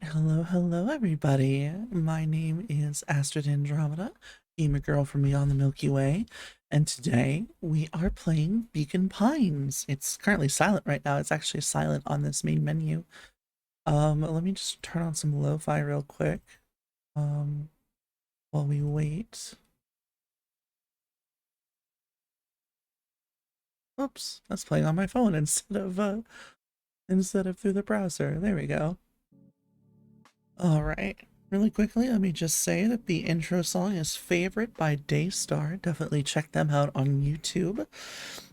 Hello, everybody. My name is Astrid Andromeda, gamer girl from beyond the Milky Way, and today we are playing Beacon Pines. It's currently silent right now. It's actually silent on this main menu. Let me just turn on some lo-fi real quick, while we wait. Oops, that's playing on my phone instead of through the browser. There we go. All right, really quickly, let me just say that the intro song is Favorite by Daystar. Definitely check them out on YouTube.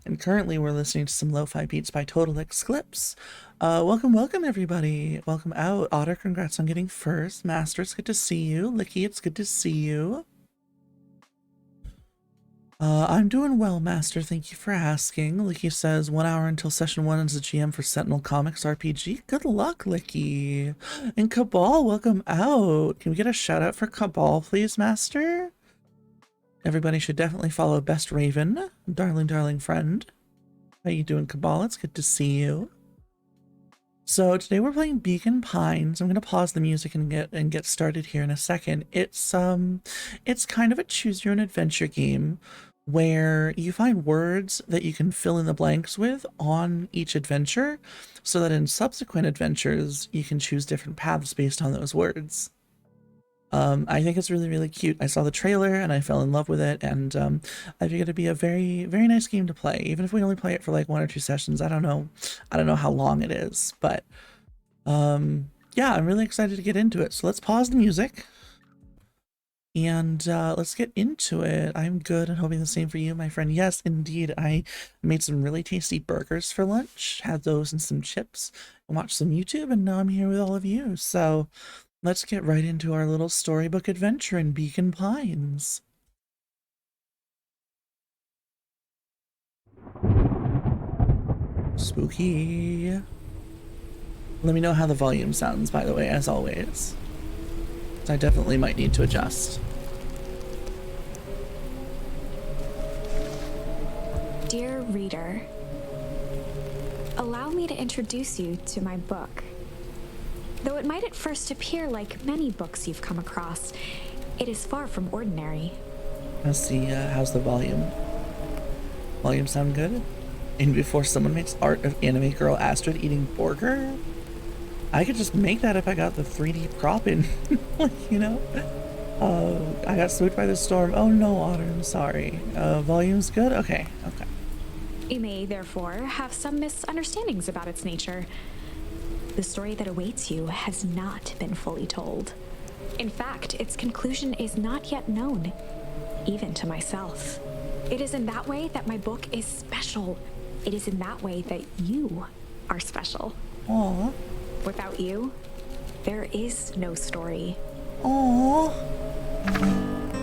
And currently we're listening to some lo-fi beats by Total Eclipse. Welcome everybody. Welcome out. Otter, congrats on getting first. Master, it's good to see you. Licky, it's good to see you. I'm doing well, Master. Thank you for asking. Licky says 1 hour until session 1 as a GM for Sentinel Comics RPG. Good luck, Licky. And Cabal, welcome out. Can we get a shout out for Cabal, please, Master? Everybody should definitely follow Best Raven, darling friend. How you doing, Cabal? It's good to see you. So today we're playing Beacon Pines. I'm gonna pause the music and get started here in a second. It's kind of a choose your own adventure game where you find words that you can fill in the blanks with on each adventure, so that in subsequent adventures you can choose different paths based on those words. I think it's really, really cute. I saw the trailer and I fell in love with it, and I think it'd be a very, very nice game to play. Even if we only play it for like 1 or 2 sessions, I don't know how long it is, but yeah, I'm really excited to get into it. So let's pause the music and let's get into it. I'm good and hoping the same for you, my friend. Yes, indeed. I made some really tasty burgers for lunch, had those and some chips, and watched some YouTube, and now I'm here with all of you. So let's get right into our little storybook adventure in Beacon Pines. Spooky. Let me know how the volume sounds, by the way, as always. I definitely might need to adjust. Dear reader, allow me to introduce you to my book. Though it might at first appear like many books you've come across, it is far from ordinary. Let's see, how's the volume? Volume sound good? And before someone makes art of anime girl Astrid eating burger? I could just make that if I got the 3D prop in, you know? I got spooked by the storm. Oh no, Otter, I'm sorry. Volume's good? Okay, okay. You may, therefore, have some misunderstandings about its nature. The story that awaits you has not been fully told. In fact, its conclusion is not yet known, even to myself. It is in that way that my book is special. It is in that way that you are special. Aww. Without you, there is no story. Aww.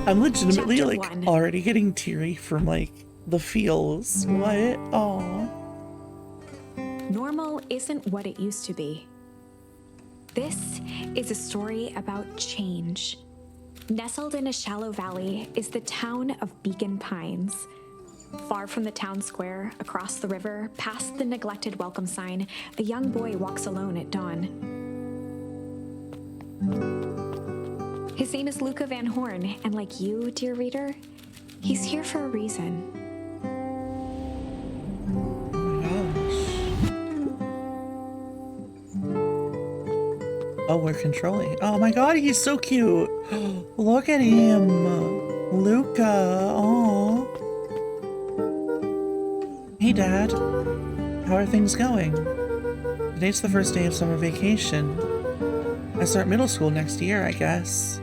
I'm legitimately Chapter like 1. already getting teary from like the feels. What? Aww. Normal isn't what it used to be. This is a story about change. Nestled in a shallow valley is the town of Beacon Pines. Far from the town square, across the river, past the neglected welcome sign, a young boy walks alone at dawn. His name is Luca Van Horn, and like you, dear reader, he's here for a reason. Oh, we're controlling. Oh my god, he's so cute. Look at him. Luca. Aww. Hey, Dad. How are things going? Today's the first day of summer vacation. I start middle school next year, I guess.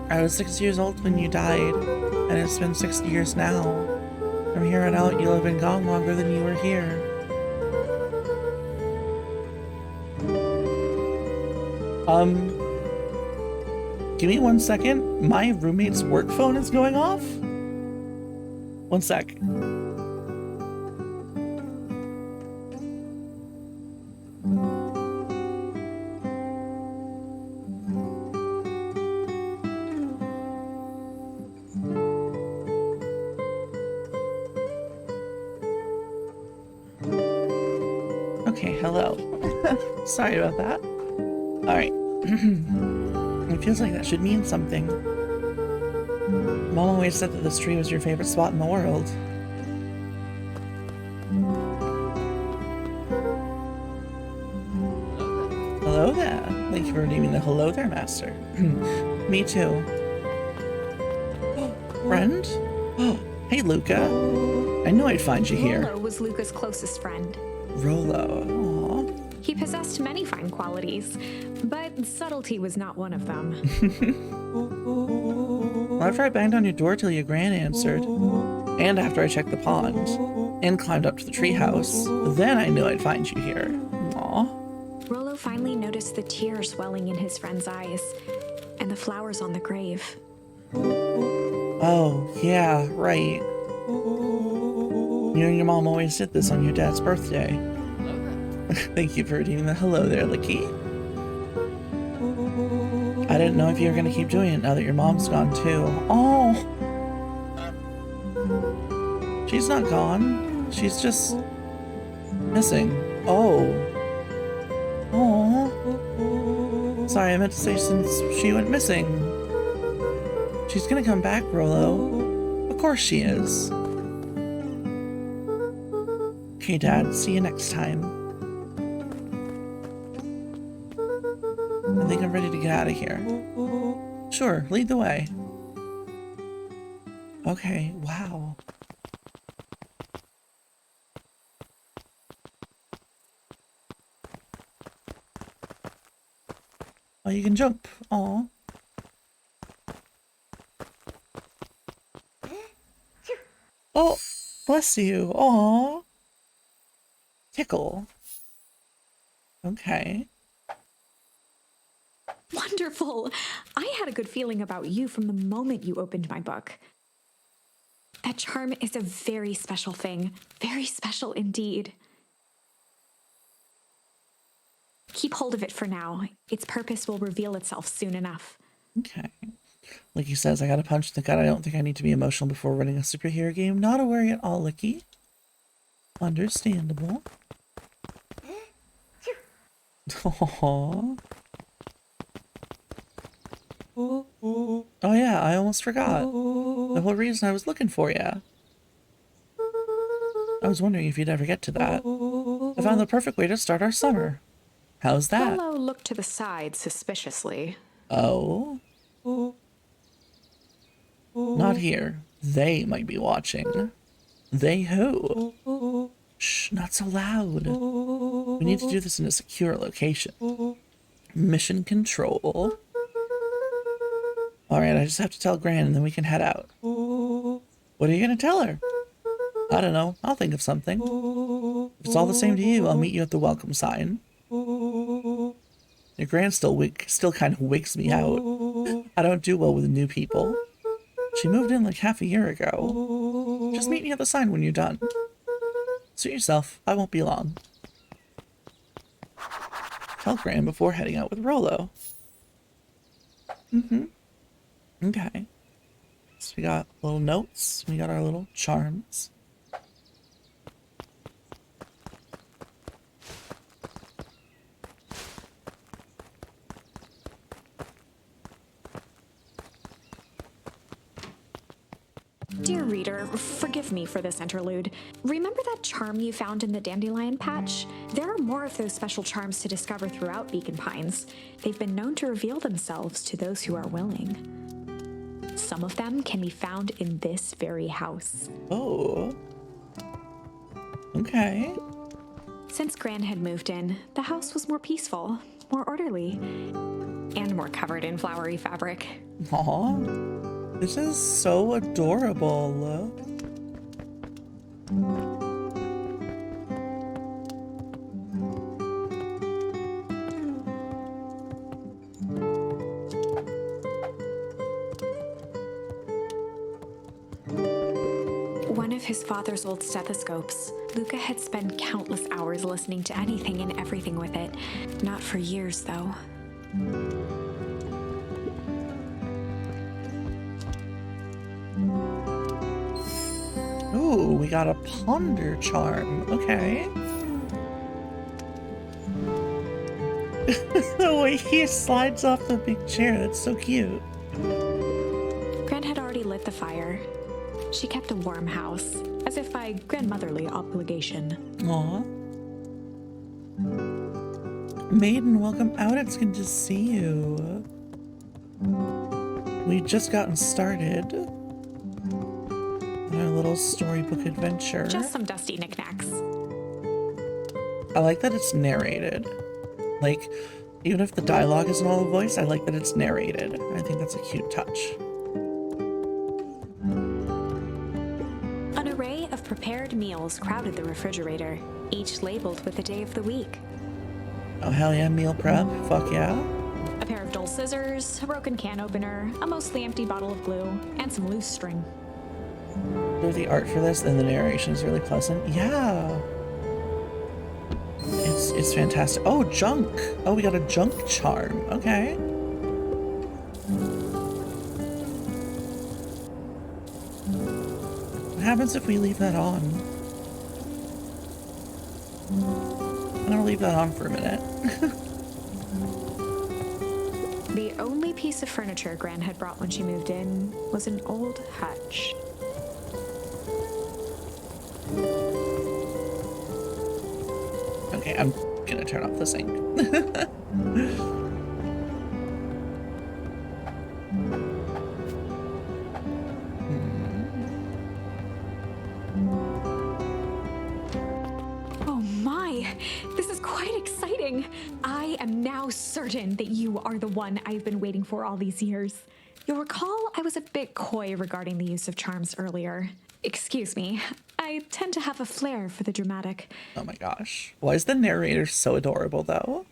I was 6 years old when you died, and it's been 6 years now. From here on out, you'll have been gone longer than you were here. Give me 1 second. My roommate's work phone is going off. 1 sec. Okay, hello. Sorry about that. All right. It feels like that should mean something. Mom always said that this tree was your favorite spot in the world. Hello there. Thank you for redeeming the hello there, master. Me too. Friend? Hey, Luca. I knew I'd find you here. Rollo was Luca's closest friend. Rollo. Aww. He possessed many fine qualities, but subtlety was not one of them. Well, after I banged on your door till your gran answered, and after I checked the pond, and climbed up to the treehouse, then I knew I'd find you here. Aw. Rollo finally noticed the tears welling in his friend's eyes, and the flowers on the grave. Oh, yeah, right. You and your mom always did this on your dad's birthday. Thank you for redeeming the hello there, Licky. I didn't know if you were gonna keep doing it now that your mom's gone too. Oh! She's not gone. She's just missing. Oh. Oh. Sorry, I meant to say since she went missing. She's gonna come back, Rollo. Of course she is. Okay, Dad, see you next time. I think I'm ready to get out of here. Sure, lead the way. Okay, wow. Oh, you can jump. Aw. Oh, bless you. Aw. Tickle. Okay. Wonderful. I had a good feeling about you from the moment you opened my book. That charm is a very special thing. Very special indeed. Keep hold of it for now. Its purpose will reveal itself soon enough. Okay. Licky says, I got a punch in the gut. I don't think I need to be emotional before running a superhero game. Not a worry at all, Licky. Understandable. Aww. Oh yeah, I almost forgot. The whole reason I was looking for you. I was wondering if you'd ever get to that. I found the perfect way to start our summer. How's that? Rollo looked to the side suspiciously. Oh? Not here. They might be watching. They who? Shh, not so loud. We need to do this in a secure location. Mission control. Alright, I just have to tell Gran and then we can head out. What are you gonna tell her? I don't know. I'll think of something. If it's all the same to you, I'll meet you at the welcome sign. Your Gran still kind of wigs me out. I don't do well with new people. She moved in like half a year ago. Just meet me at the sign when you're done. Suit yourself. I won't be long. Tell Gran before heading out with Rollo. Okay. So we got little notes. We got our little charms. Dear reader, forgive me for this interlude. Remember that charm you found in the dandelion patch? There are more of those special charms to discover throughout Beacon Pines. They've been known to reveal themselves to those who are willing. Some of them can be found in this very house. Oh. Okay. Since Gran had moved in, the house was more peaceful, more orderly, and more covered in flowery fabric. Aw. This is so adorable. One of his father's old stethoscopes. Luca had spent countless hours listening to anything and everything with it. Not for years, though. Ooh, we got a ponder charm. Okay. The way he slides off the big chair, that's so cute. Gran had already lit the fire. She kept a warm house, as if by grandmotherly obligation. Aw. Maiden, welcome out. It's good to see you. We've just gotten started on our little storybook adventure. Just some dusty knickknacks. I like that it's narrated. Like, even if the dialogue isn't all voiced, I like that it's narrated. I think that's a cute touch. An array of prepared meals crowded the refrigerator, each labeled with the day of the week. Oh, hell yeah, meal prep. Fuck yeah. A pair of dull scissors, a broken can opener, a mostly empty bottle of glue, and some loose string. The art for this and the narration is really pleasant. Yeah. It's fantastic. Oh, junk. Oh, we got a junk charm. Okay. What happens if we leave that on? I'm gonna leave that on for a minute. The only piece of furniture Gran had brought when she moved in was an old hutch. Okay, I'm gonna turn off the sink. my, this is quite exciting. I am now certain that you are the one I've been waiting for all these years. You'll recall I was a bit coy regarding the use of charms earlier. Excuse me, I tend to have a flair for the dramatic. Oh my gosh. Why is the narrator so adorable, though?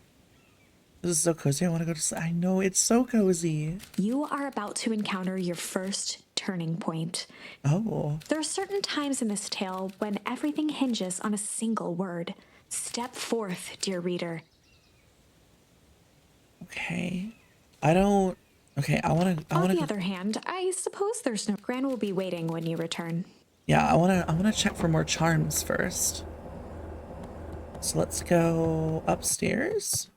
This is so cozy. I want to go to sleep. I know, it's so cozy. You are about to encounter your first turning point. Oh. There are certain times in this tale when everything hinges on a single word. Step forth, dear reader. Okay. I don't... Okay, I want to... On the other hand, I suppose there's no... Gran will be waiting when you return. Yeah, I want to check for more charms first. So let's go upstairs.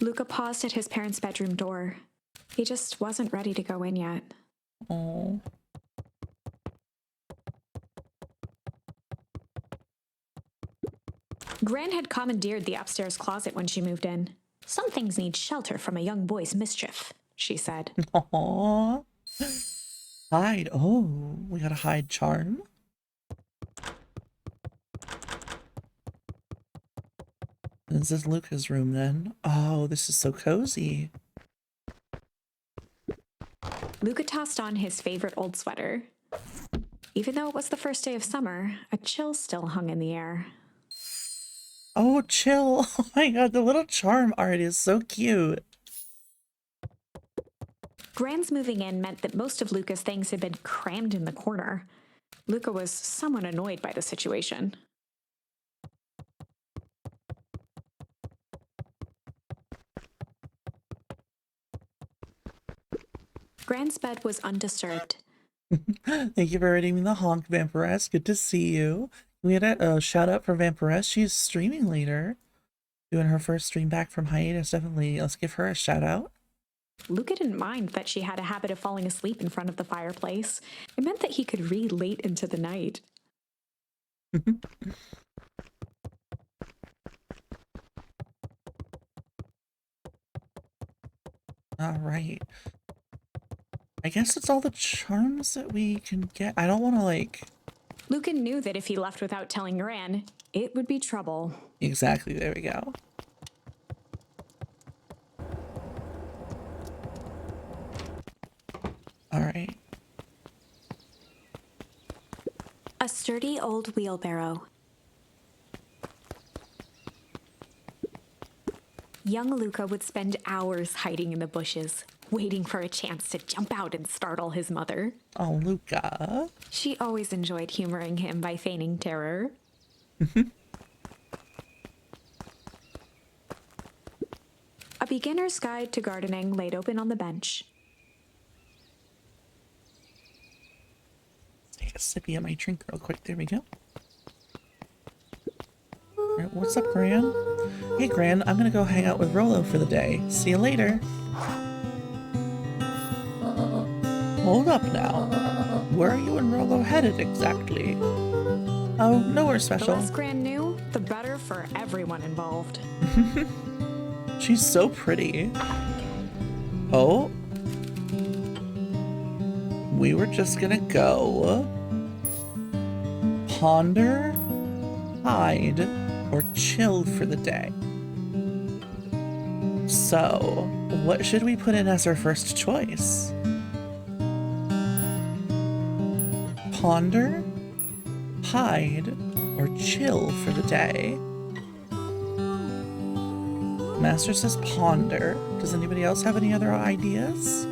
Luca paused at his parents' bedroom door. He just wasn't ready to go in yet. Oh. Gran had commandeered the upstairs closet when she moved in. Some things need shelter from a young boy's mischief, she said. Aww. Hide. Oh, we got a hide charm. This is Luca's room then. Oh, this is so cozy. Luca tossed on his favorite old sweater. Even though it was the first day of summer, a chill still hung in the air. Oh, chill. Oh my god, the little charm art is so cute. Gran's moving in meant that most of Luca's things had been crammed in the corner. Luca was somewhat annoyed by the situation. Gran's bed was undisturbed. Thank you for reading the honk, Vampiress. Good to see you. We had a shout out for Vampiress. She's streaming later. Doing her first stream back from hiatus. Definitely, let's give her a shout out. Luca didn't mind that she had a habit of falling asleep in front of the fireplace. It meant that he could read late into the night. All right. I guess it's all the charms that we can get. I don't want to like... Luca knew that if he left without telling Gran, it would be trouble. Exactly, there we go. All right. A sturdy old wheelbarrow. Young Luca would spend hours hiding in the bushes, waiting for a chance to jump out and startle his mother. Oh, Luca. She always enjoyed humoring him by feigning terror. A beginner's guide to gardening laid open on the bench. Take a sippy of my drink real quick. There we go. All right, what's up, Gran? Hey, Gran, I'm gonna go hang out with Rolo for the day. See you later. Hold up now. Where are you and Rolo headed exactly? Oh, nowhere The special. less Gran knew, the better for everyone involved. She's so pretty. Oh. We were just gonna go ponder, hide, or chill for the day. So, what should we put in as our first choice? Ponder, hide, or chill for the day? Master says ponder. Does anybody else have any other ideas?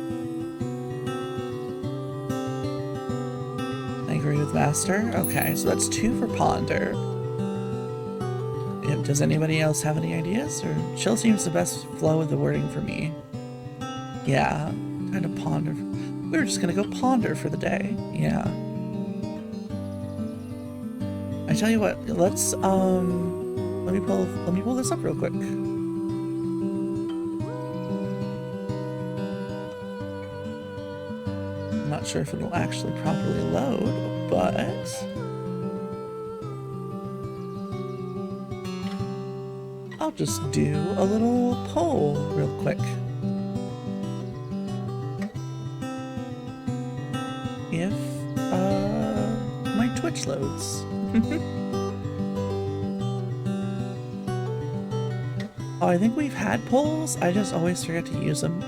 I agree with Master. Okay, so that's 2 for ponder. Does anybody else have any ideas? Or chill seems the best flow with the wording for me. Yeah, kind of ponder. We were just gonna go ponder for the day. Yeah. I tell you what, let's let me pull this up real quick. I'm not sure if it'll actually properly load, but I'll just do a little poll real quick. If Twitch loads. Oh, I think we've had polls. I just always forget to use them.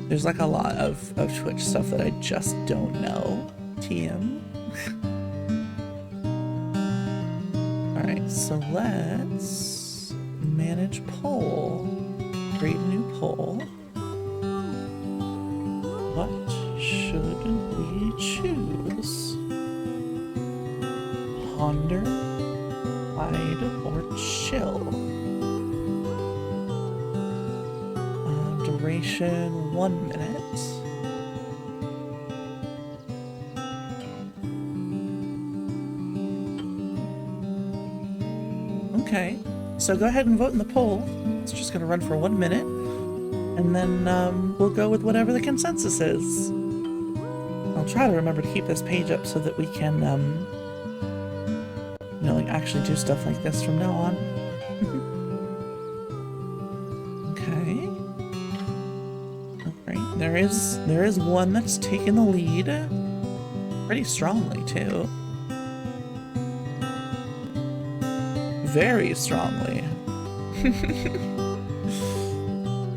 There's like a lot of Twitch stuff that I just don't know. TM. Alright, so let's manage poll. Create a new poll. What should we choose? Ponder, hide, or chill? Duration 1 minute. Okay, so go ahead and vote in the poll. It's just gonna run for 1 minute, and then we'll go with whatever the consensus is. I'll try to remember to keep this page up so that we can, you know, like actually do stuff like this from now on. Okay. Alright, there is one that's taking the lead. Pretty strongly, too. Very strongly. I'm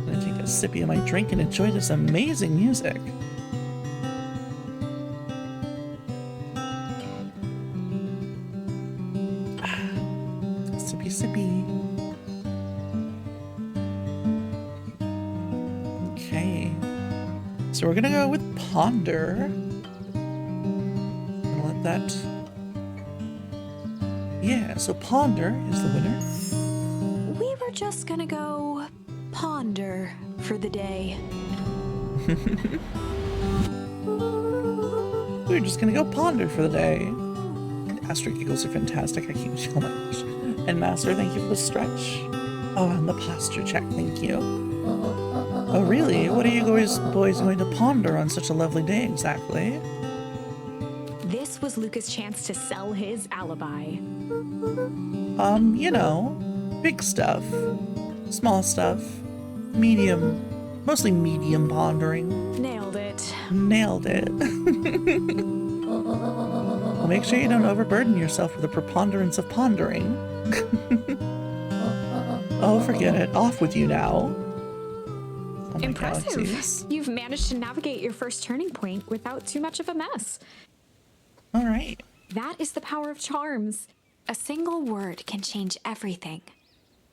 gonna take a sippy of my drink and enjoy this amazing music. Sippy, sippy. Okay. So we're gonna go with Ponder. Gonna let that... Yeah, so Ponder is the winner. We were just gonna go ponder for the day. We're just gonna go Ponder for the day. Astrid giggles are fantastic. I keep... Oh my gosh. And Master, thank you for the stretch. Oh, and the posture check, thank you. Oh, really? What are you boys going to ponder on such a lovely day exactly? This was Luca's chance to sell his alibi. You know, big stuff, small stuff, medium, mostly medium pondering. Nailed it. Nailed it. Well, make sure you don't overburden yourself with the preponderance of pondering. Oh, forget it. Off with you now. Oh my Impressive. galaxies. You've managed to navigate your first turning point without too much of a mess. All right. That is the power of charms. A single word can change everything.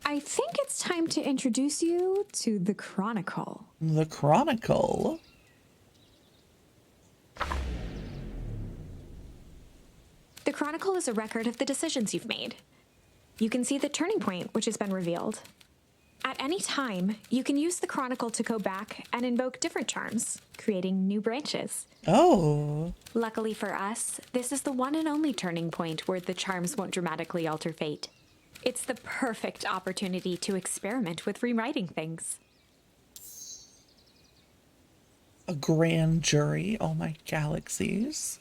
I think it's time to introduce you to the Chronicle. The Chronicle. The Chronicle is a record of the decisions you've made. You can see the turning point which has been revealed. At any time, you can use the Chronicle to go back and invoke different charms, creating new branches. Oh. Luckily for us, this is the one and only turning point where the charms won't dramatically alter fate. It's the perfect opportunity to experiment with rewriting things. A grand jury. Oh my galaxies.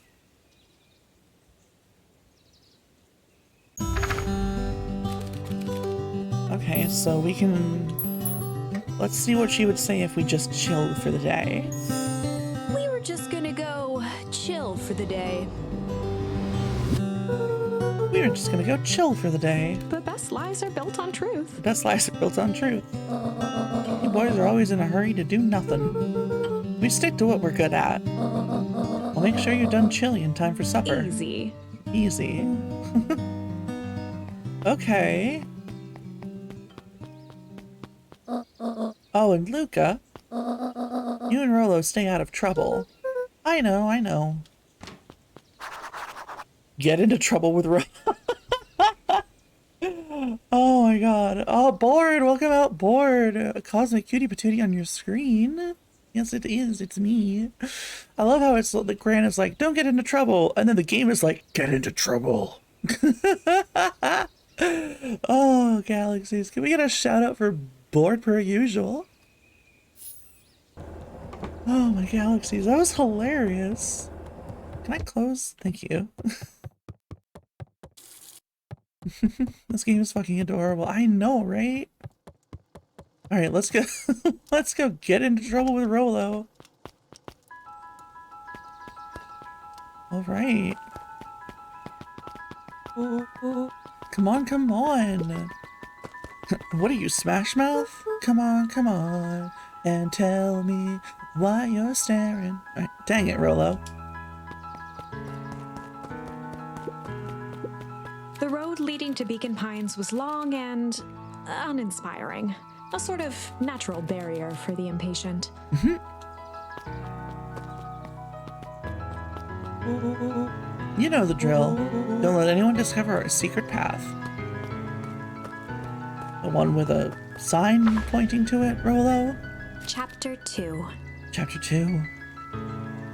Okay, so we can... Let's see what she would say if we just chilled for the day. We were just gonna go chill for the day. We were just gonna go chill for the day. The best lies are built on truth. The best lies are built on truth. You boys are always in a hurry to do nothing. We stick to what we're good at. I'll make sure you're done chilling in time for supper. Easy. Easy. Okay. Oh, and Luca, you and Rolo stay out of trouble. I know, I know. Get into trouble with Rolo. Oh my god. Oh, Bored, welcome out, Bored. Cosmic Cutie Patootie on your screen. Yes, it is, it's me. I love how it's the Gran is like, don't get into trouble. And then the game is like, get into trouble. Oh, galaxies. Can we get a shout out for Bored per usual? Oh my galaxies, that was hilarious. Can I close? Thank you. This game is fucking adorable. I know, right? All right, let's go. Let's go get into trouble with Rolo. All right. Come on, come on. What are you, Smash Mouth? Come on, and tell me why you're staring. All right, dang it, Rolo. The road leading to Beacon Pines was long and uninspiring. A sort of natural barrier for the impatient. You know the drill. Don't let anyone discover our secret path. The one with a sign pointing to it, Rolo? Chapter 2. Chapter 2.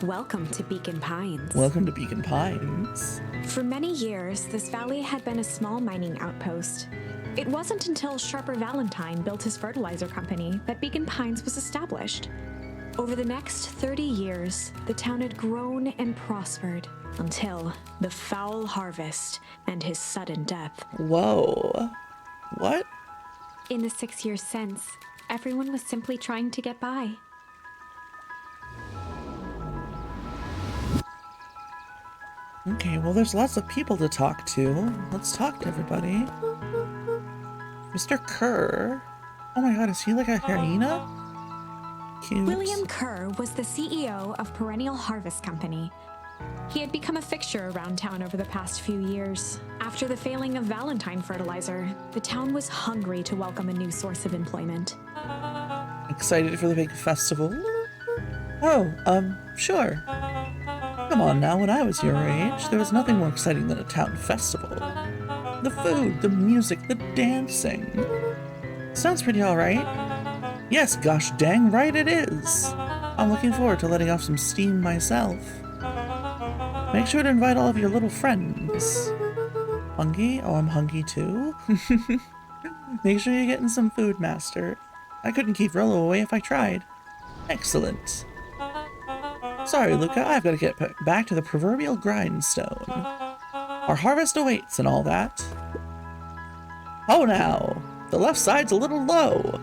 Welcome to Beacon Pines. Welcome to Beacon Pines. For many years, this valley had been a small mining outpost. It wasn't until Sharper Valentine built his fertilizer company that Beacon Pines was established. Over the next 30 years, the town had grown and prospered until the foul harvest and his sudden death. Whoa. What? In the 6 years since, everyone was simply trying to get by. Okay, well, there's lots of people to talk to. Let's talk to everybody. Mr. Kerr. Oh my god, is he like a hyena? Cute. William Kerr was the CEO of Perennial Harvest Company. He had become a fixture around town over the past few years. After the failing of Valentine fertilizer, the town was hungry to welcome a new source of employment. Excited for the big festival? Oh, sure. Come on now, when I was your age, there was nothing more exciting than a town festival. The food, the music, the dancing. Sounds pretty alright. Yes, gosh dang right it is. I'm looking forward to letting off some steam myself. Make sure to invite all of your little friends. Hungry? Oh, I'm hungry too. Make sure you're getting some food, Master. I couldn't keep Rolo away if I tried. Excellent. Sorry, Luca, I've got to get back to the proverbial grindstone. Our harvest awaits and all that. Oh, now, the left side's a little low.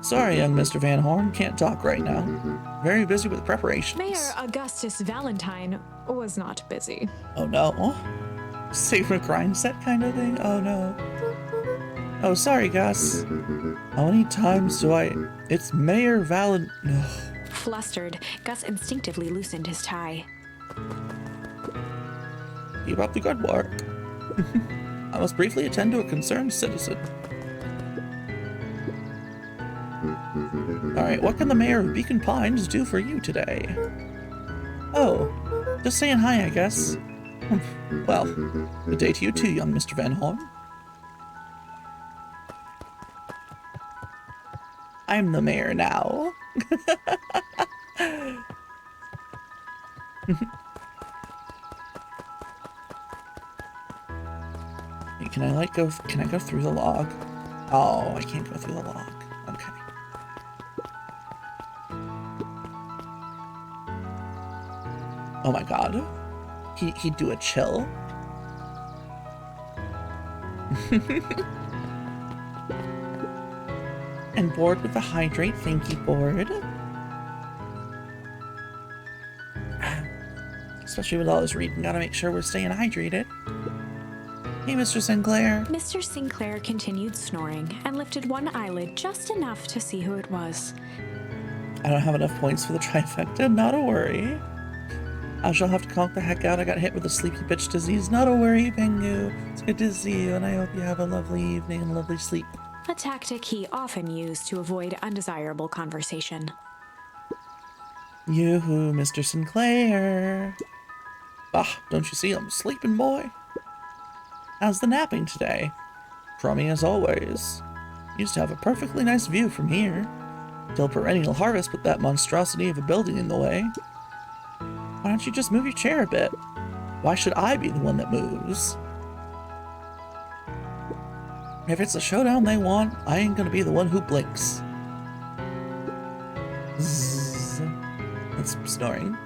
Sorry, young Mr. Van Horn, can't talk right now. Very busy with preparations. Mayor Augustus Valentine was not busy. Oh no. Save a grind set kind of thing? Oh no. Oh, sorry, Gus. How many times do I... It's Mayor Valen... No. Flustered, Gus instinctively loosened his tie. Keep up the good work. I must briefly attend to a concerned citizen. Alright, what can the mayor of Beacon Pines do for you today? Oh, just saying hi, I guess. Well, good day to you too, young Mr. Van Horn. I'm the mayor now. Hey, can I go through the log? Oh, I can't go through the log. Okay. Oh my god. He'd do a chill. And board with the hydrate, thank you, board. Especially with all this reading, gotta make sure we're staying hydrated. Hey, Mr. Sinclair. Mr. Sinclair continued snoring and lifted one eyelid just enough to see who it was. I don't have enough points for the trifecta, not a worry. I shall have to conk the heck out. I got hit with a sleepy bitch disease. Not a worry, Pengu. It's good to see you, and I hope you have a lovely evening and lovely sleep. A tactic he often used to avoid undesirable conversation. Yoo-hoo, Mr. Sinclair. Bah, don't you see I'm sleeping, boy? How's the napping today? Crummy as always. Used to have a perfectly nice view from here. Till Perennial Harvest put that monstrosity of a building in the way. Why don't you just move your chair a bit? Why should I be the one that moves? If it's a showdown they want, I ain't gonna be the one who blinks. Zzz. That's snoring.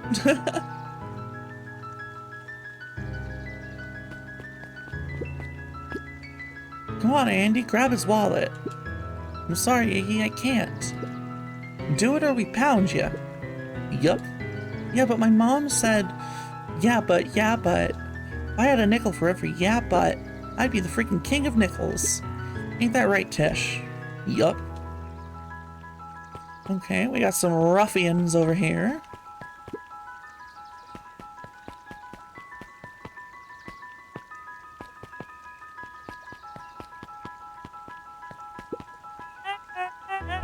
Come on, Andy, grab his wallet. I'm sorry, Iggy, I can't. Do it or we pound you. Yup. Yeah, but my mom said, yeah, but. If I had a nickel for every yeah, but, I'd be the freaking king of nickels. Ain't that right, Tish? Yup. Okay, we got some ruffians over here.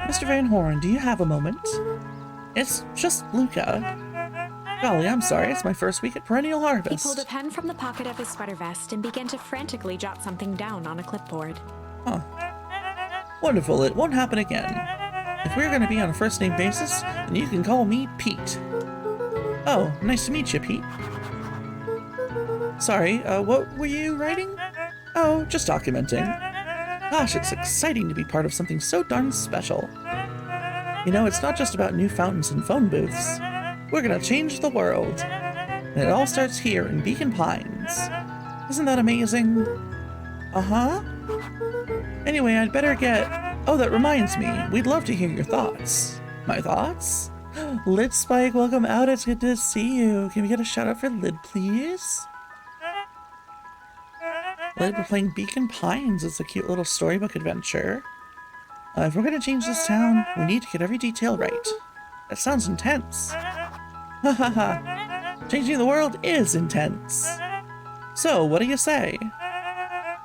Mr. Van Horn, do you have a moment? It's just Luca. Golly, I'm sorry, it's my first week at Perennial Harvest. He pulled a pen from the pocket of his sweater vest and began to frantically jot something down on a clipboard. Huh. Wonderful, it won't happen again. If we're gonna be on a first-name basis, then you can call me Pete. Oh, nice to meet you, Pete. Sorry, what were you writing? Oh, just documenting. Gosh, it's exciting to be part of something so darn special. You know, it's not just about new fountains and phone booths. We're gonna change the world. And it all starts here in Beacon Pines. Isn't that amazing? Uh-huh. Anyway, I'd better get... Oh, that reminds me. We'd love to hear your thoughts. My thoughts? Lid Spike, welcome out. It's good to see you. Can we get a shout out for Lid, please? Lid, we're playing Beacon Pines. It's a cute little storybook adventure. If we're gonna change this town, we need to get every detail right. That sounds intense. Ha ha ha. Changing the world is intense. So, what do you say?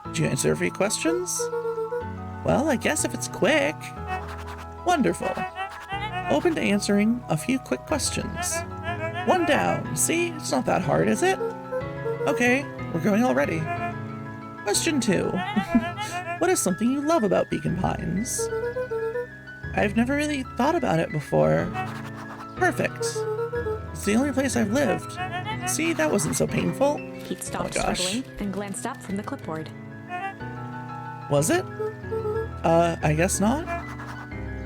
Did you answer every questions? Well, I guess if it's quick. Wonderful. Open to answering a few quick questions. One down. See? It's not that hard, is it? Okay, we're going already. Question 2. What is something you love about Beacon Pines? I've never really thought about it before. Perfect. It's the only place I've lived. See, that wasn't so painful. Pete stopped struggling and glanced up from the clipboard. Was it? I guess not.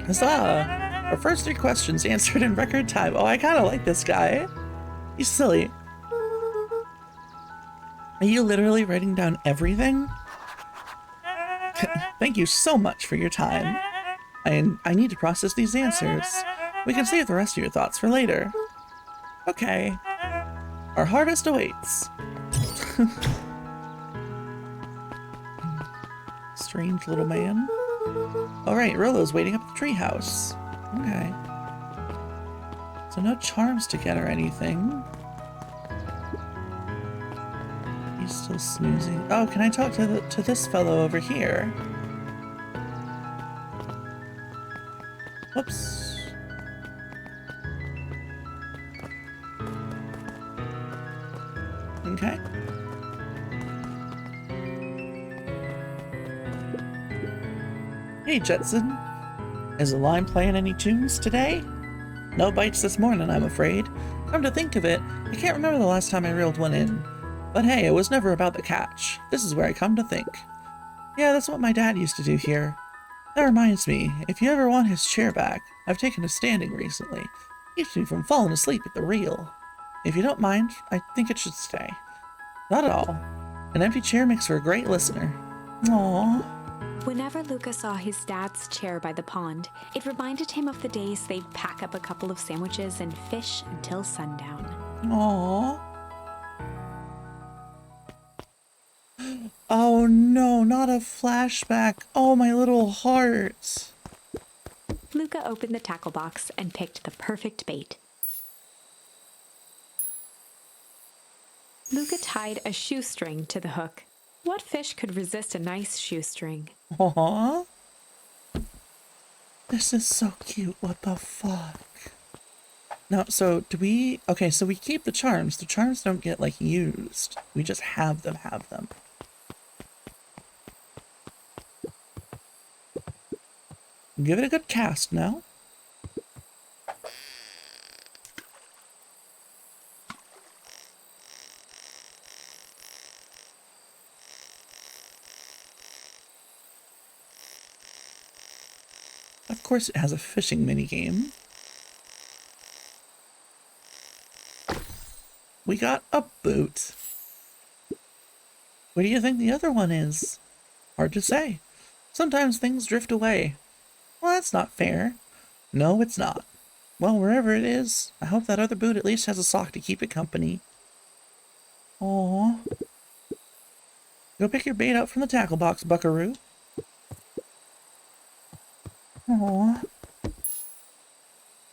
Huzzah! Our first 3 questions answered in record time. Oh, I kind of like this guy. He's silly. Are you literally writing down everything? Thank you so much for your time. I need to process these answers. We can save the rest of your thoughts for later. Okay. Our harvest awaits. Strange little man. Alright, Rolo's waiting up at the treehouse. Okay. So no charms to get or anything. He's still snoozing. Oh, can I talk to this fellow over here? Whoops. Okay. Hey, Jetson. Is the line playing any tunes today? No bites this morning, I'm afraid. Come to think of it, I can't remember the last time I reeled one in. But hey, it was never about the catch. This is where I come to think. Yeah, that's what my dad used to do here. That reminds me, if you ever want his chair back, I've taken a standing recently. Keeps me from falling asleep at the reel. If you don't mind, I think it should stay. Not at all. An empty chair makes for a great listener. Aww. Whenever Luca saw his dad's chair by the pond, it reminded him of the days they'd pack up a couple of sandwiches and fish until sundown. Aww. Oh no, not a flashback. Oh, my little heart. Luca opened the tackle box and picked the perfect bait. Luca tied a shoestring to the hook. What fish could resist a nice shoestring? Aww. This is so cute. What the fuck? Now, so do we... Okay, so we keep the charms. The charms don't get, like, used. We just have them. Give it a good cast now. Of course it has a fishing minigame. We got a boot. What do you think the other one is? Hard to say. Sometimes things drift away. Well, that's not fair. No, it's not. Well, wherever it is, I hope that other boot at least has a sock to keep it company. Aww. Go pick your bait up from the tackle box, buckaroo. Aww.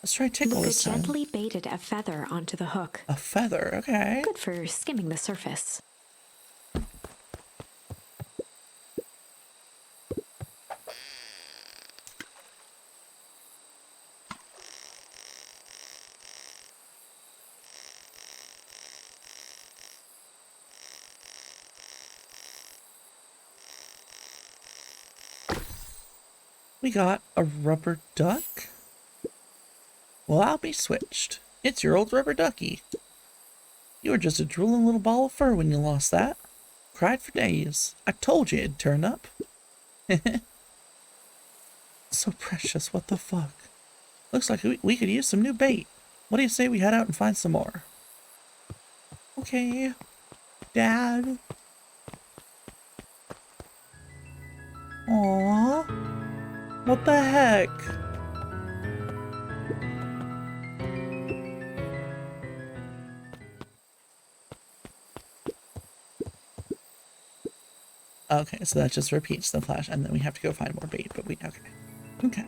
Let's try tickle Luca this time. gently baited a feather onto the hook. A feather, okay. Good for skimming the surface. We got a rubber duck? Well, I'll be switched. It's your old rubber ducky. You were just a drooling little ball of fur when you lost that. Cried for days. I told you it'd turn up. So precious, what the fuck? Looks like we could use some new bait. What do you say we head out and find some more? Okay, Dad. Aww. What the heck? Okay, so that just repeats the flash, and then we have to go find more bait, but okay. Okay.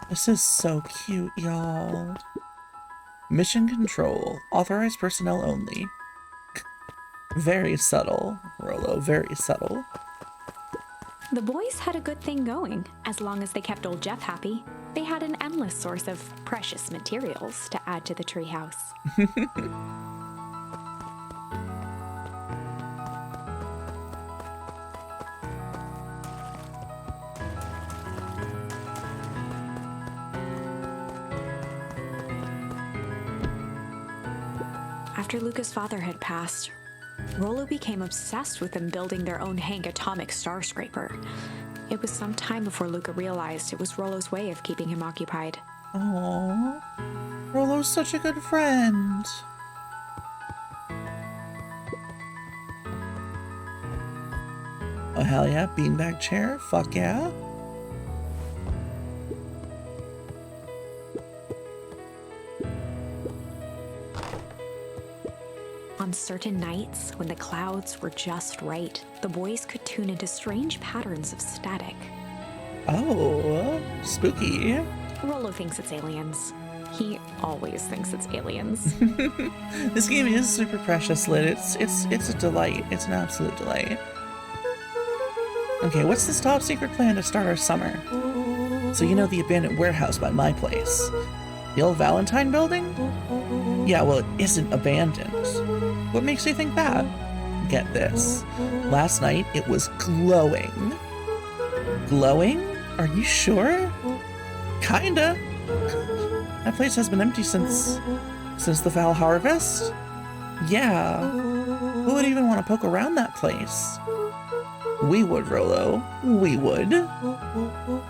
This is so cute, y'all. Mission control. Authorized personnel only. Very subtle, Rollo, very subtle. The boys had a good thing going. As long as they kept old Jeff happy, they had an endless source of precious materials to add to the treehouse. After Luca's father had passed, Rollo became obsessed with them building their own Hank atomic star scraper. It was some time before Luca realized it was Rollo's way of keeping him occupied. Aww. Rollo's such a good friend. Oh, hell yeah. Beanbag chair? Fuck yeah. On certain nights, when the clouds were just right, the boys could tune into strange patterns of static. Oh, spooky. Rollo thinks it's aliens. He always thinks it's aliens. This game is super precious lit. It's a delight. It's an absolute delight. Okay, what's this top secret plan to start our summer? So you know the abandoned warehouse by my place? The old Valentine building? Yeah, well, it isn't abandoned. What makes you think that? Get this. Last night, it was glowing. Glowing? Are you sure? Kinda. That place has been empty since the Val harvest? Yeah. Who would even want to poke around that place? We would, Rollo. We would.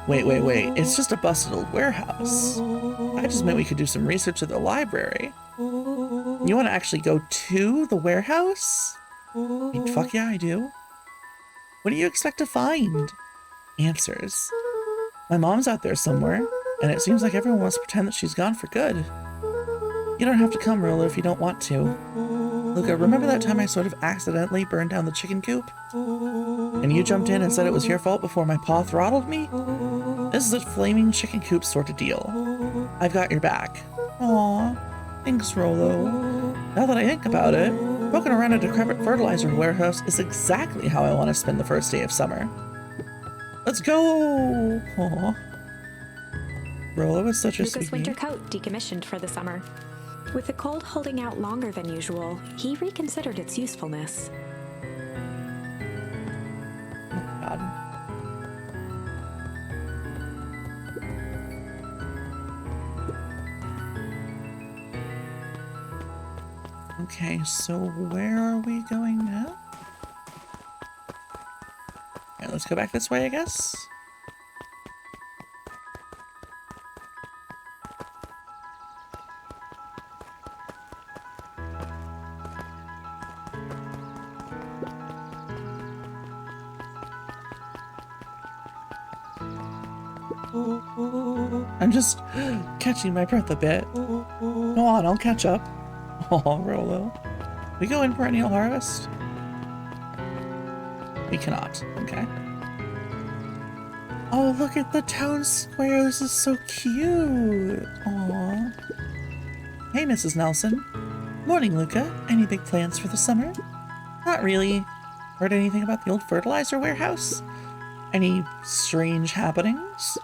Wait. It's just a busted old warehouse. I just meant we could do some research at the library. You want to actually go to the warehouse? I mean, fuck yeah, I do. What do you expect to find? Answers. My mom's out there somewhere, and it seems like everyone wants to pretend that she's gone for good. You don't have to come, Rollo, if you don't want to. Luca, remember that time I sort of accidentally burned down the chicken coop? And you jumped in and said it was your fault before my paw throttled me? This is a flaming chicken coop sort of deal. I've got your back. Aww. Thanks, Rollo. Now that I think about it, poking around a decrepit fertilizer warehouse is exactly how I want to spend the first day of summer. Let's go! Aww. Rollo is such a Luca's sweetie. winter coat decommissioned for the summer. With the cold holding out longer than usual, he reconsidered its usefulness. Oh, God. Okay, so where are we going now? Okay, let's go back this way, I guess. I'm just catching my breath a bit. Go on, I'll catch up. Oh, Rolo. We go in perennial harvest? We cannot. Okay. Oh, look at the town square. This is so cute. Aww. Hey, Mrs. Nelson. Morning, Luca. Any big plans for the summer? Not really. Heard anything about the old fertilizer warehouse? Any strange happenings?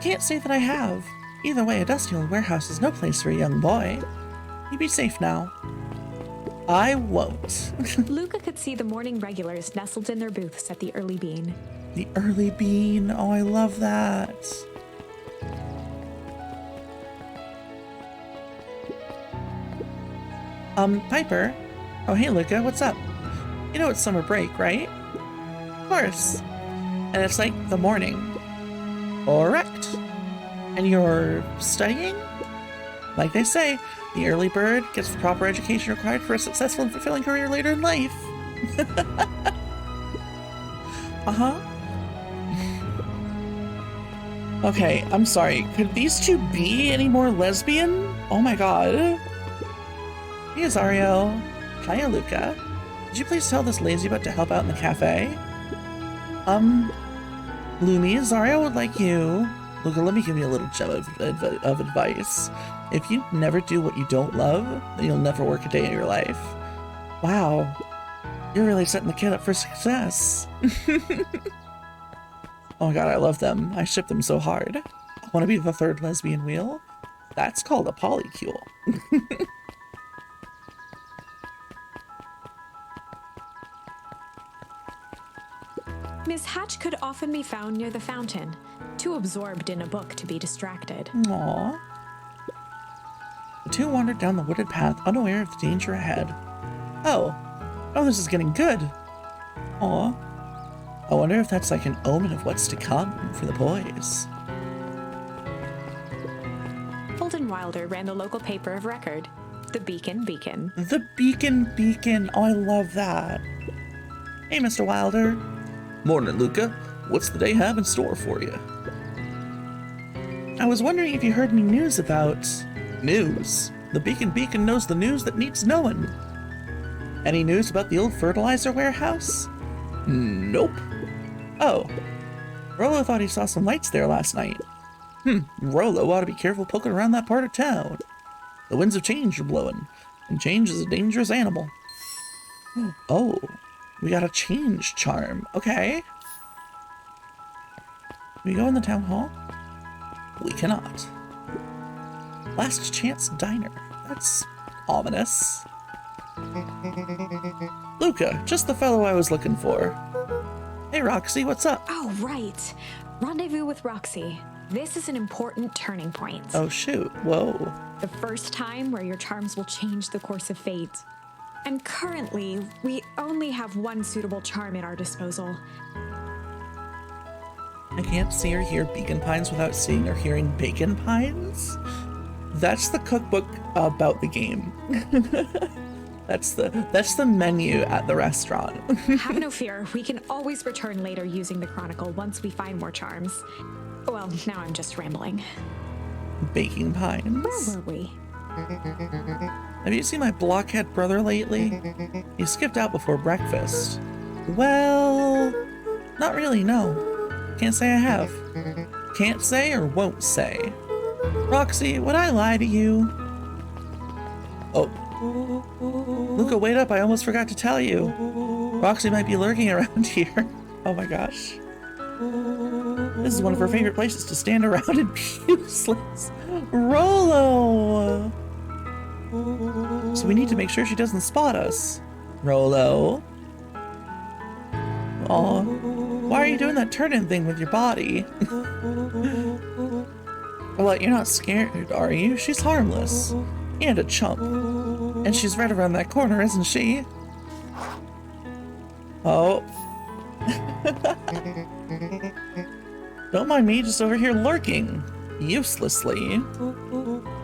Can't say that I have. Either way, a dusty old warehouse is no place for a young boy. You be safe now. I won't. Luca could see the morning regulars nestled in their booths at the Early Bean. The Early Bean. Oh, I love that. Piper. Oh, hey, Luca, what's up? You know it's summer break, right? Of course. And it's like the morning. Correct. And you're studying? Like they say, the early bird gets the proper education required for a successful and fulfilling career later in life. Uh-huh. Okay, I'm sorry. Could these two be any more lesbian? Oh my god. Hey, Azario. Hiya, Luca. Could you please tell this lazy butt to help out in the cafe? Lumi, Azario would like you. Luca, let me give you a little gem of advice. If you never do what you don't love, then you'll never work a day in your life. Wow. You're really setting the kid up for success. Oh my god, I love them. I ship them so hard. I want to be the third lesbian wheel. That's called a polycule. Miss Hatch could often be found near the fountain, too absorbed in a book to be distracted. Aww. The two wandered down the wooded path, unaware of the danger ahead. Oh, this is getting good. Aw. I wonder if that's like an omen of what's to come for the boys. Holden Wilder ran the local paper of record, the Beacon Beacon. The Beacon Beacon. Oh, I love that. Hey, Mr. Wilder. Morning, Luca. What's the day have in store for you? I was wondering if you heard any news about... News? The Beacon Beacon knows the news that needs knowing. Any news about the old fertilizer warehouse? Nope. Oh. Rolo thought he saw some lights there last night. Rolo ought to be careful poking around that part of town. The winds of change are blowing, and change is a dangerous animal. Oh, we got a change charm. Okay. Can we go in the town hall? We cannot. Last chance diner. That's ominous. Luca, just the fellow I was looking for. Hey, Roxy, what's up? Oh, right. Rendezvous with Roxy. This is an important turning point. Oh, shoot. Whoa. The first time where your charms will change the course of fate. And currently, we only have one suitable charm at our disposal. I can't see or hear beacon pines without seeing or hearing bacon pines? That's the cookbook about the game. That's the menu at the restaurant. Have no fear. We can always return later using the Chronicle once we find more charms. Well, now I'm just rambling. Baking pines. Where were we? Have you seen my blockhead brother lately? He skipped out before breakfast. Well, not really, no. Can't say I have. Can't say or won't say. Roxy, would I lie to you? Oh. Luca, wait up, I almost forgot to tell you. Roxy might be lurking around here. Oh my gosh. This is one of her favorite places to stand around and be useless. Rolo! So we need to make sure she doesn't spot us. Rolo? Aw. Why are you doing that turn-in thing with your body? Well, you're not scared, are you? She's harmless. And a chump. And she's right around that corner, isn't she? Oh. Don't mind me, just over here lurking. Uselessly.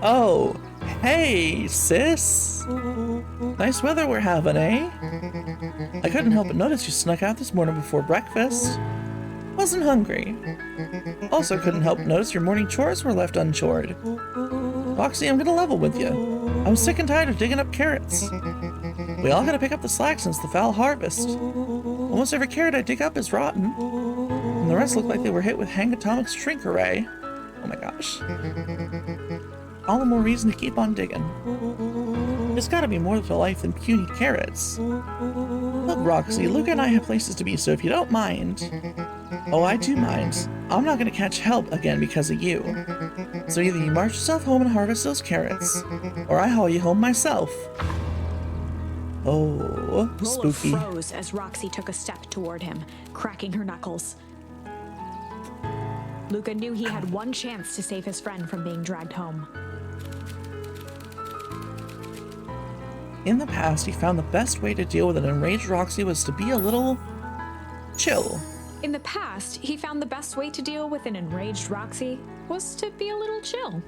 Oh. Hey, sis. Nice weather we're having, eh? I couldn't help but notice you snuck out this morning before breakfast. Wasn't hungry. Also couldn't help notice your morning chores were left unchored. Roxy, I'm gonna level with you. I'm sick and tired of digging up carrots. We all gotta pick up the slack since the foul harvest. Almost every carrot I dig up is rotten, and the rest look like they were hit with Hangatomic's shrink array. Oh my gosh. All the more reason to keep on digging. There's gotta be more to life than puny carrots. Look, Roxy, Luca and I have places to be, so if you don't mind... Oh, I do mind. I'm not gonna catch help again because of you. So either you march yourself home and harvest those carrots, or I haul you home myself. Oh, spooky. Rolo froze as Roxy took a step toward him, cracking her knuckles. Luca knew he had one chance to save his friend from being dragged home. In the past, he found the best way to deal with an enraged Roxy was to be a little... chill. In the past, he found the best way to deal with an enraged Roxy was to be a little chill.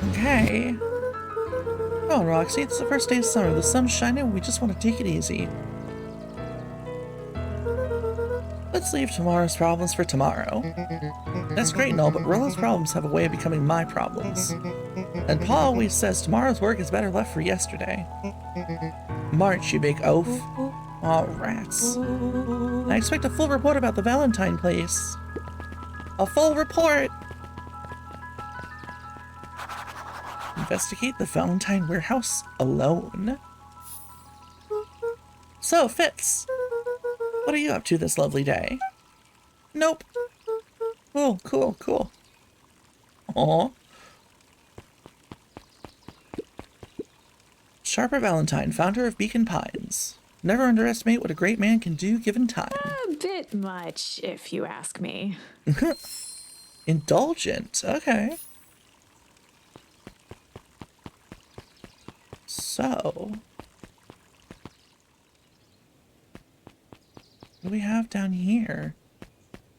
Okay. Come on, Roxy, it's the first day of summer. The sun's shining, we just want to take it easy. Let's leave tomorrow's problems for tomorrow. That's great and all, but Rolo's problems have a way of becoming my problems. And Pa always says tomorrow's work is better left for yesterday. March, you big oaf. Aw, rats. I expect a full report about the Valentine place. A full report! Investigate the Valentine warehouse alone. So, Fitz, what are you up to this lovely day? Nope. Cool, cool, cool. Aw. Sharper Valentine, founder of Beacon Pines. Never underestimate what a great man can do given time. A bit much, if you ask me. Indulgent, okay. So, what do we have down here?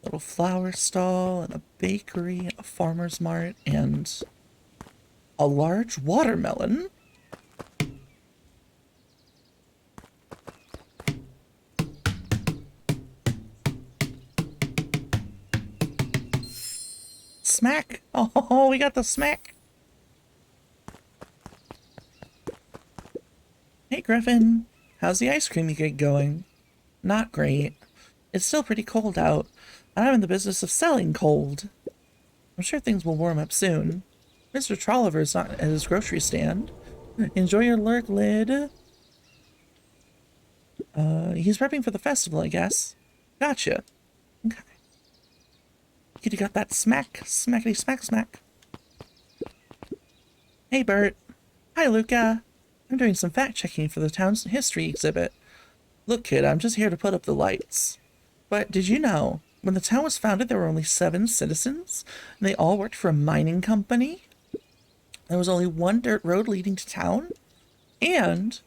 A little flower stall and a bakery and a farmer's mart and a large watermelon. Smack! Oh, we got the smack! Hey, Griffin. How's the ice cream gig going? Not great. It's still pretty cold out. I'm in the business of selling cold. I'm sure things will warm up soon. Mr. Trolliver's not at his grocery stand. Enjoy your lurk, Lid. He's prepping for the festival, I guess. Gotcha. Okay. You got that smack, smackety smack smack. Hey, Bert. Hi, Luca. I'm doing some fact-checking for the town's history exhibit. Look, kid, I'm just here to put up the lights. But did you know, when the town was founded, there were only 7 citizens, and they all worked for a mining company? There was only one dirt road leading to town, and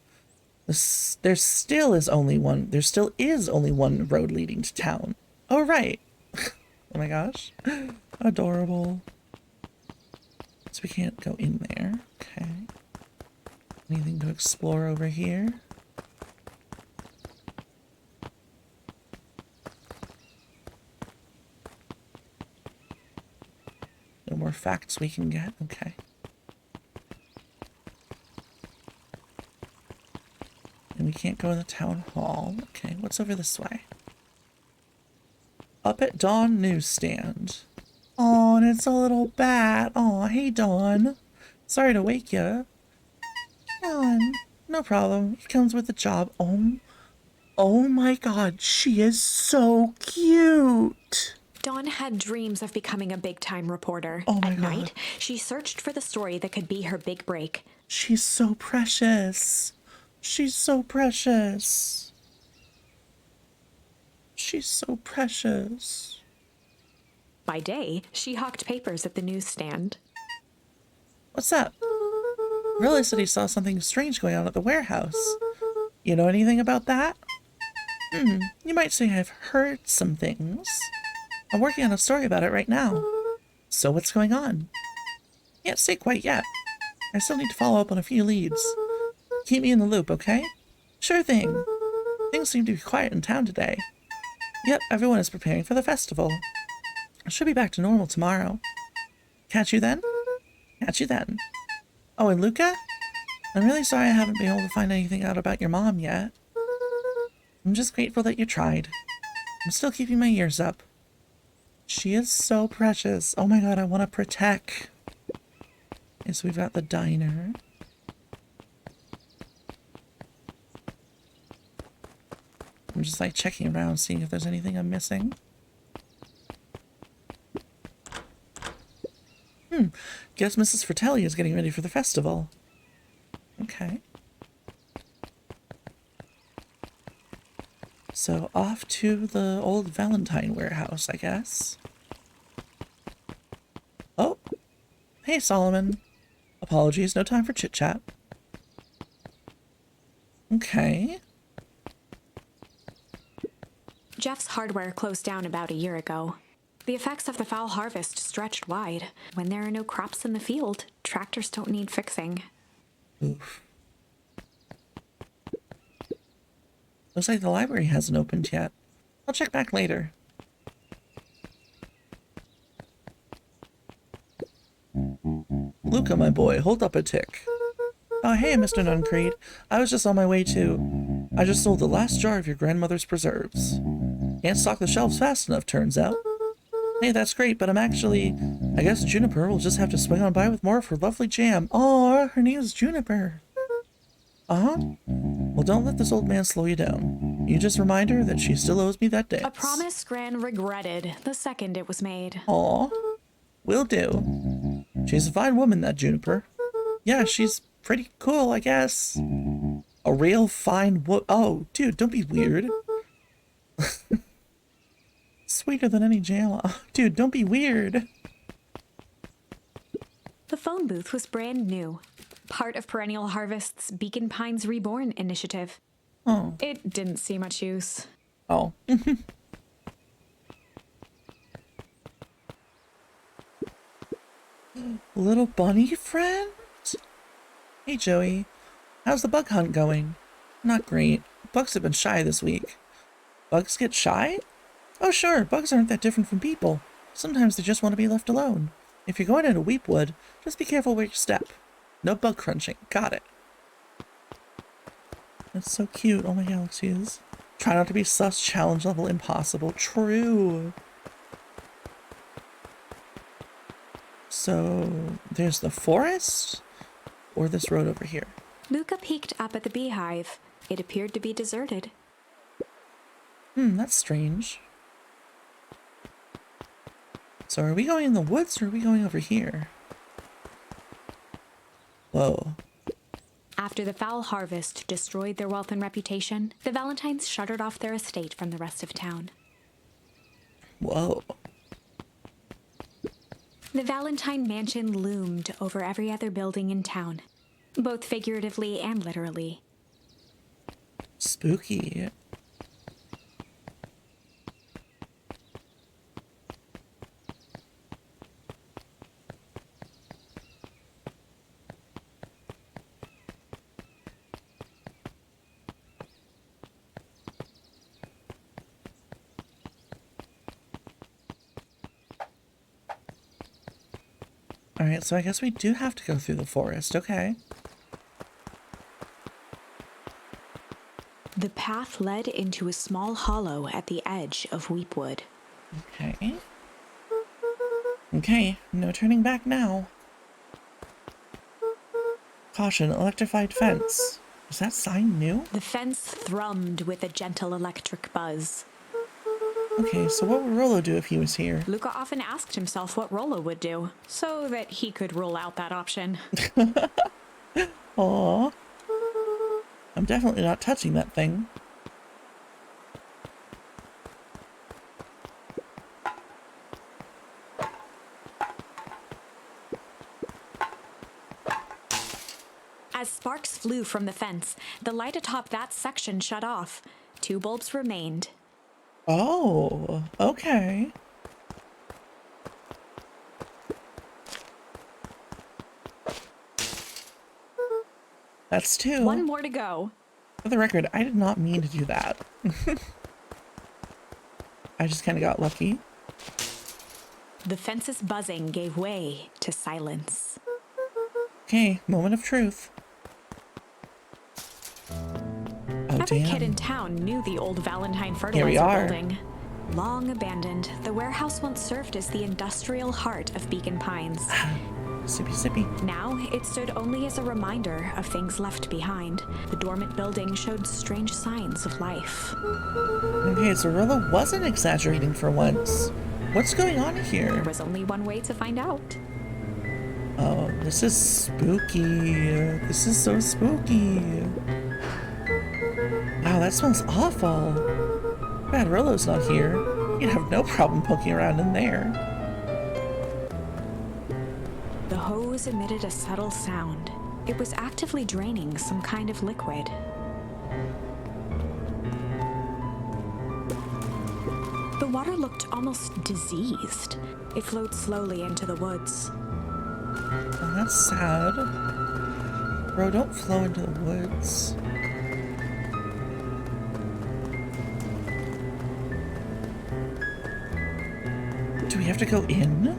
there still is only one road leading to town. Oh, right. Oh my gosh. Adorable. So we can't go in there. Okay. Anything to explore over here? No more facts we can get? Okay. And we can't go in the town hall. Okay, what's over this way? Up at Dawn newsstand. Oh, and it's a little bat. Oh, hey, Dawn. Sorry to wake you. Dawn, no problem. It comes with the job. Oh my God, she is so cute. Dawn had dreams of becoming a big-time reporter. Oh my At God. night, she searched for the story that could be her big break. She's so precious. She's so precious. She's so precious. By day, she hawked papers at the newsstand. What's up? Riley said he saw something strange going on at the warehouse. You know anything about that? You might say I've heard some things. I'm working on a story about it right now. So what's going on? Can't say quite yet. I still need to follow up on a few leads. Keep me in the loop, okay? Sure thing. Things seem to be quiet in town today. Yep, everyone is preparing for the festival. I should be back to normal tomorrow. Catch you then? Catch you then. Oh, and Luca? I'm really sorry I haven't been able to find anything out about your mom yet. I'm just grateful that you tried. I'm still keeping my ears up. She is so precious. Oh my god, I want to protect. Okay, so we've got the diner. I'm just like checking around, seeing if there's anything I'm missing. Guess Mrs. Fratelli is getting ready for the festival. Okay. So off to the old Valentine warehouse, I guess. Oh, hey Solomon. Apologies, no time for chit-chat. Okay. Jeff's hardware closed down about a year ago. The effects of the foul harvest stretched wide. When there are no crops in the field, tractors don't need fixing. Oof. Looks like the library hasn't opened yet. I'll check back later. Luca, my boy, hold up a tick. Oh, hey, Mr. Nuncreed. I was just on my way too. I just sold the last jar of your grandmother's preserves. Can't stock the shelves fast enough, turns out. Hey, that's great, but I guess Juniper will just have to swing on by with more of her lovely jam. Aw, her name is Juniper. Uh-huh. Well, don't let this old man slow you down. You just remind her that she still owes me that dance. A promise Gran regretted the second it was made. Aw, will do. She's a fine woman, that Juniper. Yeah, she's pretty cool, I guess. A real fine Oh, dude, don't be weird. Sweeter than any jam. Oh, dude, don't be weird. The phone booth was brand new, part of Perennial Harvest's Beacon Pines Reborn initiative. Oh. It didn't see much use. Oh. Little bunny friend? Hey, Joey. How's the bug hunt going? Not great. Bugs have been shy this week. Bugs get shy? Oh, sure. Bugs aren't that different from people. Sometimes they just want to be left alone. If you're going into Weepwood, just be careful where you step. No bug crunching. Got it. That's so cute. Oh my galaxies. Try not to be sus. Challenge level impossible. True. So, there's the forest? Or this road over here? Luca peeked up at the beehive. It appeared to be deserted. That's strange. So are we going in the woods or are we going over here? Whoa. After the foul harvest destroyed their wealth and reputation, the Valentines shuttered off their estate from the rest of town. Whoa. The Valentine mansion loomed over every other building in town, both figuratively and literally. Spooky. Alright, so I guess we do have to go through the forest, okay. The path led into a small hollow at the edge of Weepwood. Okay. Okay, no turning back now. Caution, electrified fence. Is that sign new? The fence thrummed with a gentle electric buzz. Okay, so what would Rollo do if he was here? Luca often asked himself what Rollo would do, so that he could rule out that option. Aww. I'm definitely not touching that thing. As sparks flew from the fence, the light atop that section shut off. 2 bulbs remained. Oh, okay. That's 2. 1 more to go. For the record, I did not mean to do that. I just kind of got lucky. The fence's buzzing gave way to silence. Okay, moment of truth. Oh, Every damn. kid in town knew the old Valentine Here we fertilizer are. building. Long abandoned, the warehouse once served as the industrial heart of Beacon Pines. Sippy, sippy. Now, it stood only as a reminder of things left behind. The dormant building showed strange signs of life. Okay, so Rolo wasn't exaggerating for once. What's going on There here? was only one way to find out. Oh, this is spooky. This is so spooky. Wow, that smells awful. Bad Rolo's not here. You'd have no problem poking around in there. The hose emitted a subtle sound. It was actively draining some kind of liquid. The water looked almost diseased. It flowed slowly into the woods. Oh, that's sad. Bro, don't flow into the woods. Do we have to go in?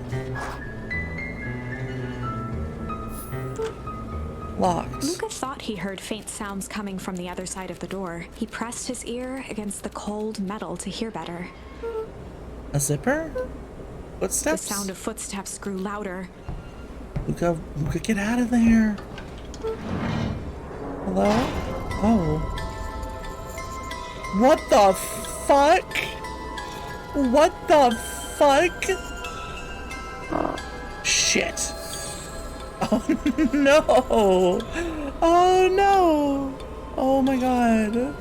Locked. Luca thought he heard faint sounds coming from the other side of the door. He pressed his ear against the cold metal to hear better. A zipper? The Footsteps? sound of footsteps grew louder. Luca, get out of there. Hello? Oh. What the fuck? What the fuck? Shit. Oh no. Oh no. Oh my god.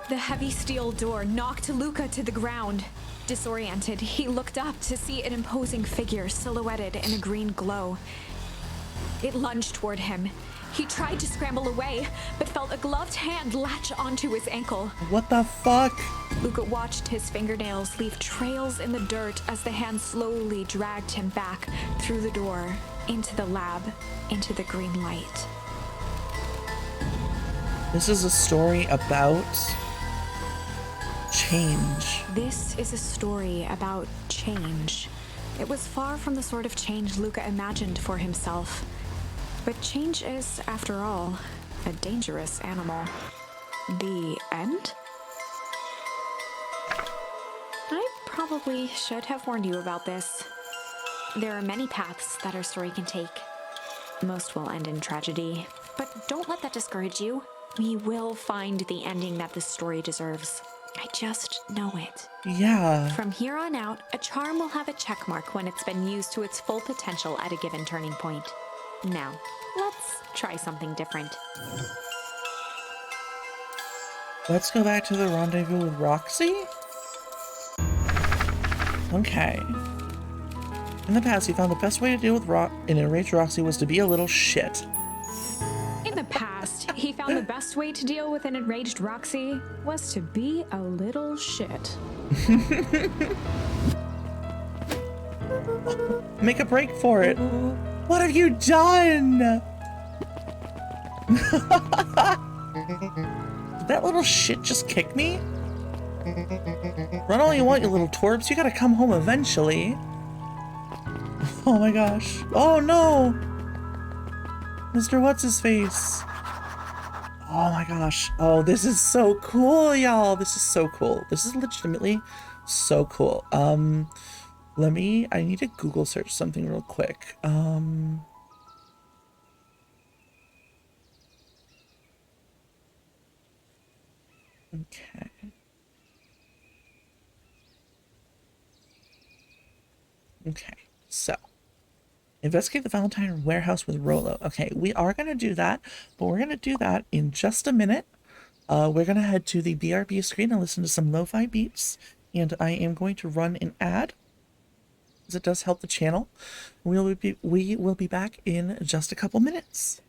The heavy steel door knocked Luca to the ground. Disoriented, he looked up to see an imposing figure silhouetted in a green glow. It lunged toward him. He tried to scramble away, but felt a gloved hand latch onto his ankle. What the fuck? Luca watched his fingernails leave trails in the dirt as the hand slowly dragged him back through the door, into the lab, into the green light. This is a story about change. This is a story about change. It was far from the sort of change Luca imagined for himself. But change is, after all, a dangerous animal. The end? I probably should have warned you about this. There are many paths that our story can take. Most will end in tragedy, but don't let that discourage you. We will find the ending that this story deserves. I just know it. Yeah. From here on out, a charm will have a check mark when it's been used to its full potential at a given turning point. Now, let's try something different. Let's go back to the rendezvous with Roxy? Okay. In the past, he found the best way to deal with an enraged Roxy was to be a little shit. In the past, he found the best way to deal with an enraged Roxy was to be a little shit. Make a break for it. What have you done? Did that little shit just kick me? Run all you want, you little twerps. You gotta come home eventually. Oh my gosh. Oh no! Mr. What's-His-Face. Oh my gosh. Oh, this is so cool, y'all. This is so cool. This is legitimately so cool. I need to Google search something real quick. Okay. Okay, so investigate the Valentine warehouse with Rolo. Okay, we are going to do that, but we're going to do that in just a minute. We're going to head to the BRB screen and listen to some lo-fi beats, and I am going to run an ad, as it does help the channel. We will be back in just a couple minutes.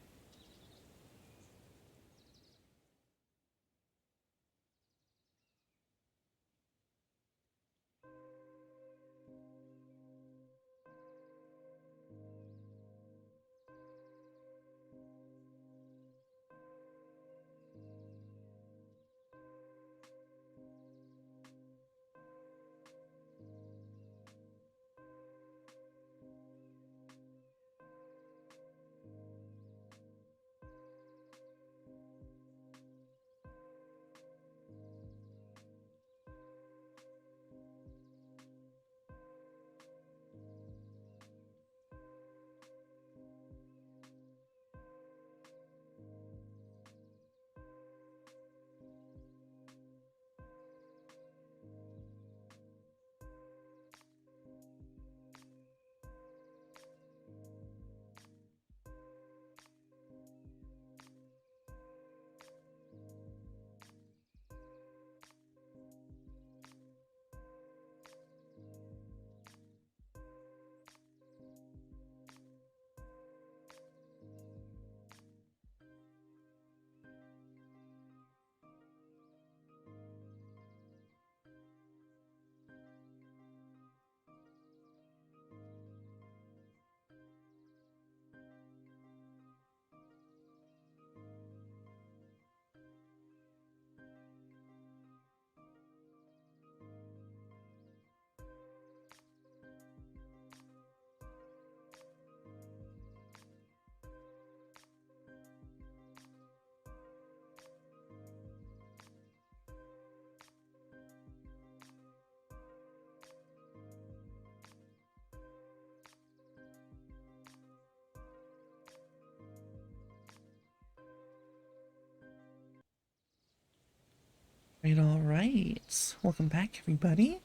All right. Welcome back, everybody.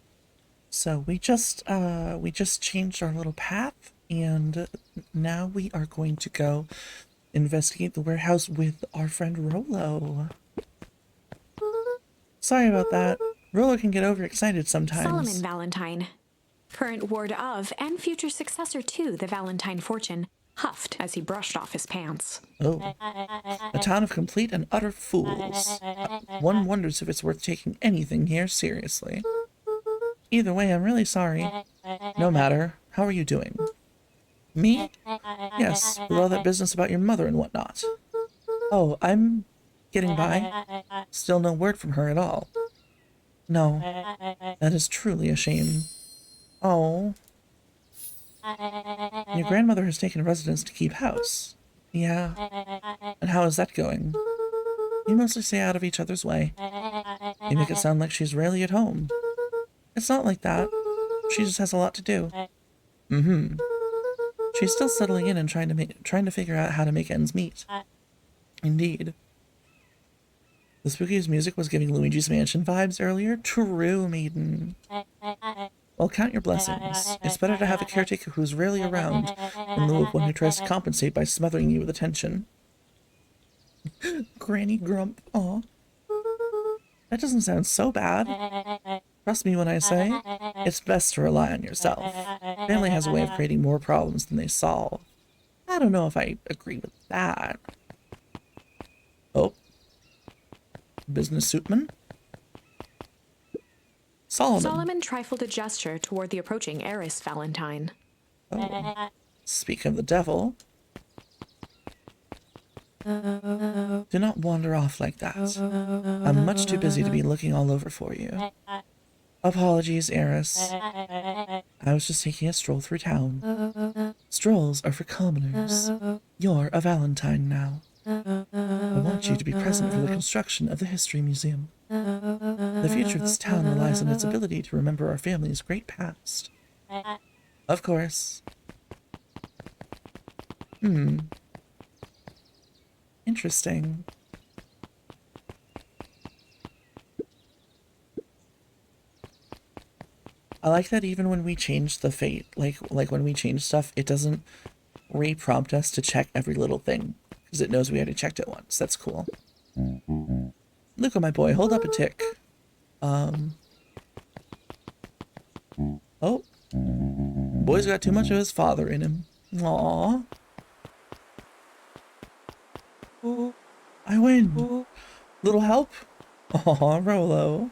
So we just changed our little path, and now we are going to go investigate the warehouse with our friend Rolo. Sorry about that. Rolo can get overexcited sometimes. Solomon Valentine, current ward of and future successor to the Valentine fortune, huffed as he brushed off his pants. Oh, a town of complete and utter fools. One wonders if it's worth taking anything here seriously. Either way, I'm really sorry. No matter. How are you doing? Me? Yes, with all that business about your mother and whatnot. Oh, I'm getting by. Still no word from her at all. No, that is truly a shame. Oh. Your grandmother has taken residence to keep house. Yeah. And how is that going? You mostly stay out of each other's way. You make it sound like she's rarely at home. It's not like that. She just has a lot to do. Mm-hmm. She's still settling in and trying to figure out how to make ends meet. Indeed. The spookiest music was giving Luigi's Mansion vibes earlier. True, maiden. Well, count your blessings. It's better to have a caretaker who's rarely around in lieu of one who tries to compensate by smothering you with attention. Granny Grump. Aw. That doesn't sound so bad. Trust me when I say, it's best to rely on yourself. Family has a way of creating more problems than they solve. I don't know if I agree with that. Oh. Business suitman? Solomon trifled a gesture toward the approaching heiress Valentine. Oh. Speak of the devil. Do not wander off like that. I'm much too busy to be looking all over for you. Apologies, heiress. I was just taking a stroll through town. Strolls are for commoners. You're a Valentine now. I want you to be present for the construction of the History Museum. The future of this town relies on its ability to remember our family's great past. Of course. Interesting. I like that even when we change the fate, like when we change stuff, it doesn't re-prompt us to check every little thing, because it knows we already checked it once. That's cool. Luca, my boy, hold up a tick. Oh. Boy's got too much of his father in him. Aww. I win. Little help? Aw, Rolo.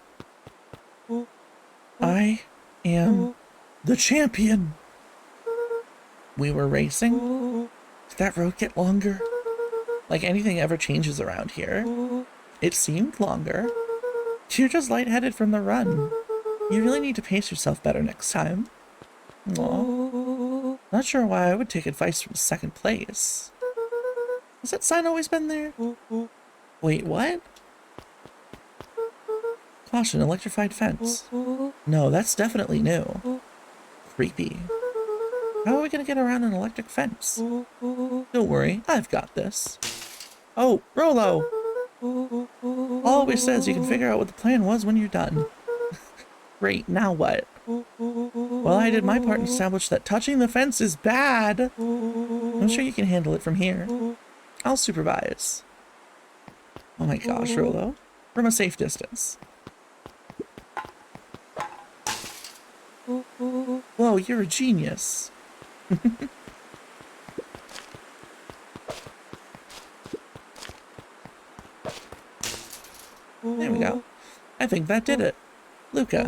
I am the champion. We were racing? Did that road get longer? Like anything ever changes around here. It seemed longer. You're just lightheaded from the run. You really need to pace yourself better next time. Aw. Not sure why I would take advice from second place. Has that sign always been there? Wait, what? Caution, electrified fence. No, that's definitely new. Creepy. How are we gonna get around an electric fence? Don't worry, I've got this. Oh, Rolo! Always says you can figure out what the plan was when you're done. Great, now what? Well, I did my part and established that touching the fence is bad. I'm sure you can handle it from here. I'll supervise. Oh my gosh, Rolo. From a safe distance. Whoa, you're a genius. There we go. I think that did it. Luca,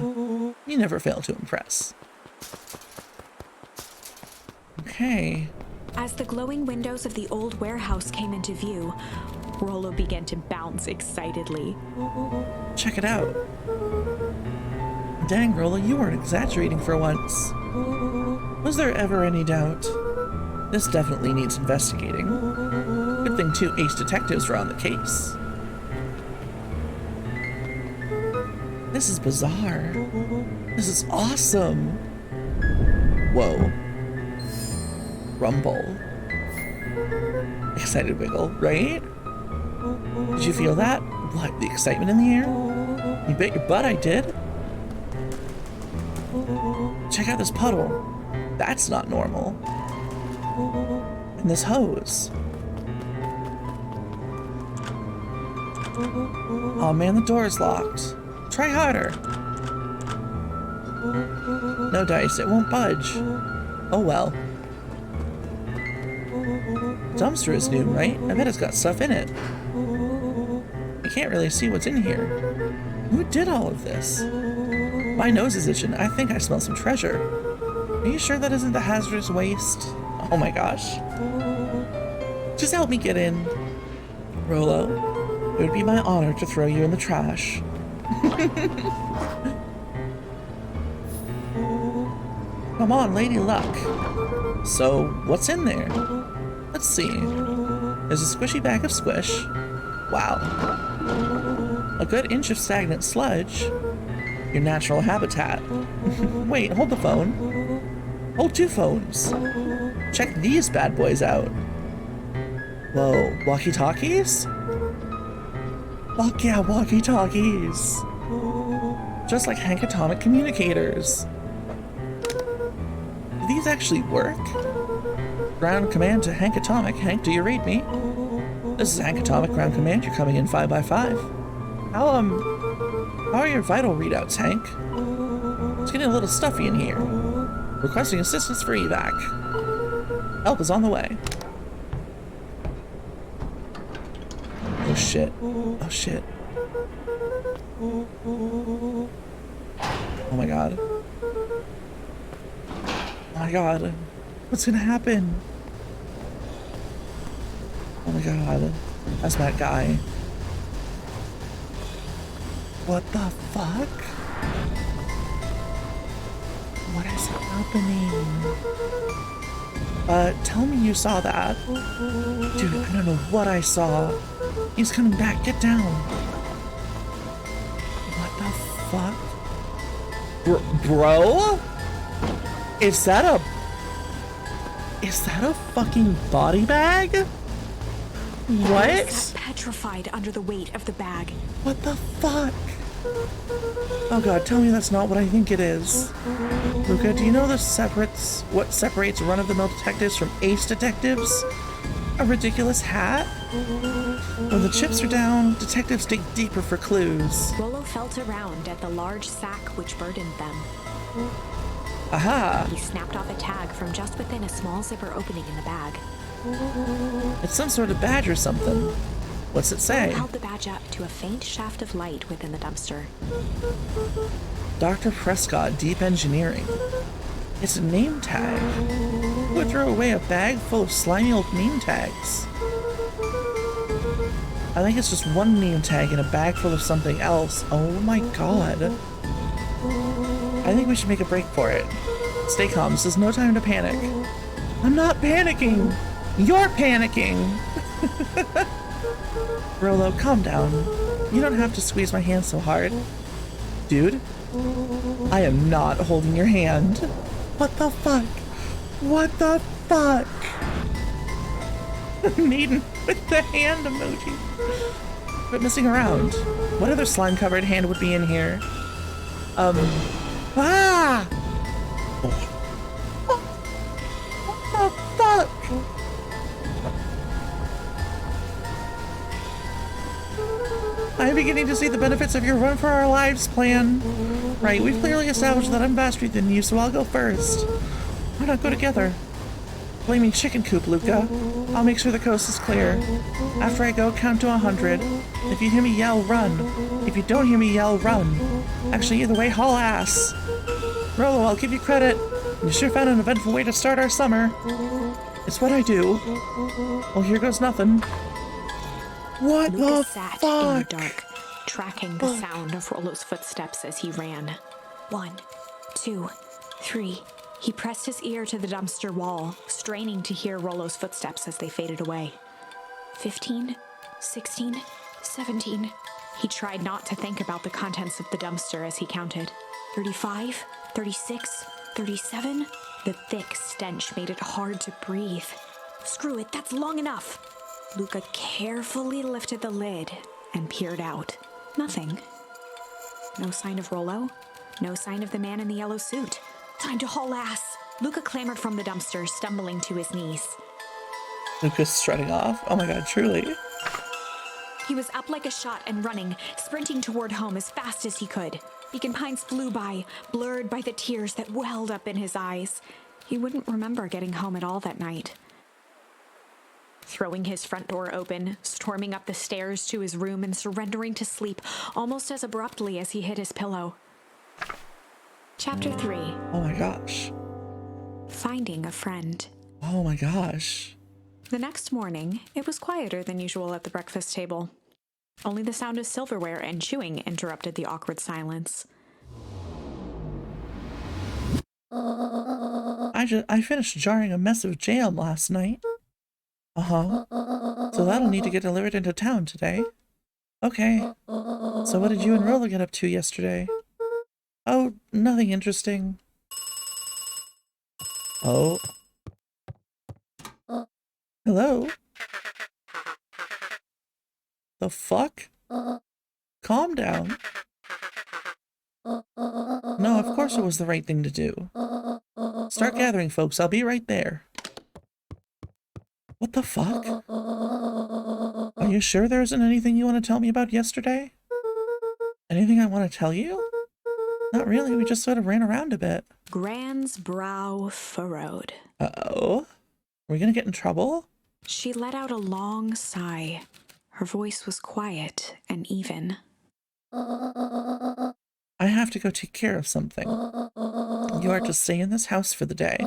you never fail to impress. Okay. As the glowing windows of the old warehouse came into view, Rolo began to bounce excitedly. Check it out. Dang, Rolo, you weren't exaggerating for once. Was there ever any doubt? This definitely needs investigating. Good thing 2 ace detectives are on the case. This is bizarre. This is awesome. Whoa. Rumble. Excited wiggle, right? Did you feel that? What, the excitement in the air? You bet your butt I did. Check out this puddle. That's not normal. And this hose. Oh man, the door is locked. Try harder. No dice, it won't budge. Oh well. Dumpster is new, right? I bet it's got stuff in it. I can't really see what's in here. Who did all of this? My nose is itching. I think I smell some treasure. Are you sure that isn't the hazardous waste? Oh my gosh. Just help me get in. Rolo, it would be my honor to throw you in the trash. Come on, Lady Luck. So, what's in there? Let's see. There's a squishy bag of squish. Wow. A good inch of stagnant sludge. Your natural habitat. Wait, hold the phone. Hold two phones. Check these bad boys out. Whoa, walkie-talkies? Fuck yeah, walkie-talkies. Just like Hank Atomic communicators. Do these actually work? Ground command to Hank Atomic. Hank, do you read me? This is Hank Atomic Ground Command. You're coming in 5x5. How are your vital readouts, Hank? It's getting a little stuffy in here. Requesting assistance for evac. Help is on the way. Oh shit. Oh shit. Oh my god. Oh my god. What's gonna happen? Oh my god. That's that guy. What the fuck? What is happening? Tell me you saw that. Dude, I don't know what I saw. He's coming back. Get down. What the fuck? Bro? Is that a fucking body bag? What? He sat petrified under the weight of the bag. What the fuck? Oh god, tell me that's not what I think it is. Luca, do you know what separates run-of-the-mill detectives from ace detectives? A ridiculous hat? When the chips are down, detectives dig deeper for clues. Rollo felt around at the large sack which burdened them. Aha! He snapped off a tag from just within a small zipper opening in the bag. It's some sort of badge or something. What's it say? Rollo held the badge up to a faint shaft of light within the dumpster. Dr. Prescott, Deep Engineering. It's a name tag. Who would throw away a bag full of slimy old name tags? I think it's just one name tag in a bag full of something else. Oh my god. I think we should make a break for it. Stay calm, this is no time to panic. I'm not panicking! You're panicking! Rolo, calm down. You don't have to squeeze my hand so hard. Dude, I am not holding your hand. What the fuck? What the fuck? Maiden with the hand emoji. Quit messing around. What other slime-covered hand would be in here? Ah! What the fuck? I'm beginning to see the benefits of your run for our lives plan. Right, we've clearly established that I'm faster than you, so I'll go first. Why not go together? Blaming chicken coop, Luca. I'll make sure the coast is clear. After I go, count to 100. If you hear me yell, run. If you don't hear me yell, run. Actually, either way, haul ass. Rolo, I'll give you credit. You sure found an eventful way to start our summer. It's what I do. Well, here goes nothing. What Luca the sat fuck? in the dark, tracking the sound of Rolo's footsteps as he ran. 1, 2, 3. He pressed his ear to the dumpster wall, straining to hear Rolo's footsteps as they faded away. 15, 16, 17. He tried not to think about the contents of the dumpster as he counted. 35, 36, 37. The thick stench made it hard to breathe. Screw it, that's long enough. Luca carefully lifted the lid and peered out. Nothing. No sign of Rollo. No sign of the man in the yellow suit. Time to haul ass. Luca clambered from the dumpster, stumbling to his knees. Luca's strutting off. Oh my god, truly. He was up like a shot and running, sprinting toward home as fast as he could. Beacon Pines flew by, blurred by the tears that welled up in his eyes. He wouldn't remember getting home at all that night. Throwing his front door open, storming up the stairs to his room, and surrendering to sleep almost as abruptly as he hit his pillow. Chapter 3. Oh my gosh. Finding a friend. Oh my gosh. The next morning, it was quieter than usual at the breakfast table. Only the sound of silverware and chewing interrupted the awkward silence. I finished jarring a mess of jam last night. Uh-huh. So that'll need to get delivered into town today. Okay. So what did you and Rolla get up to yesterday? Oh, nothing interesting. Oh. Hello? The fuck? Calm down. No, of course it was the right thing to do. Start gathering, folks. I'll be right there. What the fuck? Are you sure there isn't anything you want to tell me about yesterday? Anything I want to tell you? Not really, we just sort of ran around a bit. Gran's brow furrowed. Uh-oh? Are we gonna get in trouble? She let out a long sigh. Her voice was quiet and even. I have to go take care of something. You are to stay in this house for the day.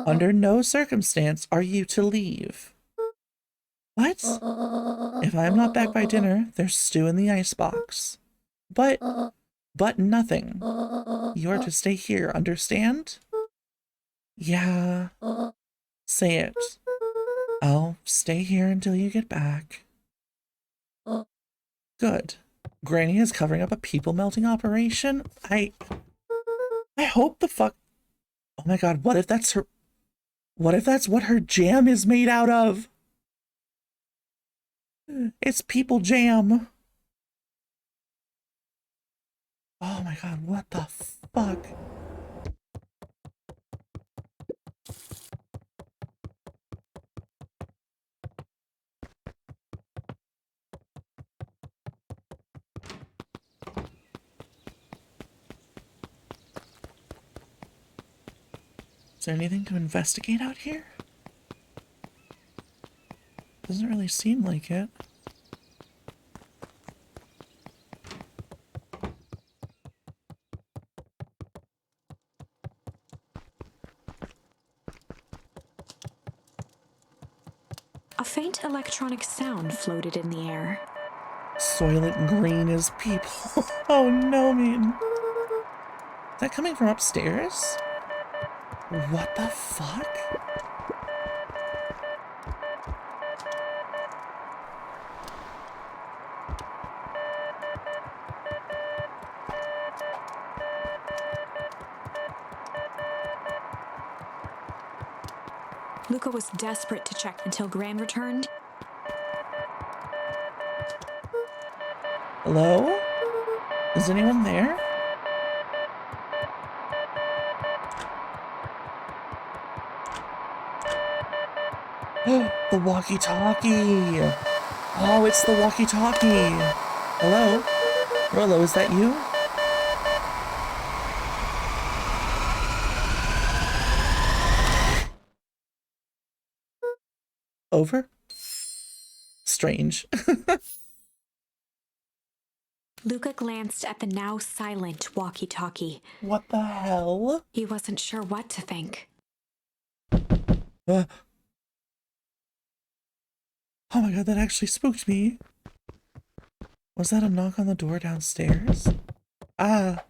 Under no circumstance are you to leave. What? If I am not back by dinner, there's stew in the icebox. But nothing. You are to stay here, understand? Yeah. Say it. I'll stay here until you get back. Good. Granny is covering up a people-melting operation? I hope the fuck... Oh my god, what if that's her... What if that's what her jam is made out of? It's people jam. Oh my god, what the fuck? Is there anything to investigate out here? Doesn't really seem like it. A faint electronic sound floated in the air. Soylent Green is people. Oh no, man. Is that coming from upstairs? What the fuck? Luca was desperate to check until Gran returned. Hello? Is anyone there? The walkie-talkie! Oh, it's the walkie-talkie! Hello? Rollo, is that you? Over? Strange. Luca glanced at the now silent walkie-talkie. What the hell? He wasn't sure what to think. Oh my god, that actually spooked me. Was that a knock on the door downstairs? Ah.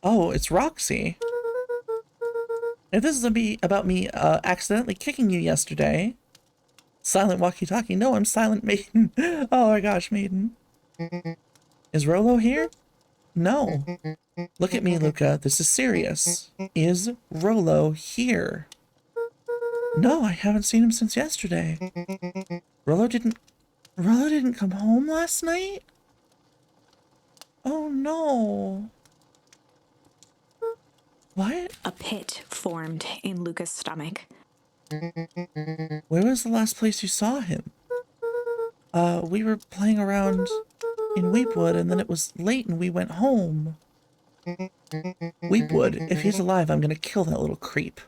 Oh, it's Roxy. If this is about me accidentally kicking you yesterday. Silent walkie-talkie. No, I'm Silent Maiden. Oh my gosh, Maiden. Is Rollo here? No. Look at me, Luca. This is serious. Is Rollo here? No, I haven't seen him since yesterday. Rollo didn't come home last night? Oh no. What? A pit formed in Luca's stomach. Where was the last place you saw him? We were playing around in Weepwood, and then it was late and we went home. Weepwood, if he's alive, I'm gonna kill that little creep.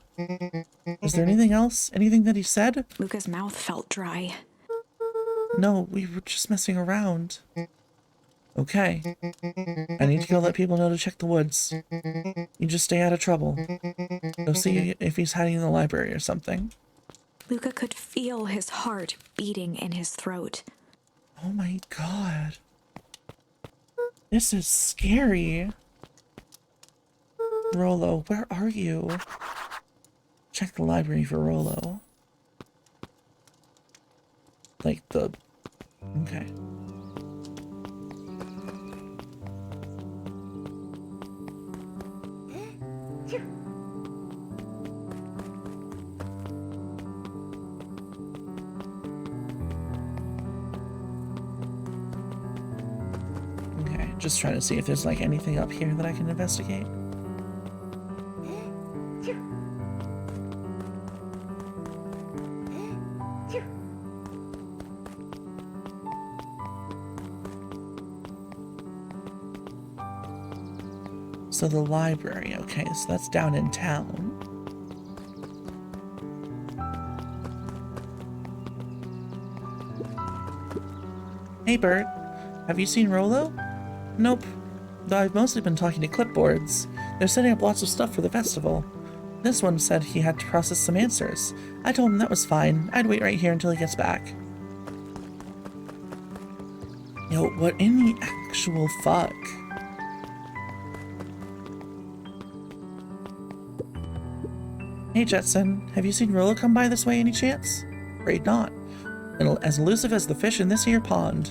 Is there anything else? Anything that he said? Luca's mouth felt dry. No, we were just messing around. Okay. I need to go let people know to check the woods. You just stay out of trouble. Go see if he's hiding in the library or something. Luca could feel his heart beating in his throat. Oh my god. This is scary. Rollo, where are you? Check the library for Rollo. Like the... Okay. Okay, just trying to see if there's like anything up here that I can investigate. So the library, okay, so that's down in town. Hey Bert, have you seen Rollo? Nope, though I've mostly been talking to clipboards. They're setting up lots of stuff for the festival. This one said he had to process some answers. I told him that was fine. I'd wait right here until he gets back. Yo, what in the actual fuck? Hey Jetson, have you seen Rollo come by this way any chance? Afraid not. And as elusive as the fish in this here pond.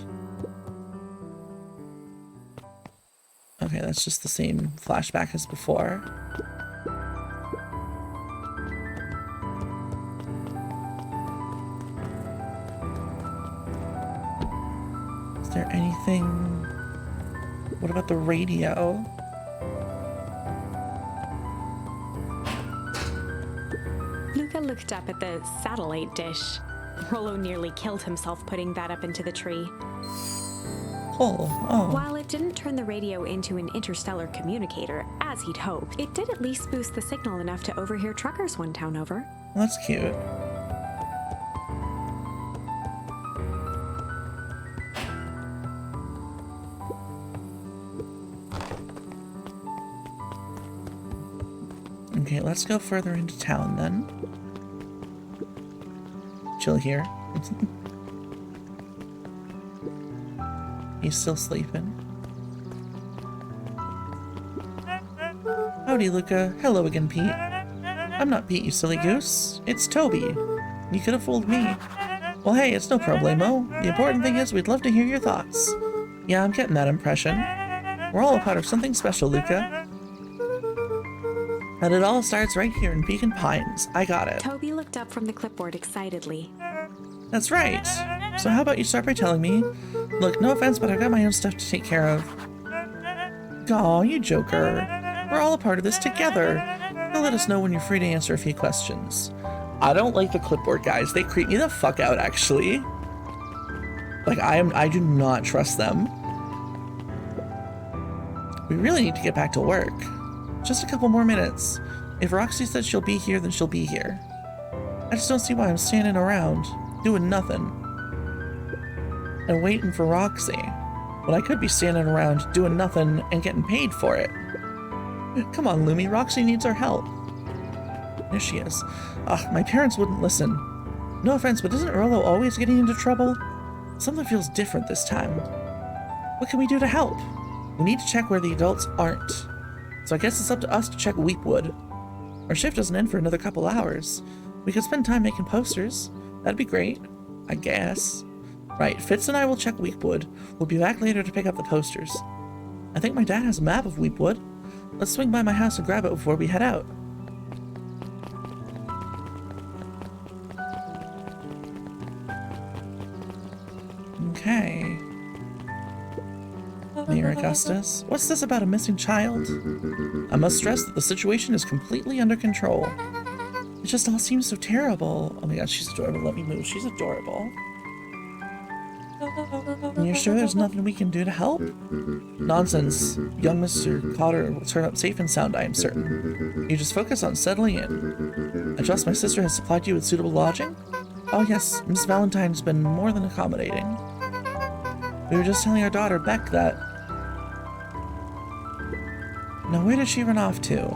Okay, that's just the same flashback as before. Is there anything... What about the radio? Luca looked up at the satellite dish. Rollo nearly killed himself putting that up into the tree. Oh. While it didn't turn the radio into an interstellar communicator, as he'd hoped, it did at least boost the signal enough to overhear truckers one town over. Well, that's cute. Okay, let's go further into town then. Chill here. He's still sleeping. Howdy, Luca. Hello again, Pete. I'm not Pete, you silly goose. It's Toby. You could have fooled me. Well, hey, it's no problemo. The important thing is we'd love to hear your thoughts. Yeah, I'm getting that impression. We're all a part of something special, Luca. And it all starts right here in Beacon Pines. I got it. Toby looked up from the clipboard excitedly. That's right. So how about you start by telling me? Look, no offense, but I've got my own stuff to take care of. Aw, you joker. We're all a part of this together. Now let us know when you're free to answer a few questions. I don't like the clipboard guys. They creep me the fuck out, actually. Like, I do not trust them. We really need to get back to work. Just a couple more minutes. If Roxy said she'll be here, then she'll be here. I just don't see why I'm standing around, doing nothing, and waiting for Roxy, when I could be standing around, doing nothing, and getting paid for it. Come on, Lumi, Roxy needs our help. There she is. Ugh, my parents wouldn't listen. No offense, but isn't Rollo always getting into trouble? Something feels different this time. What can we do to help? We need to check where the adults aren't. So I guess it's up to us to check Weepwood. Our shift doesn't end for another couple hours. We could spend time making posters. That'd be great, I guess. Right, Fitz and I will check Weepwood. We'll be back later to pick up the posters. I think my dad has a map of Weepwood. Let's swing by my house and grab it before we head out. Okay. Mayor Augustus, what's this about a missing child? I must stress that the situation is completely under control. It just all seems so terrible. Oh my god, she's adorable. Let me move. She's adorable. And you're sure there's nothing we can do to help? Nonsense. Young Mr. Cotter will turn up safe and sound, I am certain. You just focus on settling in. I trust my sister has supplied you with suitable lodging? Oh yes, Miss Valentine's been more than accommodating. We were just telling our daughter, Beck, that... Now where did she run off to?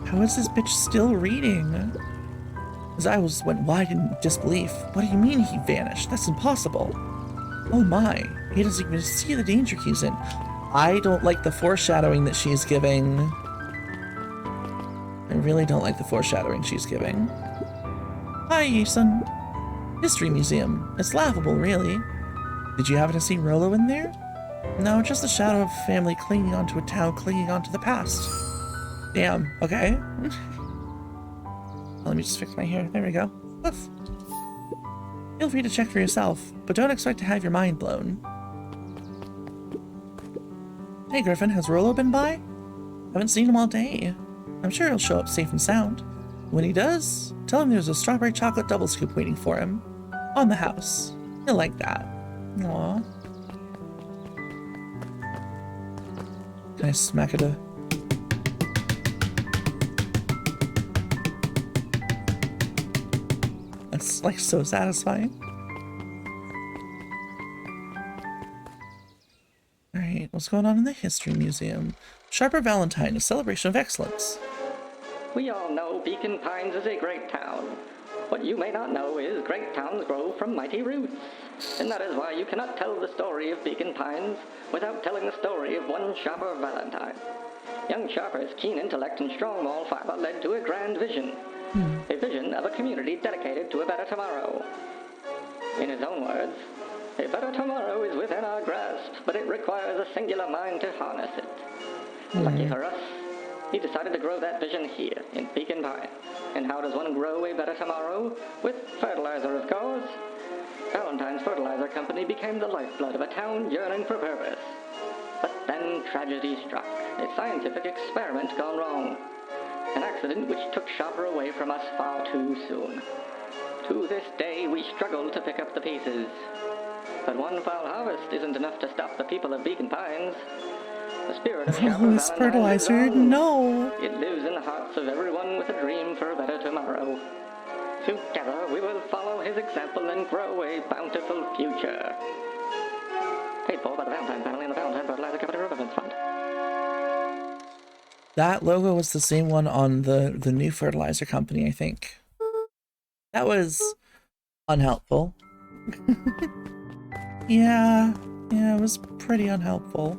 How is this bitch still reading? His eyes went wide in disbelief. What do you mean he vanished? That's impossible. Oh my, he doesn't even see the danger he's in. I don't like the foreshadowing that she's giving. I really don't like the foreshadowing she's giving. Hi, Ethan. History Museum. It's laughable, really. Did you happen to see Rolo in there? No, just a shadow of a family clinging onto a town, clinging onto the past. Damn, okay. Let me just fix my hair. There we go. Oof. Feel free to check for yourself, but don't expect to have your mind blown. Hey Griffin, has Rolo been by? Haven't seen him all day. I'm sure he'll show up safe and sound. When he does, tell him there's a strawberry chocolate double scoop waiting for him. On the house. He'll like that. Aww. Can I smack it a... That's like so satisfying. Alright, what's going on in the History Museum? Sharper Valentine, a celebration of excellence. We all know Beacon Pines is a great town. What you may not know is great towns grow from mighty roots. And that is why you cannot tell the story of Beacon Pines without telling the story of one Sharper Valentine. Young Sharper's keen intellect and strong moral fiber led to a grand vision. A vision of a community dedicated to a better tomorrow. In his own words, a better tomorrow is within our grasp, but it requires a singular mind to harness it. Lucky for us, he decided to grow that vision here, in Beacon Pines. And how does one grow a better tomorrow? With fertilizer, of course. Valentine's Fertilizer Company became the lifeblood of a town yearning for purpose. But then tragedy struck, a scientific experiment gone wrong. An accident which took Sharper away from us far too soon. To this day, we struggle to pick up the pieces. But one foul harvest isn't enough to stop the people of Beacon Pines. The spirit of Sharper Oh, this fertilizer, no! It lives in the hearts of everyone with a dream for a better tomorrow. Together, we will follow his example and grow a bountiful future. Paid for by the Valentine family and the Valentine Fertilizer Company Revenance Fund. That logo was the same one on the new fertilizer company, I think. That was unhelpful. Yeah, it was pretty unhelpful.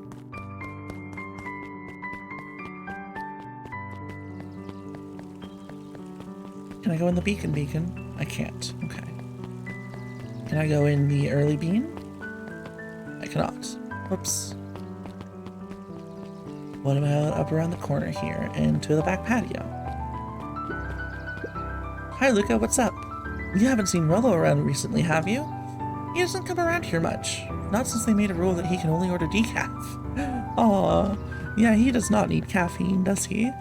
Can I go in the beacon? I can't. Okay. Can I go in the early bean? I cannot. Whoops. What about up around the corner here and to the back patio? Hi Luca, what's up? You haven't seen Rolo around recently, have you? He doesn't come around here much. Not since they made a rule that he can only order decaf. Aw, yeah, he does not need caffeine, does he?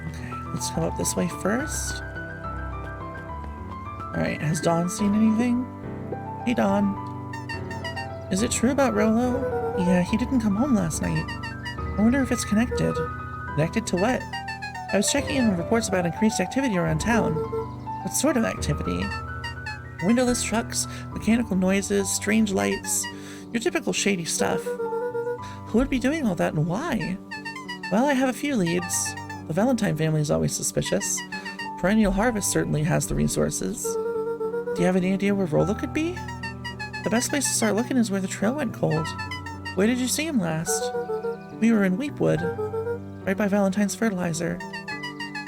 Okay, let's come up this way first. Alright, has Dawn seen anything? Hey Dawn. Is it true about Rolo? Yeah, he didn't come home last night. I wonder if it's connected. Connected to what? I was checking in on reports about increased activity around town. What sort of activity? Windowless trucks, mechanical noises, strange lights, your typical shady stuff. Who would be doing all that and why? Well, I have a few leads. The Valentine family is always suspicious. Perennial Harvest certainly has the resources. Do you have any idea where Rolo could be? The best place to start looking is where the trail went cold. Where did you see him last? We were in Weepwood, right by Valentine's Fertilizer.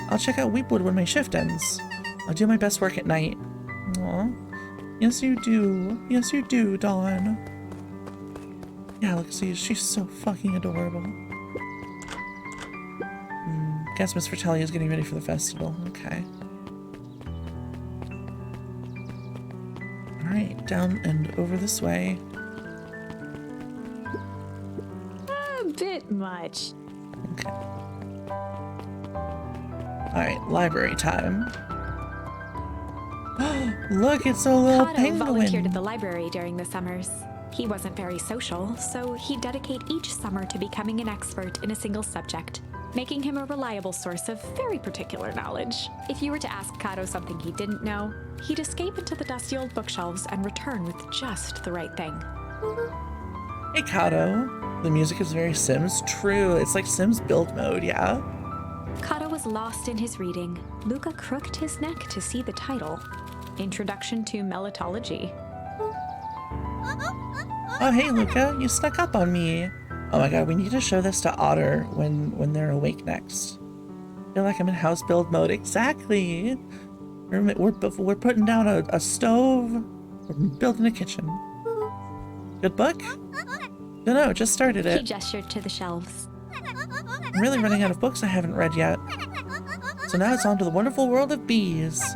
I'll check out Weepwood when my shift ends. I'll do my best work at night. Aw. Yes, you do. Yes, you do, Dawn. Yeah, look, see, she's so fucking adorable. Guess Miss Fratelli is getting ready for the festival. Okay. Alright, down and over this way. A bit much. Okay. Alright, library time. Look, it's a little Kato penguin. volunteered at the library during the summers. He wasn't very social, so he'd dedicate each summer to becoming an expert in a single subject, making him a reliable source of very particular knowledge. If you were to ask Kato something he didn't know, he'd escape into the dusty old bookshelves and return with just the right thing. Hey, Kato. The music is very Sims. True, it's like Sims build mode, yeah? Kato was lost in his reading. Luca crooked his neck to see the title, Introduction to Melitology. Oh, hey, Luca, you snuck up on me. Oh my god, we need to show this to Otter when they're awake next. I feel like I'm in house build mode. Exactly. We're putting down a stove. We're building a kitchen. Good book? No, just started He it. gestured to the shelves. I'm really running out of books I haven't read yet. So now it's on to the wonderful world of bees.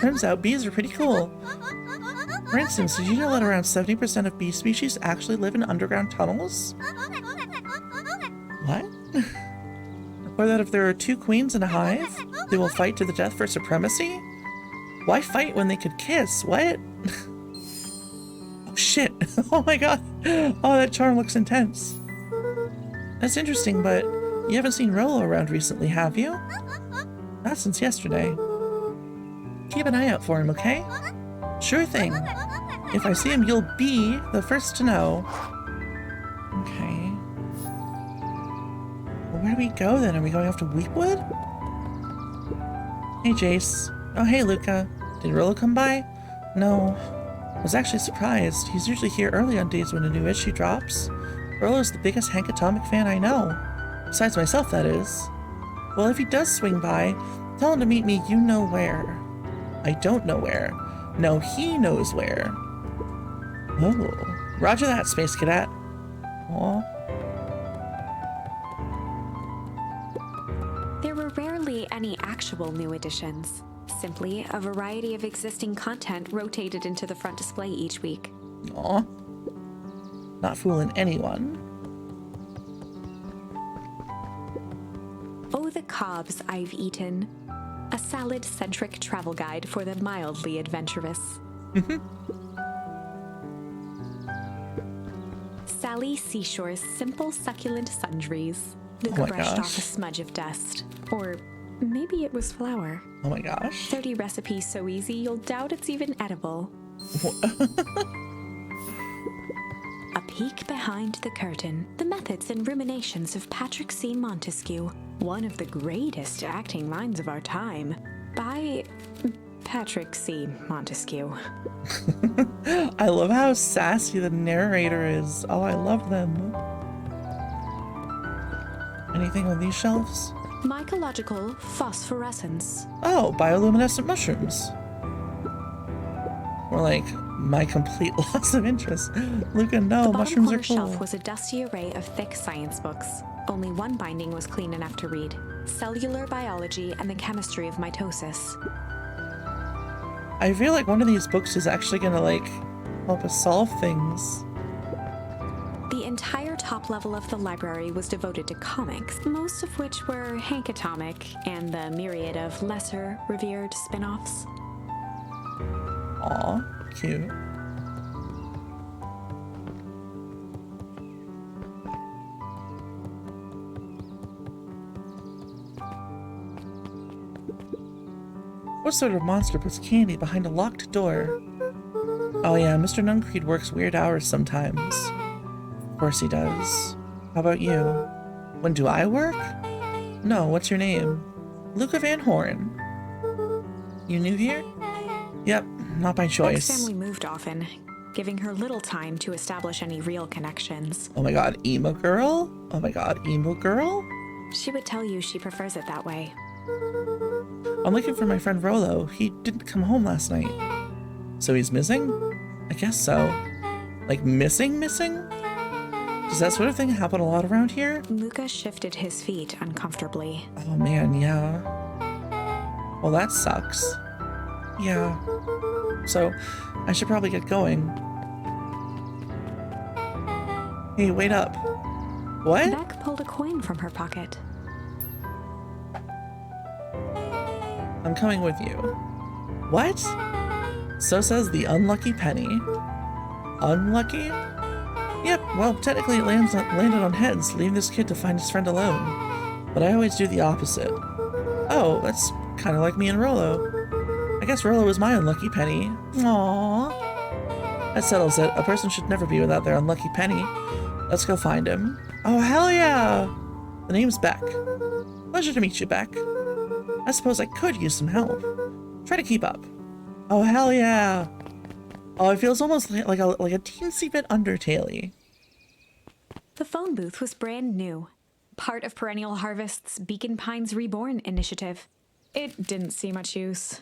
Turns out bees are pretty cool. For instance, did you know that around 70% of bee species actually live in underground tunnels? What? Or that if there are 2 queens in a hive, they will fight to the death for supremacy? Why fight when they could kiss? What? Oh shit. Oh my god. Oh, that charm looks intense. That's interesting, but you haven't seen Rolo around recently, have you? Not since yesterday. Keep an eye out for him, okay? Sure thing. If I see him, you'll be the first to know. Okay. Well, where do we go then? Are we going off to Weepwood? Hey, Jace. Oh, hey, Luca. Did Rolo come by? No. I was actually surprised. He's usually here early on days when a new issue drops. Rolo's the biggest Hank Atomic fan I know. Besides myself, that is. Well, if he does swing by, tell him to meet me you know where. I don't know where. No, he knows where. Oh, roger that, Space Cadet. Aw. There were rarely any actual new additions. Simply a variety of existing content rotated into the front display each week. Aw. Not fooling anyone. Oh, the cobs I've eaten. A salad-centric travel guide for the mildly adventurous. Sally Seashore's simple succulent sundries. Luca my brushed gosh. off a smudge of dust. Or maybe it was flour. Oh my gosh. 30 recipes so easy you'll doubt it's even edible. A peek behind the curtain. The methods and ruminations of Patrick C. Montesquieu, one of the greatest acting minds of our time, by Patrick C. Montesquieu. I love how sassy the narrator is. Oh, I love them. Anything on these shelves? Mycological phosphorescence. Oh, bioluminescent mushrooms. Or like, my complete loss of interest. Luca, no, The bottom mushrooms corner are cool. shelf was a dusty array of thick science books. Only one binding was clean enough to read. Cellular biology and the chemistry of mitosis. I feel like one of these books is actually gonna like help us solve things. The entire top level of the library was devoted to comics, most of which were Hank Atomic and the myriad of lesser revered spin-offs. Aw, cute. What sort of monster puts candy behind a locked door? Oh yeah, Mr. Nuncreed works weird hours sometimes. Of course he does. How about you? When do I work? No, what's your name? Luca Van Horn. You new here? Yep, not by Beck's choice. family moved often, giving her little time to establish any real connections. Oh my god, emo girl? Oh my god, emo girl? She would tell you she prefers it that way. I'm looking for my friend Rolo. He didn't come home last night. So he's missing? I guess so. Like missing? Does that sort of thing happen a lot around here? Luca shifted his feet uncomfortably. Oh man, yeah. Well, that sucks. Yeah. So, I should probably get going. Hey, wait up. What? Beck pulled a coin from her pocket. I'm coming with you. What? So says the unlucky penny. Unlucky? Yep, well, technically it landed on heads, leaving this kid to find his friend alone. But I always do the opposite. Oh, that's kind of like me and Rollo. I guess Rollo is my unlucky penny. Aww. That settles it. A person should never be without their unlucky penny. Let's go find him. Oh, hell yeah! The name's Beck. Pleasure to meet you, Beck. I suppose I could use some help. Try to keep up. Oh, hell yeah! Oh, it feels almost like a teensy bit Undertale-y. The phone booth was brand new, part of Perennial Harvest's Beacon Pines Reborn initiative. It didn't see much use.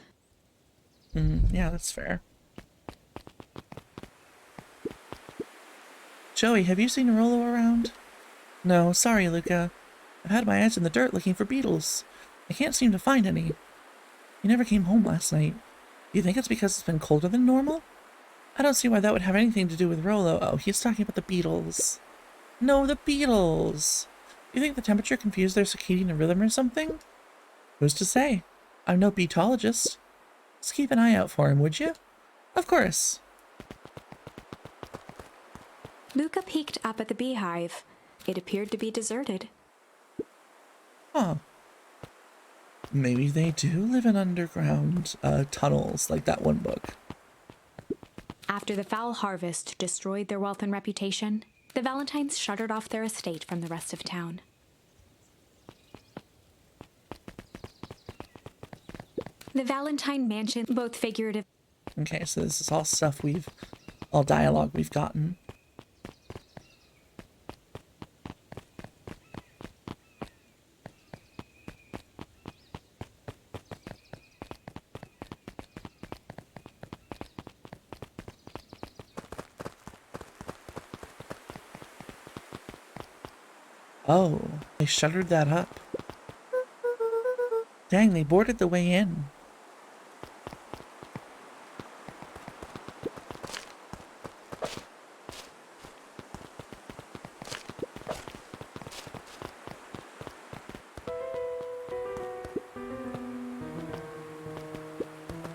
Yeah, that's fair. Joey, have you seen Rollo around? No, sorry, Luca. I've had my eyes in the dirt looking for beetles. I can't seem to find any. He never came home last night. Do you think it's because it's been colder than normal? I don't see why that would have anything to do with Rollo. Oh, he's talking about the beetles. No, the beetles. You think the temperature confused their circadian rhythm or something? Who's to say? I'm no beetologist. Just keep an eye out for him, would you? Of course. Luca peeked up at the beehive. It appeared to be deserted. Huh. Maybe they do live in underground tunnels, like that one book. After the foul harvest destroyed their wealth and reputation, the Valentines shuttered off their estate from the rest of town. The Valentine mansion, both figurative. Okay, so this is all stuff all dialogue we've gotten. Oh, they shuttered that up. Dang, they boarded the way in.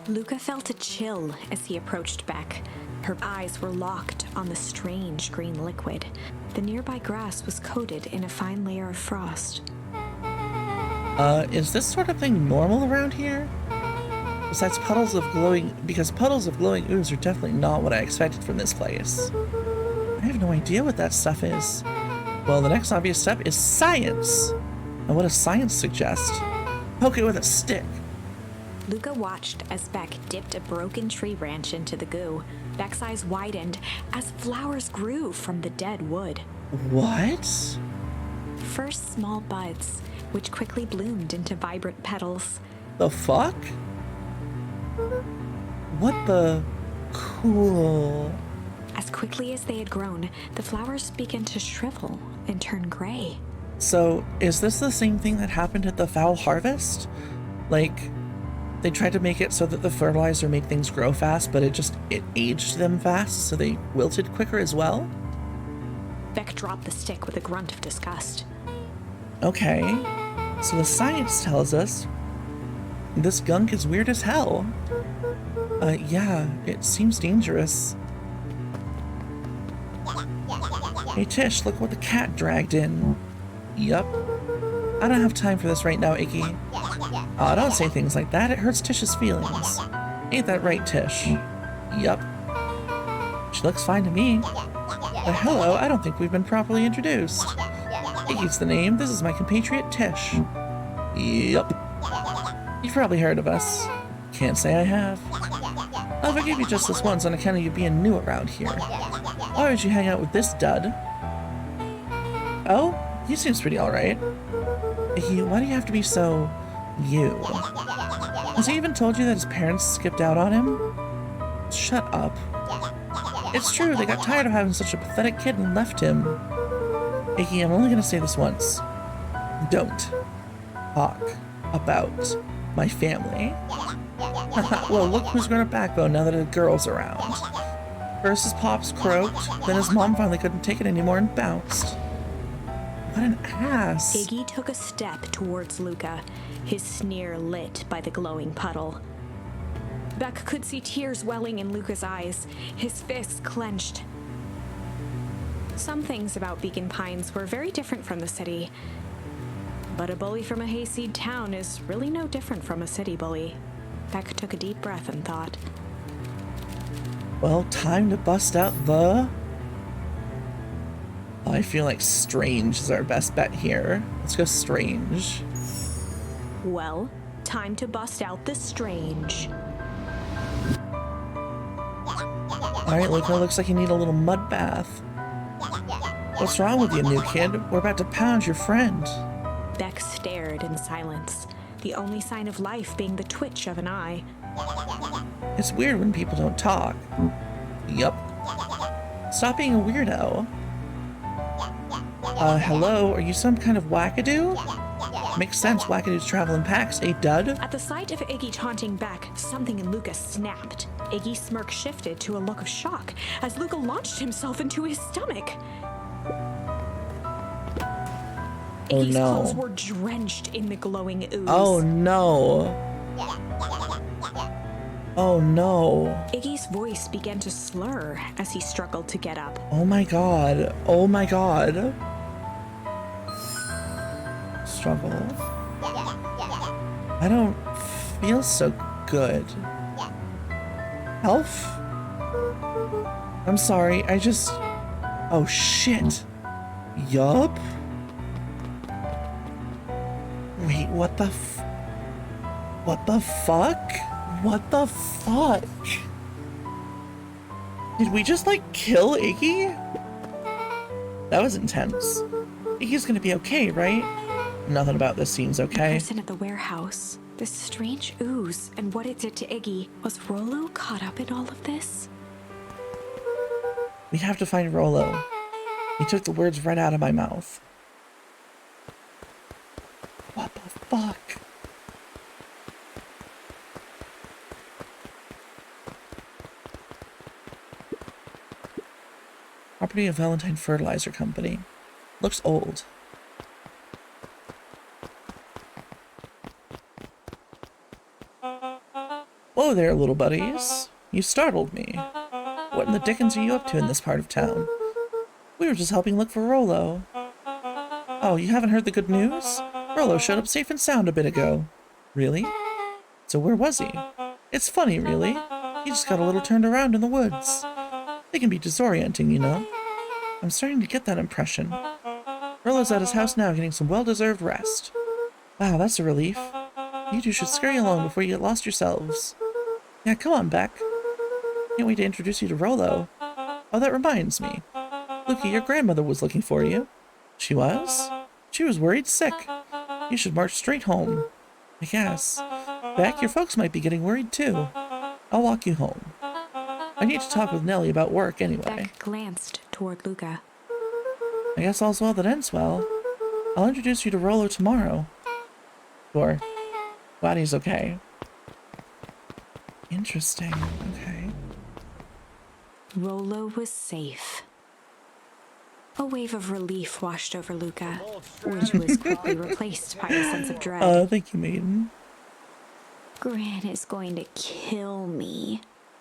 Luca felt a chill as he approached Beck. Her eyes were locked on the strange green liquid. The nearby grass was coated in a fine layer of frost. Is this sort of thing normal around here? Besides puddles of glowing ooze are definitely not what I expected from this place. I have no idea what that stuff is. Well, the next obvious step is science. And what does science suggest? Poke it with a stick. Luca watched as Beck dipped a broken tree branch into the goo. Beck's eyes widened as flowers grew from the dead wood. What? First small buds, which quickly bloomed into vibrant petals. The fuck? What the? Cool. As quickly as they had grown, the flowers began to shrivel and turn gray. So, is this the same thing that happened at the foul harvest? Like, they tried to make it so that the fertilizer made things grow fast, but it aged them fast, so they wilted quicker as well? Beck dropped the stick with a grunt of disgust. Okay, so the science tells us this gunk is weird as hell. Yeah, it seems dangerous. Hey Tish, look what the cat dragged in. Yup. I don't have time for this right now, Iggy. Oh, don't say things like that. It hurts Tish's feelings. Ain't that right, Tish? Yup. She looks fine to me. Hello, I don't think we've been properly introduced. Iggy's the name. This is my compatriot, Tish. Yup. You've probably heard of us. Can't say I have. I'll forgive you just this once on account of you being new around here. Why would you hang out with this dud? Oh, he seems pretty alright. Iggy, why do you have to be so... you? Has he even told you that his parents skipped out on him? Shut up. It's true, they got tired of having such a pathetic kid and left him. Iggy, I'm only gonna say this once. Don't talk about my family. Well, look who's got a backbone now that a girl's around. First his pops croaked, then his mom finally couldn't take it anymore and bounced. What an ass. Iggy took a step towards Luca, his sneer lit by the glowing puddle. Beck could see tears welling in Luca's eyes, his fists clenched. Some things about Beacon Pines were very different from the city, but a bully from a hayseed town is really no different from a city bully. Beck took a deep breath and thought. Well, time to bust out the... I feel like Strange is our best bet here. Let's go Strange. Well, time to bust out the Strange. Alright, Luca, looks like you need a little mud bath. What's wrong with you, new kid? We're about to pound your friend. Beck stared in silence, the only sign of life being the twitch of an eye. It's weird when people don't talk. Yup. Stop being a weirdo. Hello? Are you some kind of wackadoo? Makes sense, wackadoos travel in packs, eh, dud? At the sight of Iggy taunting Beck, something in Luca snapped. Iggy's smirk shifted to a look of shock as Luca launched himself into his stomach. Oh, Iggy's no. clothes were drenched in the glowing ooze. Oh no. Oh no. Iggy's voice began to slur as he struggled to get up. Oh my god. Oh my god. Struggle. I don't feel so good. Elf? I'm sorry, I just... Oh shit. Yup. Wait, what the What the fuck? What the fuck? Did we just, like, kill Iggy? That was intense. Iggy's gonna be okay, right? Nothing about this seems okay. The person at the warehouse, this strange ooze, and what it did to Iggy. Was Rollo caught up in all of this? We have to find Rollo. He took the words right out of my mouth. What the fuck? Property of Valentine Fertilizer Company. Looks old. Whoa there, little buddies. You startled me. What in the dickens are you up to in this part of town? We were just helping look for Rollo. Oh, you haven't heard the good news? Rollo showed up safe and sound a bit ago. Really? So where was he? It's funny, really. He just got a little turned around in the woods. They can be disorienting, you know. I'm starting to get that impression. Rollo's at his house now getting some well-deserved rest. Wow, that's a relief. You two should scurry along before you get lost yourselves. Yeah, come on, Beck. Can't wait to introduce you to Rollo. Oh, that reminds me. Lucy, your grandmother was looking for you. She was? She was worried sick. You should march straight home. I guess. Beck, your folks might be getting worried too. I'll walk you home. I need to talk with Nellie about work anyway. Beck glanced toward Luca. I guess all's well that ends well. I'll introduce you to Rollo tomorrow. Sure. Glad he's okay. Interesting. Okay. Rollo was safe. A wave of relief washed over Luca, which was quickly replaced by a sense of dread. Thank you, maiden. Gran is going to kill me.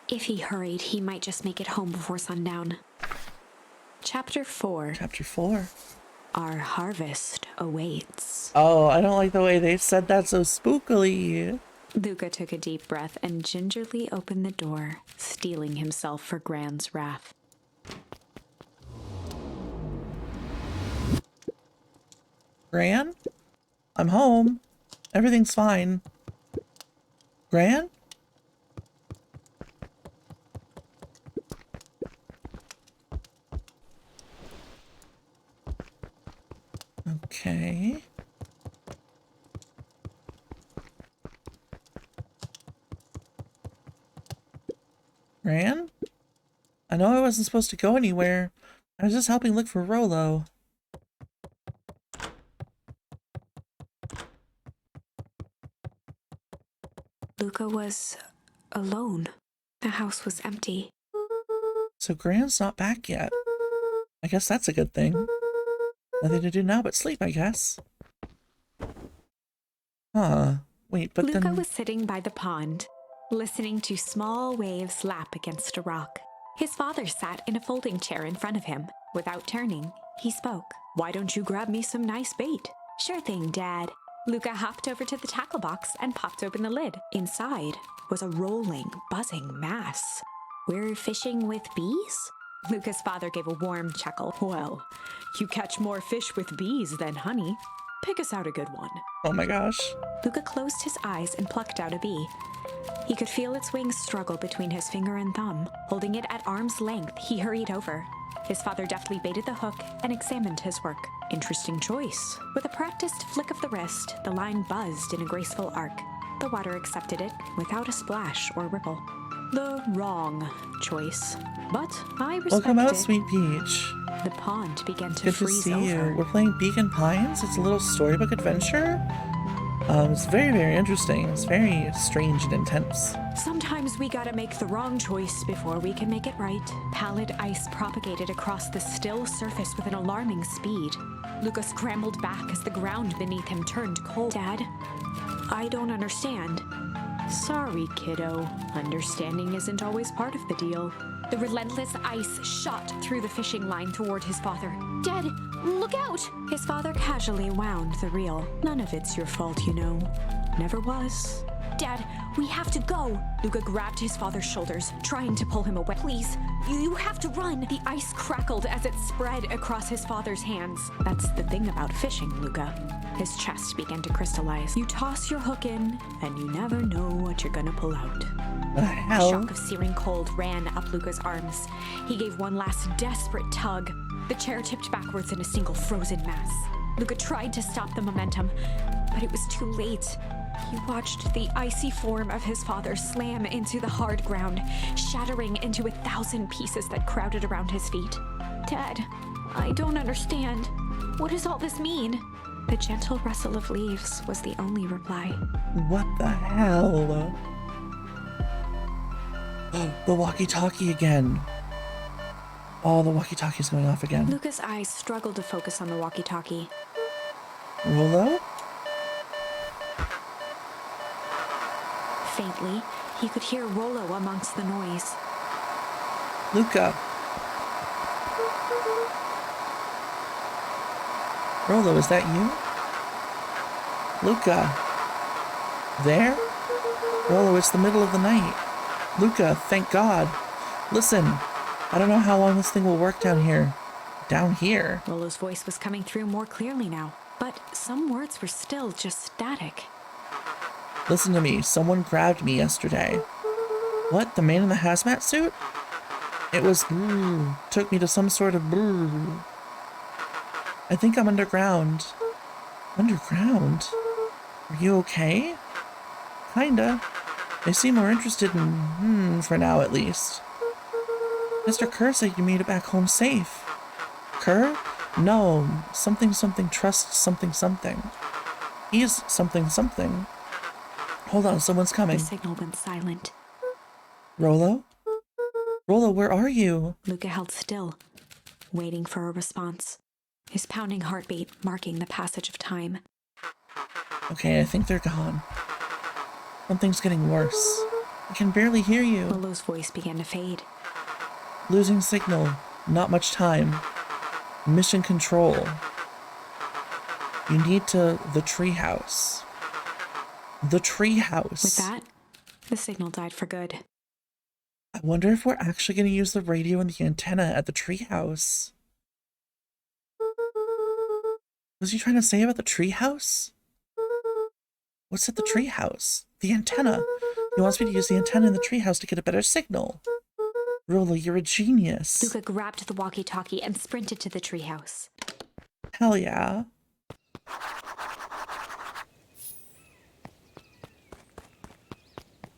If he hurried, he might just make it home before sundown. Chapter 4. Chapter 4. Our harvest awaits. Oh, I don't like the way they said that so spookily. Luca took a deep breath and gingerly opened the door, steeling himself for Gran's wrath. Gran? I'm home. Everything's fine. Gran? Okay. Gran? I know I wasn't supposed to go anywhere. I was just helping look for Rollo. Luca was alone. The house was empty. So Gran's not back yet. I guess that's a good thing. Nothing to do now but sleep, I guess. Huh. Wait, but Luca then... was sitting by the pond, listening to small waves lap against a rock. His father sat in a folding chair in front of him. Without turning, he spoke. "Why don't you grab me some nice bait?" "Sure thing, Dad." Luca hopped over to the tackle box and popped open the lid. Inside was a rolling, buzzing mass. "We're fishing with bees?" Luca's father gave a warm chuckle. "Well, you catch more fish with bees than honey. Pick us out a good one." Oh my gosh. Luca closed his eyes and plucked out a bee. He could feel its wings struggle between his finger and thumb. Holding it at arm's length, he hurried over. His father deftly baited the hook and examined his work. "Interesting choice." With a practiced flick of the wrist, the line buzzed in a graceful arc. The water accepted it without a splash or ripple. The wrong choice. But I respect Welcome out, it. Sweet Peach. The pond began to Good to freeze see over. you. We're playing Beacon Pines. It's a little storybook adventure. It's very, very interesting. It's very strange and intense. Sometimes we gotta make the wrong choice before we can make it right. Pallid ice propagated across the still surface with an alarming speed. Luca scrambled back as the ground beneath him turned cold. "Dad, I don't understand." "Sorry, kiddo. Understanding isn't always part of the deal." The relentless ice shot through the fishing line toward his father. "Dad, look out!" His father casually wound the reel. "None of it's your fault, you know. Never was." "Dad, we have to go!" Luca grabbed his father's shoulders, trying to pull him away. "Please, you have to run!" The ice crackled as it spread across his father's hands. "That's the thing about fishing, Luca." His chest began to crystallize. "You toss your hook in, and you never know what you're gonna pull out." The A hell? shock of searing cold ran up Luca's arms. He gave one last desperate tug. The chair tipped backwards in a single frozen mass. Luca tried to stop the momentum, but it was too late. He watched the icy form of his father slam into the hard ground, shattering into 1,000 pieces that crowded around his feet. "Dad, I don't understand. What does all this mean?" The gentle rustle of leaves was the only reply. What the hell? The walkie-talkie again. Oh, the walkie-talkie's going off again. Luca's eyes struggled to focus on the walkie-talkie. Rolo? Faintly, he could hear Rollo amongst the noise. Luca. Rolo, is that you? Luca. There? Rolo, it's the middle of the night. Luca, thank God. Listen, I don't know how long this thing will work down here. Down here? Rollo's voice was coming through more clearly now, but some words were still just static. Listen to me, someone grabbed me yesterday. What, the man in the hazmat suit? It was took me to some sort of I think I'm underground. Underground? Are you okay? Kinda. They seem more interested in, for now at least. Mr. Kerr said you made it back home safe. Kerr? No, something trust something. He's something. Hold on, someone's coming. The signal went silent. Rolo? Rolo, where are you? Luca held still, waiting for a response, his pounding heartbeat marking the passage of time. Okay, I think they're gone. Something's getting worse. I can barely hear you. Rollo's voice began to fade. Losing signal. Not much time. Mission control. You need to the treehouse. The treehouse. With that, the signal died for good. I wonder if we're actually going to use the radio and the antenna at the treehouse. What's he trying to say about the treehouse? What's at the treehouse? The antenna. He wants me to use the antenna in the treehouse to get a better signal. Rolo, you're a genius. Luca grabbed the walkie-talkie and sprinted to the treehouse. Hell yeah.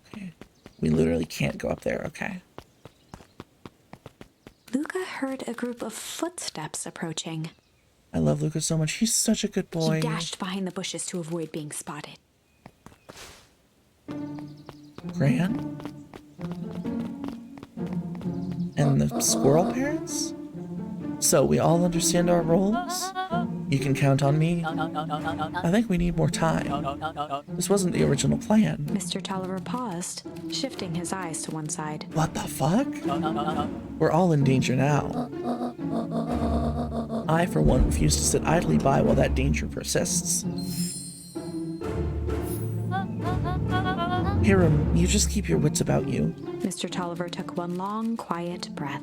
Okay. We literally can't go up there, okay. Luca heard a group of footsteps approaching. I love Luca so much. He's such a good boy. He dashed behind the bushes to avoid being spotted. Gran? And the squirrel parents? So we all understand our roles? You can count on me. I think we need more time. This wasn't the original plan. Mr. Tolliver paused, shifting his eyes to one side. What the fuck? We're all in danger now. I, for one, refuse to sit idly by while that danger persists. Hiram, you just keep your wits about you. Mr. Tolliver took one long, quiet breath.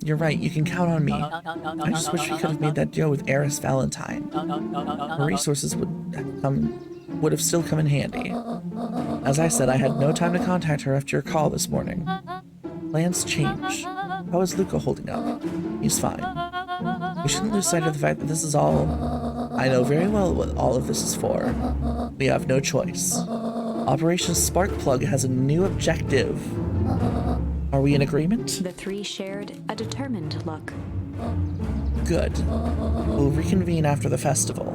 You're right, you can count on me. I just wish we could have made that deal with Eris Valentine. Her resources would have still come in handy. As I said, I had no time to contact her after your call this morning. Plans change. How is Luca holding up? He's fine. We shouldn't lose sight of the fact that this is all... I know very well what all of this is for. We have no choice. Operation Sparkplug has a new objective. Are we in agreement? The three shared a determined look. Good. We'll reconvene after the festival.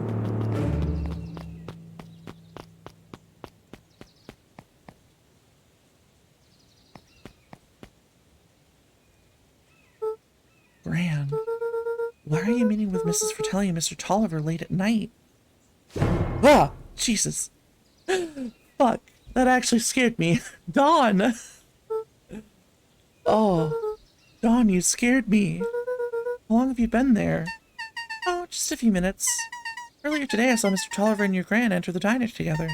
Gran, why are you meeting with Mrs. Fratelli and Mr. Tolliver late at night? Ah! Jesus. Fuck. That actually scared me. Dawn! Oh. Dawn, you scared me. How long have you been there? Oh, just a few minutes. Earlier today I saw Mr. Tolliver and your Gran enter the diner together.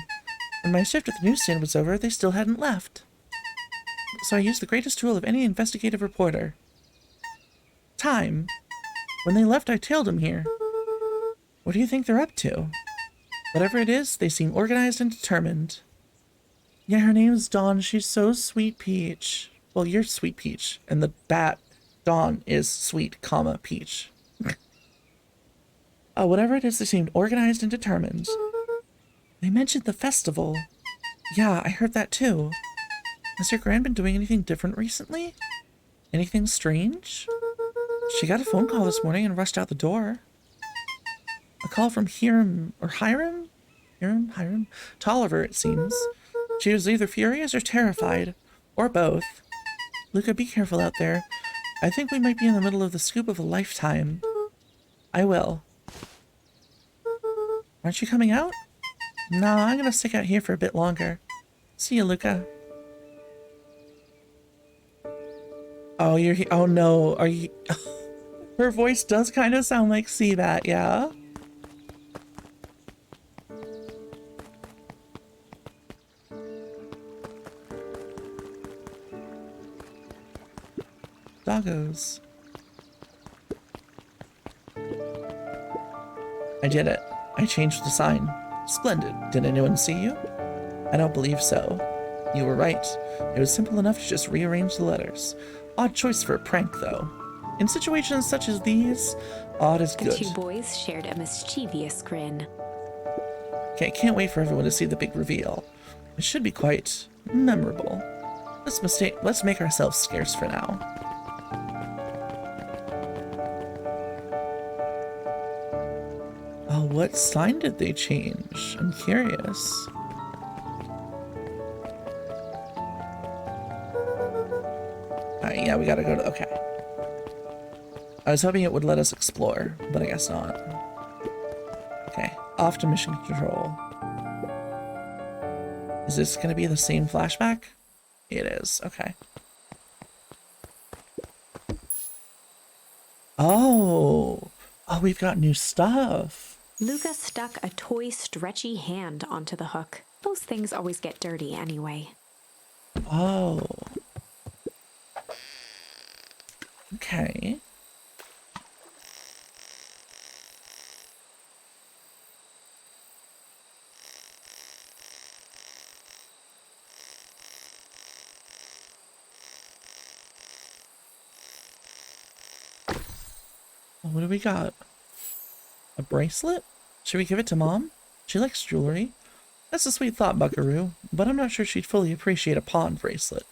When my shift at the newsstand was over, they still hadn't left. So I used the greatest tool of any investigative reporter. Time. When they left, I tailed them here. What do you think they're up to? Whatever it is, they seem organized and determined. Yeah, her name's Dawn. She's so sweet, Peach. Well, you're Sweet Peach, and the bat, Dawn, is sweet, comma, Peach. Whatever it is, they seemed organized and determined. They mentioned the festival. Yeah, I heard that too. Has your Gran been doing anything different recently? Anything strange? She got a phone call this morning and rushed out the door. A call from Hiram Tolliver, it seems. She was either furious or terrified, or both. Luca, be careful out there. I think we might be in the middle of the scoop of a lifetime. I will. Aren't you coming out? Nah, I'm gonna stick out here for a bit longer. See you, Luca. Oh, you're here. Oh no, are you... Her voice does kind of sound like Seabat, yeah? Doggos. I did it. I changed the sign. Splendid. Did anyone see you? I don't believe so. You were right. It was simple enough to just rearrange the letters. Odd choice for a prank, though. In situations such as these, odd is good. The two boys shared a mischievous grin. Okay, can't wait for everyone to see the big reveal. It should be quite memorable. Let's make ourselves scarce for now. Oh, what sign did they change? I'm curious. Alright, yeah, we gotta go to... Okay. I was hoping it would let us explore, but I guess not. Okay, off to mission control. Is this gonna be the same flashback? It is, okay. Oh! Oh, we've got new stuff. Luca stuck a toy stretchy hand onto the hook. Those things always get dirty anyway. Oh. Okay. What do we got? A bracelet? Should we give it to Mom? She likes jewelry. That's a sweet thought, Buckaroo, but I'm not sure she'd fully appreciate a pawn bracelet.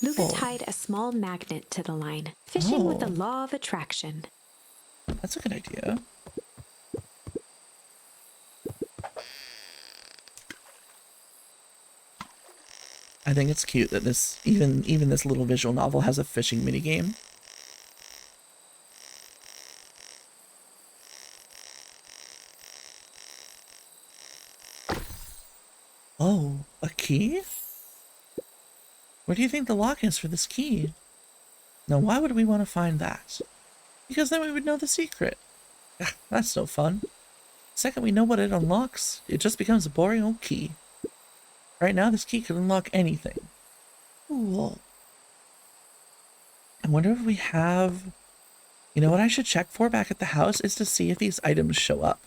Luca tied a small magnet to the line, fishing with the law of attraction. That's a good idea. I think it's cute that this, even this little visual novel has a fishing minigame. Oh, a key? Where do you think the lock is for this key? Now, why would we want to find that? Because then we would know the secret. That's no fun. The second we know what it unlocks, it just becomes a boring old key. Right now, this key could unlock anything. Cool. I wonder if we have... You know what I should check for back at the house is to see if these items show up.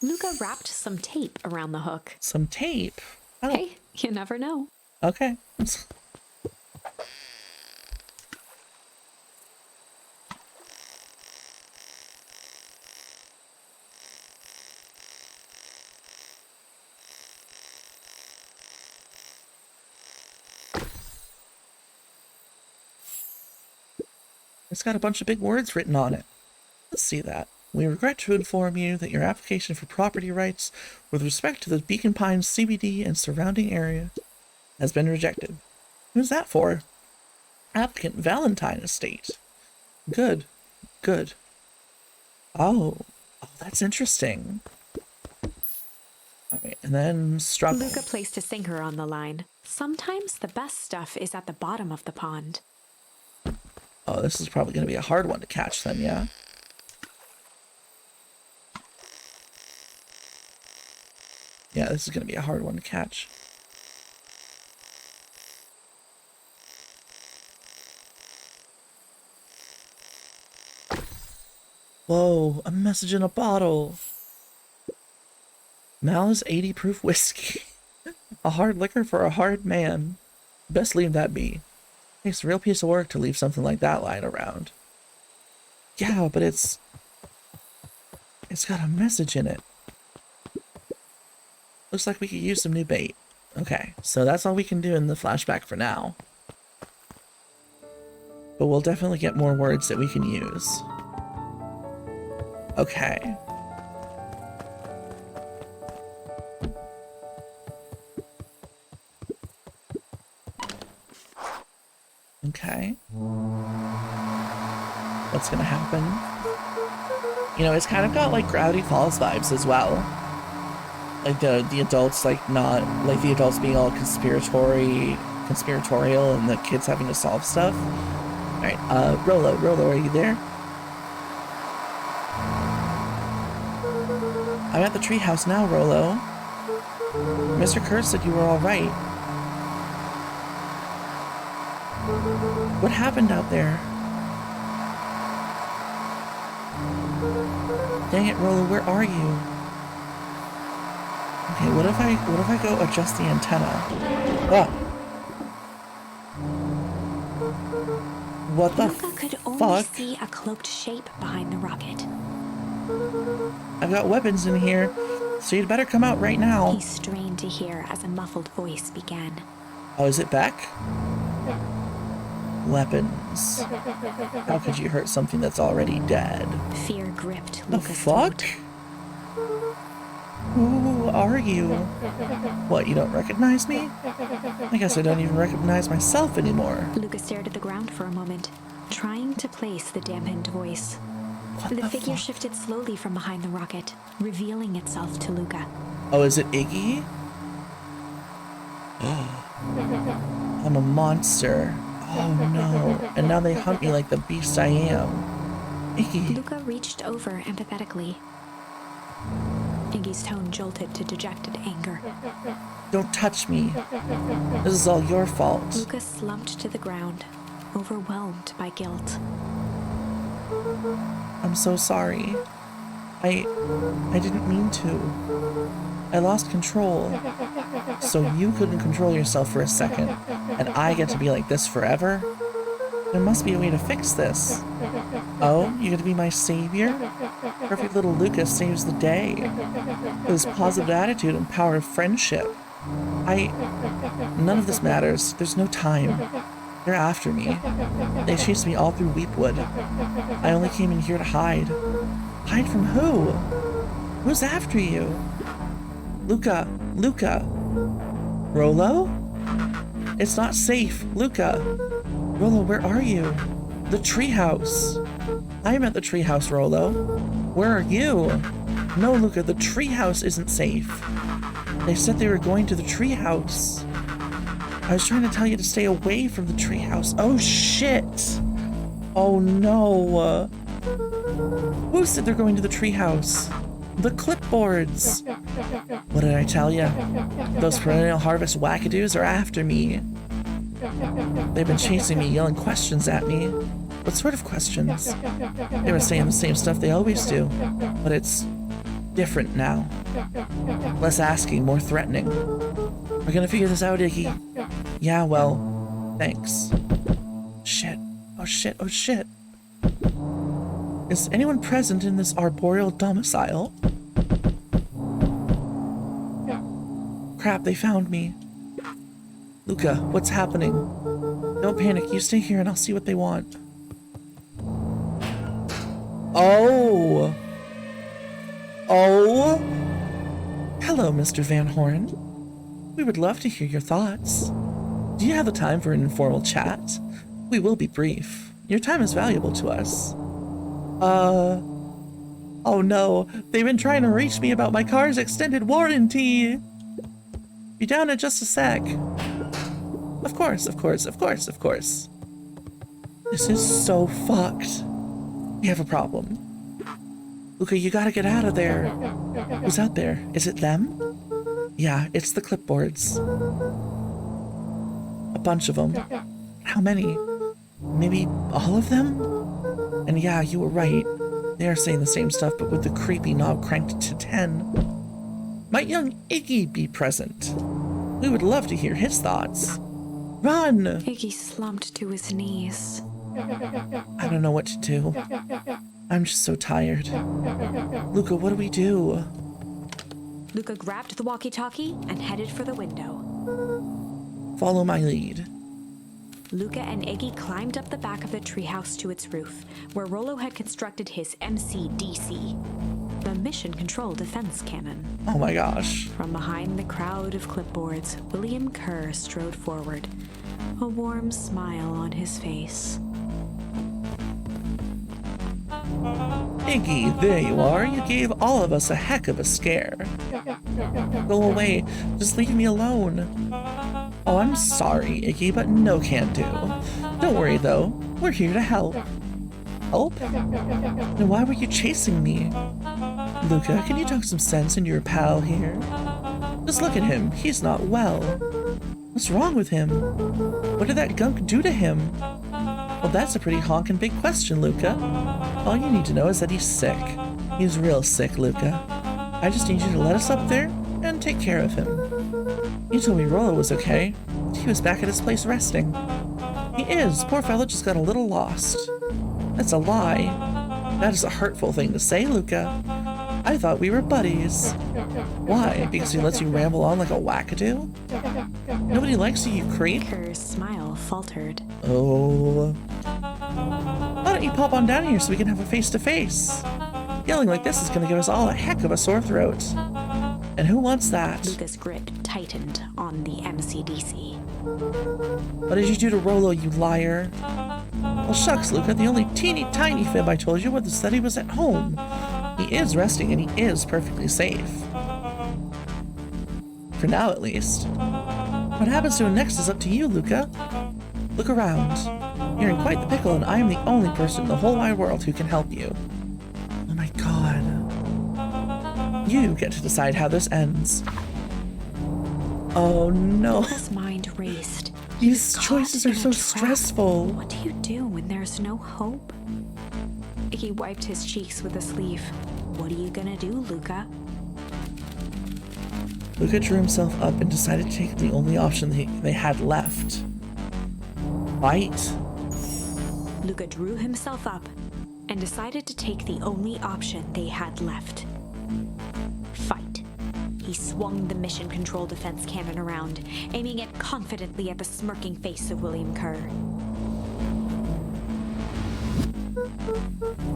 Luca wrapped some tape around the hook. Some tape? Oh. Hey, you never know. Okay. It's got a bunch of big words written on it. Let's see that. We regret to inform you that your application for property rights with respect to the Beacon Pines CBD and surrounding area has been rejected. Who's that for? Applicant Valentine Estate. Good. Good. Oh, that's interesting. Alright, and then struggle. Luca placed a sinker on the line. Sometimes the best stuff is at the bottom of the pond. Oh, this is probably going to be a hard one to catch then, yeah? Yeah, this is going to be a hard one to catch. Whoa, a message in a bottle. Mal's 80 proof whiskey. A hard liquor for a hard man. Best leave that be. Takes a real piece of work to leave something like that lying around. Yeah, but it's got a message in it. Looks like we could use some new bait. Okay, so that's all we can do in the flashback for now. But we'll definitely get more words that we can use. Okay. Okay. What's gonna happen? You know, it's kind of got like Gravity Falls vibes as well. Like the adults the adults being all conspiratorial and the kids having to solve stuff. Alright, Rolo, are you there? I'm at the treehouse now, Rolo. Mr. Kurtz said you were alright. What happened out there? Dang it, Rolo, where are you? Okay, what if I go adjust the antenna? Ah. What the Luca could only fuck? see a cloaked shape behind the rocket. I've got weapons in here, so you'd better come out right now. He strained to hear as a muffled voice began. Oh, is it Beck? Weapons. How could you hurt something that's already dead? Fear gripped The Luca's fuck? throat. Who are you? What, you don't recognize me? I guess I don't even recognize myself anymore. Luca stared at the ground for a moment, trying to place the dampened voice. What The the figure fuck? shifted slowly from behind the rocket, revealing itself to Luca. Oh, is it Iggy? I'm a monster. Oh no. And now they hunt me like the beast I am. Iggy. Luca reached over empathetically. Iggy's tone jolted to dejected anger. Don't touch me. This is all your fault. Luca slumped to the ground, overwhelmed by guilt. I'm so sorry. I didn't mean to. I lost control. So you couldn't control yourself for a second, and I get to be like this forever? There must be a way to fix this. Oh, you're gonna be my savior? Perfect little Lucas saves the day. With his positive attitude and power of friendship. None of this matters. There's no time. They're after me. They chased me all through Weepwood. I only came in here to hide. Hide from who? Who's after you? Luca, Luca. Rollo? It's not safe, Luca. Rollo, where are you? The treehouse. I'm at the treehouse, Rollo. Where are you? No, Luca, the treehouse isn't safe. They said they were going to the treehouse. I was trying to tell you to stay away from the treehouse. Oh, shit. Oh, no. Who said they're going to the treehouse? The clipboards. What did I tell you? Those perennial harvest wackadoos are after me. They've been chasing me, yelling questions at me. What sort of questions? They were saying the same stuff they always do, but it's different now. Less asking, more threatening. We're gonna figure this out, Iggy. Yeah, well, thanks. Shit. Oh shit, oh shit. Is anyone present in this arboreal domicile? Crap, they found me. Luca, what's happening? Don't panic, you stay here and I'll see what they want. Oh! Oh! Hello, Mr. Van Horn. We would love to hear your thoughts. Do you have the time for an informal chat? We will be brief. Your time is valuable to us. Oh no, they've been trying to reach me about my car's extended warranty. Be down in just a sec. Of course, of course, of course, of course. This is so fucked. We have a problem. Luca, you gotta get out of there. Who's out there? Is it them? Yeah, it's the clipboards. A bunch of them. How many? Maybe all of them? And yeah, you were right. They are saying the same stuff, but with the creepy knob cranked to 10. Might young Iggy be present? We would love to hear his thoughts. Run! Iggy slumped to his knees. I don't know what to do. I'm just so tired. Luca, what do we do? Luca grabbed the walkie-talkie and headed for the window. Follow my lead. Luca and Iggy climbed up the back of the treehouse to its roof, where Rollo had constructed his MCDC, the Mission Control Defense Cannon. Oh my gosh. From behind the crowd of clipboards, William Kerr strode forward, a warm smile on his face. Iggy, there you are. You gave all of us a heck of a scare. Go away. Just leave me alone. Oh, I'm sorry, Iggy, but no can do. Don't worry, though. We're here to help. Help? Then why were you chasing me? Luca, can you talk some sense into your pal here? Just look at him. He's not well. What's wrong with him? What did that gunk do to him? Well, that's a pretty honkin' big question, Luca. All you need to know is that he's sick. He's real sick, Luca. I just need you to let us up there and take care of him. You told me Rollo was okay. He was back at his place resting. He is. Poor fellow just got a little lost. That's a lie. That is a hurtful thing to say, Luca. I thought we were buddies. Why? Because he lets you ramble on like a wackadoo? Nobody likes you, you creep. Kerr's smile faltered. Oh. Why don't you pop on down here so we can have a face-to-face? Yelling like this is gonna give us all a heck of a sore throat. And who wants that? Luca's grip tightened on the MCDC. What did you do to Rollo, you liar? Well, shucks, Luca, the only teeny tiny fib I told you was that he was at home. He is resting and he is perfectly safe. For now, at least. What happens to him next is up to you, Luca. Look around. You're in quite the pickle and I am the only person in the whole wide world who can help you. Oh my god. You get to decide how this ends. Oh no. Luca's mind raced. These choices are so stressful. What do you do when there's no hope? Iggy wiped his cheeks with a sleeve. What are you gonna do, Luca? Luca drew himself up and decided to take the only option they had left. Fight. Luca drew himself up and decided to take the only option they had left. Fight. He swung the Mission Control Defense Cannon around, aiming it confidently at the smirking face of William Kerr.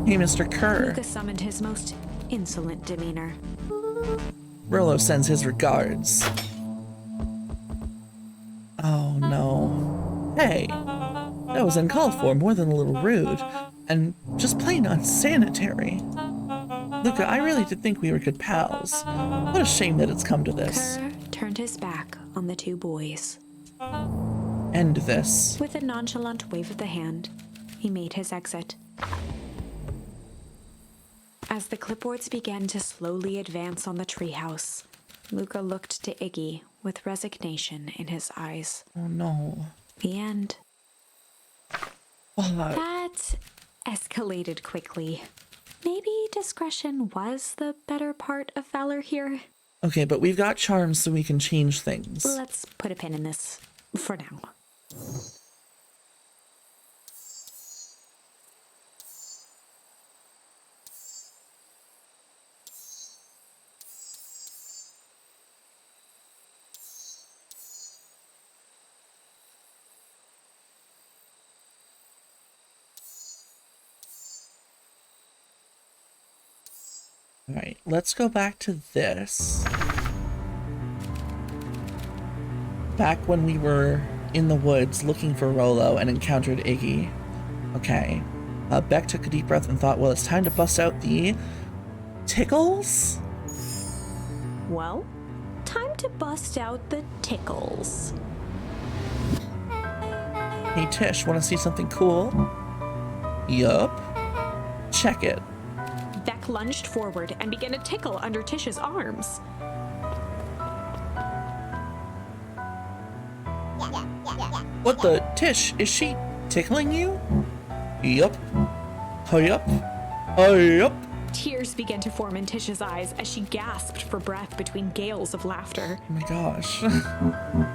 Hey, Mr. Kerr. Luca summoned his most insolent demeanor. Rollo sends his regards. Oh no. Hey, that was uncalled for, more than a little rude, and just plain unsanitary. Luca, I really did think we were good pals. What a shame that it's come to this. Kerr turned his back on the two boys. End this. With a nonchalant wave of the hand, he made his exit. As the clipboards began to slowly advance on the treehouse, Luca looked to Iggy with resignation in his eyes. Oh no. The end. What? That escalated quickly. Maybe discretion was the better part of valor here. Okay, but we've got charms so we can change things. Let's put a pin in this for now. All right, let's go back to this. Back when we were in the woods looking for Rollo and encountered Iggy. Okay. Beck took a deep breath and thought, well, it's time to bust out the tickles? Well, time to bust out the tickles. Hey Tish, wanna see something cool? Yup. Check it. Beck lunged forward and began to tickle under Tish's arms. What the? Tish, is she tickling you? Yup. Yup. Yup. Tears began to form in Tish's eyes as she gasped for breath between gales of laughter. Oh my gosh.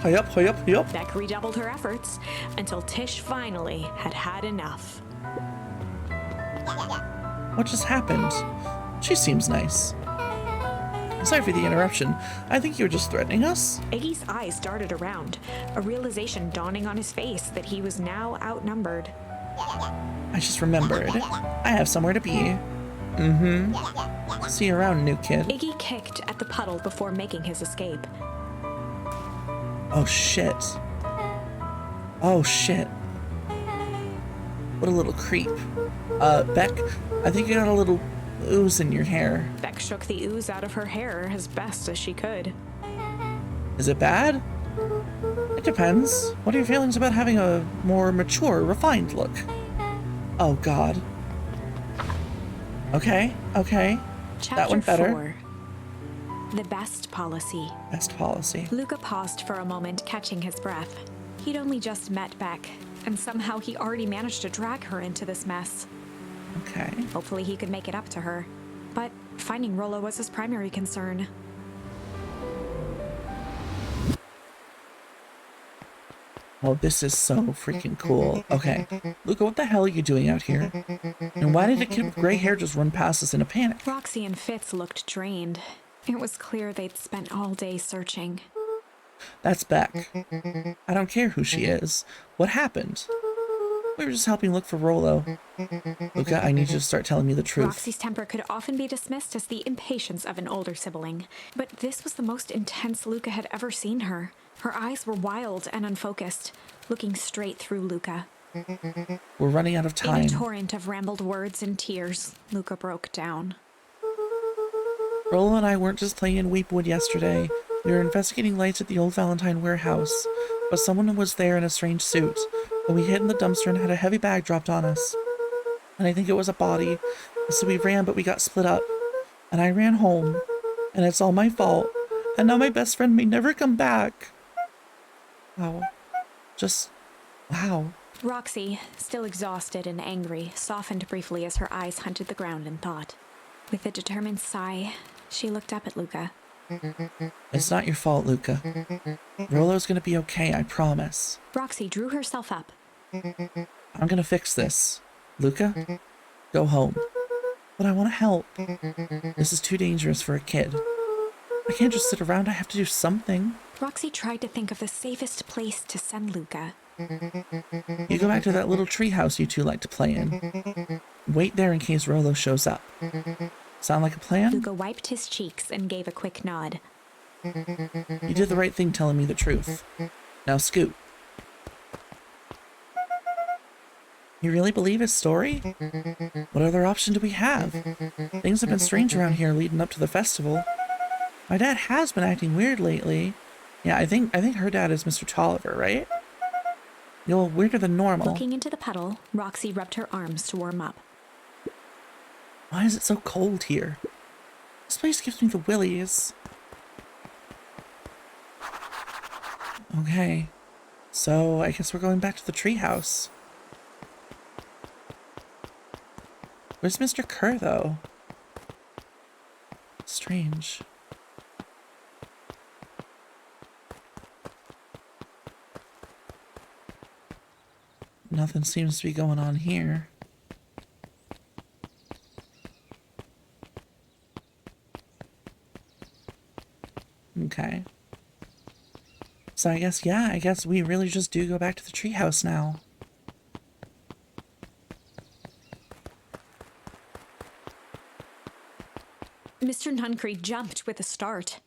Yup, yup, yup. Beck redoubled her efforts until Tish finally had had enough. What just happened? She seems nice. Sorry for the interruption. I think you were just threatening us. Iggy's eyes darted around, a realization dawning on his face that he was now outnumbered. I just remembered. I have somewhere to be. Mm-hmm. See you around, new kid. Iggy kicked at the puddle before making his escape. Oh shit. Oh shit. What a little creep. Beck, I think you got a little ooze in your hair. Beck shook the ooze out of her hair as best as she could. Is it bad? It depends. What are your feelings about having a more mature, refined look? Oh god. Okay, okay. Chapter That went better. 4. The best policy. Best policy. Luca paused for a moment, catching his breath. He'd only just met Beck, and somehow he already managed to drag her into this mess. Okay. Hopefully he could make it up to her. But finding Rollo was his primary concern. Oh, this is so freaking cool. Okay. Luca, what the hell are you doing out here? And why did a kid with gray hair just run past us in a panic? Roxy and Fitz looked drained. It was clear they'd spent all day searching. That's Beck. I don't care who she is. What happened? We were just helping look for Rollo. Luca, I need you to start telling me the truth. Roxy's temper could often be dismissed as the impatience of an older sibling, but this was the most intense Luca had ever seen her. Her eyes were wild and unfocused, looking straight through Luca. We're running out of In a time. torrent of rambled words and tears, Luca broke down. Rollo and I weren't just playing in Weepwood yesterday. We were investigating lights at the old Valentine warehouse, but someone was there in a strange suit, and we hid in the dumpster and had a heavy bag dropped on us. And I think it was a body, so we ran, but we got split up. And I ran home, and it's all my fault, and now my best friend may never come back. Wow. Just, wow. Roxy, still exhausted and angry, softened briefly as her eyes hunted the ground in thought. With a determined sigh, she looked up at Luca. It's not your fault, Luca. Rollo's gonna be okay, I promise. Roxy drew herself up. I'm gonna fix this. Luca, go home. But I want to help. This is too dangerous for a kid. I can't just sit around, I have to do something. Roxy tried to think of the safest place to send Luca. You go back to that little treehouse you two like to play in. Wait there in case Rollo shows up. Sound like a plan? Luca wiped his cheeks and gave a quick nod. You did the right thing telling me the truth. Now scoot. You really believe his story? What other option do we have? Things have been strange around here leading up to the festival. My dad has been acting weird lately. Yeah, I think her dad is Mr. Tolliver, right? You're a little weirder than normal. Looking into the puddle, Roxy rubbed her arms to warm up. Why is it so cold here? This place gives me the willies. Okay, so I guess we're going back to the treehouse. Where's Mr. Kerr, though? Strange. Nothing seems to be going on here. Okay. So I guess we really just do go back to the treehouse now. Mr. Nuncreed jumped with a start.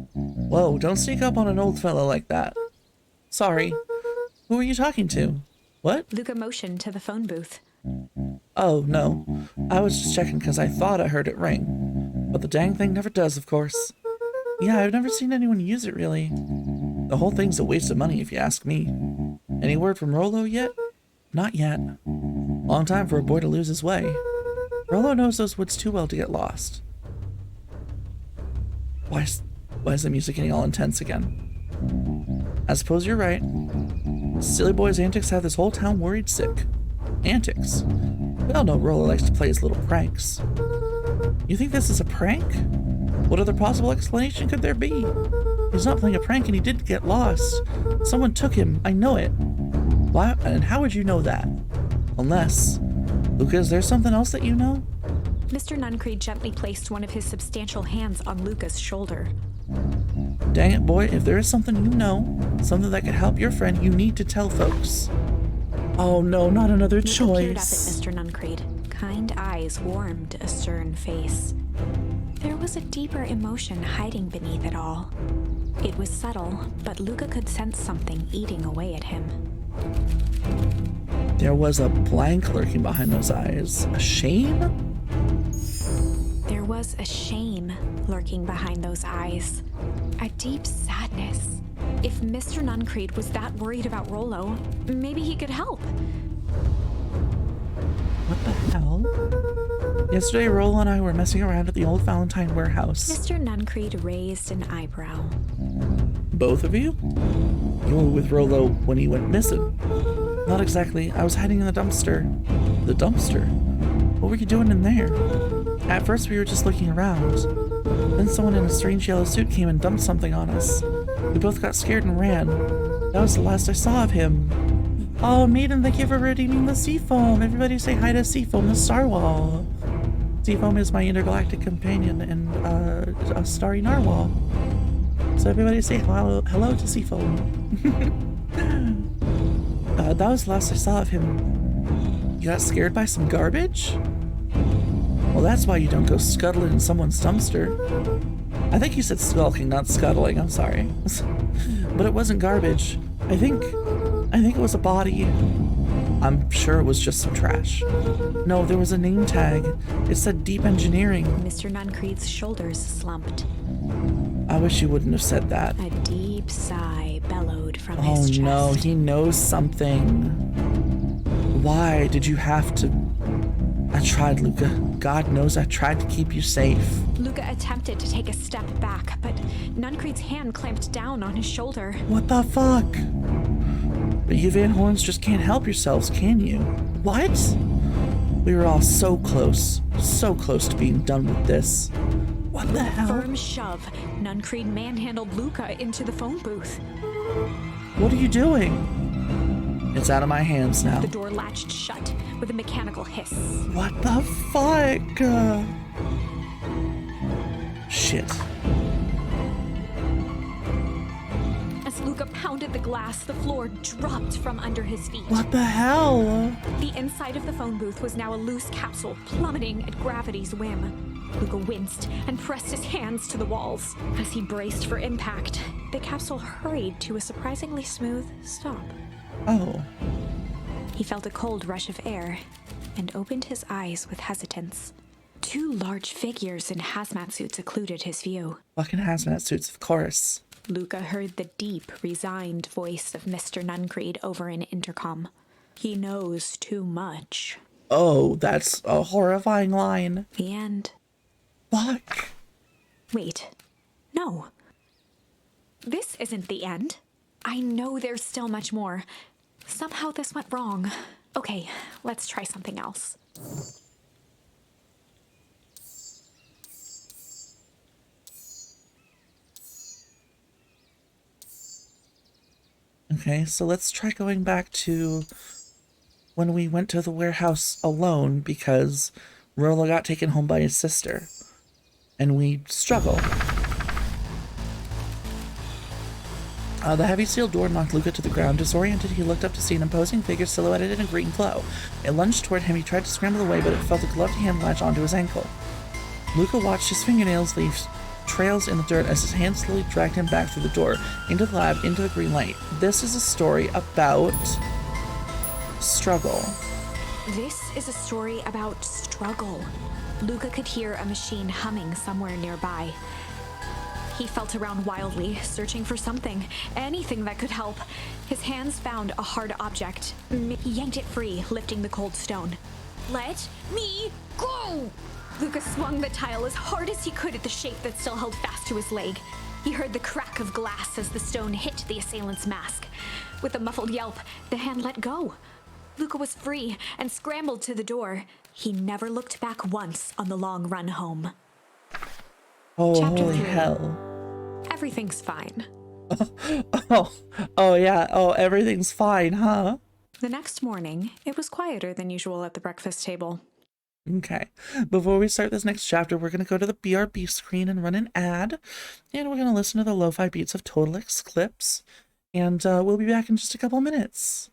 Whoa, don't sneak up on an old fellow like that. Sorry. Who are you talking to? What? Luca motioned to the phone booth. Oh, no. I was just checking because I thought I heard it ring. But the dang thing never does, of course. Yeah, I've never seen anyone use it, really. The whole thing's a waste of money, if you ask me. Any word from Rollo yet? Not yet. Long time for a boy to lose his way. Rollo knows those woods too well to get lost. Why is the music getting all intense again? I suppose you're right. Silly boy's antics have this whole town worried sick. Antics? We all know Rollo likes to play his little pranks. You think this is a prank? What other possible explanation could there be? He's not playing a prank and he did get lost. Someone took him, I know it. Why, and how would you know that? Unless... Luca, is there something else that you know? Mr. Nuncreed gently placed one of his substantial hands on Luca's shoulder. Dang it, boy, if there is something you know, something that could help your friend, you need to tell folks. Oh no, not another Luca choice. peered up at Mr. Nuncreed. Kind eyes warmed a stern face. There was a deeper emotion hiding beneath it all. It was subtle, but Luca could sense something eating away at him. There was a blank lurking behind those eyes. A shame? There was a shame lurking behind those eyes. A deep sadness. If Mr. Nuncreed was that worried about Rollo, maybe he could help. What the hell? Yesterday, Rollo and I were messing around at the old Valentine warehouse. Mr. Nuncreed raised an eyebrow. Both of you? You were with Rollo when he went missing. Not exactly. I was hiding in the dumpster. The dumpster? What were you doing in there? At first, we were just looking around. Then someone in a strange yellow suit came and dumped something on us. We both got scared and ran. That was the last I saw of him. Oh, Maiden, thank you for redeeming the Seafoam. Everybody say hi to Seafoam, the Starwall. Seafoam is my intergalactic companion and a starry narwhal. So everybody say hello to Seafoam. That was the last I saw of him. You got scared by some garbage? Well, that's why you don't go scuttling in someone's dumpster. I think you said skulking, not scuttling. I'm sorry. But it wasn't garbage. I think it was a body. I'm sure it was just some trash. No, there was a name tag. It said Deep Engineering. Mr. Nuncreed's shoulders slumped. I wish you wouldn't have said that. A deep sigh bellowed from his chest. Oh no, he knows something. Why did you have to... I tried, Luca. God knows I tried to keep you safe. Luca attempted to take a step back, but Nuncreed's hand clamped down on his shoulder. What the fuck? But you Van Horns just can't help yourselves, can you? What? We were all so close to being done with this. What the hell? Firm shove, Nuncreed manhandled Luca into the phone booth. What are you doing? It's out of my hands now. The door latched shut with a mechanical hiss. What the fuck? Shit. As Luca pounded the glass, the floor dropped from under his feet. What the hell? The inside of the phone booth was now a loose capsule, plummeting at gravity's whim. Luca winced and pressed his hands to the walls. As he braced for impact, the capsule hurried to a surprisingly smooth stop. Oh. He felt a cold rush of air and opened his eyes with hesitance. Two large figures in hazmat suits occluded his view. Fucking hazmat suits, of course. Luca heard the deep, resigned voice of Mr. Nuncreed over an intercom. He knows too much. Oh, that's a horrifying line. The end. Fuck. Wait. No. This isn't the end. I know there's still much more. Somehow this went wrong. Okay, let's try something else. Okay, so let's try going back to when we went to the warehouse alone because Rolo got taken home by his sister. And we struggle. The heavy steel door knocked Luca to the ground. Disoriented, he looked up to see an imposing figure silhouetted in a green glow. It lunged toward him. He tried to scramble away, but it felt a gloved hand latch onto his ankle. Luca watched his fingernails leave trails in the dirt as his hand slowly dragged him back through the door, into the lab, into the green light. This is a story about struggle. This is a story about struggle. Luca could hear a machine humming somewhere nearby. He felt around wildly, searching for something, anything that could help. His hands found a hard object. He yanked it free, lifting the cold stone. Let me go! Luca swung the tile as hard as he could at the shape that still held fast to his leg. He heard the crack of glass as the stone hit the assailant's mask. With a muffled yelp, the hand let go. Luca was free and scrambled to the door. He never looked back once on the long run home. Oh, Chapter holy 3. hell. Everything's fine. Oh yeah, oh, everything's fine, huh? The next morning, it was quieter than usual at the breakfast table. Okay, before we start this next chapter, we're going to go to the BRB screen and run an ad, and we're going to listen to the lo-fi beats of Total Eclipse, and we'll be back in just a couple minutes.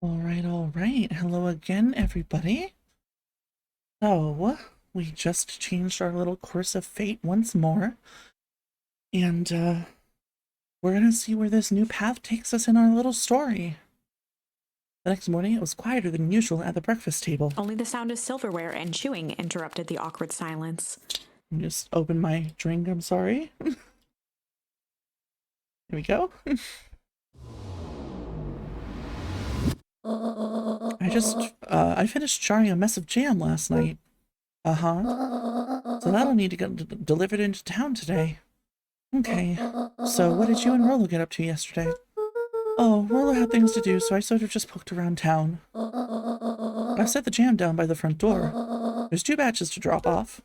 All right. Hello again, everybody. So, we just changed our little course of fate once more. And, we're gonna see where this new path takes us in our little story. The next morning, it was quieter than usual at the breakfast table. Only the sound of silverware and chewing interrupted the awkward silence. Just open my drink, I'm sorry. Here we go. I finished jarring a mess of jam last night. So that'll need to get delivered into town today. Okay, so what did you and Rollo get up to yesterday? Oh, Rollo had things to do, so I sort of just poked around town. I set the jam down by the front door. There's 2 batches to drop off.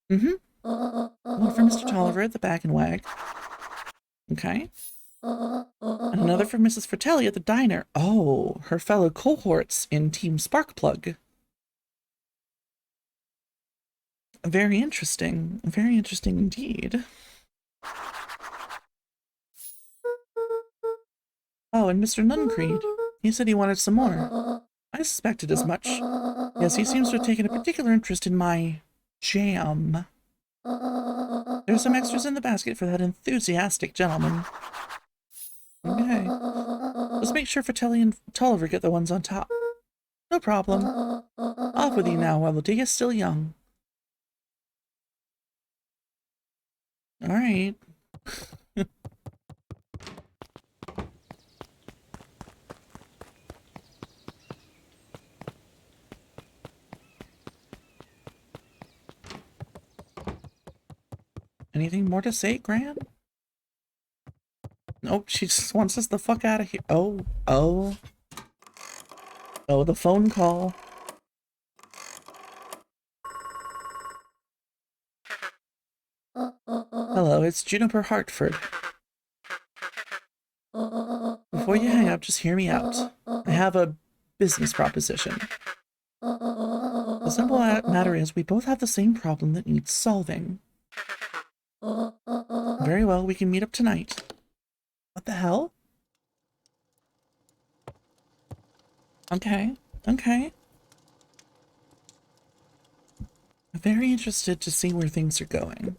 One for Mr. Tolliver at the Bag and Wag. Okay. And another for Mrs. Fratelli at the diner. Oh, her fellow cohorts in Team Sparkplug. Very interesting. Very interesting indeed. Oh, and Mr. Nuncreed. He said he wanted some more. I suspected as much. Yes, he seems to have taken a particular interest in my jam. There's some extras in the basket for that enthusiastic gentleman. Okay. Let's make sure Fratelli and Tolliver get the ones on top. No problem. Off with you now while the day is still young. Alright. Anything more to say, Gran? Nope, she just wants us the fuck out of here. Oh, the phone call. Hello, it's Juniper Hartford. Before you hang up, just hear me out. I have a business proposition. The simple matter is, we both have the same problem that needs solving. Very well, we can meet up tonight. What the hell? Okay. I'm very interested to see where things are going.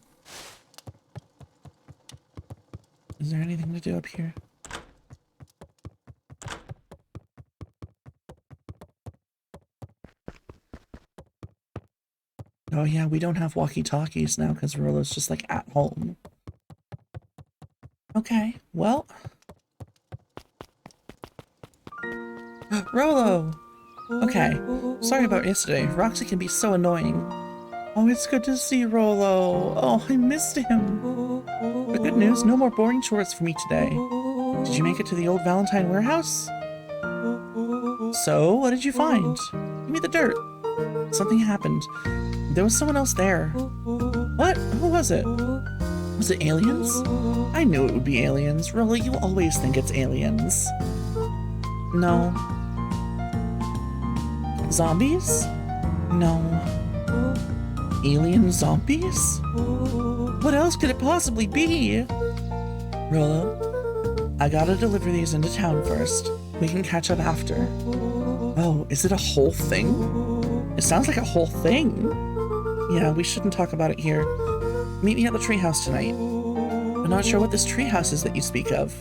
Is there anything to do up here? Oh yeah, we don't have walkie-talkies now because Rollo's just like at home. Okay, well. Rollo! Okay, sorry about yesterday. Roxy can be so annoying. Oh, it's good to see Rollo. Oh, I missed him. The good news, no more boring chores for me today. Did you make it to the old Valentine warehouse? So, what did you find? Give me the dirt. Something happened. There was someone else there. What? Who was it? Was it aliens? I knew it would be aliens. Rollo, you always think it's aliens. No. Zombies? No. Alien zombies? What else could it possibly be? Rollo, I gotta deliver these into town first. We can catch up after. Oh, is it a whole thing? It sounds like a whole thing. Yeah, we shouldn't talk about it here. Meet me at the treehouse tonight. I'm not sure what this treehouse is that you speak of.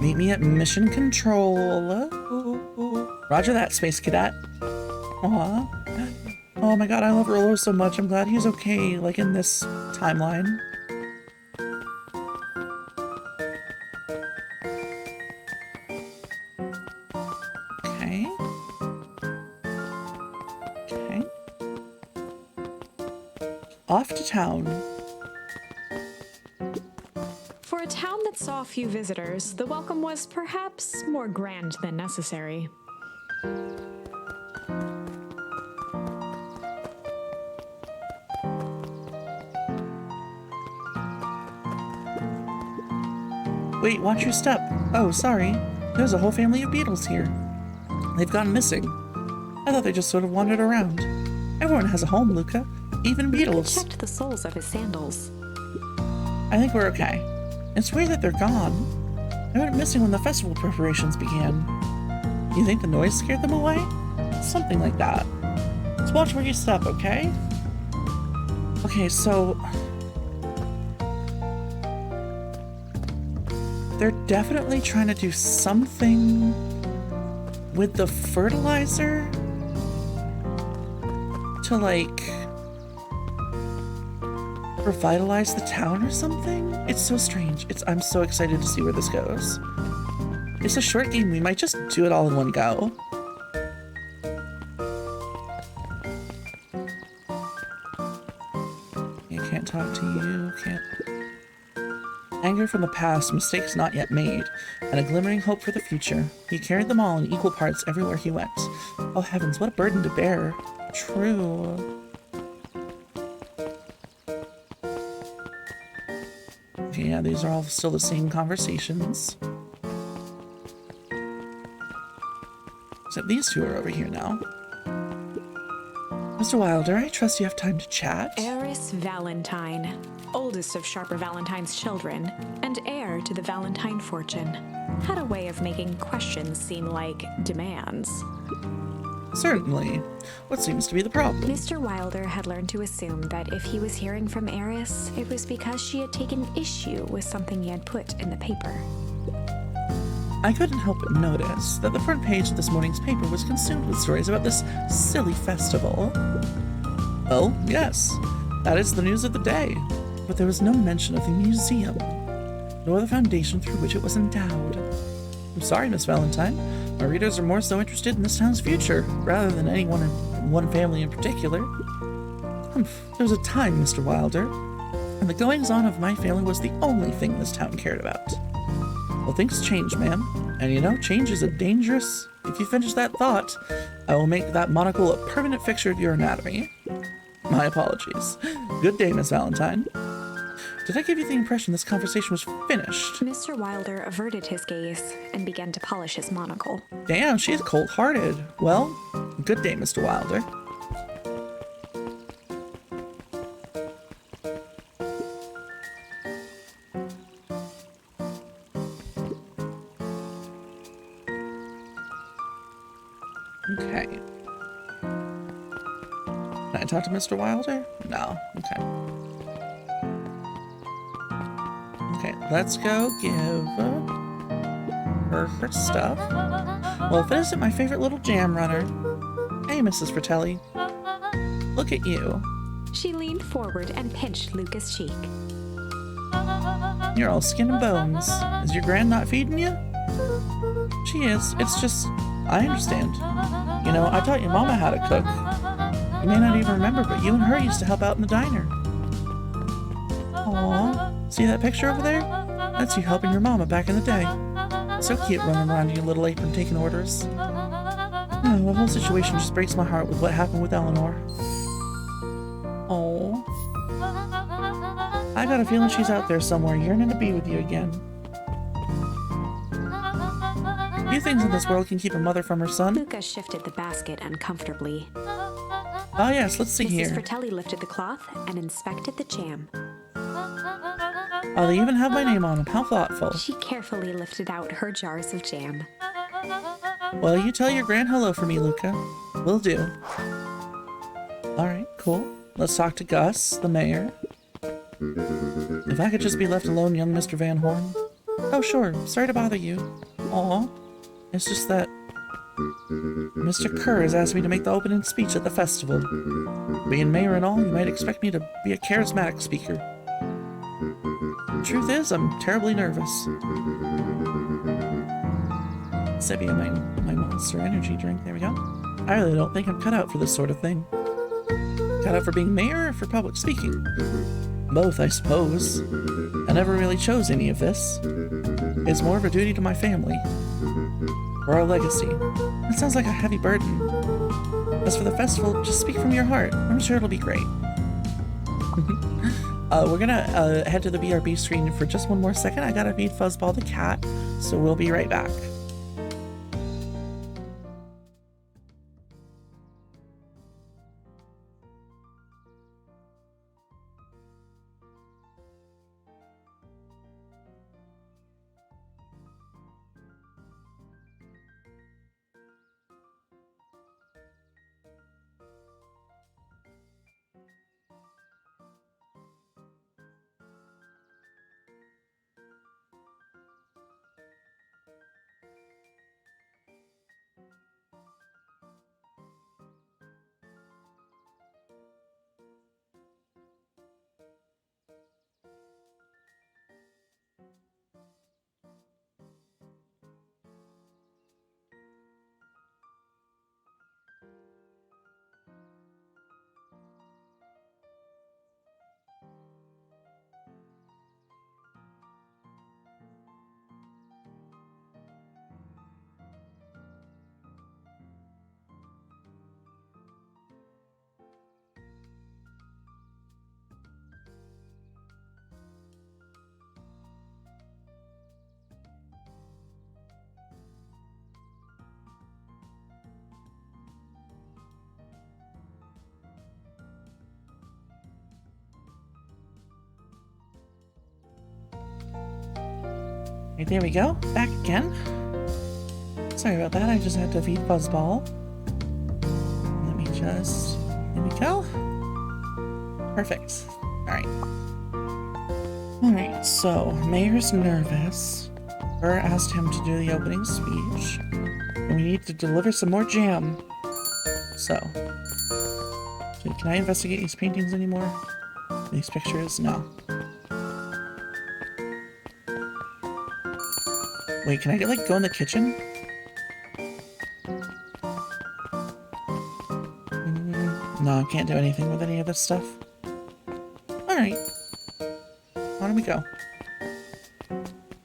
Meet me at Mission Control. Roger that, Space Cadet. Aw. Oh my god, I love Rollo so much. I'm glad he's okay, like in this timeline. Okay. Off to town. For a town that saw few visitors, the welcome was perhaps more grand than necessary. Wait, watch your step. Oh, sorry. There's a whole family of beetles here. They've gone missing. I thought they just sort of wandered around. Everyone has a home, Luca. Even beetles. He checked the soles of his sandals. I think we're okay. It's weird that they're gone. They went missing when the festival preparations began. You think the noise scared them away? Something like that. Let's watch where you step, okay? Okay, so... they're definitely trying to do something with the fertilizer to, like, revitalize the town or something? It's so strange. I'm so excited to see where this goes. It's a short game. We might just do it all in one go. I can't talk to you. Can't... Anger from the past, mistakes not yet made, and a glimmering hope for the future. He carried them all in equal parts everywhere he went. Oh heavens, what a burden to bear. True. Okay, yeah, these are all still the same conversations. Except these two are over here now. Mr. Wilder, I trust you have time to chat. Eris Valentine, oldest of Sharper Valentine's children, and heir to the Valentine fortune, had a way of making questions seem like demands. Certainly. What seems to be the problem? Mr. Wilder had learned to assume that if he was hearing from Eris, it was because she had taken issue with something he had put in the paper. I couldn't help but notice that the front page of this morning's paper was consumed with stories about this silly festival. Well, yes, that is the news of the day, but there was no mention of the museum, nor the foundation through which it was endowed. I'm sorry, Miss Valentine. My readers are more so interested in this town's future, rather than one family in particular. There was a time, Mr. Wilder, and the goings-on of my family was the only thing this town cared about. Well, things change, ma'am. And you know, change is a dangerous... If you finish that thought, I will make that monocle a permanent fixture of your anatomy. My apologies. Good day, Miss Valentine. Did I give you the impression this conversation was finished? Mr. Wilder averted his gaze and began to polish his monocle. Damn, she's cold-hearted. Well, good day, Mr. Wilder. Okay. Can I talk to Mr. Wilder? No. Okay. Okay, let's go give her stuff. Well, if it isn't my favorite little jam runner. Hey, Mrs. Fratelli. Look at you. She leaned forward and pinched Luca's cheek. You're all skin and bones. Is your gran not feeding you? She is. It's just... I understand. You know, I taught your mama how to cook. You may not even remember, but you and her used to help out in the diner. Aww. See that picture over there? That's you helping your mama back in the day. So cute running around in your little apron taking orders. Oh, the whole situation just breaks my heart with what happened with Eleanor. Oh. I got a feeling she's out there somewhere yearning to be with you again. Few things in this world can keep a mother from her son. Luca shifted the basket uncomfortably. Oh yes, let's see here. Mrs. Fratelli lifted the cloth and inspected the jam. Oh, they even have my name on them. How thoughtful. She carefully lifted out her jars of jam. Well, you tell your gran hello for me, Luca. Will do. Alright, cool. Let's talk to Gus, the mayor. If I could just be left alone, young Mr. Van Horn. Oh, sure. Sorry to bother you. Aw. It's just that Mr. Kerr has asked me to make the opening speech at the festival. Being mayor and all, you might expect me to be a charismatic speaker. Truth is, I'm terribly nervous. Sipping my Monster Energy drink. There we go. I really don't think I'm cut out for this sort of thing. Cut out for being mayor or for public speaking? Both, I suppose. I never really chose any of this. It's more of a duty to my family. Or our legacy. It sounds like a heavy burden. As for the festival, just speak from your heart. I'm sure it'll be great. We're gonna head to the BRB screen for just one more second. I gotta feed Fuzzball the cat, so we'll be right back. Right, there we go. Back again. Sorry about that. I just had to feed Fuzzball. There we go. Perfect. Alright. Alright, so Mayor's nervous. Burr asked him to do the opening speech. And we need to deliver some more jam. So can I investigate these paintings anymore? These pictures? No. Wait, can I like go in the kitchen? No, I can't do anything with any of this stuff. Alright. Why don't we go?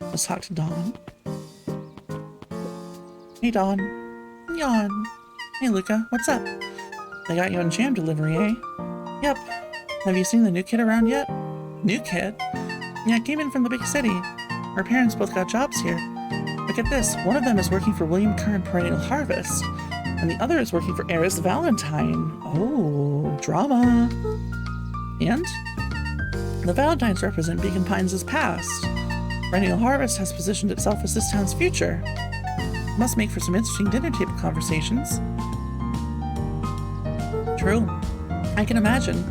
Let's talk to Dawn. Hey, Dawn. Yawn. Hey, Luca. What's up? They got you on jam delivery, eh? Yep. Have you seen the new kid around yet? New kid? Yeah, came in from the big city. Our parents both got jobs here. Look at this. One of them is working for William Kerr and Perennial Harvest, and the other is working for Eris Valentine. Oh, drama. And? The Valentines represent Beacon Pines' past. Perennial Harvest has positioned itself as this town's future. Must make for some interesting dinner table conversations. True. I can imagine.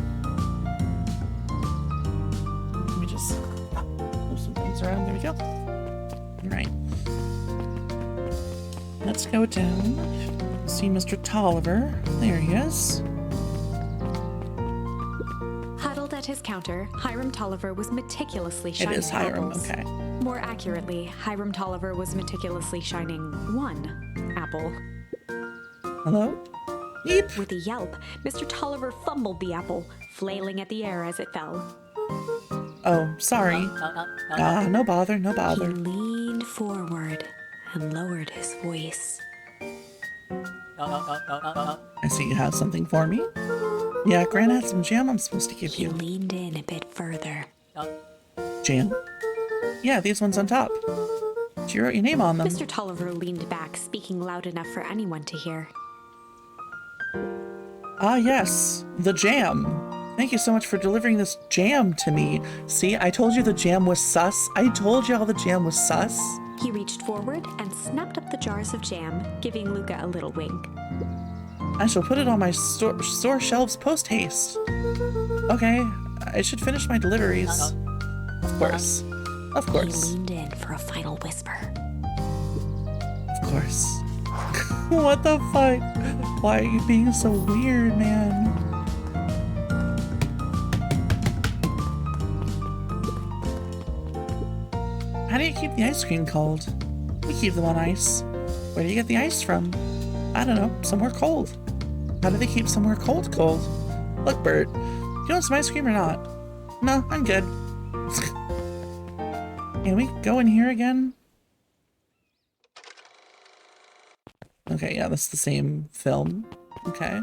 Let me just move some things around. There we go. Alright. Let's go down. See Mr. Tolliver. There he is. Huddled at his counter, Hiram Tolliver was meticulously shining It is Hiram, apples. okay. More accurately, Hiram Tolliver was meticulously shining one apple. Hello? Yeep. With a yelp, Mr. Tolliver fumbled the apple, flailing at the air as it fell. Oh, sorry. No bother, no He bother. leaned forward and lowered his voice. I see you have something for me. Yeah, Gran had some jam I'm supposed to give He you. leaned in a bit further. Jam? Yeah, these ones on top. She wrote your name on them. Mr. Tolliver leaned back, speaking loud enough for anyone to hear. Ah, yes, the jam. Thank you so much for delivering this jam to me. See, I told you the jam was sus. I told you all the jam was sus. He reached forward and snapped up the jars of jam, giving Luca a little wink. I shall put it on my store shelves post-haste. Okay, I should finish my deliveries. Of course. Of He course. leaned in for a final whisper. Of course. What the fuck? Why are you being so weird, man? How do you keep the ice cream cold? We keep them on ice. Where do you get the ice from? I don't know, somewhere cold. How do they keep somewhere cold? Look, Bert, do you want some ice cream or not? No, I'm good. Can we go in here again? Okay, yeah, that's the same film. Okay.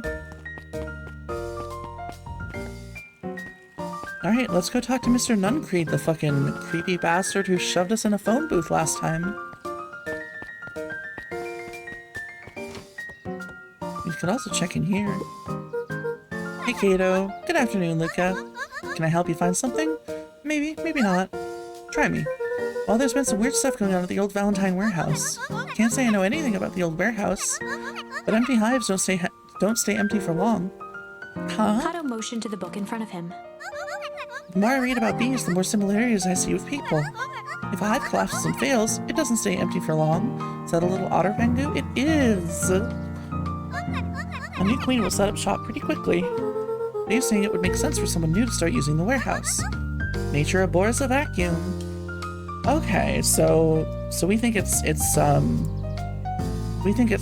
Alright, let's go talk to Mr. Nuncreed, the fucking creepy bastard who shoved us in a phone booth last time. We could also check in here. Hey, Kato. Good afternoon, Luca. Can I help you find something? Maybe, maybe not. Try me. Well, there's been some weird stuff going on at the old Valentine warehouse. Can't say I know anything about the old warehouse, but empty hives don't stay empty for long. Huh? Kato motioned to the book in front of him. The more I read about bees, the more similarities I see with people. If a hive collapses and fails, it doesn't stay empty for long. Is that a little otter Pengu? It is! A new queen will set up shop pretty quickly. Dave's saying it would make sense for someone new to start using the warehouse. Nature abhors a vacuum. Okay, so we think it's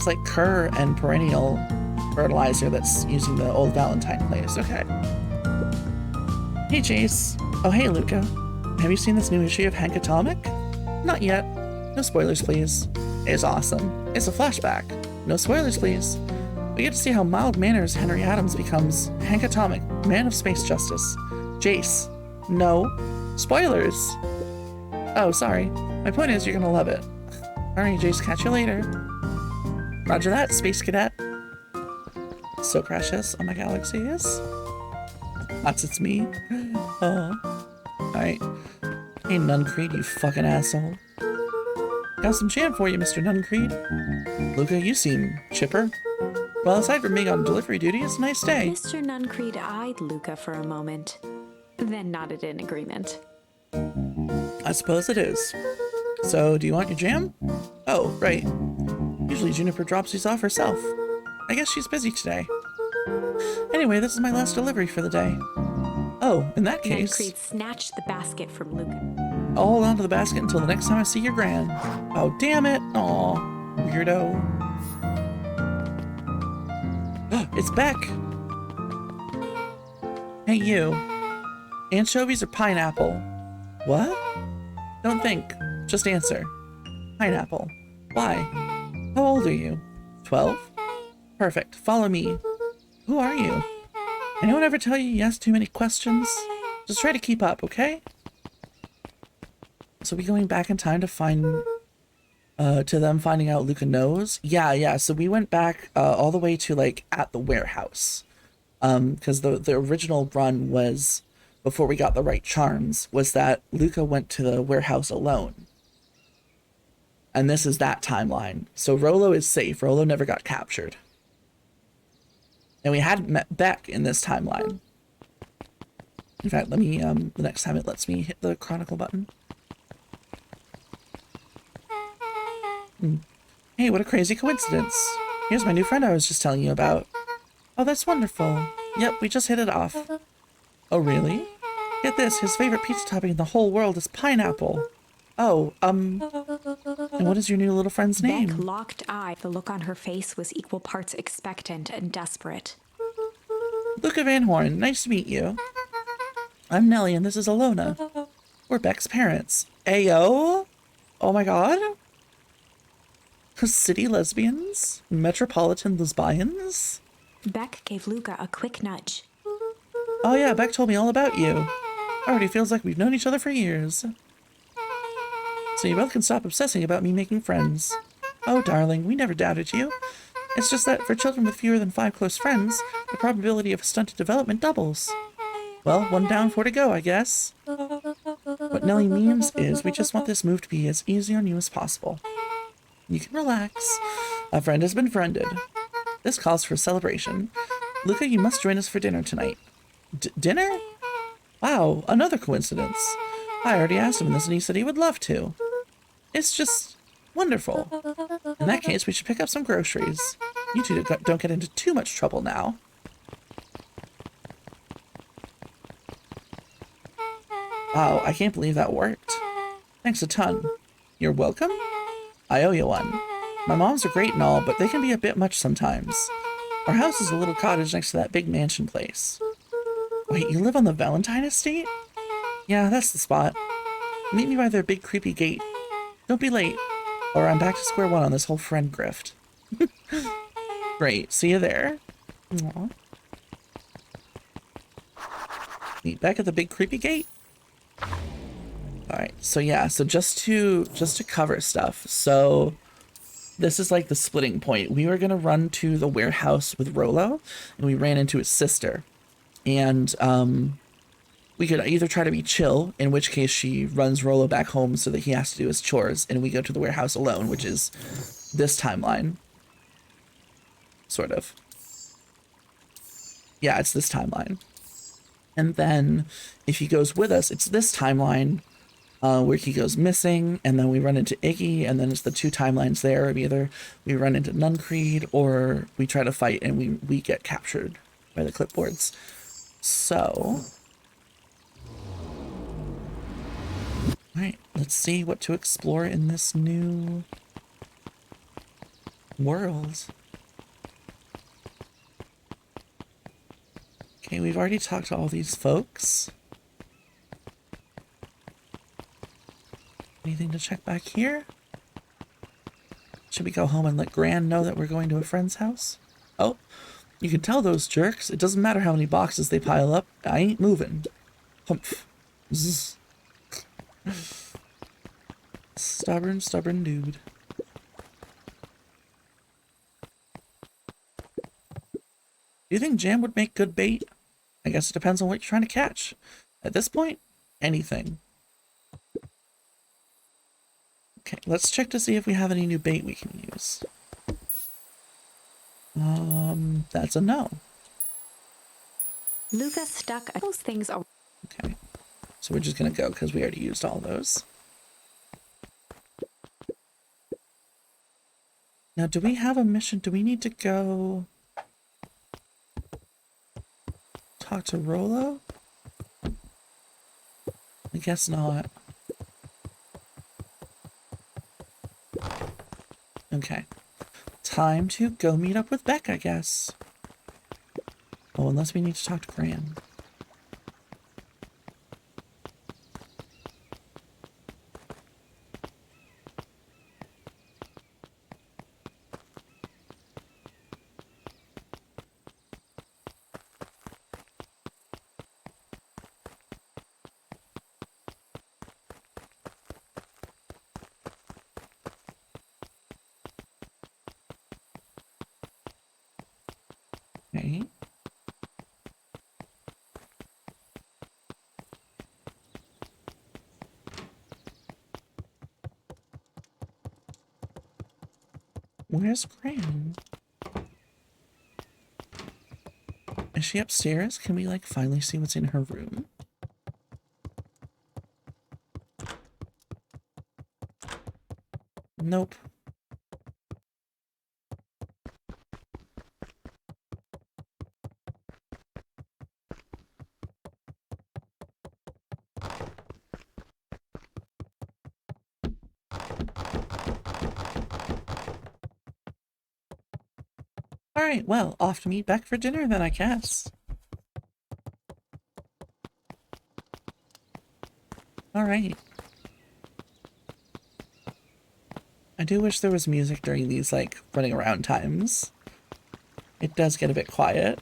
like Kerr and Perennial Fertilizer that's using the old Valentine place. Okay. Hey, Jace. Oh, hey, Luca. Have you seen this new issue of Hank Atomic? Not yet. No spoilers, please. It's awesome. It's a flashback. No spoilers, please. We get to see how mild-mannered Henry Adams becomes Hank Atomic, man of space justice. Jace. No. Spoilers. Oh, sorry. My point is, you're gonna love it. Alright, Jace, catch you later. Roger that, Space Cadet. So precious. Oh, my galaxy is. That's it's me. Oh. Alright. Hey, Nuncreed, you fucking asshole. Got some jam for you, Mr. Nuncreed. Luca, you seem chipper. Well, aside from being on delivery duty, it's a nice day. Mr. Nuncreed eyed Luca for a moment, then nodded in agreement. I suppose it is. So, do you want your jam? Oh, right. Usually Juniper drops these off herself. I guess she's busy today. Anyway, this is my last delivery for the day. Oh, in that case... Nuncreed snatched the basket from Luca. I'll hold on to the basket until the next time I see your gran. Oh, damn it. Aw, weirdo. It's Beck. Hey, you. Anchovies or pineapple? What? Don't think. Just answer. Pineapple. Why? How old are you? 12? Perfect. Follow me. Who are you? Anyone ever tell you ask too many questions? Just try to keep up, okay? So we going back in time to find, to them finding out Luca knows? Yeah, so we went back, all the way to, like, at the warehouse. Because the original run was, before we got the right charms, was that Luca went to the warehouse alone. And this is that timeline. So Rolo is safe. Rolo never got captured. And we hadn't met Beck in this timeline. In fact, let me, the next time it lets me hit the chronicle button. Hey, what a crazy coincidence. Here's my new friend I was just telling you about. Oh, that's wonderful. Yep, we just hit it off. Oh, really? Get this, his favorite pizza topping in the whole world is pineapple. Oh, and what is your new little friend's name? Beck locked eye. The look on her face was equal parts expectant and desperate. Luca Van Horn, nice to meet you. I'm Nellie, and this is Alona. We're Beck's parents. Ayo? Oh my god? City lesbians? Metropolitan lesbians? Beck gave Luca a quick nudge. Oh yeah, Beck told me all about you. Already feels like we've known each other for years. So you both can stop obsessing about me making friends. Oh, darling, we never doubted you. It's just that for children with fewer than 5 close friends, the probability of stunted development doubles. Well, 1 down, 4 to go, I guess. What Nellie means is we just want this move to be as easy on you as possible. You can relax. A friend has been friended. This calls for a celebration. Luca, you must join us for dinner tonight. Dinner? Wow, another coincidence. I already asked him this and he said he would love to. It's just wonderful. In that case, we should pick up some groceries. You two don't get into too much trouble now. Wow, I can't believe that worked. Thanks a ton. You're welcome? I owe you one. My moms are great and all, but they can be a bit much sometimes. Our house is a little cottage next to that big mansion place. Wait, you live on the Valentine estate? Yeah, that's the spot. Meet me by their big creepy gate. Don't be late, or I'm back to square one on this whole friend grift. Great, see you there. Aww. Meet back at the big creepy gate. Alright, so yeah, so just to cover stuff, so this is like the splitting point. We were gonna run to the warehouse with Rolo, and we ran into his sister. And we could either try to be chill, in which case she runs Rolo back home so that he has to do his chores, and we go to the warehouse alone, which is this timeline. Sort of. Yeah, it's this timeline. And then if he goes with us, it's this timeline where he goes missing, and then we run into Iggy, and then it's the 2 timelines there of either we run into Nuncreed or we try to fight and we get captured by the clipboards. So, alright, let's see what to explore in this new world. Okay, we've already talked to all these folks. Anything to check back here? Should we go home and let Gran know that we're going to a friend's house? Oh, you can tell those jerks. It doesn't matter how many boxes they pile up. I ain't moving. Humph. Zzz. Stubborn dude. Do you think jam would make good bait? I guess it depends on what you're trying to catch. At this point, anything. Okay, let's check to see if we have any new bait we can use. That's a no. Luca stuck those things over. Okay, so we're just gonna go because we already used all those. Now, do we have a mission? Do we need to go talk to Rolo? I guess not. Okay. Time to go meet up with Beck, I guess. Oh, unless we need to talk to Gran. Okay. Where's Gran? Is she upstairs? Can we, like, finally see what's in her room? Nope. Alright, well, off to meet Beck for dinner then, I guess. Alright. I do wish there was music during these, like, running around times. It does get a bit quiet.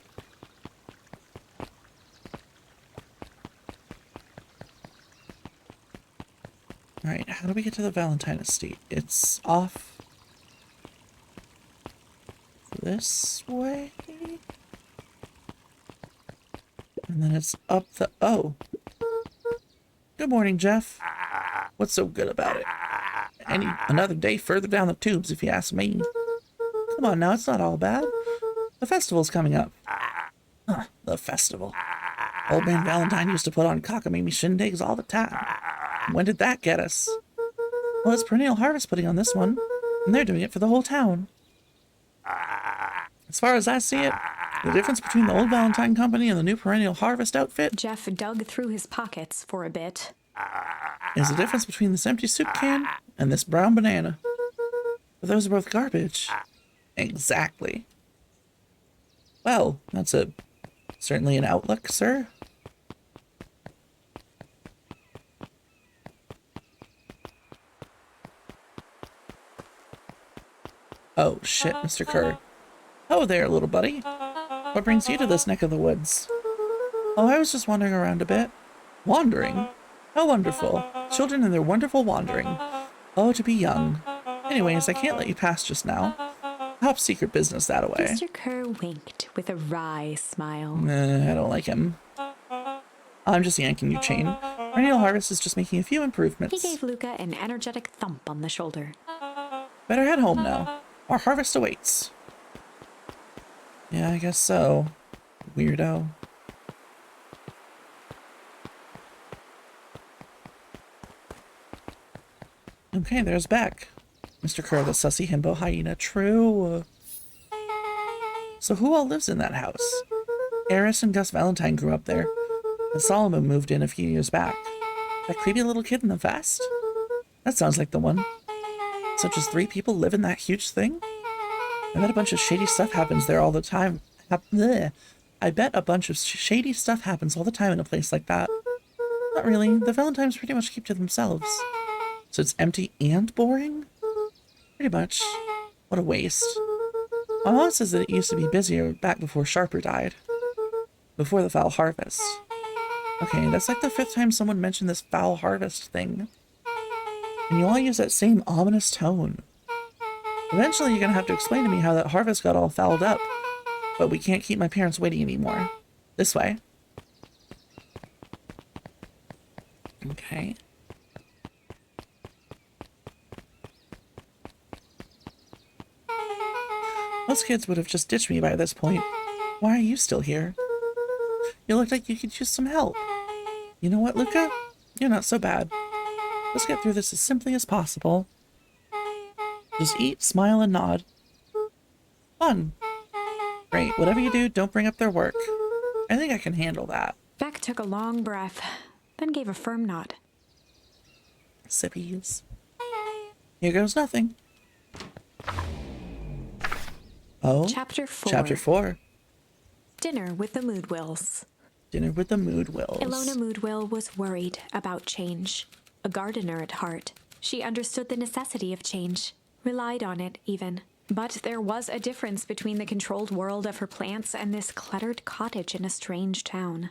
Alright, how do we get to the Valentine estate? It's off this way? And then it's up the... Oh. Good morning, Jeff. What's so good about it? Another day further down the tubes, if you ask me. Come on now, it's not all bad. The festival's coming up. Huh, the festival. Old man Valentine used to put on cockamamie shindigs all the time. When did that get us? Well, it's Perennial Harvest putting on this one, and they're doing it for the whole town. As far as I see it, the difference between the old Valentine Company and the new Perennial Harvest outfit Jeff dug through his pockets for a bit. is the difference between this empty soup can and this brown banana. But those are both garbage. Exactly. Well, that's certainly an outlook, sir. Oh, shit, Mr. Kerr. Oh there, little buddy. What brings you to this neck of the woods? Oh, I was just wandering around a bit. Wandering? How wonderful. Children and their wonderful wandering. Oh, to be young. Anyways, I can't let you pass just now. Top secret business that away. Mr. Kerr winked with a wry smile. I don't like him. I'm just yanking your chain. Perennial Harvest is just making a few improvements. He gave Luca an energetic thump on the shoulder. Better head home now. Our harvest awaits. Yeah, I guess so. Weirdo. Okay, there's Beck. Mr. Kerr, the sussy himbo hyena. True. So who all lives in that house? Eris and Gus Valentine grew up there, and Solomon moved in a few years back. That creepy little kid in the vest? That sounds like the one. So just 3 people live in that huge thing? I bet a bunch of shady stuff happens there all the time. I bet a bunch of shady stuff happens all the time in a place like that. Not really. The Valentines pretty much keep to themselves. So it's empty and boring? Pretty much. What a waste. My mom says that it used to be busier back before Sharper died. Before the foul harvest. Okay, that's like the 5th time someone mentioned this foul harvest thing. And you all use that same ominous tone. Eventually you're gonna have to explain to me how that harvest got all fouled up. But we can't keep my parents waiting anymore. This way. Okay. Most kids would have just ditched me by this point. Why are you still here? You look like you could use some help. You know what, Luca? You're not so bad. Let's get through this as simply as possible. Just eat, smile, and nod. Fun. Great. Whatever you do, don't bring up their work. I think I can handle that. Beck took a long breath, then gave a firm nod. Sippies. Here goes nothing. Oh. Chapter 4. Chapter 4. Dinner with the Moodwills. Dinner with the Moodwills. Ilona Moodwill was worried about change. A gardener at heart, she understood the necessity of change, relied on it even. But there was a difference between the controlled world of her plants and this cluttered cottage in a strange town.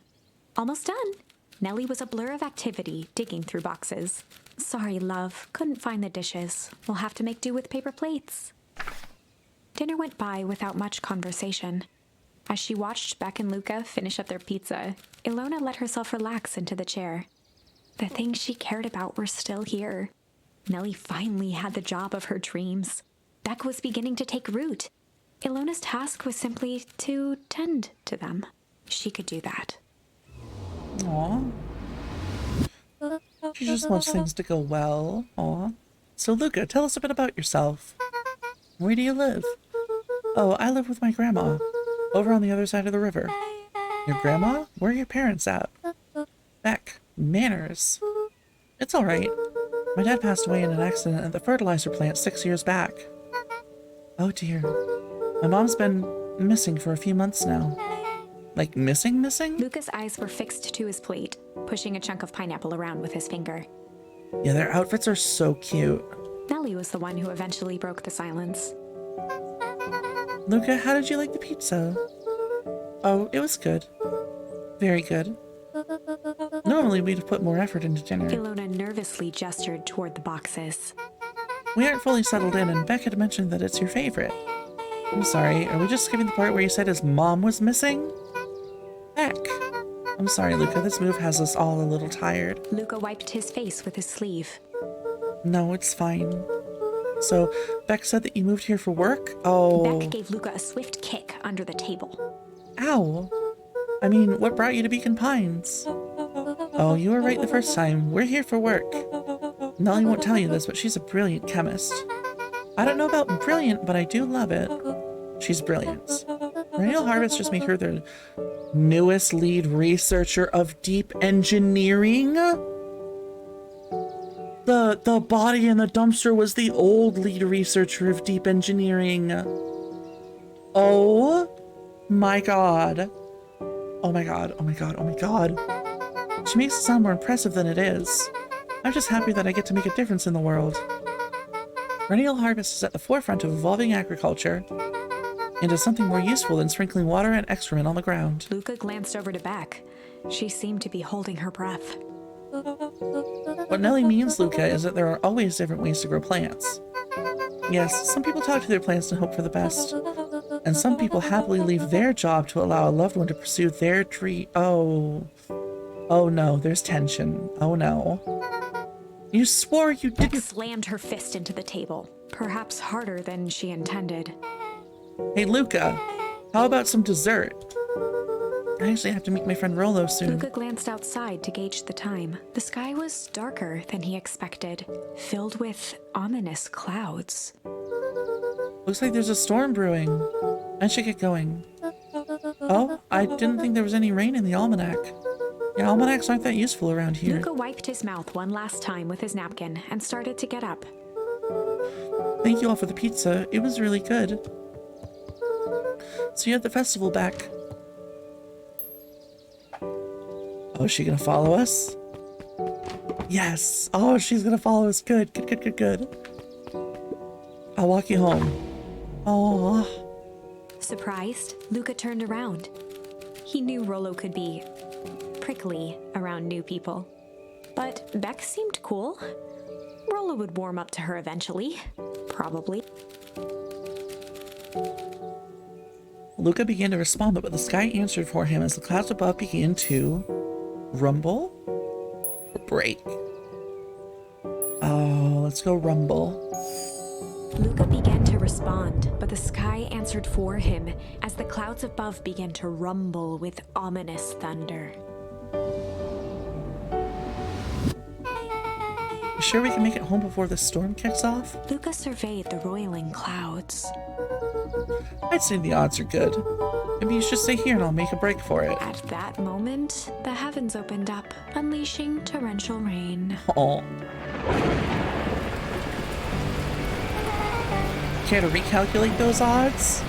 Almost done. Nellie was a blur of activity, digging through boxes. Sorry, love, couldn't find the dishes. We'll have to make do with paper plates. Dinner went by without much conversation. As she watched Beck and Luca finish up their pizza, Ilona let herself relax into the chair. The things she cared about were still here. Nellie finally had the job of her dreams. Beck was beginning to take root. Ilona's task was simply to tend to them. She could do that. Aw. She just wants things to go well. Aw. So, Luca, tell us a bit about yourself. Where do you live? Oh, I live with my grandma. Over on the other side of the river. Your grandma? Where are your parents at? Beck. Manners. It's alright. My dad passed away in an accident at the fertilizer plant 6 years back. Oh dear. My mom's been missing for a few months now. Like missing? Luca's eyes were fixed to his plate, pushing a chunk of pineapple around with his finger. Yeah, their outfits are so cute. Nellie was the one who eventually broke the silence. Luca, how did you like the pizza? Oh, it was good. Very good. Normally we'd have put more effort into dinner. Ilona nervously gestured toward the boxes. We aren't fully settled in, and Beck had mentioned that it's your favorite. I'm sorry, are we just skipping the part where you said his mom was missing? Beck. I'm sorry, Luca, this move has us all a little tired. Luca wiped his face with his sleeve. No, it's fine. So, Beck said that you moved here for work? Oh. Beck gave Luca a swift kick under the table. Ow. I mean, what brought you to Beacon Pines? Oh, you were right the first time. We're here for work. Nellie won't tell you this, but she's a brilliant chemist. I don't know about brilliant, but I do love it. She's brilliant. Perennial Harvest just made her the newest lead researcher of deep engineering. The body in the dumpster was the old lead researcher of deep engineering. Oh my god. Oh my god, oh my god, oh my god. She makes it sound more impressive than it is. I'm just happy that I get to make a difference in the world. Perennial Harvest is at the forefront of evolving agriculture into something more useful than sprinkling water and excrement on the ground. Luca glanced over to Beck. She seemed to be holding her breath. What Nellie means, Luca, is that there are always different ways to grow plants. Yes, some people talk to their plants and hope for the best. And some people happily leave their job to allow a loved one to pursue their dream. Oh. Oh no, there's tension. Oh no. You swore you Beck didn't— slammed her fist into the table, perhaps harder than she intended. Hey, Luca, how about some dessert? I actually have to meet my friend Rolo soon. Luca glanced outside to gauge the time. The sky was darker than he expected, filled with ominous clouds. Looks like there's a storm brewing. I should get going. Oh, I didn't think there was any rain in the almanac. Yeah, almanacs aren't that useful around here. Luca wiped his mouth one last time with his napkin and started to get up. Thank you all for the pizza. It was really good. See you at the festival, Beck. Oh, is she gonna follow us? Yes. Oh, she's gonna follow us. Good, good, good, good, good. I'll walk you home. Oh. Surprised, Luca turned around. He knew Rolo could be prickly around new people. But Beck seemed cool. Rolo would warm up to her eventually. Probably. Luca began to respond, but the sky answered for him as the clouds above began to rumble or break. Oh, let's go rumble. Luca began to respond, but the sky answered for him as the clouds above began to rumble with ominous thunder. You sure we can make it home before the storm kicks off? Luca surveyed the roiling clouds. I'd say the odds are good. Maybe you should stay here and I'll make a break for it. At that moment, the heavens opened up, unleashing torrential rain. Oh. Care to recalculate those odds?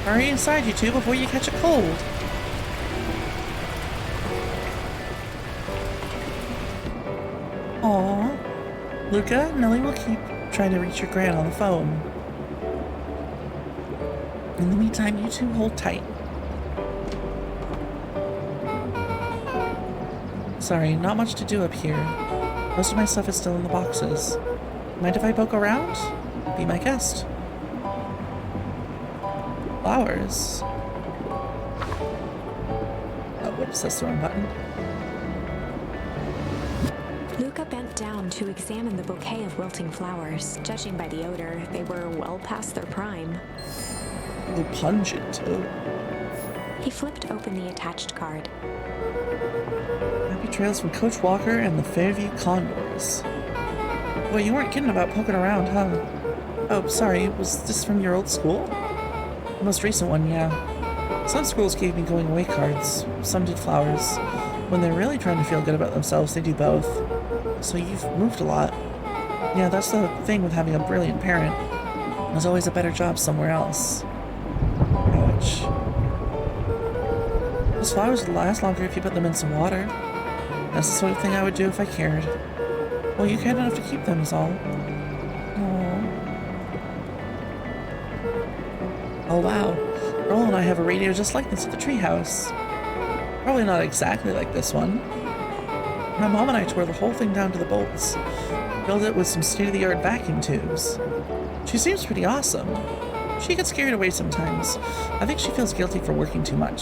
Hurry inside, you two, before you catch a cold. Aww. Luca, Nellie will keep trying to reach your gran on the phone. In the meantime, you two hold tight. Sorry, not much to do up here. Most of my stuff is still in the boxes. Mind if I poke around? Be my guest. Flowers. Oh, whoops, that's the wrong button. Luca bent down to examine the bouquet of wilting flowers. Judging by the odor, they were well past their prime. Oh, pungent. Oh. He flipped open the attached card. Happy trails from Coach Walker and the Fairview Condors. Well, you weren't kidding about poking around, huh? Oh, sorry, was this from your old school? The most recent one, yeah. Some schools gave me going away cards, some did flowers. When they're really trying to feel good about themselves, they do both. So you've moved a lot. Yeah, that's the thing with having a brilliant parent. There's always a better job somewhere else. Ouch. Those flowers would last longer if you put them in some water. That's the sort of thing I would do if I cared. Well, you cared enough to keep them, is all. Aww. Oh wow, Earl and I have a radio just like this at the treehouse. Probably not exactly like this one. My mom and I tore the whole thing down to the bolts. Filled it with some state-of-the-art vacuum tubes. She seems pretty awesome. She gets carried away sometimes. I think she feels guilty for working too much.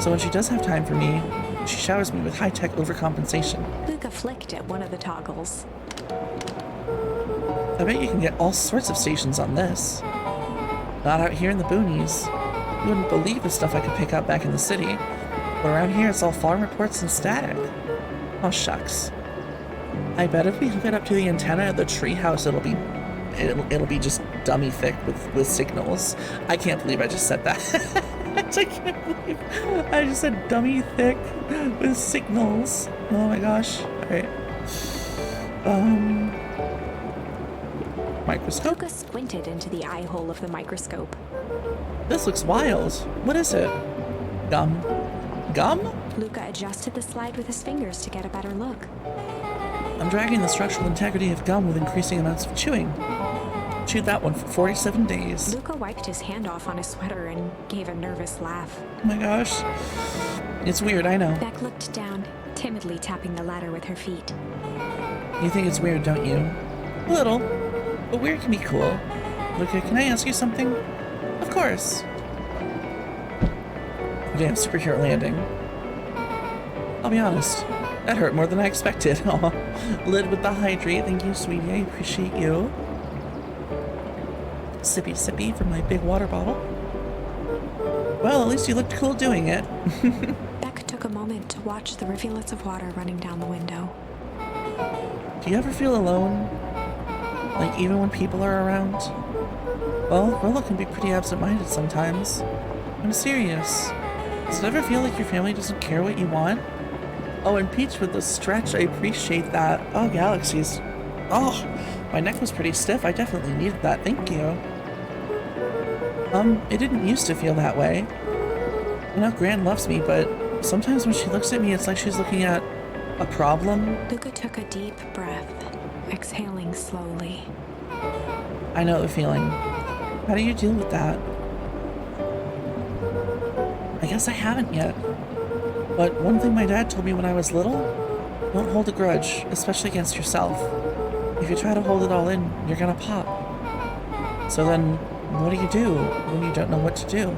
So when she does have time for me, she showers me with high-tech overcompensation. Luca flicked at one of the toggles. I bet you can get all sorts of stations on this. Not out here in the boonies. You wouldn't believe the stuff I could pick up back in the city. But around here it's all farm reports and static. Oh shucks. I bet if we hook it up to the antenna at the treehouse, it'll be just dummy thick with signals. I can't believe I just said that. I can't believe I just said dummy thick with signals. Oh my gosh. Alright. Microscope? Luca squinted into the eye hole of the microscope. This looks wild. What is it? Gum. Gum? Luca adjusted the slide with his fingers to get a better look. I'm dragging the structural integrity of gum with increasing amounts of chewing. Chewed that one for 47 days. Luca wiped his hand off on his sweater and gave a nervous laugh. Oh my gosh. It's weird, I know. Beck looked down, timidly tapping the ladder with her feet. You think it's weird, don't you? A little. But weird can be cool. Luca, can I ask you something? Of course. Damn, superhero landing. I'll be honest. That hurt more than I expected. Aw. Lid with the hydrate. Thank you, sweetie. I appreciate you. Sippy sippy from my big water bottle. Well, at least you looked cool doing it. Beck took a moment to watch the rivulets of water running down the window. Do you ever feel alone? Like even when people are around? Well, Rilla can be pretty absent-minded sometimes. I'm serious. Does it ever feel like your family doesn't care what you want? Oh, and Peach with the stretch, I appreciate that. Oh, galaxies. Oh, my neck was pretty stiff. I definitely needed that. Thank you. It didn't used to feel that way. You know, Gran loves me, but sometimes when she looks at me, it's like she's looking at a problem. Luca took a deep breath, exhaling slowly. I know the feeling. How do you deal with that? I guess I haven't yet. But one thing my dad told me when I was little, don't hold a grudge, especially against yourself. If you try to hold it all in, you're gonna pop. So then, what do you do when you don't know what to do?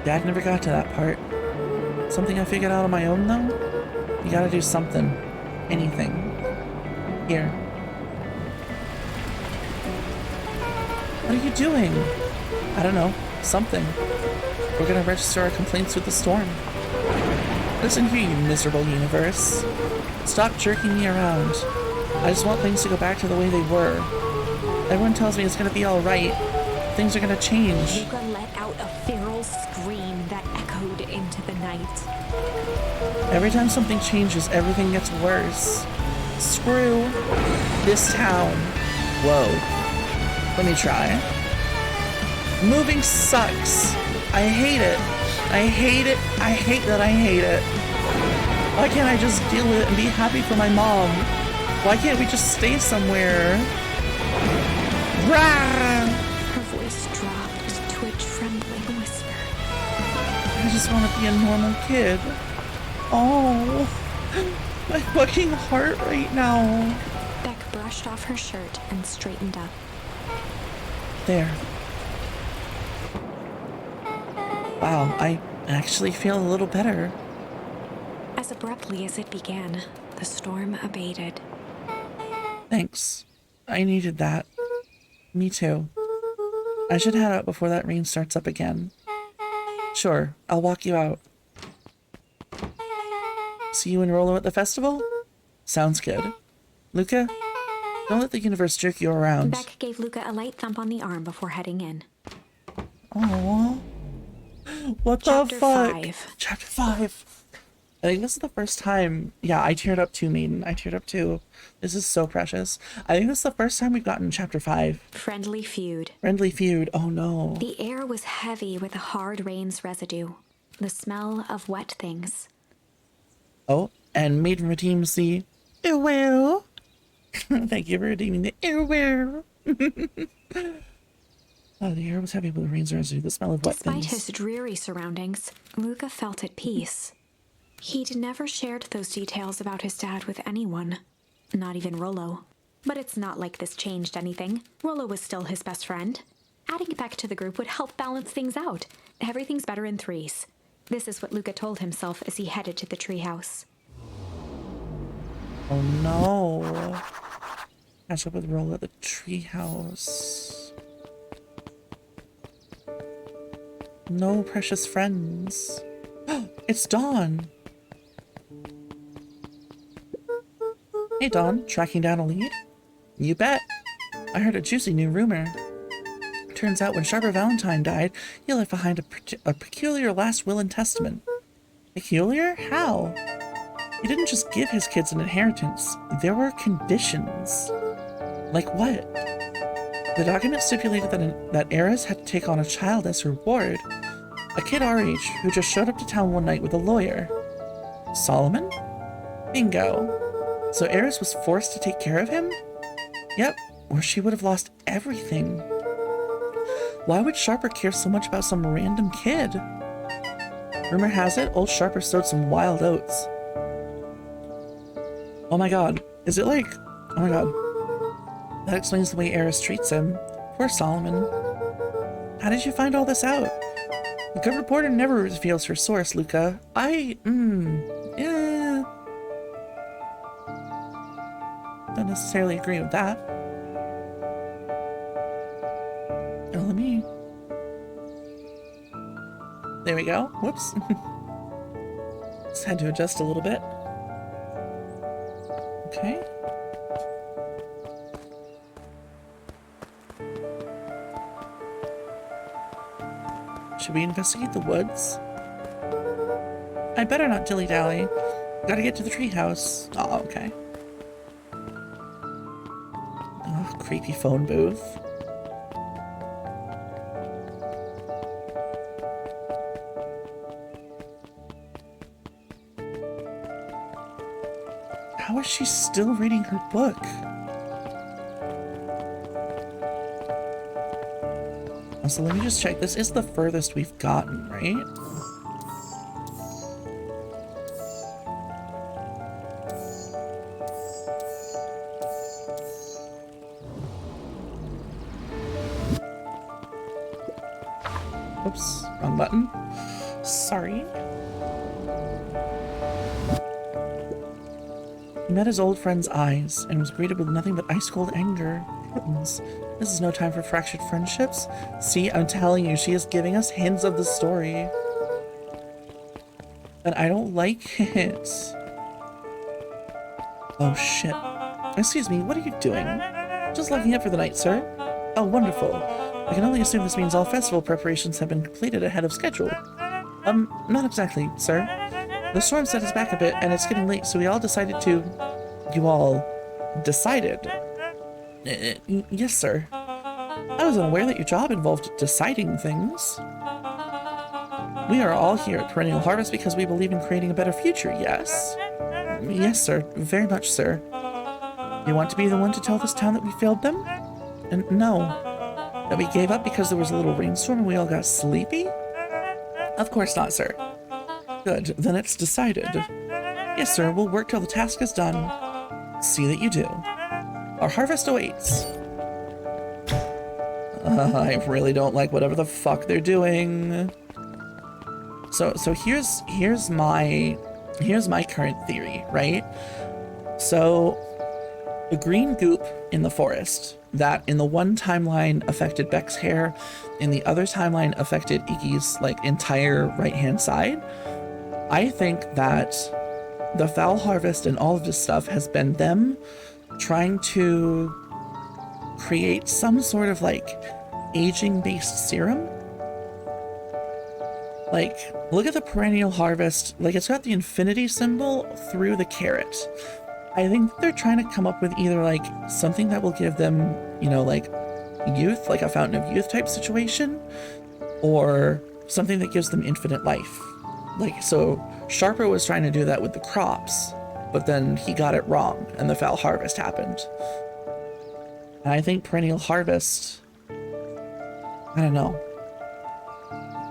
Dad never got to that part. Something I figured out on my own, though? You gotta do something. Anything. Here. What are you doing? I don't know. Something. We're gonna register our complaints with the storm. Listen here, you miserable universe. Stop jerking me around. I just want things to go back to the way they were. Everyone tells me it's gonna be alright. Things are gonna change. Luca let out a feral scream that echoed into the night. Every time something changes, everything gets worse. Screw this town. Whoa. Let me try. Moving sucks. I hate it. I hate it. I hate that I hate it. Why can't I just deal with it and be happy for my mom? Why can't we just stay somewhere? Rah! Her voice dropped to a trembling whisper. I just want to be a normal kid. Oh, my fucking heart right now. Beck brushed off her shirt and straightened up. There. Wow, I actually feel a little better. As abruptly as it began, the storm abated. Thanks. I needed that. Me too. I should head out before that rain starts up again. Sure, I'll walk you out. See you and Rolo at the festival? Sounds good. Luca, don't let the universe jerk you around. Beck gave Luca a light thump on the arm before heading in. Aww. What Chapter the fuck? 5. Chapter 5. I think this is the first time. Yeah, I teared up too, Maiden. I teared up too. This is so precious. I think this is the first time we've gotten chapter 5. Friendly feud. Friendly feud. Oh no. The air was heavy with a hard rain's residue. The smell of wet things. Oh, and Maiden redeems the ew. Thank you for redeeming the ew. Oh, the air was heavy with the rain's residue. The smell of wet Despite things. his dreary surroundings, Luca felt at peace. He'd never shared those details about his dad with anyone, not even Rolo. But it's not like this changed anything. Rolo was still his best friend. Adding Beck to the group would help balance things out. Everything's better in threes. This is what Luca told himself as he headed to the treehouse. Oh no. Catch up with Rolo at the treehouse. No precious friends. It's Dawn. Hey Dawn, tracking down a lead? You bet. I heard a juicy new rumor. Turns out when Sharper Valentine died, he left behind a peculiar last will and testament. Peculiar? How? He didn't just give his kids an inheritance. There were conditions. Like what? The document stipulated that Eris had to take on a child as her reward. A kid our age who just showed up to town one night with a lawyer. Solomon? Bingo. So Eris was forced to take care of him? Yep, or she would have lost everything. Why would Sharper care so much about some random kid? Rumor has it, old Sharper sowed some wild oats. Oh my god, is it like... Oh my god. That explains the way Eris treats him. Poor Solomon. How did you find all this out? The good reporter never reveals her source, Luca. Yeah. Don't necessarily agree with that. Oh, let me... There we go. Whoops. Just had to adjust a little bit. Okay. Should we investigate the woods? I better not dilly-dally. Gotta get to the treehouse. Oh, okay. Oh, creepy phone booth. How is she still reading her book? So let me just check. This is the furthest we've gotten, right? Oops, wrong button. Sorry. He met his old friend's eyes and was greeted with nothing but ice-cold anger. kittens. This is no time for fractured friendships. See, I'm telling you, she is giving us hints of the story. And I don't like it. Oh shit. Excuse me, what are you doing? Just locking up for the night, sir. Oh, wonderful. I can only assume this means all festival preparations have been completed ahead of schedule. Not exactly, sir. The storm set us back a bit, and it's getting late, so we all decided to... You all... decided? Yes, sir. I was unaware that your job involved deciding things. We are all here at Perennial Harvest because we believe in creating a better future, yes? Yes, sir. Very much, sir. You want to be the one to tell this town that we failed them? And no. That we gave up because there was a little rainstorm and we all got sleepy? Of course not, sir. Good, then it's decided. Yes, sir, we'll work till the task is done. See that you do. Our harvest awaits. I really don't like whatever the fuck they're doing. So here's my current theory, right? So the green goop in the forest that in the one timeline affected Beck's hair, in the other timeline affected Iggy's like entire right-hand side. I think that the foul harvest and all of this stuff has been them trying to create some sort of like aging-based serum. Like, look at the perennial harvest. Like, it's got the infinity symbol through the carrot. I think they're trying to come up with either like something that will give them, you know, like youth, like a fountain of youth type situation, or something that gives them infinite life. Like, so Sharper was trying to do that with the crops, but then he got it wrong and the foul harvest happened. And I think perennial harvest, I don't know.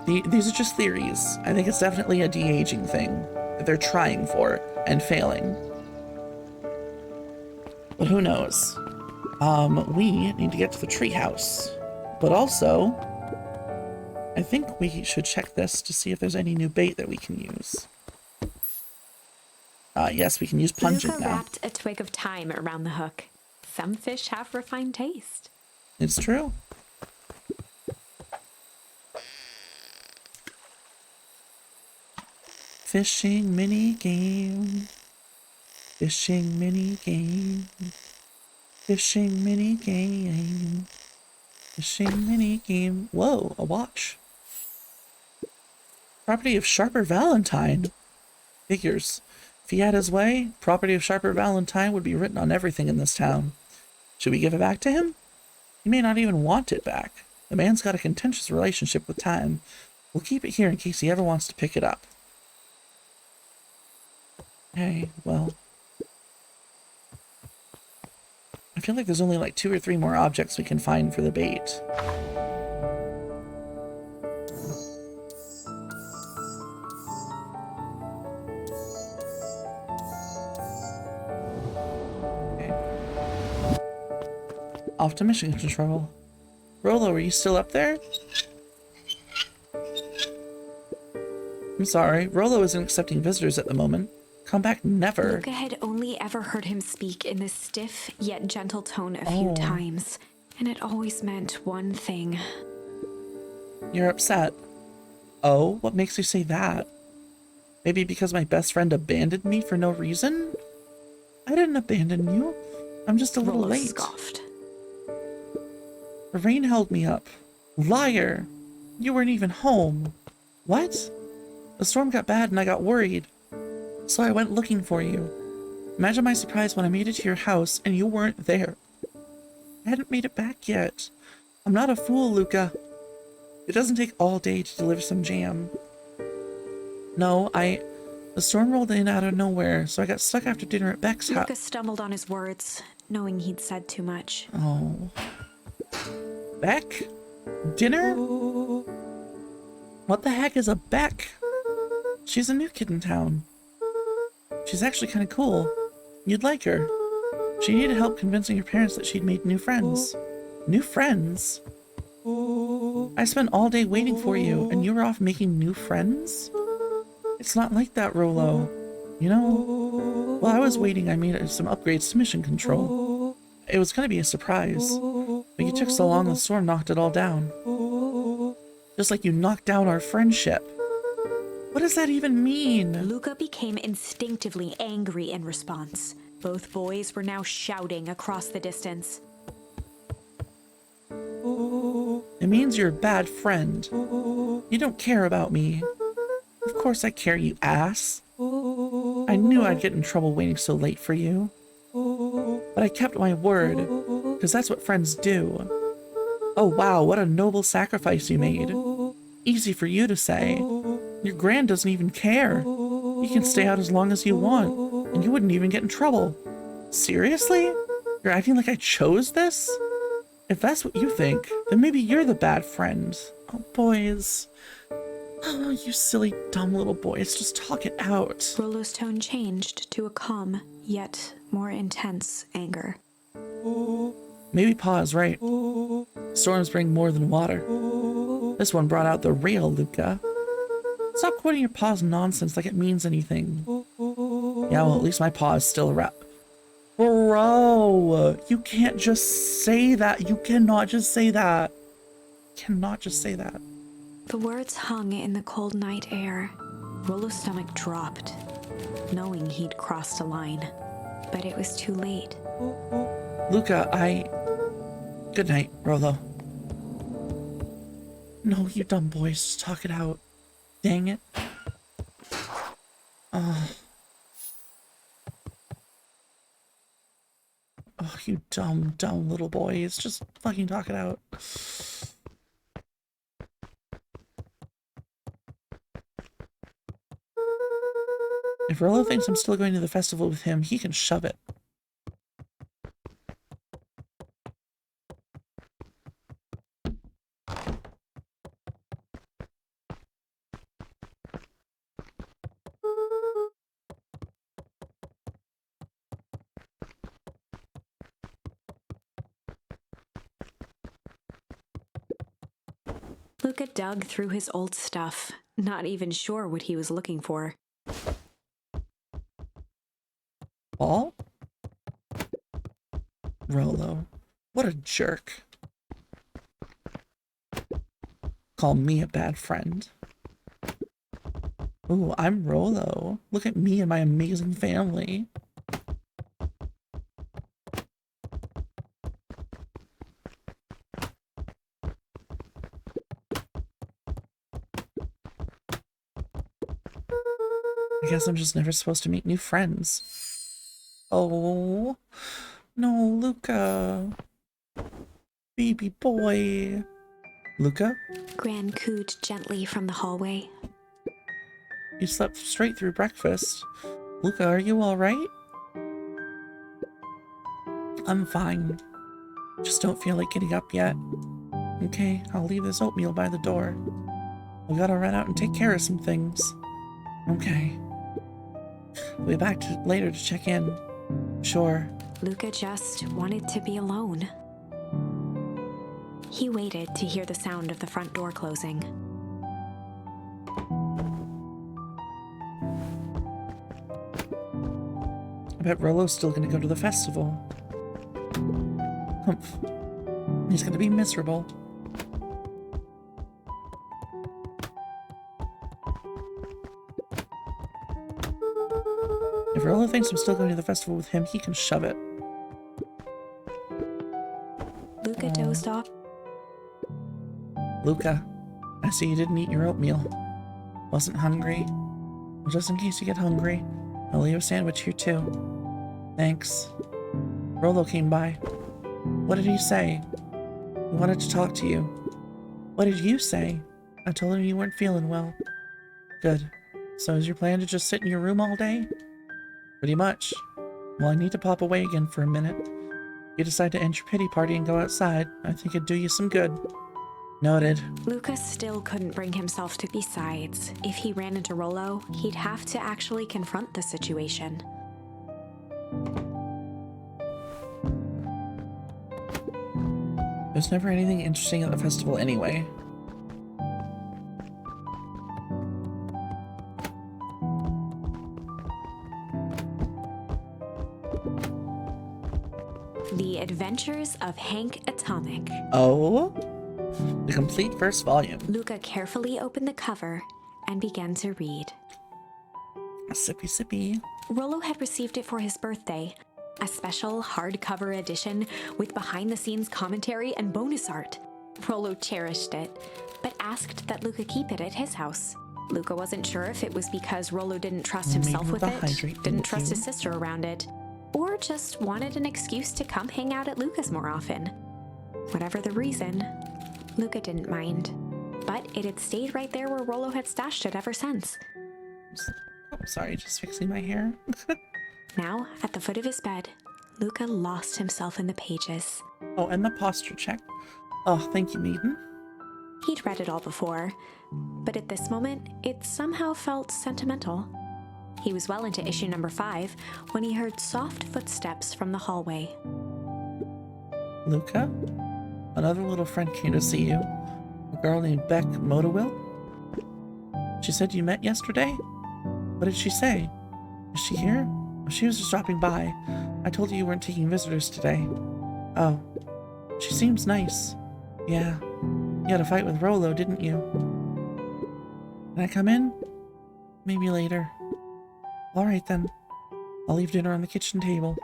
These are just theories. I think it's definitely a de-aging thing that they're trying for and failing. But who knows? We need to get to the treehouse. But also, I think we should check this to see if there's any new bait that we can use. Yes, we can use pungent Luca now. wrapped a twig of thyme around the hook. Some fish have refined taste. It's true. Fishing mini game. Fishing mini game. Fishing mini game. Fishing mini game. Whoa, a watch. Property of Sharper Valentine. Figures. If he had his way, property of Sharper Valentine would be written on everything in this town. Should we give it back to him? He may not even want it back. The man's got a contentious relationship with time. We'll keep it here in case he ever wants to pick it up. Okay, well... I feel like there's only like 2 or 3 more objects we can find for the bait. Okay. Off to mission control. Rolo, are you still up there? I'm sorry, Rolo isn't accepting visitors at the moment. Come back never. Luca had only ever heard him speak in this stiff yet gentle tone a few times, and it always meant one thing. You're upset. Oh, what makes you say that? Maybe because my best friend abandoned me for no reason? I didn't abandon you. I'm just a little Rolo late. scoffed. The rain held me up. Liar! You weren't even home. What? The storm got bad and I got worried. So I went looking for you. Imagine my surprise when I made it to your house and you weren't there. I hadn't made it back yet. I'm not a fool, Luca. It doesn't take all day to deliver some jam. No, the storm rolled in out of nowhere, so I got stuck after dinner at Beck's house. Luca stumbled on his words, knowing he'd said too much. Oh. Beck? Dinner? What the heck is a Beck? She's a new kid in town. She's actually kind of cool. You'd like her. She needed help convincing her parents that she'd made new friends. New friends? I spent all day waiting for you, and you were off making new friends? It's not like that, Rolo. You know, while I was waiting, I made some upgrades to mission control. It was gonna be a surprise. But you took so long, the storm knocked it all down. Just like you knocked down our friendship. What does that even mean? Luca became instinctively angry in response. Both boys were now shouting across the distance. It means you're a bad friend. You don't care about me. Of course I care, you ass. I knew I'd get in trouble waiting so late for you. But I kept my word, because that's what friends do. Oh wow, what a noble sacrifice you made. Easy for you to say. Your gran doesn't even care. You can stay out as long as you want, and you wouldn't even get in trouble. Seriously? You're acting like I chose this? If that's what you think, then maybe you're the bad friend. Oh, boys. Oh, you silly, dumb little boys. Just talk it out. Rollo's tone changed to a calm, yet more intense anger. Maybe Pa is right. Storms bring more than water. This one brought out the real Luca. Stop quoting your Pa's nonsense like it means anything. Yeah, well, at least my Pa is still around. Bro, you can't just say that. You cannot just say that. Cannot just say that. The words hung in the cold night air. Rollo's stomach dropped, knowing he'd crossed a line. But it was too late. Luca, Good night, Rollo. No, you dumb boys, just talk it out. Dang it. Oh, you dumb, dumb little boys. Just fucking talk it out. If Rollo thinks I'm still going to the festival with him, he can shove it. Luca dug through his old stuff, not even sure what he was looking for. Ball? Rollo. What a jerk. Call me a bad friend. Ooh, I'm Rollo. Look at me and my amazing family. I guess I'm just never supposed to meet new friends. Oh, no, Luca. Baby boy. Luca? Gran cooed gently from the hallway. You slept straight through breakfast. Luca, are you alright? I'm fine. Just don't feel like getting up yet. Okay, I'll leave this oatmeal by the door. I gotta run out and take care of some things. Okay. I'll be back later to check in. Sure. Luca just wanted to be alone. He waited to hear the sound of the front door closing. I bet Rollo's still gonna go to the festival. Humph. He's gonna be miserable. If Rollo thinks I'm still going to the festival with him, he can shove it. Luca dozed off. Luca, I see you didn't eat your oatmeal. Wasn't hungry? Well, just in case you get hungry, I'll leave a sandwich here too. Thanks. Rollo came by. What did he say? He wanted to talk to you. What did you say? I told him you weren't feeling well. Good. So is your plan to just sit in your room all day? Pretty much. Well, I need to pop away again for a minute. If you decide to end your pity party and go outside, I think it'd do you some good. Noted. Luca still couldn't bring himself to. Besides, if he ran into Rollo, he'd have to actually confront the situation. There's never anything interesting at the festival anyway. The Adventures of Hank comic. Oh? The complete first volume. Luca carefully opened the cover and began to read. Sippy sippy. Rollo had received it for his birthday, a special hardcover edition with behind-the-scenes commentary and bonus art. Rollo cherished it, but asked that Luca keep it at his house. Luca wasn't sure if it was because Rollo didn't trust himself with it, didn't trust his sister around it, or just wanted an excuse to come hang out at Luca's more often. Whatever the reason, Luca didn't mind, but it had stayed right there where Rollo had stashed it ever since. Oh, sorry, just fixing my hair. Now, at the foot of his bed, Luca lost himself in the pages. Oh, and the posture check. Oh, thank you, maiden. He'd read it all before, but at this moment, it somehow felt sentimental. He was well into issue number 5 when he heard soft footsteps from the hallway. Luca? Another little friend came to see you. A girl named Beck Modawill? She said you met yesterday? What did she say? Is she here? Oh, she was just dropping by. I told you weren't taking visitors today. Oh. She seems nice. Yeah. You had a fight with Rollo, didn't you? Can I come in? Maybe later. Alright then. I'll leave dinner on the kitchen table,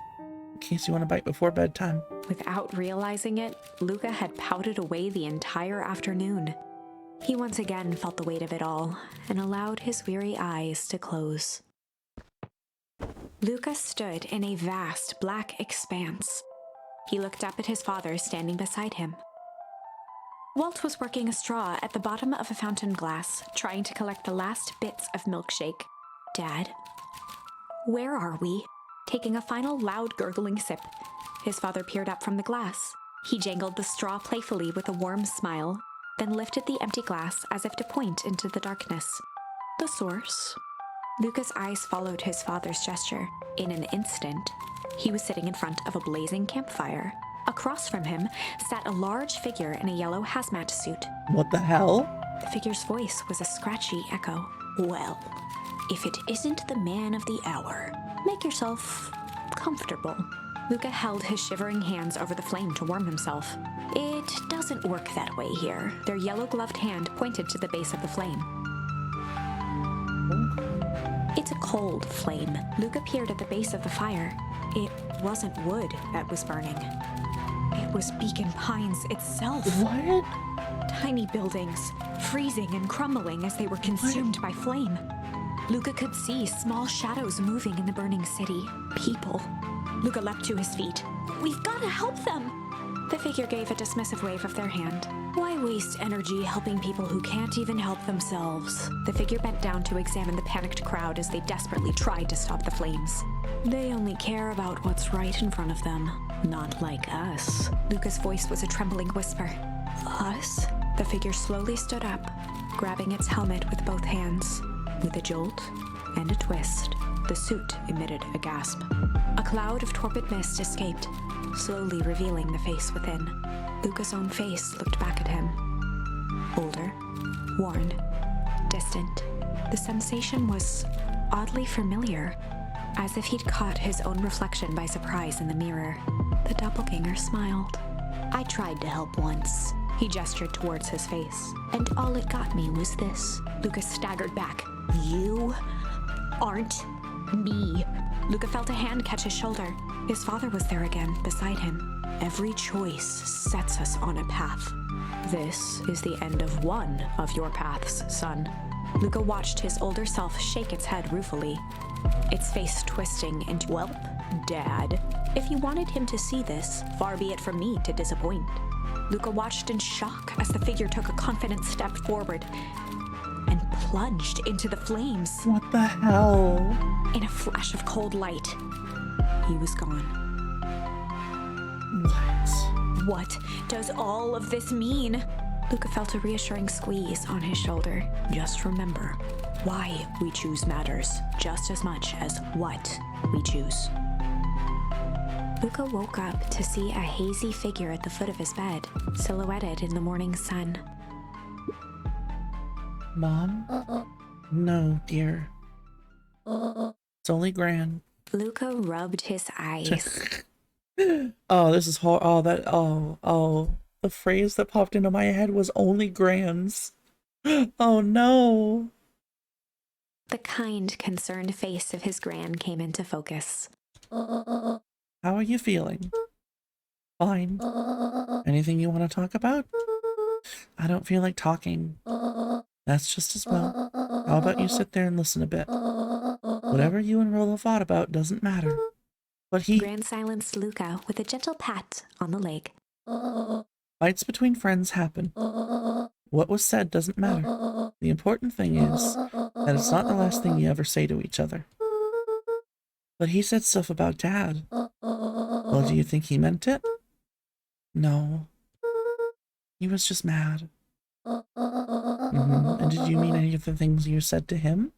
in case you want to bite before bedtime. Without realizing it, Luca had pouted away the entire afternoon. He once again felt the weight of it all and allowed his weary eyes to close. Luca stood in a vast black expanse. He looked up at his father standing beside him. Walt was working a straw at the bottom of a fountain glass, trying to collect the last bits of milkshake. Dad, where are we? Taking a final loud gurgling sip, his father peered up from the glass. He jangled the straw playfully with a warm smile, then lifted the empty glass as if to point into the darkness. The source. Luca's eyes followed his father's gesture. In an instant, he was sitting in front of a blazing campfire. Across from him sat a large figure in a yellow hazmat suit. What the hell? The figure's voice was a scratchy echo. Well, if it isn't the man of the hour, make yourself comfortable. Luca held his shivering hands over the flame to warm himself. It doesn't work that way here. Their yellow-gloved hand pointed to the base of the flame. It's a cold flame. Luca peered at the base of the fire. It wasn't wood that was burning. It was Beacon Pines itself. What? Tiny buildings, freezing and crumbling as they were consumed by flame. Luca could see small shadows moving in the burning city. People. Luca leapt to his feet. We've got to help them! The figure gave a dismissive wave of their hand. Why waste energy helping people who can't even help themselves? The figure bent down to examine the panicked crowd as they desperately tried to stop the flames. They only care about what's right in front of them, not like us. Luca's voice was a trembling whisper. Us? The figure slowly stood up, grabbing its helmet with both hands. With a jolt and a twist, the suit emitted a gasp. A cloud of torpid mist escaped, slowly revealing the face within. Luca's own face looked back at him. Older, worn, distant. The sensation was oddly familiar, as if he'd caught his own reflection by surprise in the mirror. The doppelganger smiled. I tried to help once. He gestured towards his face. And all it got me was this. Luca staggered back. You aren't me. Luca felt a hand catch his shoulder. His father was there again, beside him. Every choice sets us on a path. This is the end of one of your paths, son. Luca watched his older self shake its head ruefully, its face twisting into, "Welp, Dad, if you wanted him to see this, far be it from me to disappoint." Luca watched in shock as the figure took a confident step forward and plunged into the flames. What the hell? In a flash of cold light, he was gone. What? What does all of this mean? Luca felt a reassuring squeeze on his shoulder. Just remember, why we choose matters just as much as what we choose. Luca woke up to see a hazy figure at the foot of his bed, silhouetted in the morning sun. Mom? No, dear. It's only Gran. Luca rubbed his eyes. Oh, this is oh, oh. The phrase that popped into my head was only grands. Oh no. The kind, concerned face of his gran came into focus. How are you feeling? Fine. Anything you want to talk about? I don't feel like talking. That's just as well. How about you sit there and listen a bit? Whatever you and Rolo fought about doesn't matter. But Gran silenced Luca with a gentle pat on the leg. Fights between friends happen. What was said doesn't matter. The important thing is that it's not the last thing you ever say to each other. But he said stuff about Dad. Well, do you think he meant it? No. He was just mad. And did you mean any of the things you said to him?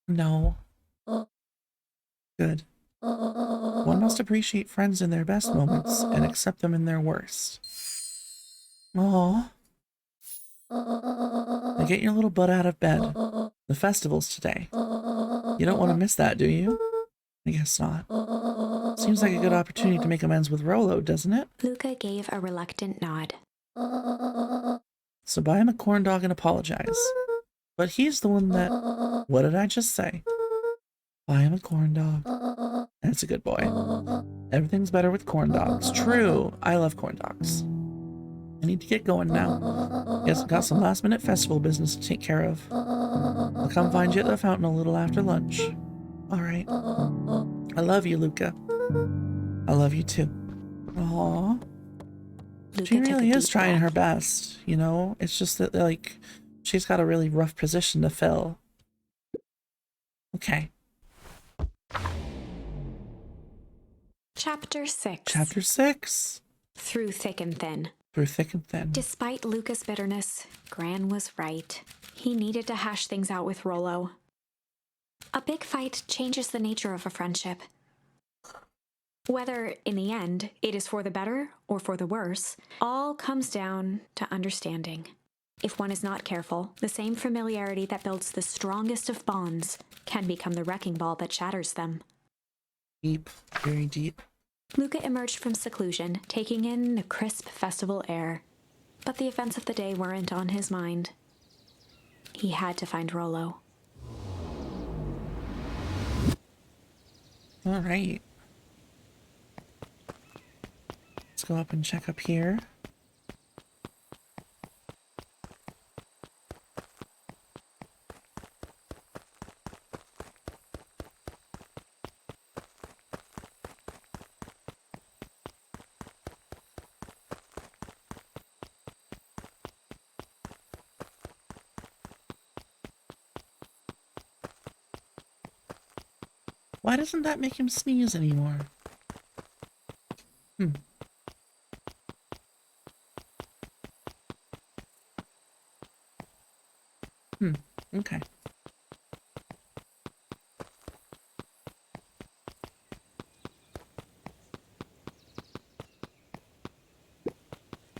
No. Good. One must appreciate friends in their best moments and accept them in their worst. Aww. Now get your little butt out of bed. The festival's today. You don't want to miss that, do you? I guess not. Seems like a good opportunity to make amends with Rolo, doesn't it? Luca gave a reluctant nod. So buy him a corn dog and apologize. But he's the one that... What did I just say? Buy him a corn dog. That's a good boy. Everything's better with corn dogs. True. I love corn dogs. I need to get going now. Guess I've got some last minute festival business to take care of. I'll come find you at the fountain a little after lunch. Alright. I love you, Luca. I love you too. Aww. She really is trying her best, you know? It's just that, like, she's got a really rough position to fill. Okay. Chapter 6. Chapter 6. Through thick and thin. Through thick and thin. Despite Luca's bitterness, Gran was right. He needed to hash things out with Rolo. A big fight changes the nature of a friendship. Whether, in the end, it is for the better or for the worse, all comes down to understanding. If one is not careful, the same familiarity that builds the strongest of bonds can become the wrecking ball that shatters them. Deep, very deep. Luca emerged from seclusion, taking in the crisp festival air. But the events of the day weren't on his mind. He had to find Rolo. All right. Let's go up and check up here. Why doesn't that make him sneeze anymore? Okay.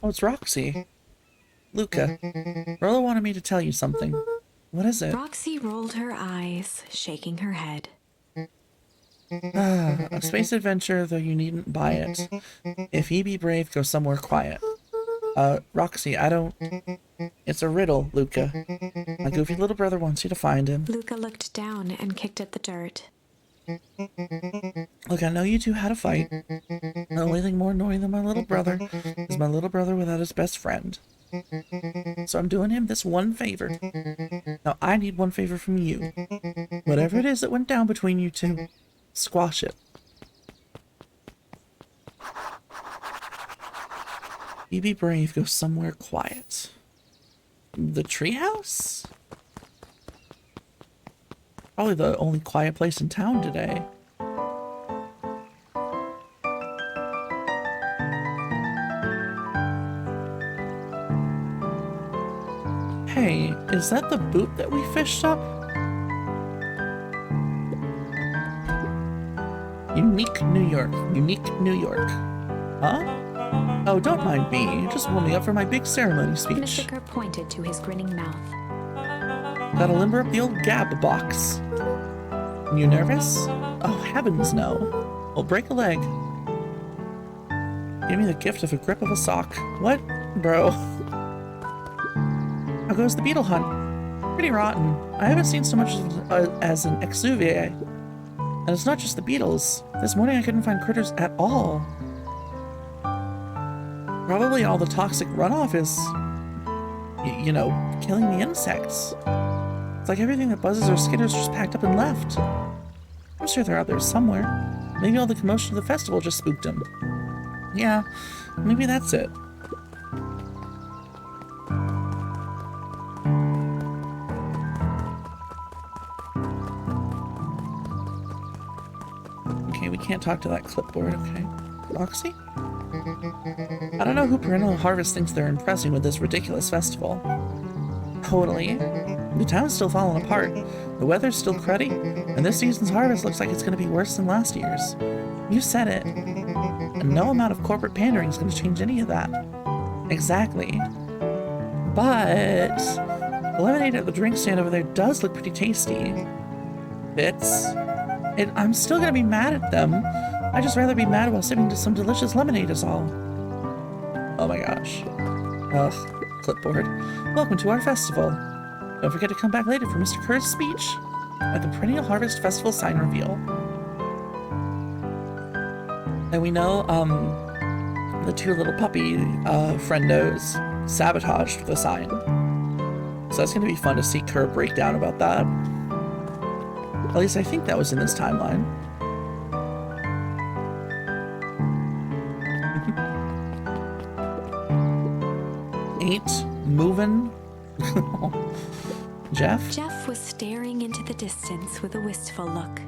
Oh, it's Roxy. Luca, Rolo wanted me to tell you something. What is it? Roxy rolled her eyes, shaking her head. A space adventure, though you needn't buy it. If ye be brave, go somewhere quiet. Roxy, I don't... It's a riddle, Luca. My goofy little brother wants you to find him. Luca looked down and kicked at the dirt. Look, I know you two had a fight. The only thing more annoying than my little brother is my little brother without his best friend. So I'm doing him this one favor. Now I need one favor from you. Whatever it is that went down between you two, squash it. You be brave, go somewhere quiet. The treehouse? Probably the only quiet place in town today. Hey, is that the boot that we fished up? Unique New York. Unique New York. Huh? Oh, don't mind me. You just warmed me up for my big ceremony speech. Mystiker pointed to his grinning mouth. Gotta limber up the old gab box. You nervous? Oh, heavens no. Well, break a leg. Give me the gift of a grip of a sock. What? Bro. How goes the beetle hunt? Pretty rotten. I haven't seen so much as an exuviae. And it's not just the beetles. This morning I couldn't find critters at all. Probably all the toxic runoff is, you know, killing the insects. It's like everything that buzzes or skitters just packed up and left. I'm sure they're out there somewhere. Maybe all the commotion of the festival just spooked them. Yeah, maybe that's it. Okay, we can't talk to that clipboard, okay. Roxy? I don't know who Perennial Harvest thinks they're impressing with this ridiculous festival. Totally. The town's still falling apart, the weather's still cruddy, and this season's harvest looks like it's going to be worse than last year's. You said it. And no amount of corporate pandering is going to change any of that. Exactly. But the lemonade at the drink stand over there does look pretty tasty. I'm still going to be mad at them. I'd just rather be mad while sipping to some delicious lemonade is all. Oh my gosh. Ugh, clipboard. Welcome to our festival. Don't forget to come back later for Mr. Kerr's speech at the Perennial Harvest Festival sign reveal. And we know, the two little puppy, friendos sabotaged the sign. So that's gonna be fun to see Kerr break down about that. At least I think that was in this timeline. Ain't moving. Jeff? Jeff was staring into the distance with a wistful look.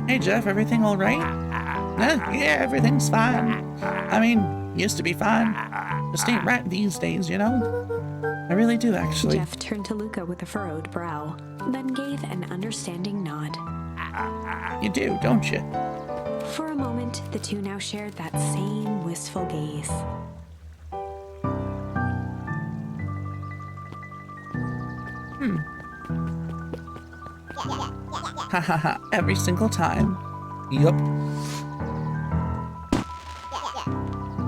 Hey Jeff, everything all right? Yeah, everything's fine. I mean, used to be fine. Just ain't right these days, you know? I really do, actually. Jeff turned to Luca with a furrowed brow, then gave an understanding nod. You do, don't you? For a moment, the two now shared that same wistful gaze. Ha ha ha, every single time. Yup.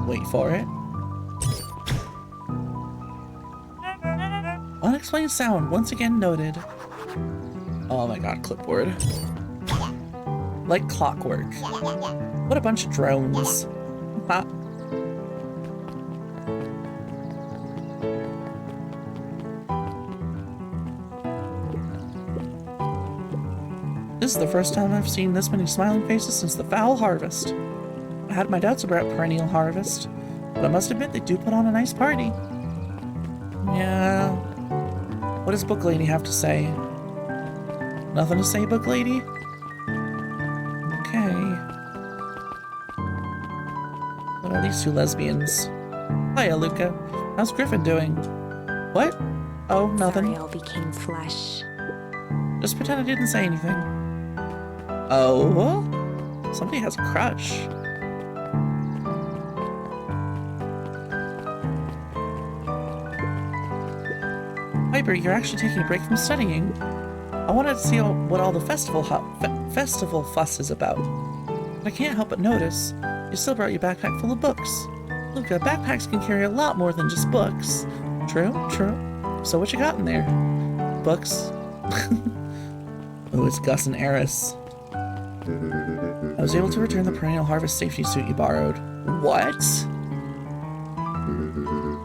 Wait for it. Unexplained sound once again noted. Oh my god, clipboard. Like clockwork. What a bunch of drones. Ha. This is the first time I've seen this many smiling faces since the foul harvest. I had my doubts about Perennial Harvest, but I must admit they do put on a nice party. Yeah. What does Book Lady have to say? Nothing to say, Book Lady? Okay. What are these two lesbians? Hiya, Luca. How's Griffin doing? What? Oh, nothing. Zariel became flesh. Just pretend I didn't say anything. Oh? Somebody has a crush. Piper, you're actually taking a break from studying. I wanted to see what all the festival fuss is about. But I can't help but notice you still brought your backpack full of books. Luca, backpacks can carry a lot more than just books. True, true. So what you got in there? Books? Oh, it's Gus and Eris. I was able to return the Perennial Harvest safety suit you borrowed. What?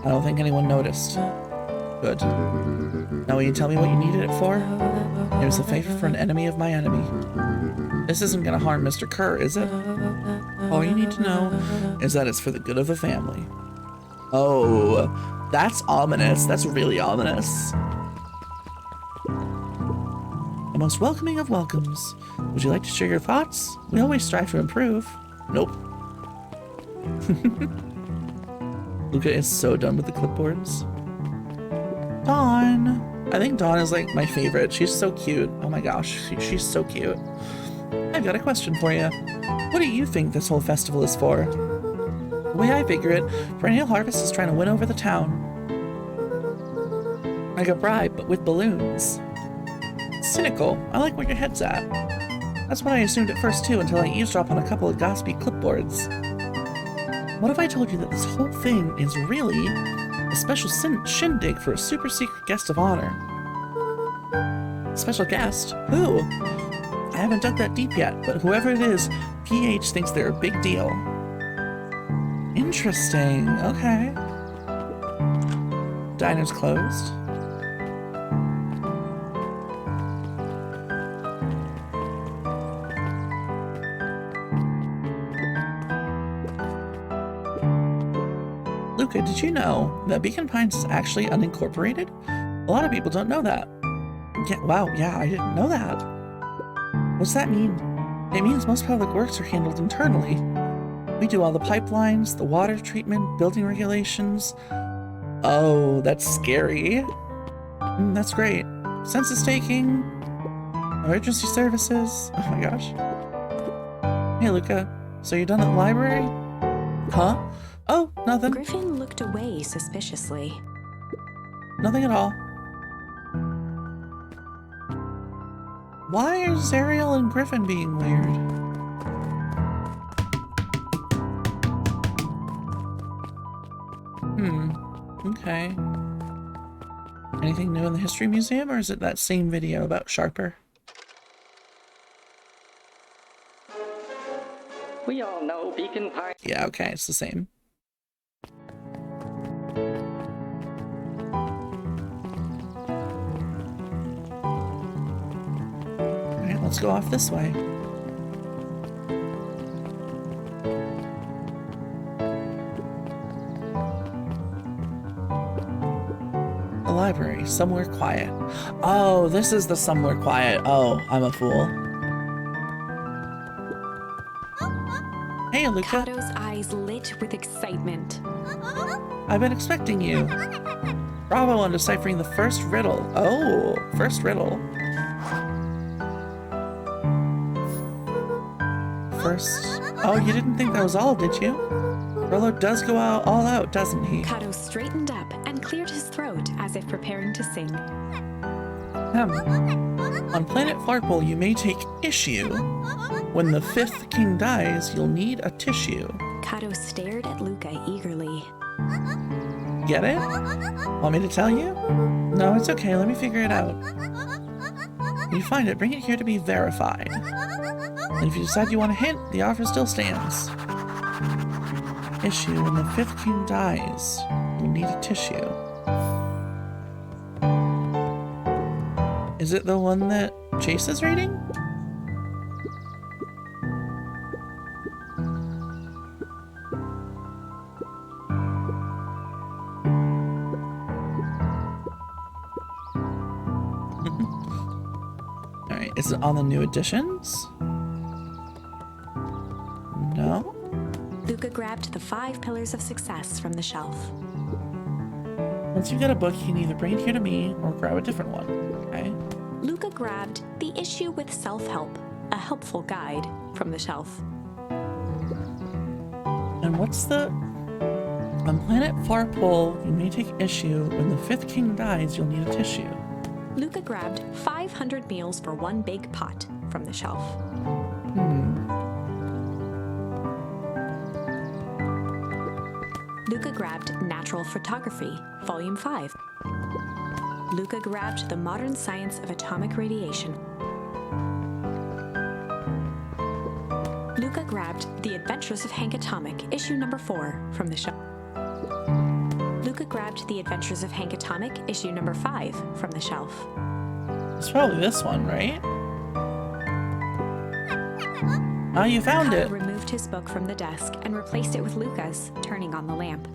I don't think anyone noticed. Good. Now will you tell me what you needed it for? It was a favor for an enemy of my enemy. This isn't gonna harm Mr. Kerr, is it? All you need to know is that it's for the good of the family. Oh, that's ominous. That's really ominous. The most welcoming of welcomes. Would you like to share your thoughts? We always strive to improve. Nope. Luca is so done with the clipboards. Dawn. I think Dawn is like my favorite. She's so cute. Oh my gosh, she's so cute. I've got a question for you. What do you think this whole festival is for? The way I figure it, Perennial Harvest is trying to win over the town. Like a bribe, but with balloons. Cynical. I like where your head's at. That's what I assumed at first too, until I eavesdropped on a couple of gossipy clipboards. What if I told you that this whole thing is really a special shindig for a super secret guest of honor? Special guest? Who? I haven't dug that deep yet, but whoever it is, PH thinks they're a big deal. Interesting. Okay. Diner's closed. Luca, did you know that Beacon Pines is actually unincorporated? A lot of people don't know that. Yeah, wow, yeah, I didn't know that. What's that mean? It means most public works are handled internally. We do all the pipelines, the water treatment, building regulations. Oh, that's scary. That's great. Census taking, emergency services. Oh my gosh. Hey, Luca, so you're done at the library? Huh? Oh, nothing. Griffin looked away suspiciously. Nothing at all. Why are Zariel and Griffin being weird? Okay. Anything new in the History Museum, or is it that same video about Sharper? We all know Beacon Pines. Yeah, okay, it's the same. Alright, let's go off this way. The library, somewhere quiet. Oh, this is the somewhere quiet. Oh, I'm a fool. Hey, Luca. Kato's eyes lit with excitement. I've been expecting you. Bravo on deciphering the first riddle. Oh, first riddle. First. Oh, you didn't think that was all, did you? Rollo does go all out, doesn't he? Kato straightened up and cleared his throat as if preparing to sing. On planet Farpole, you may take issue. When the fifth king dies, you'll need a tissue. Kato stared at Luca eagerly. Get it? Want me to tell you? No, it's okay. Let me figure it out. When you find it, bring it here to be verified. And if you decide you want a hint, the offer still stands. Issue: when the fifth king dies, you'll need a tissue. Is it the one that Chase is reading? Alright, is it on the new editions? No? Luca grabbed the 5 pillars of success from the shelf. Once you get a book, you can either bring it here to me or grab a different one, okay? Luca grabbed The Issue with Self-Help, a helpful guide, from the shelf. And what's the... On planet Farpole, you may take issue. When the fifth king dies, you'll need a tissue. Luca grabbed 500 meals for 1 big pot from the shelf. Luca grabbed Natural Photography, Volume 5. Luca grabbed The Modern Science of Atomic Radiation. Luca grabbed The Adventures of Hank Atomic, Issue number 4, from the shelf. Luca grabbed The Adventures of Hank Atomic, Issue number 5, from the shelf. It's probably this one, right? Ah, you found Kato it! removed his book from the desk and replaced it with Luca's, turning on the lamp.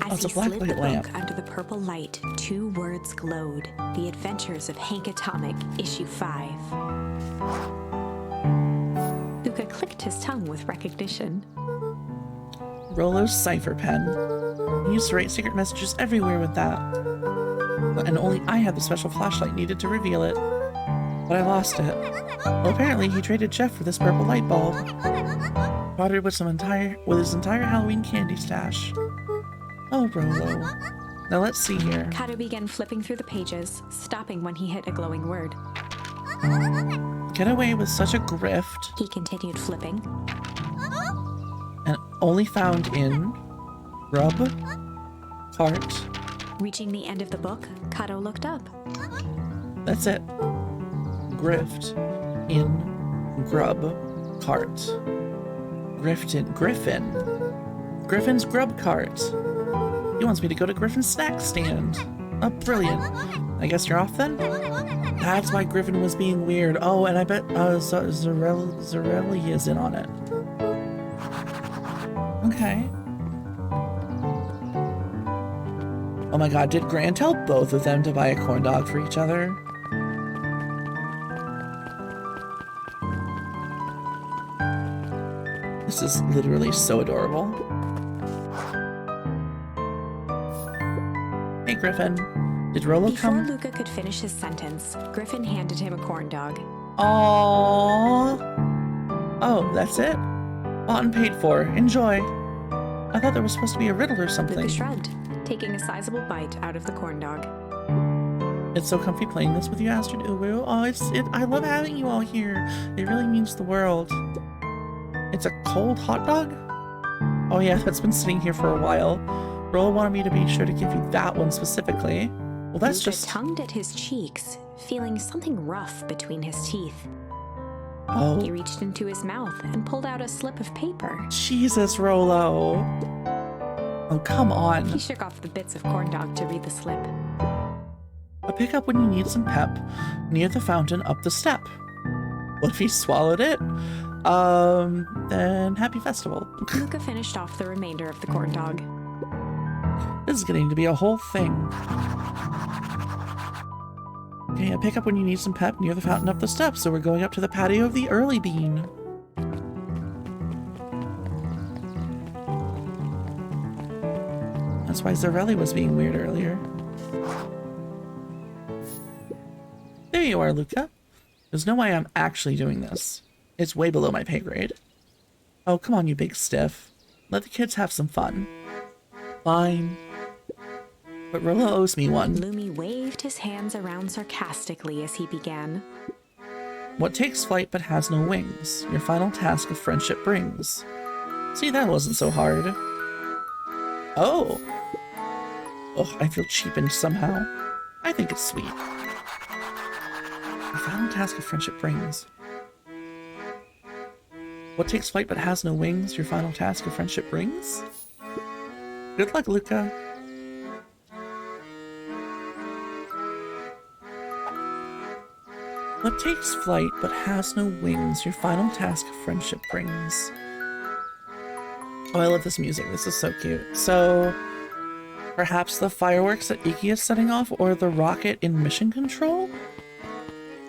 As it's a he black slid the light book lamp. under the purple light, 2 words glowed. The Adventures of Hank Atomic, Issue 5. Luca clicked his tongue with recognition. Rollo's cipher pen. He used to write secret messages everywhere with that. And only I had the special flashlight needed to reveal it. But I lost it. Well, apparently he traded Jeff for this purple light bulb. Bought it with his entire Halloween candy stash. Oh, Rollo. Now let's see here. Kato began flipping through the pages, stopping when he hit a glowing word. get away with such a grift He continued flipping. and only found in grub cart. Reaching the end of the book, Kato looked up. That's it. Grift in grub cart. Griffin. Griffin's grub cart. He wants me to go to Griffin's snack stand. Oh, brilliant. I guess you're off then? That's why Griffin was being weird. Oh, and I bet Zarelli is in on it. Okay. Oh my god, did Gran tell both of them to buy a corn dog for each other? This is literally so adorable. Hey, Griffin. Did Rolo Before come? Luca could finish his sentence, Griffin handed him a corn dog. Aww. Oh, that's it? Bought and paid for. Enjoy. I thought there was supposed to be a riddle or something. Luca shrugged, taking a sizable bite out of the corn dog. It's so comfy playing this with you, Astrid. Uwu. Oh, I love having you all here. It really means the world. It's a cold hot dog? Oh yeah, that's been sitting here for a while. Rolo wanted me to be sure to give you that one specifically. Well, that's Luca just... tongued at his cheeks, feeling something rough between his teeth. Oh, He reached into his mouth and pulled out a slip of paper. Jesus, Rolo. Oh, come He on. shook off the bits of corn dog to read the slip. A pickup when you need some pep. Near the fountain up the step. What if he swallowed it? Then happy festival. Luca finished off the remainder of the corn dog. This is getting to be a whole thing. Okay, a pickup when you need some pep near the fountain up the steps, so we're going up to the patio of the early bean. That's why Zarelli was being weird earlier. There you are, Luca. There's no way I'm actually doing this. It's way below my pay grade. Oh, come on, you big stiff. Let the kids have some fun. Fine. But Rolo owes me one. Lumi waved his hands around sarcastically as he began. What takes flight but has no wings? Your final task of friendship brings. See, that wasn't so hard. Oh. Ugh, I feel cheapened somehow. I think it's sweet. Your final task of friendship brings. What takes flight but has no wings? Your final task of friendship brings? Good luck, Luca. What takes flight but has no wings? Your final task of friendship brings. Oh, I love this music. This is so cute. So, perhaps the fireworks that Iki is setting off, or the rocket in mission control?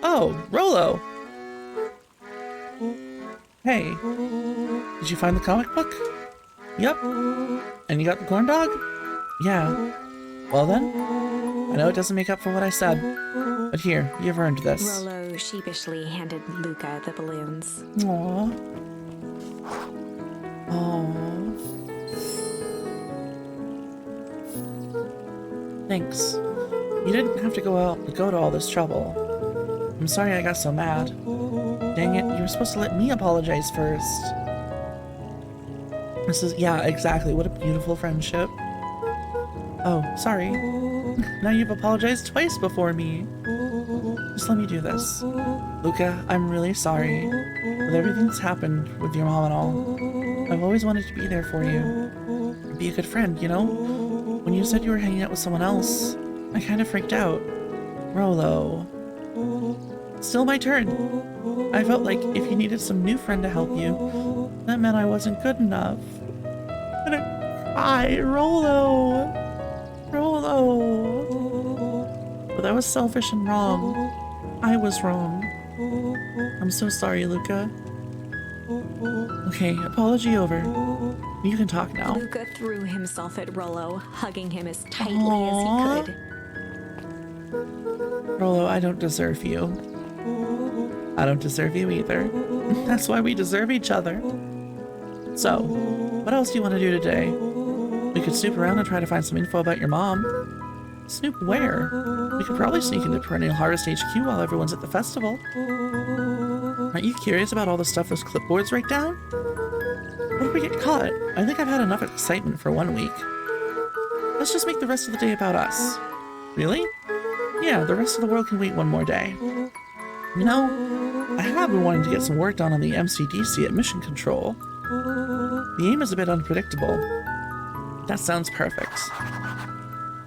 Oh, Rolo! Hey, did you find the comic book? Yep. And you got the corn dog? Yeah. Well then, I know it doesn't make up for what I said, but here, you've earned this. Rolo sheepishly handed Luca the balloons. Aww. Aww. Thanks. You didn't have to go to all this trouble. I'm sorry I got so mad. Dang it, you were supposed to let me apologize first. Yeah, exactly. What a beautiful friendship. Oh, sorry. Now you've apologized twice before me. Just let me do this. Luca, I'm really sorry with everything that's happened with your mom and all. I've always wanted to be there for you. Be a good friend, you know? When you said you were hanging out with someone else, I kind of freaked out. Rolo. Still my turn. I felt like if you needed some new friend to help you, that meant I wasn't good enough. I'm gonna cry, Rolo. But that was selfish and wrong. I was wrong. I'm so sorry, Luca. Okay, apology over. You can talk now. Luca threw himself at Rolo, hugging him as tightly Aww. as he could. Rolo, I don't deserve you. I don't deserve you either. That's why we deserve each other. So, what else do you want to do today? We could snoop around and try to find some info about your mom. Snoop where? We could probably sneak into Perennial Harvest HQ while everyone's at the festival. Aren't you curious about all the stuff those clipboards write down? What if we get caught? I think I've had enough excitement for 1 week. Let's just make the rest of the day about us. Really? Yeah, the rest of the world can wait 1 more day. You know, I have been wanting to get some work done on the MCDC at Mission Control. The aim is a bit unpredictable. That sounds perfect.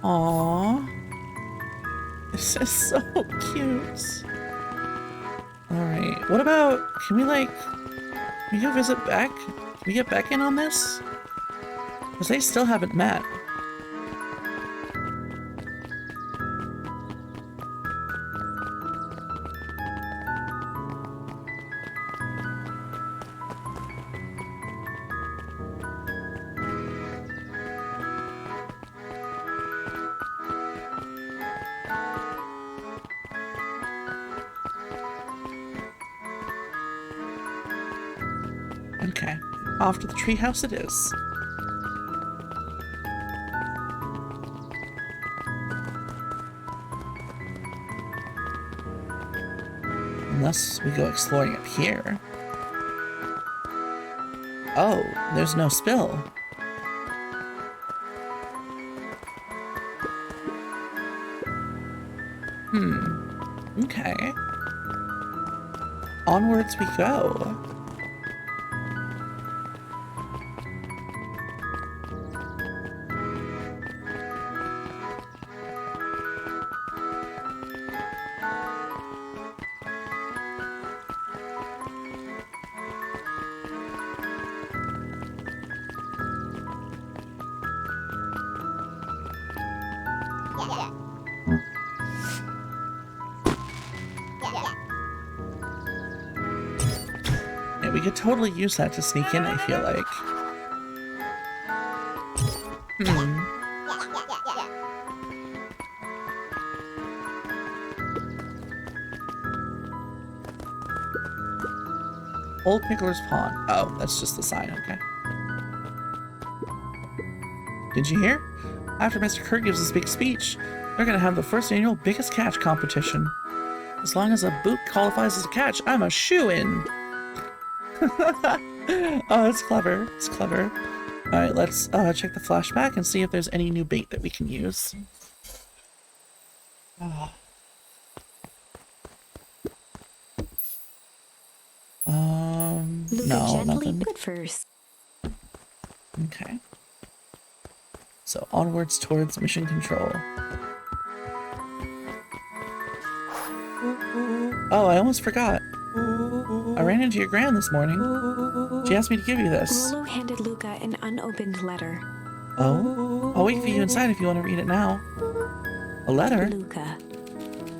Aww. This is so cute. Alright, what about, can we go visit Beck? Can we get Beck in on this? Because they still haven't met. Okay, off to the treehouse it is. Unless we go exploring up here. Oh, there's no spill. Okay. Onwards we go. Yeah, we could totally use that to sneak in, I feel like. Old Pickler's Pond. Oh, that's just the sign, okay. Did you hear? After Mr. Kerr gives his big speech, they're gonna have the first annual Biggest Catch competition. As long as a boot qualifies as a catch, I'm a shoo-in! Oh, it's clever. It's clever. Alright, let's check the flashback and see if there's any new bait that we can use. No, nothing. Good first. Okay. So onwards towards Mission Control. Oh, I almost forgot. I ran into your gran this morning. She asked me to give you this. Rolo handed Luca an unopened letter. Oh? I'll wait for you inside if you want to read it now. A letter? Luca,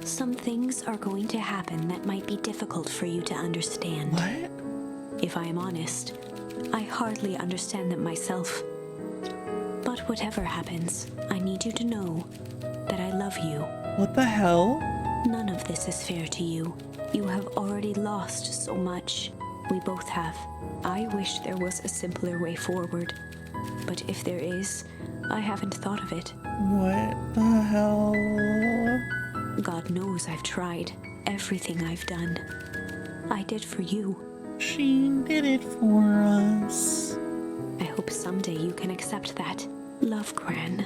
some things are going to happen that might be difficult for you to understand. What? If I am honest, I hardly understand them myself. But whatever happens, I need you to know that I love you. What the hell? None of this is fair to you. You have already lost so much. We both have. I wish there was a simpler way forward. But if there is, I haven't thought of it. What the hell? God knows I've tried. Everything I've done, I did for you. She did it for us. I hope someday you can accept that. Love, Gran.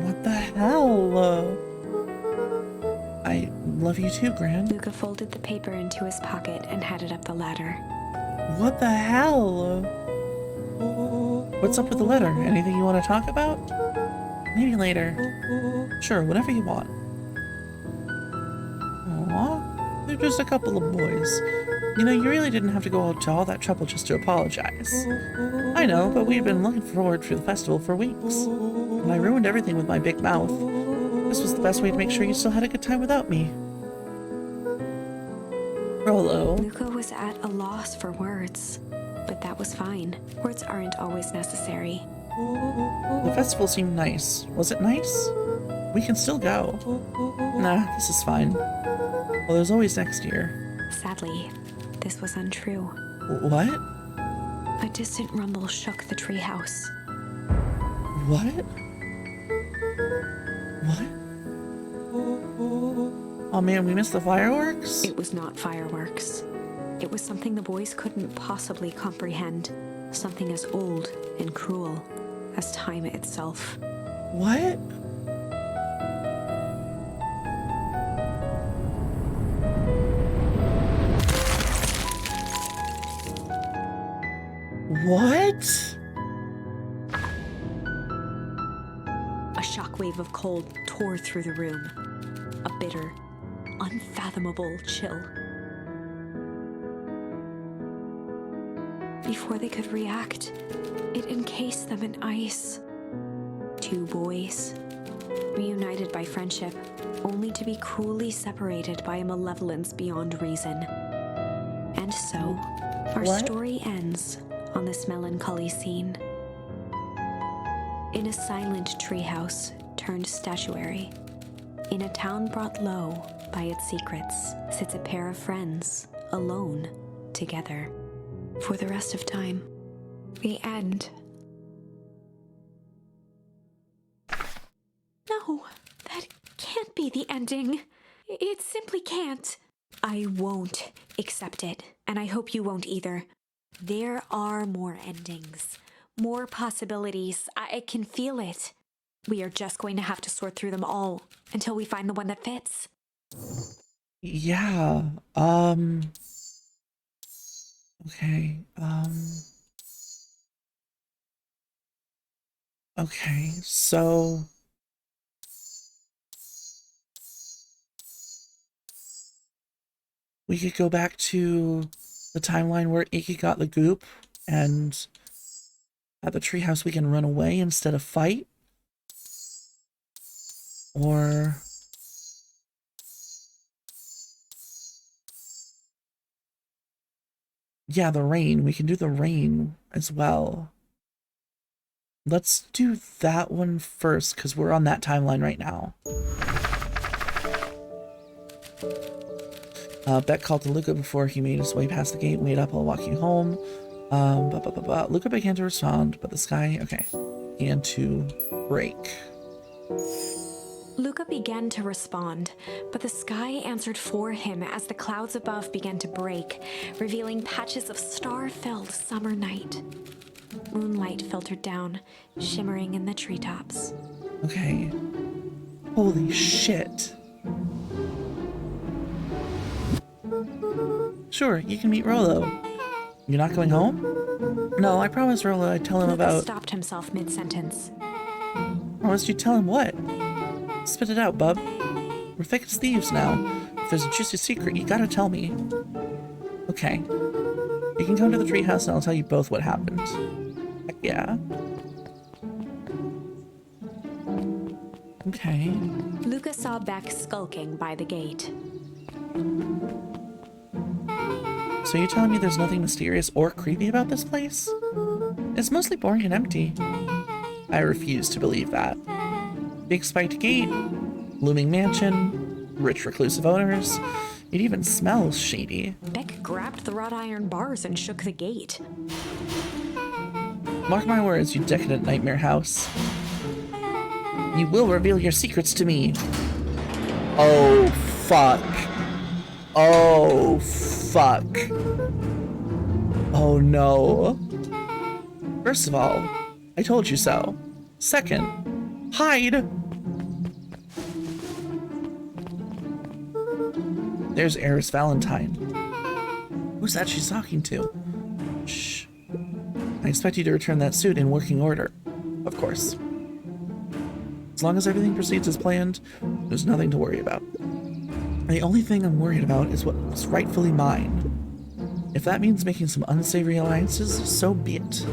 What the hell? I love you too, Gran. Luca folded the paper into his pocket and headed up the ladder. What the hell? What's up with the letter? Anything you want to talk about? Maybe later. Sure, whatever you want. Aw, they're just a couple of boys. You know, you really didn't have to go to all that trouble just to apologize. I know, but we've been looking forward to the festival for weeks. And I ruined everything with my big mouth. This was the best way to make sure you still had a good time without me. Rolo. Luca was at a loss for words, but that was fine. Words aren't always necessary. The festival seemed nice. Was it nice? We can still go. Nah, this is fine. Well, there's always next year. Sadly, this was untrue. What? A distant rumble shook the treehouse. What? What? Oh man, we missed the fireworks? It was not fireworks. It was something the boys couldn't possibly comprehend. Something as old and cruel as time itself. What? What? A shockwave of cold tore through the room. A bitter, unfathomable chill. Before they could react, it encased them in ice. Two boys, reunited by friendship, only to be cruelly separated by a malevolence beyond reason. And so, our What? story ends on this melancholy scene. In a silent treehouse turned statuary, in a town brought low by its secrets, sits a pair of friends, alone, together, for the rest of time. The end. No, that can't be the ending. It simply can't. I won't accept it, and I hope you won't either. There are more endings, more possibilities. I can feel it. We are just going to have to sort through them all until we find the one that fits. Yeah, okay, okay, so we could go back to the timeline where Iki got the goop, and at the treehouse we can run away instead of fight. Or yeah, the rain. We can do the rain as well. Let's do that one first, because we're on that timeline right now. Beck called to Luca before he made his way past the gate. Wait up, I'll walk you home. Luca began to respond, but the sky, okay, began to break. Luca began to respond, but the sky answered for him as the clouds above began to break, revealing patches of star-filled summer night. Moonlight filtered down, shimmering in the treetops. Okay. Holy shit. Sure, you can meet Rolo. You're not going home? No, I promised Rolo I'd tell him Luca about... stopped himself mid-sentence. Promised you'd tell him what? Spit it out, bub. We're thick as thieves now. If there's a juicy secret, you gotta tell me. Okay. You can come to the treehouse and I'll tell you both what happened. Heck yeah. Okay. Luca saw Beck skulking by the gate. So you're telling me there's nothing mysterious or creepy about this place? It's mostly boring and empty. I refuse to believe that. Big spiked gate, looming mansion, rich reclusive owners. It even smells shady. Beck grabbed the wrought iron bars and shook the gate. Mark my words, you decadent nightmare house. You will reveal your secrets to me. Oh, fuck. Oh, fuck. Oh, no. First of all, I told you so. Second, hide. There's Eris Valentine. Who's that she's talking to? Shh. I expect you to return that suit in working order. Of course. As long as everything proceeds as planned, there's nothing to worry about. The only thing I'm worried about is what's rightfully mine. If that means making some unsavory alliances, so be it.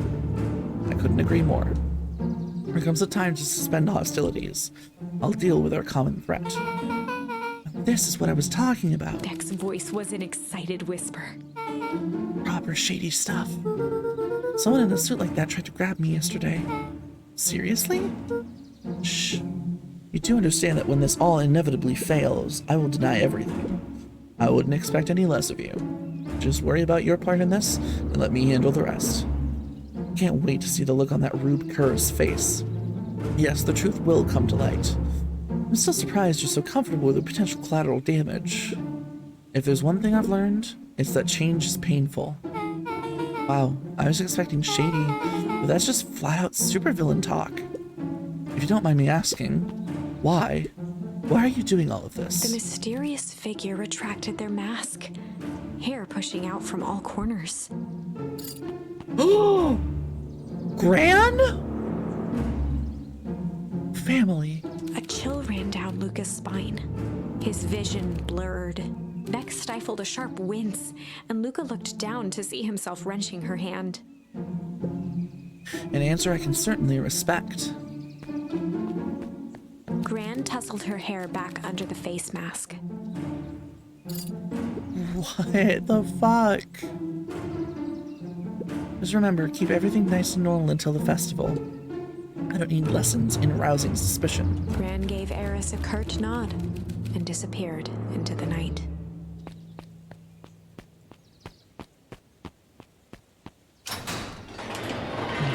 I couldn't agree more. There comes a time to suspend hostilities. I'll deal with our common threat. This is what I was talking about. Beck's voice was an excited whisper. Proper shady stuff. Someone in a suit like that tried to grab me yesterday. Seriously? Shh. You do understand that when this all inevitably fails, I will deny everything. I wouldn't expect any less of you. Just worry about your part in this, and let me handle the rest. Can't wait to see the look on that Rube Kerr's face. Yes, the truth will come to light. I'm still surprised you're so comfortable with the potential collateral damage. If there's one thing I've learned, it's that change is painful. Wow, I was expecting shady, but that's just flat out supervillain talk. If you don't mind me asking, why? Why are you doing all of this? The mysterious figure retracted their mask, hair pushing out from all corners. Oh! Gran? Family. A chill ran down Luca's spine. His vision blurred. Beck stifled a sharp wince, and Luca looked down to see himself wrenching her hand. An answer I can certainly respect. Gran tousled her hair back under the face mask. What the fuck? Just remember, keep everything nice and normal until the festival. I don't need lessons in arousing suspicion. Gran gave Eris a curt nod and disappeared into the night.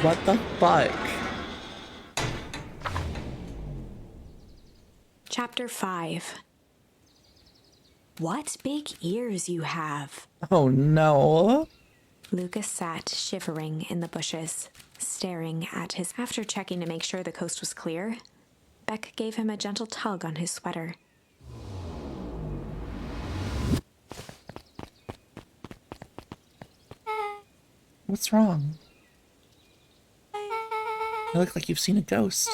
What the fuck? Chapter 5. What big ears you have. Oh no. Lucas sat shivering in the bushes, staring at his. After checking to make sure the coast was clear, Beck gave him a gentle tug on his sweater. What's wrong? You look like you've seen a ghost.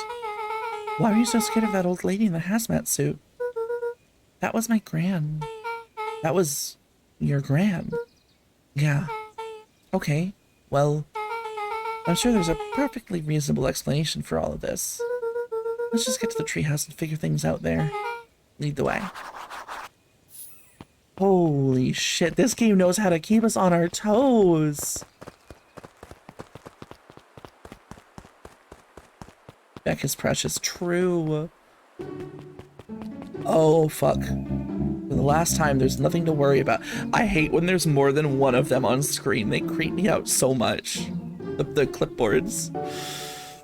Why are you so scared of that old lady in the hazmat suit? That was my gran. That was your gran. Yeah. Okay, well, I'm sure there's a perfectly reasonable explanation for all of this. Let's just get to the treehouse and figure things out there. Lead the way. Holy shit, this game knows how to keep us on our toes. Beck is precious, true. Oh, fuck. For the last time, there's nothing to worry about. I hate when there's more than one of them on screen. They creep me out so much. The clipboards.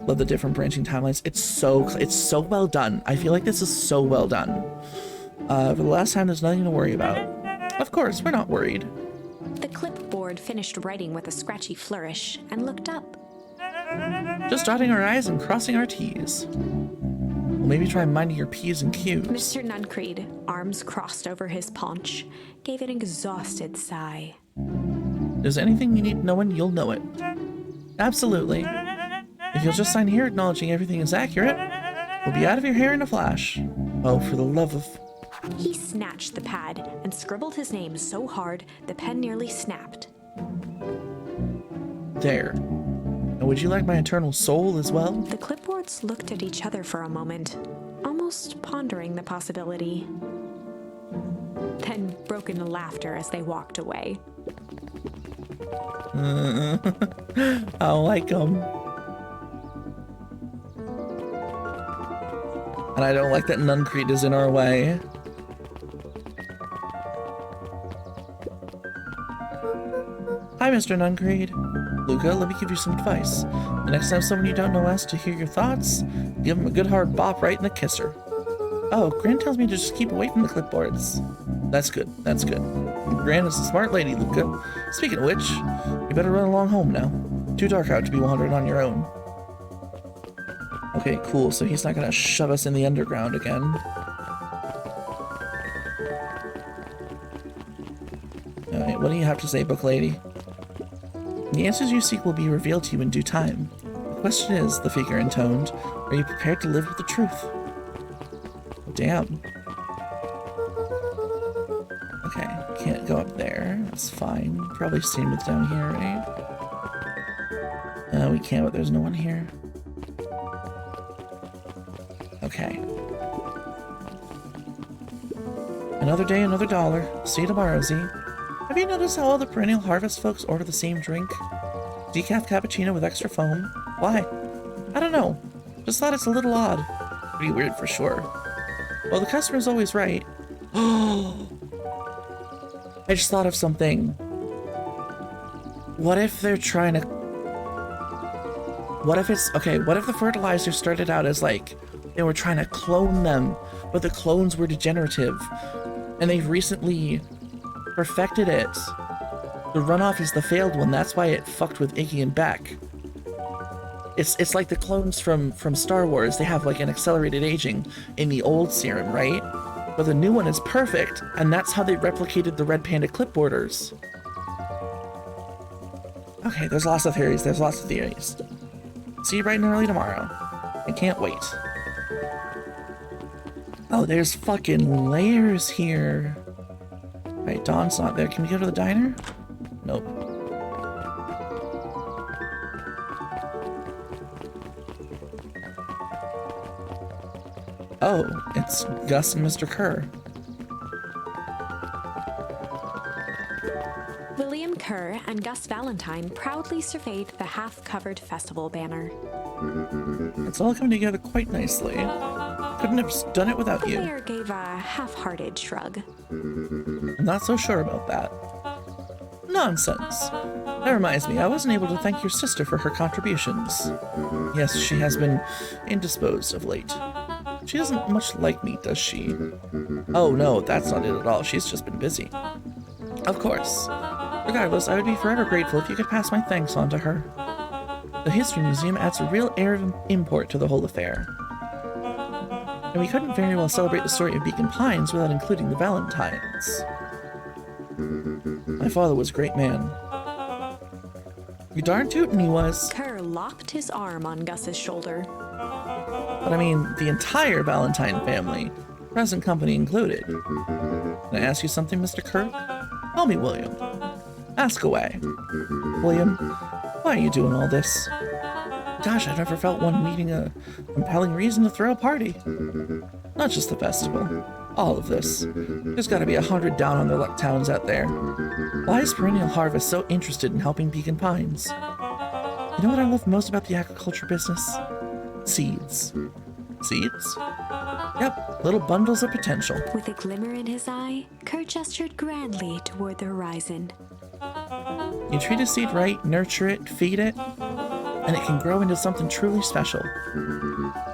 Love the different branching timelines. It's so well done. I feel like this is so well done. For the last time, there's nothing to worry about. Of course, we're not worried. The clipboard finished writing with a scratchy flourish and looked up. Just dotting our I's and crossing our T's. Well, maybe try minding your P's and Q's. Mr. Nuncreed, arms crossed over his paunch, gave an exhausted sigh. There's anything you need knowing, you'll know it. Absolutely. If you'll just sign here acknowledging everything is accurate, we'll be out of your hair in a flash. Oh, for the love of... He snatched the pad and scribbled his name so hard the pen nearly snapped. There. And would you like my eternal soul as well? The clipboards looked at each other for a moment, almost pondering the possibility. Then broke into laughter as they walked away. I don't like them. And I don't like that Nuncreed is in our way. Hi, Mr. Nuncreed. Luca, let me give you some advice. The next time someone you don't know asks to hear your thoughts, give them a good hard bop right in the kisser. Oh, Gran tells me to just keep away from the clipboards. That's good, that's good. Gran is a smart lady, Luca. Speaking of which, you better run along home now. Too dark out to be wandering on your own. Okay, cool, so he's not gonna shove us in the underground again. Alright, what do you have to say, book lady? The answers you seek will be revealed to you in due time. The question is, the figure intoned, are you prepared to live with the truth? Damn. Okay, can't go up there. That's fine. Probably same with down here, right? We can't, but there's no one here. Okay. Another day, another dollar. See you tomorrow, Z. Have you noticed how all the perennial harvest folks order the same drink? Decaf cappuccino with extra foam? Why? I don't know. Just thought it's a little odd. Pretty weird for sure. Well, the customer's always right. Oh! I just thought of something. What if they're trying to... What if it's... Okay, what if the fertilizer started out as like... They were trying to clone them but the clones were degenerative, and they've recently perfected it. The runoff is the failed one. That's why it fucked with Iggy and Beck. It's like the clones from Star Wars. They have like an accelerated aging in the old serum, right? But the new one is perfect, and that's how they replicated the Red Panda clipboarders. Okay, there's lots of theories. There's lots of theories. See you bright and early tomorrow. I can't wait. Oh, there's fucking layers here. Right, Dawn's not there. Can we go to the diner? Nope. Oh, it's Gus and Mr. Kerr. William Kerr and Gus Valentine proudly surveyed the half-covered festival banner. It's all coming together quite nicely. Couldn't have done it without The you. mayor gave a half-hearted shrug. I'm not so sure about that. Nonsense. That reminds me, I wasn't able to thank your sister for her contributions. Yes, she has been indisposed of late. She doesn't much like me, does she? Oh no, that's not it at all. She's just been busy. Of course. Regardless, I would be forever grateful if you could pass my thanks on to her. The History Museum adds a real air of import to the whole affair. And we couldn't very well celebrate the story of Beacon Pines without including the Valentines. My father was a great man. You darn tootin' he was. Kerr locked his arm on Gus's shoulder. But I mean, the entire Valentine family, present company included. Can I ask you something, Mr. Kerr? Call me William. Ask away. William, why are you doing all this? Gosh, I've never felt one needing a compelling reason to throw a party. Not just the festival. All of this. There's gotta be 100 down on their luck towns out there. Why is Perennial Harvest so interested in helping Beacon Pines? You know what I love most about the agriculture business? Seeds. Seeds? Yep, little bundles of potential. With a glimmer in his eye, Kerr gestured grandly toward the horizon. You treat a seed right, nurture it, feed it, and it can grow into something truly special.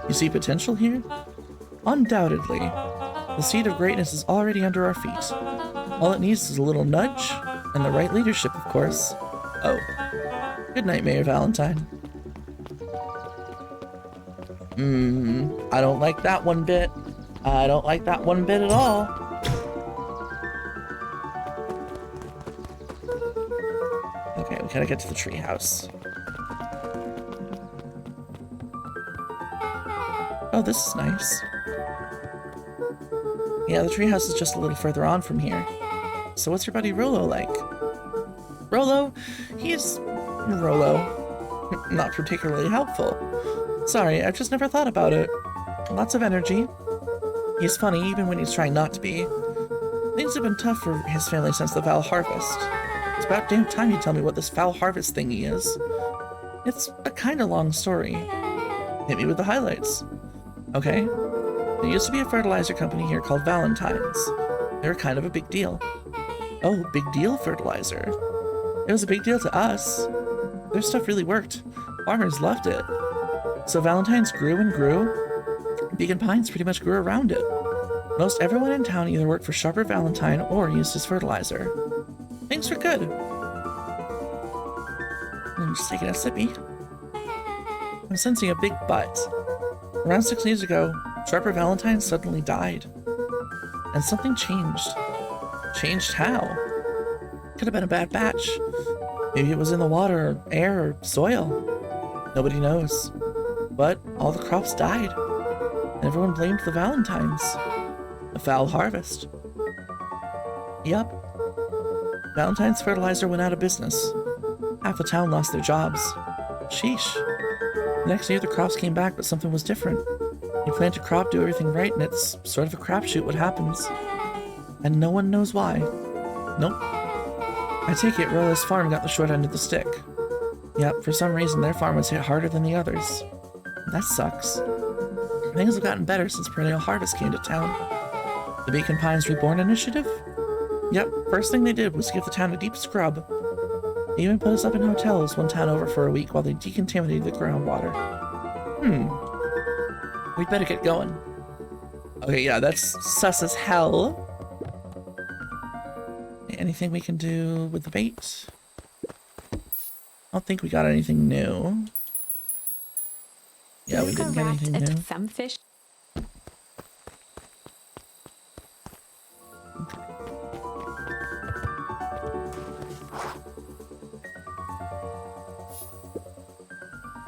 You see potential here? Undoubtedly. The seed of greatness is already under our feet. All it needs is a little nudge, and the right leadership, of course. Oh. Good night, Mayor Valentine. I don't like that one bit. I don't like that one bit at all. Okay, we gotta get to the treehouse. Oh, this is nice. Yeah, the treehouse is just a little further on from here. So what's your buddy Rolo like? Rolo? He's... Rolo. Not particularly helpful. Sorry, I've just never thought about it. Lots of energy. He's funny even when he's trying not to be. Things have been tough for his family since the Val Harvest. It's about damn time you tell me what this Val Harvest thingy is. It's a kinda long story. Hit me with the highlights. Okay. There used to be a fertilizer company here called Valentine's. They were kind of a big deal. Oh, big deal fertilizer. It was a big deal to us. Their stuff really worked. Farmers loved it. So Valentine's grew and grew. Beacon Pines pretty much grew around it. Most everyone in town either worked for Sharper Valentine or used his fertilizer. Things were good. I'm just taking a sippy. I'm sensing a big but. Around 6 years ago, Sharper Valentine suddenly died. And something changed. Changed how? Could have been a bad batch. Maybe it was in the water, or air, or soil. Nobody knows. But all the crops died. And everyone blamed the Valentines. A foul harvest. Yup. Valentine's fertilizer went out of business. Half the town lost their jobs. Sheesh. The next year the crops came back, but something was different. You plant a crop, do everything right, and it's sort of a crapshoot what happens. And no one knows why. Nope. I take it Rola's farm got the short end of the stick. Yep, for some reason their farm was hit harder than the others. That sucks. Things have gotten better since Perennial Harvest came to town. The Beacon Pines Reborn Initiative? Yep, first thing they did was give the town a deep scrub. They even put us up in hotels one town over for a week while they decontaminated the groundwater. We'd better get going. Okay, yeah, that's sus as hell. Anything we can do with the bait? I don't think we got anything new. Yeah, we Luca didn't get wrapped anything a new. femfish.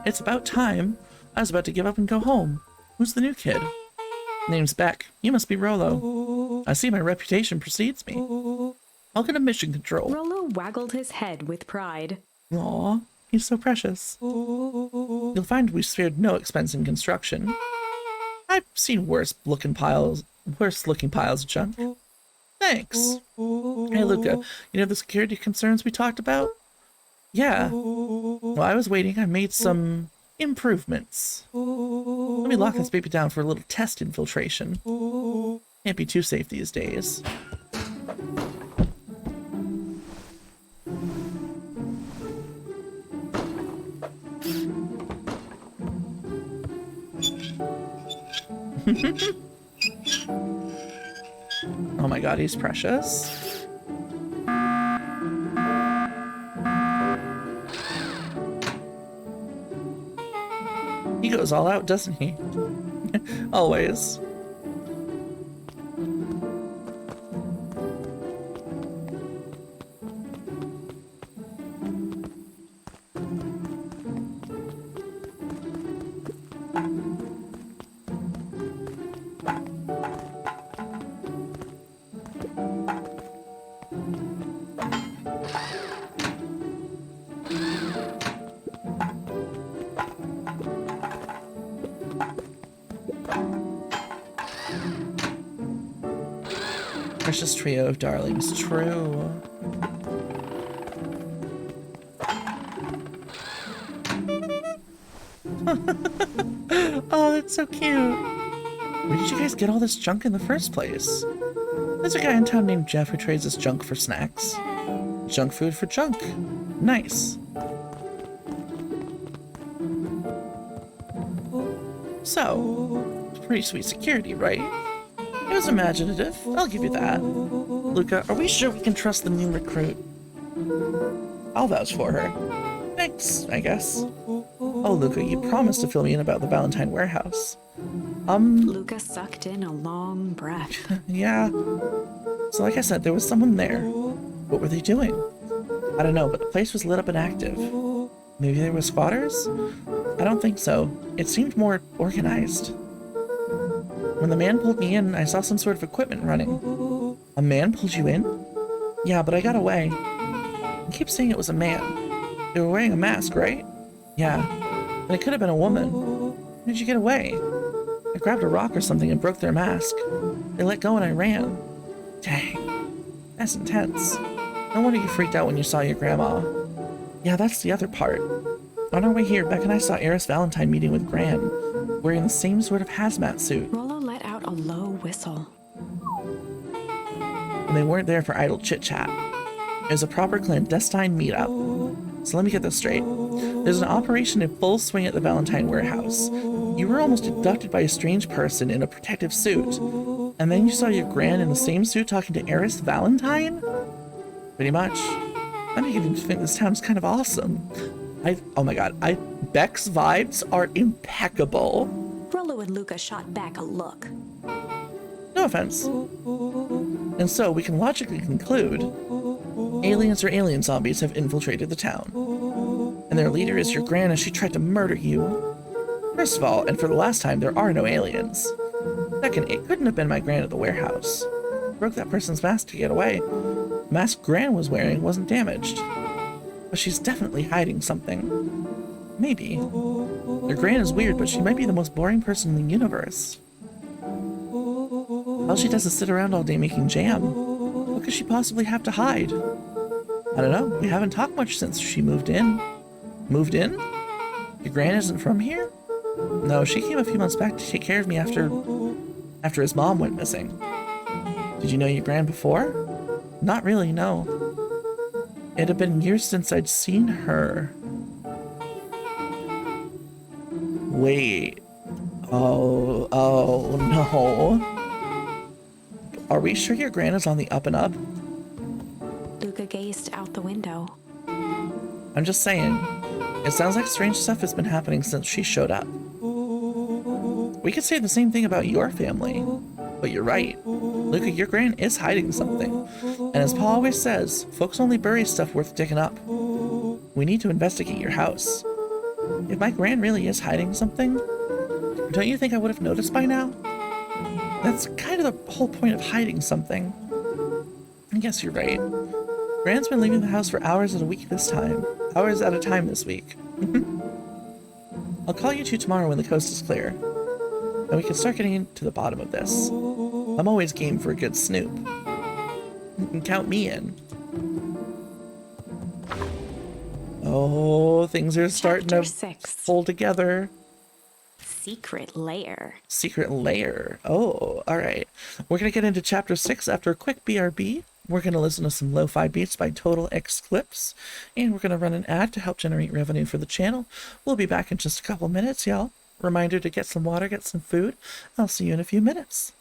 It's about time. I was about to give up and go home. Who's the new kid? Name's Beck. You must be Rolo. I see my reputation precedes me. I'll get a mission control. Rolo waggled his head with pride. Aw, he's so precious. You'll find we spared no expense in construction. I've seen worse-looking piles of junk. Thanks. Hey, Luca, you know the security concerns we talked about? Yeah. While I was waiting, I made some improvements. Let me lock this baby down for a little test infiltration. Can't be too safe these days. Oh my god, he's precious. He goes all out, doesn't he? Always. Precious trio of darlings, true. Oh, that's so cute. Where did you guys get all this junk in the first place? There's a guy in town named Jeff who trades us junk for snacks. Junk food for junk. Nice. So, pretty sweet security, right? It was imaginative, I'll give you that. Luca, are we sure we can trust the new recruit? I'll vouch for her. Thanks, I guess. Oh, Luca, you promised to fill me in about the Valentine warehouse. Luca sucked in a long breath. Yeah. So like I said, there was someone there. What were they doing? I don't know, but the place was lit up and active. Maybe there were squatters? I don't think so. It seemed more organized. When the man pulled me in, I saw some sort of equipment running. A man pulled you in? Yeah, but I got away. You keep saying it was a man. They were wearing a mask, right? Yeah. But it could have been a woman. How did you get away? I grabbed a rock or something and broke their mask. They let go and I ran. Dang. That's intense. No wonder you freaked out when you saw your grandma. Yeah, that's the other part. On our way here, Beck and I saw Eris Valentine meeting with Gran, wearing the same sort of hazmat suit. Rolo let out a low whistle. And they weren't there for idle chit-chat. It was a proper clandestine meetup. So let me get this straight. There's an operation in full swing at the Valentine warehouse. You were almost abducted by a strange person in a protective suit. And then you saw your Gran in the same suit talking to Eris Valentine? Pretty much. I'm beginning to think this town's kind of awesome. Oh my god, Beck's vibes are impeccable. Rolo and Luca shot back a look. No offense. And so we can logically conclude aliens or alien zombies have infiltrated the town. And their leader is your Gran as she tried to murder you. First of all, and for the last time, there are no aliens. Second, it couldn't have been my Gran at the warehouse. Broke that person's mask to get away. The mask Gran was wearing wasn't damaged. But she's definitely hiding something. Maybe. Their Gran is weird, but she might be the most boring person in the universe. All she does is sit around all day making jam. What could she possibly have to hide? I don't know. We haven't talked much since she moved in. Moved in? Your Gran isn't from here? No, she came a few months back to take care of me after his mom went missing. Did you know your Gran before? Not really, no. It had been years since I'd seen her. Wait. Oh no. Are we sure your gran is on the up and up? Luca gazed out the window. I'm just saying. It sounds like strange stuff has been happening since she showed up. We could say the same thing about your family. But you're right. Luca, your gran is hiding something. And as Paul always says, folks only bury stuff worth digging up. We need to investigate your house. If my gran really is hiding something, don't you think I would have noticed by now? That's kind of the whole point of hiding something. I guess you're right. Gran's been leaving the house for hours at a week this time. Hours at a time this week. I'll call you two tomorrow when the coast is clear. And we can start getting to the bottom of this. I'm always game for a good snoop. You can count me in. Oh, things are starting Chapter to 6. pull together. Secret lair. Secret lair. Oh, all right. We're going to get into chapter 6 after a quick BRB. We're going to listen to some lo-fi beats by Total X Clips. And we're going to run an ad to help generate revenue for the channel. We'll be back in just a couple minutes, y'all. Reminder to get some water, get some food. I'll see you in a few minutes.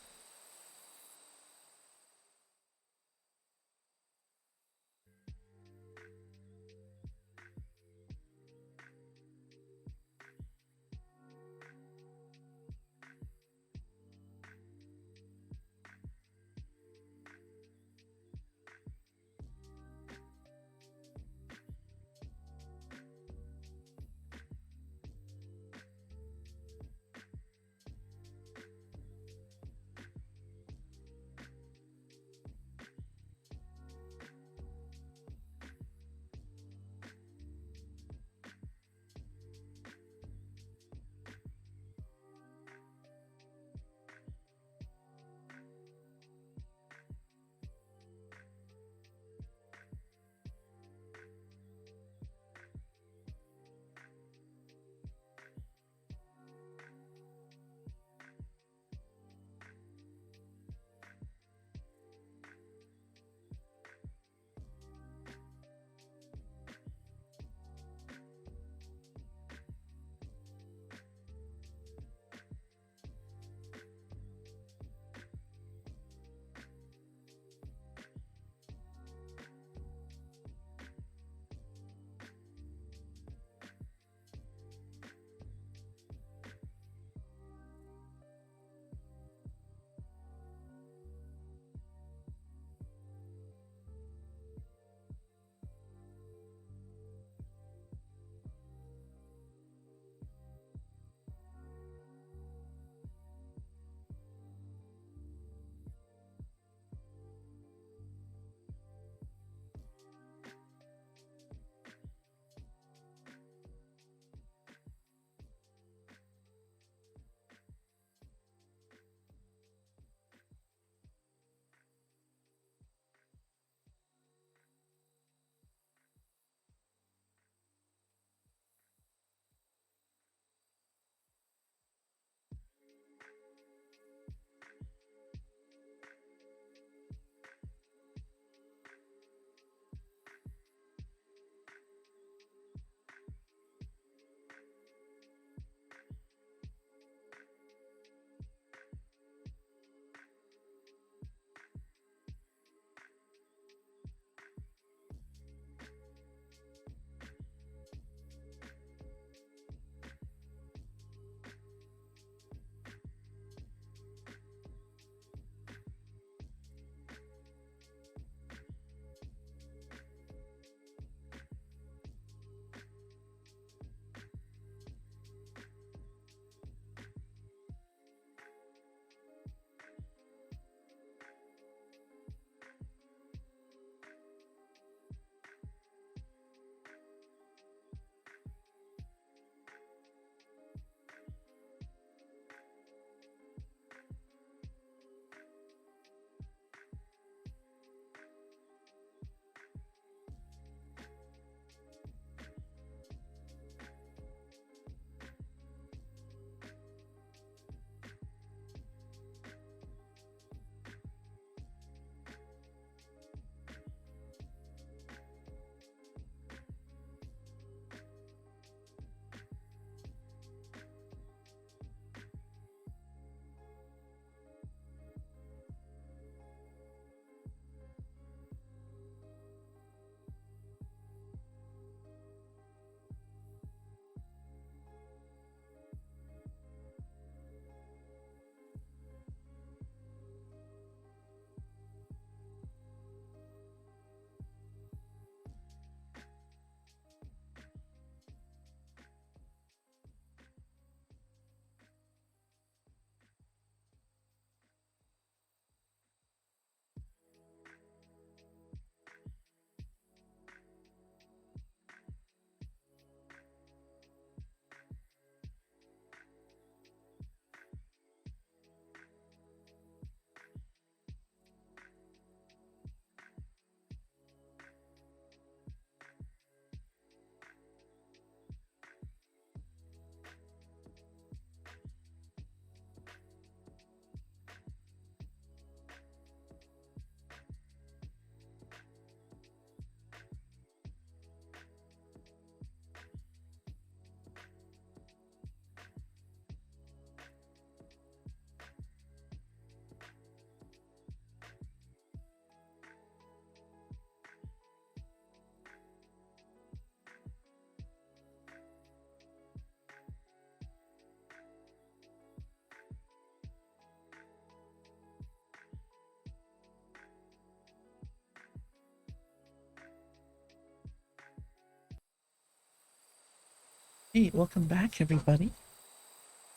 Hey, welcome back, everybody.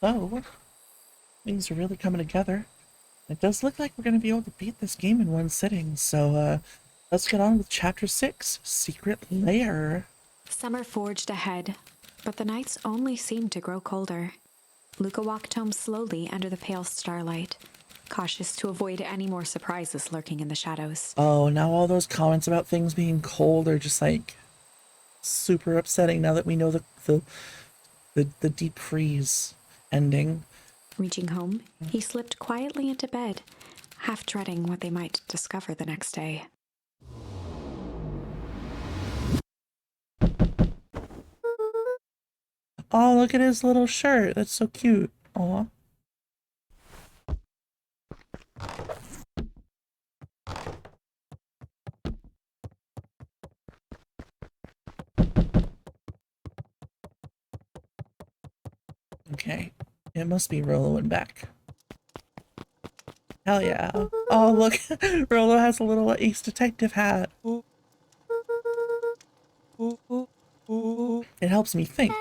Oh, things are really coming together. It does look like we're going to be able to beat this game in one sitting, so let's get on with Chapter 6, Secret Lair. Summer forged ahead, but the nights only seemed to grow colder. Luca walked home slowly under the pale starlight, cautious to avoid any more surprises lurking in the shadows. Oh, now all those comments about things being cold are just like super upsetting now that we know the deep freeze ending. Reaching home, he slipped quietly into bed, half dreading what they might discover the next day. Oh, look at his little shirt. That's so cute. Aw. Okay. It must be Rolo and Beck. Hell yeah. Oh, look. Rolo has a little ace detective hat. It helps me think.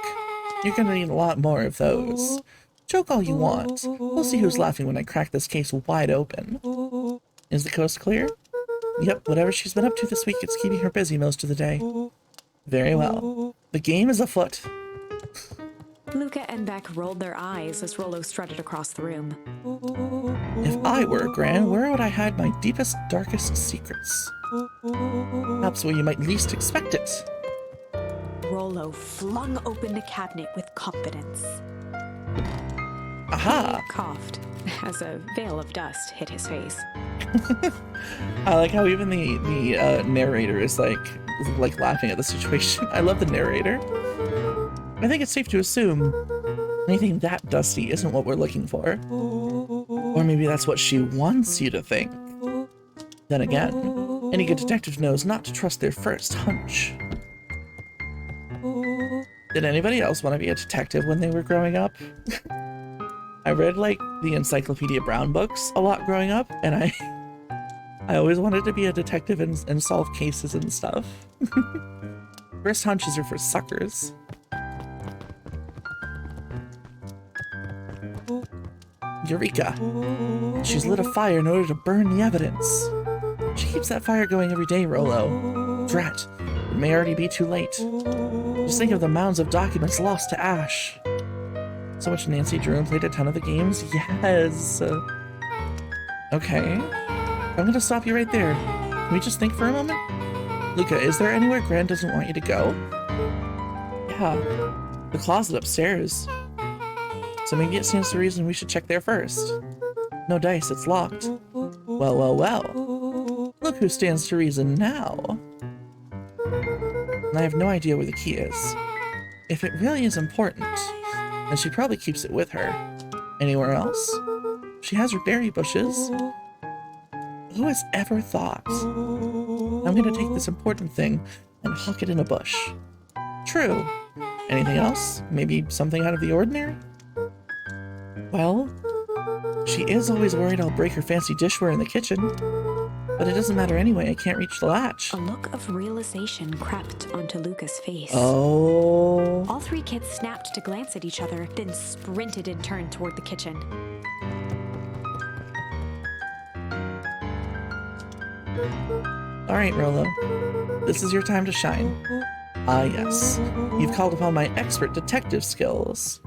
You're gonna need a lot more of those. Joke all you want. We'll see who's laughing when I crack this case wide open. Is the coast clear? Yep, whatever she's been up to this week, it's keeping her busy most of the day. Very well. The game is afoot. Luca and Beck rolled their eyes as Rolo strutted across the room. If I were Gran, where would I hide my deepest, darkest secrets? Perhaps where you might least expect it. Rolo flung open the cabinet with confidence. Aha! He coughed as a veil of dust hit his face. I like how even the narrator is like laughing at the situation. I love the narrator. I think it's safe to assume anything that dusty isn't what we're looking for. Or maybe that's what she wants you to think. Then again, any good detective knows not to trust their first hunch. Did anybody else want to be a detective when they were growing up? I read like the Encyclopedia Brown books a lot growing up, and I always wanted to be a detective and solve cases and stuff. First hunches are for suckers. Eureka! She's lit a fire in order to burn the evidence. She keeps that fire going every day, Rolo. Drat, it may already be too late. Just think of the mounds of documents lost to ash. So much Nancy Drew and played a ton of the games? Yes! Okay. I'm gonna stop you right there. Can we just think for a moment? Luca, is there anywhere Gran doesn't want you to go? Yeah. The closet upstairs. So maybe it stands to reason we should check there first. No dice, it's locked. Well, well, well. Look who stands to reason now. And I have no idea where the key is. If it really is important, then she probably keeps it with her. Anywhere else? She has her berry bushes. Who has ever thought? I'm gonna take this important thing and huck it in a bush. True. Anything else? Maybe something out of the ordinary? Well, she is always worried I'll break her fancy dishware in the kitchen. But it doesn't matter anyway, I can't reach the latch. A look of realization crept onto Luca's face. Oh. All three kids snapped to glance at each other, then sprinted in turn toward the kitchen. Alright, Rolo. This is your time to shine. Ah, yes. You've called upon my expert detective skills.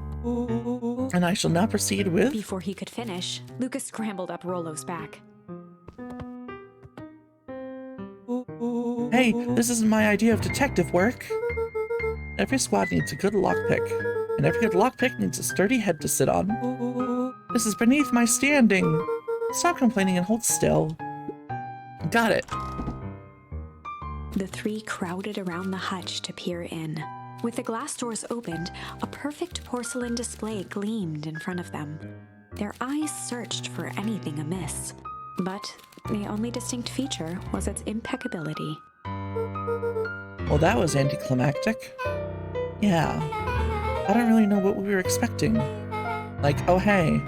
And I shall now proceed with... Before he could finish, Luca scrambled up Rolo's back. Hey, this isn't my idea of detective work. Every squad needs a good lockpick, and every good lockpick needs a sturdy head to sit on. This is beneath my standing. Stop complaining and hold still. Got it. The three crowded around the hutch to peer in. With the glass doors opened, a perfect porcelain display gleamed in front of them. Their eyes searched for anything amiss, but the only distinct feature was its impeccability. Well, that was anticlimactic. Yeah. I don't really know what we were expecting. Like, oh hey,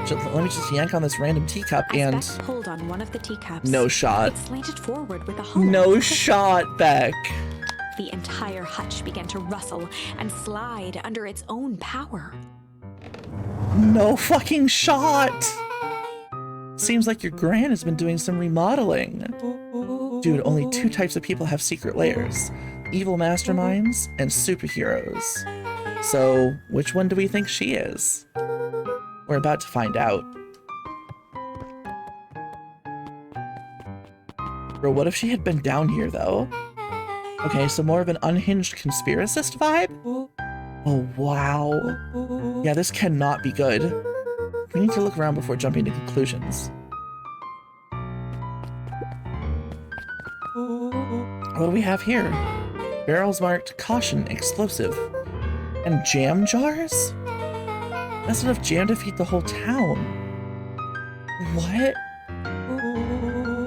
let me just yank on this random teacup and... As Beck pulled on one of the teacups, no shot. it slanted forward with a hum. No shot, Beck. the entire hutch began to rustle and slide under its own power. No fucking shot! Seems like your gran has been doing some remodeling. Dude, only 2 types of people have secret lairs. Evil masterminds and superheroes. So, which one do we think she is? We're about to find out. Bro, what if she had been down here, though? Okay, so more of an unhinged conspiracist vibe? Oh, wow. Yeah, this cannot be good. We need to look around before jumping to conclusions. What do we have here? Barrels marked caution, explosive. And jam jars? That's enough jam to feed the whole town. What?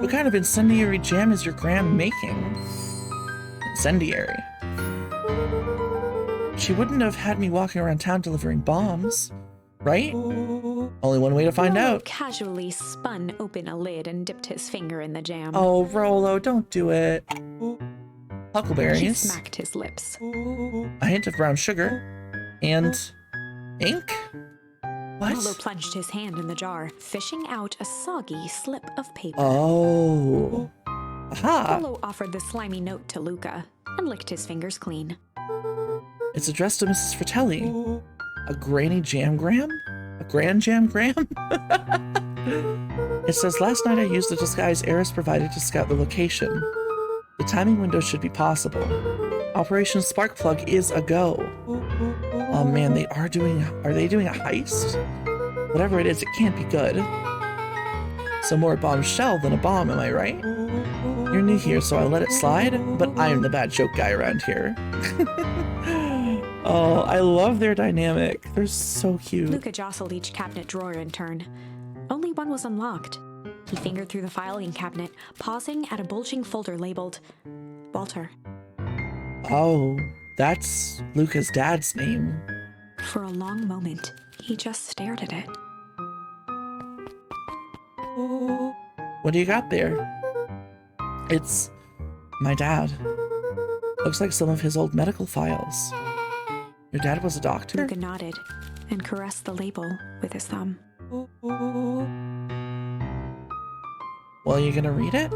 What kind of incendiary jam is your gran making? Incendiary. She wouldn't have had me walking around town delivering bombs, right? Only one way to find Rollo out. casually spun open a lid and dipped his finger in the jam. Oh, Rollo, don't do it. He Huckleberries, smacked his lips. a hint of brown sugar, and ink? Rollo What? plunged his hand in the jar, fishing out a soggy slip of paper. Oh. Aha. Rollo offered the slimy note to Luca and licked his fingers clean. It's addressed to Mrs. Fratelli. A granny jamgram? A grand jamgram? It says, last night I used the disguise Eris provided to scout the location. The timing window should be possible. Operation Sparkplug is a go. Oh man, are they doing a heist? Whatever it is, it can't be good. So more bombshell than a bomb, am I right? You're new here, so I'll let it slide, but I'm the bad joke guy around here. Oh, I love their dynamic. They're so cute. Luca jostled each cabinet drawer in turn. Only one was unlocked. He fingered through the filing cabinet, pausing at a bulging folder labeled Walter. Oh, that's Luca's dad's name. For a long moment, he just stared at it. What do you got there? It's my dad. Looks like some of his old medical files. Your dad was a doctor? Luca nodded and caressed the label with his thumb. Well, you gonna read it?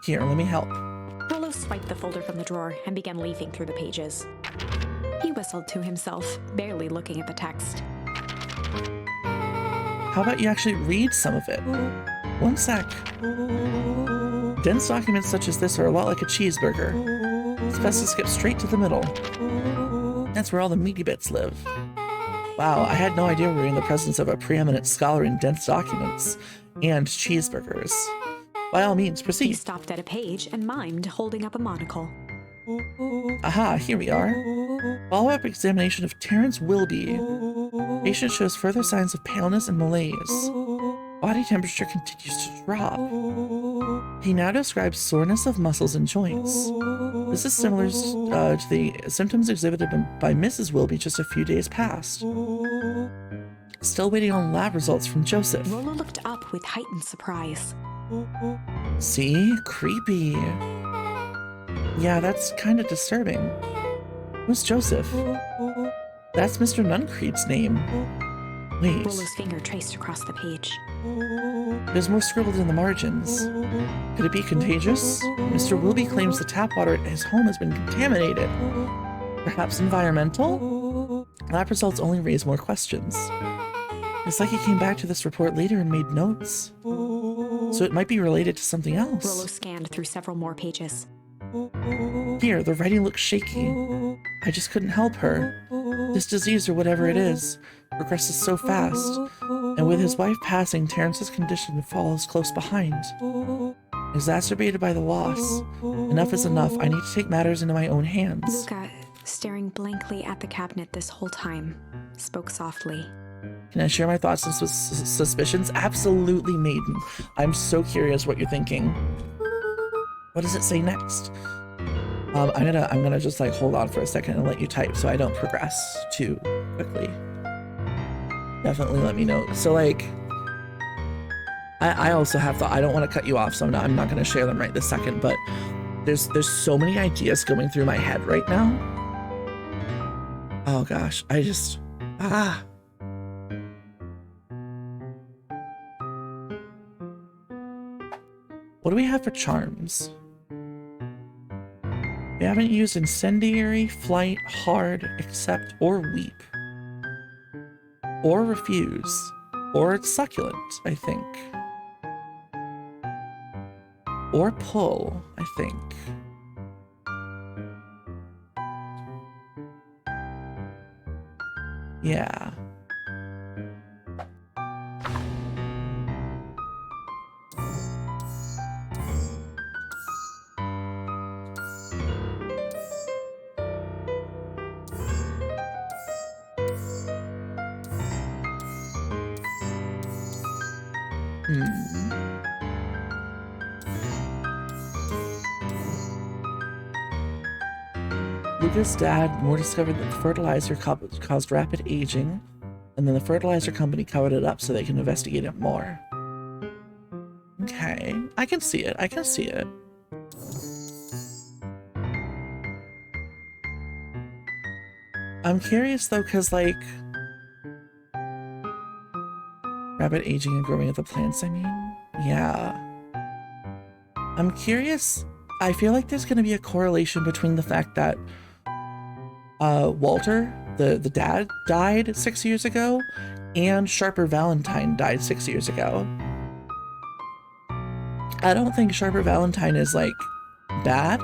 Here, let me help. Rollo swiped the folder from the drawer and began leafing through the pages. He whistled to himself, barely looking at the text. How about you actually read some of it? One sec. Dense documents such as this are a lot like a cheeseburger. It's best to skip straight to the middle. That's where all the meaty bits live. Wow, I had no idea we were in the presence of a preeminent scholar in dense documents and cheeseburgers. By all means, He proceed. stopped at a page and mimed, holding up a monocle. Aha, here we are. Follow-up examination of Terrence Wilby. Patient shows further signs of paleness and malaise. Body temperature continues to drop. He now describes soreness of muscles and joints. This is similar to the symptoms exhibited by Mrs. Wilby just a few days past. Still waiting on lab results from Joseph. Rollo looked up with heightened surprise. See? Creepy. Yeah, that's kind of disturbing. Who's Joseph? That's Mr. Nuncreed's name. Wait, Rollo's finger traced across the page. there's more scribbled in the margins. Could it be contagious? Mr. Wilby claims the tap water at his home has been contaminated. Perhaps environmental? Lab results only raise more questions. It's like he came back to this report later and made notes. So it might be related to something Rollo else. scanned through several more pages. Here, the writing looks shaky. I just couldn't help her. This disease, or whatever it is, progresses so fast. And with his wife passing, Terrence's condition follows close behind. Exacerbated by the loss. Enough is enough. I need to take matters into my own hands. Luca, staring blankly at the cabinet this whole time, spoke softly. Can I share my thoughts and suspicions? Absolutely, maiden. I'm so curious what you're thinking. What does it say next? I'm gonna just like hold on for a second and let you type so I don't progress too quickly. Definitely let me know. So like, I also have thought, I don't want to cut you off, so I'm not gonna share them right this second, but There's so many ideas going through my head right now. Oh gosh, I just What do we have for charms? We haven't used incendiary, flight, hard, accept, or weep. Or refuse. Or succulent, I think. Or pull, I think. Yeah. Luca's dad more discovered that the fertilizer caused rapid aging, and then the fertilizer company covered it up so they can investigate it more. Okay, I can see it. I can see it. I'm curious though, because like rapid aging and growing of the plants, I mean. Yeah. I'm curious. I feel like there's going to be a correlation between the fact that Walter, the dad, died 6 years ago, and Sharper Valentine died 6 years ago. I don't think Sharper Valentine is, like, bad.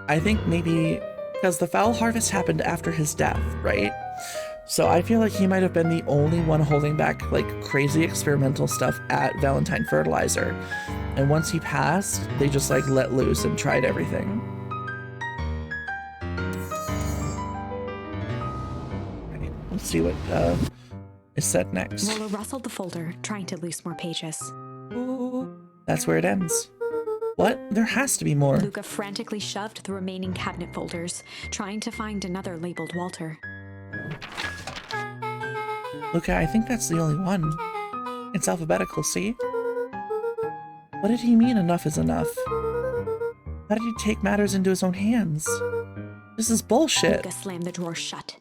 I think maybe because the foul harvest happened after his death, right? So I feel like he might have been the only one holding back, like, crazy experimental stuff at Valentine Fertilizer. And once he passed, they just, like, let loose and tried everything. Okay, let's see what is said next. Rolla rustled the folder, trying to loose more pages. That's where it ends. What? There has to be more. Luca frantically shoved the remaining cabinet folders, trying to find another labeled Walter. Luca, I think that's the only one. It's alphabetical, see? What did he mean enough is enough? How did he take matters into his own hands? This is bullshit. Luca slammed the drawer shut.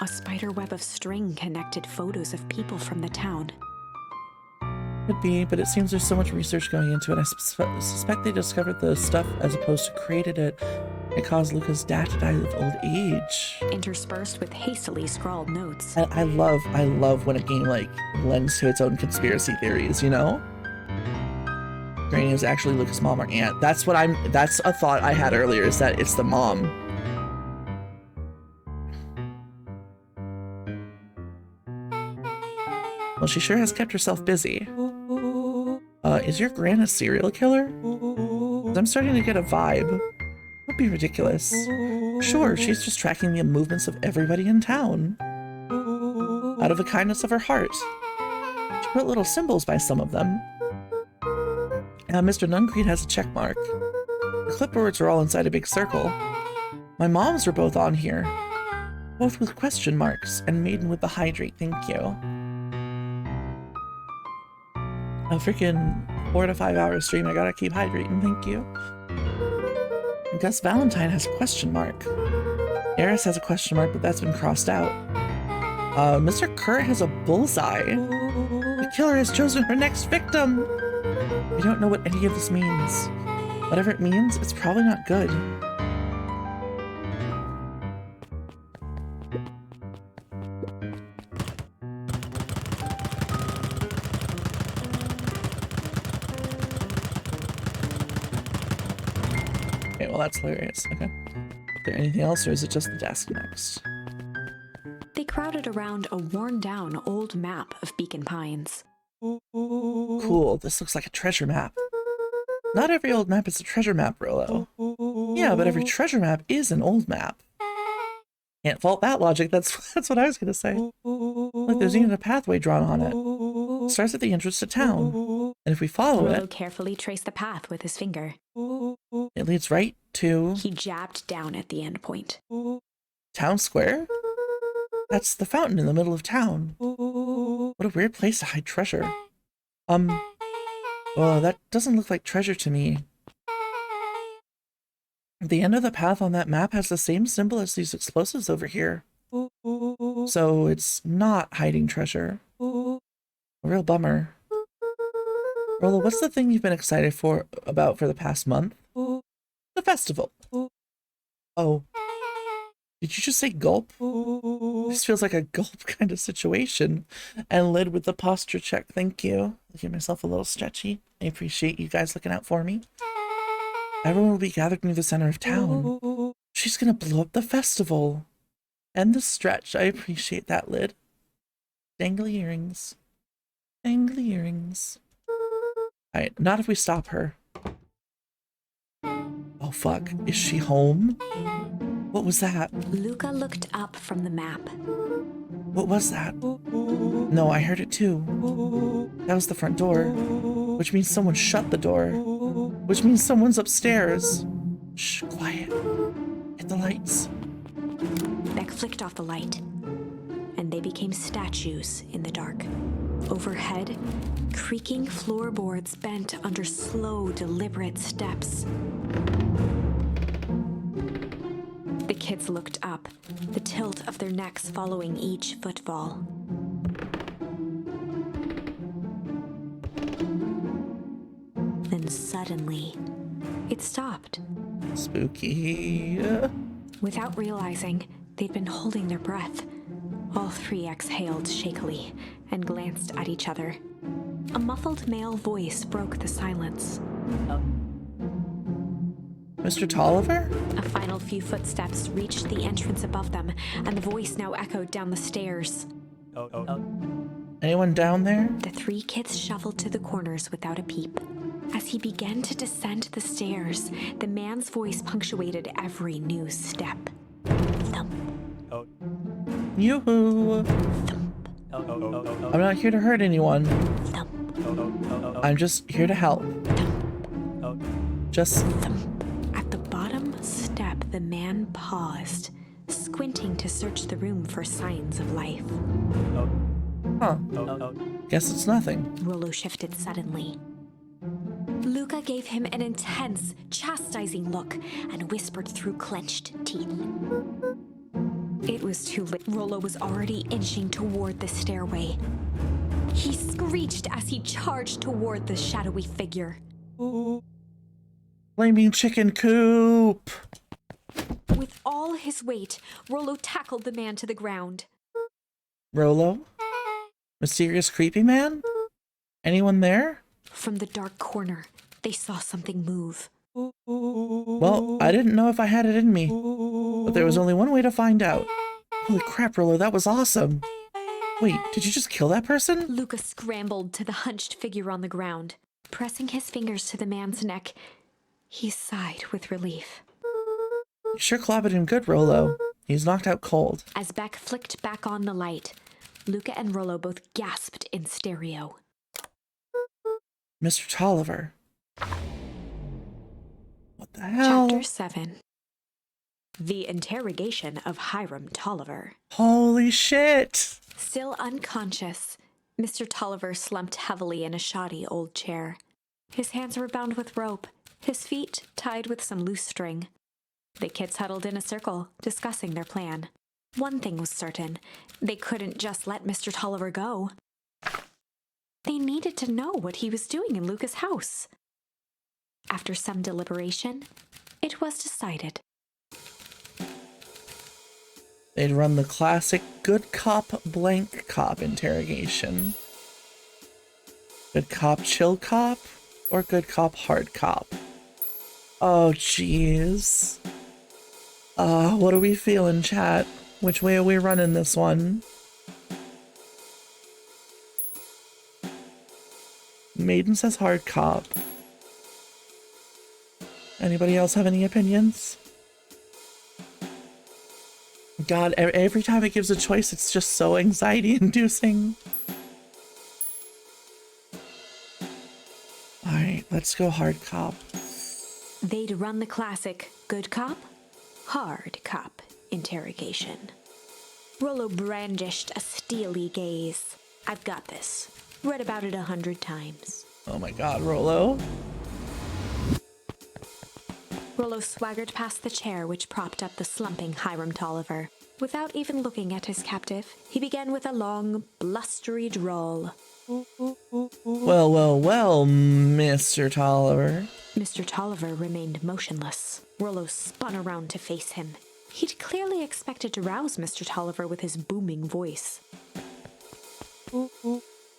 A spider web of string connected photos of people from the town. Could be, but it seems there's so much research going into it. I suspect they discovered the stuff as opposed to created it. It caused Luca's dad to die of old age. Interspersed with hastily scrawled notes. I love when a game like lends to its own conspiracy theories, you know? Granny is actually Luca's mom or aunt. That's a thought I had earlier, is that it's the mom. Well, she sure has kept herself busy. Is your gran a serial killer? 'Cause I'm starting to get a vibe. Don't be ridiculous. Sure, she's just tracking the movements of everybody in town. Out of the kindness of her heart. She put little symbols by some of them. Mr. Nuncreed has a check mark. The clipboards are all inside a big circle. My moms were both on here. Both with question marks, and Maiden with the hydrate, thank you. A freaking 4 to 5 hour stream, I gotta keep hydrating, thank you. Gus Valentine has a question mark. Eris has a question mark, but that's been crossed out. Mr. Kurt has a bullseye. The killer has chosen her next victim. I don't know what any of this means. Whatever it means, it's probably not good. Okay, well that's hilarious. Okay. Is there anything else, or is it just the desk next? They crowded around a worn-down old map of Beacon Pines. Cool, this looks like a treasure map. Not every old map is a treasure map, Rollo. Yeah, but every treasure map is an old map. Can't fault that logic, that's what I was gonna say. Look, there's even a pathway drawn on it. Starts at the entrance to town. And if we follow Rollo it, carefully traced the path with his finger. it leads right to He jabbed down at the end point. Town Square? That's the fountain in the middle of town. What a weird place to hide treasure. Oh, that doesn't look like treasure to me. The end of the path on that map has the same symbol as these explosives over here. So it's not hiding treasure. A real bummer. Rolla, what's the thing you've been excited about for the past month? The festival. Oh. Did you just say gulp? This feels like a gulp kind of situation. And lid with the posture check, thank you. I'll give myself a little stretchy. I appreciate you guys looking out for me. Everyone will be gathered near the center of town. She's gonna blow up the festival. And the stretch, I appreciate that, lid. Dangly earrings. Dangly earrings. Alright, not if we stop her. Oh fuck, is she home? What was that? Luca looked up from the map. What was that? No, I heard it too. That was the front door. Which means someone shut the door. Which means someone's upstairs. Shh, quiet. Hit the lights. Beck flicked off the light, and they became statues in the dark. Overhead, creaking floorboards bent under slow, deliberate steps. The kids looked up, the tilt of their necks following each footfall. Then suddenly, it stopped. Spooky. Without realizing, they'd been holding their breath. All three exhaled shakily and glanced at each other. A muffled male voice broke the silence. Mr. Tolliver? A final few footsteps reached the entrance above them, and the voice now echoed down the stairs. Anyone down there? The three kids shuffled to the corners without a peep. As he began to descend the stairs, the man's voice punctuated every new step. Thump, Yoo-hoo! thump, I'm not here to hurt anyone. thump, I'm just here to help. Just... thump. At the bottom step, the man paused, squinting to search the room for signs of life. Huh. Guess it's nothing. Rollo shifted suddenly. Luca gave him an intense, chastising look and whispered through clenched teeth. It was too late. Rollo was already inching toward the stairway. He screeched as he charged toward the shadowy figure. Flaming chicken coop! With all his weight, Rollo tackled the man to the ground. Rolo? Mysterious creepy man? Anyone there? From the dark corner, they saw something move. Well, I didn't know if I had it in me, but there was only one way to find out. Holy crap, Rolo, that was awesome. Wait, did you just kill that person? Luca scrambled to the hunched figure on the ground. Pressing his fingers to the man's neck, he sighed with relief. You sure clobbered him good, Rolo. He's knocked out cold. As Beck flicked back on the light, Luca and Rollo both gasped in stereo. Mr. Tolliver. What the hell? Chapter 7. The Interrogation of Hiram Tolliver. Holy shit! Still unconscious, Mr. Tolliver slumped heavily in a shoddy old chair. His hands were bound with rope, his feet tied with some loose string. The kids huddled in a circle, discussing their plan. One thing was certain, they couldn't just let Mr. Tolliver go. They needed to know what he was doing in Luca's house. After some deliberation, it was decided. They'd run the classic good cop, blank cop interrogation. Good cop, chill cop, or good cop, hard cop? Oh, jeez. What are we feeling, chat? Which way are we running this one? Maiden says hard cop. Anybody else have any opinions? God, every time it gives a choice, it's just so anxiety-inducing. Alright, let's go hard cop. They'd run the classic good cop, hard cop interrogation. Rollo brandished a steely gaze. I've got this. Read about it 100 times. Oh my god, Rollo. Rollo swaggered past the chair which propped up the slumping Hiram Tolliver. Without even looking at his captive, he began with a long, blustery drawl. Well, well, well, Mr. Tolliver. Mr. Tolliver remained motionless. Rollo spun around to face him. He'd clearly expected to rouse Mr. Tolliver with his booming voice.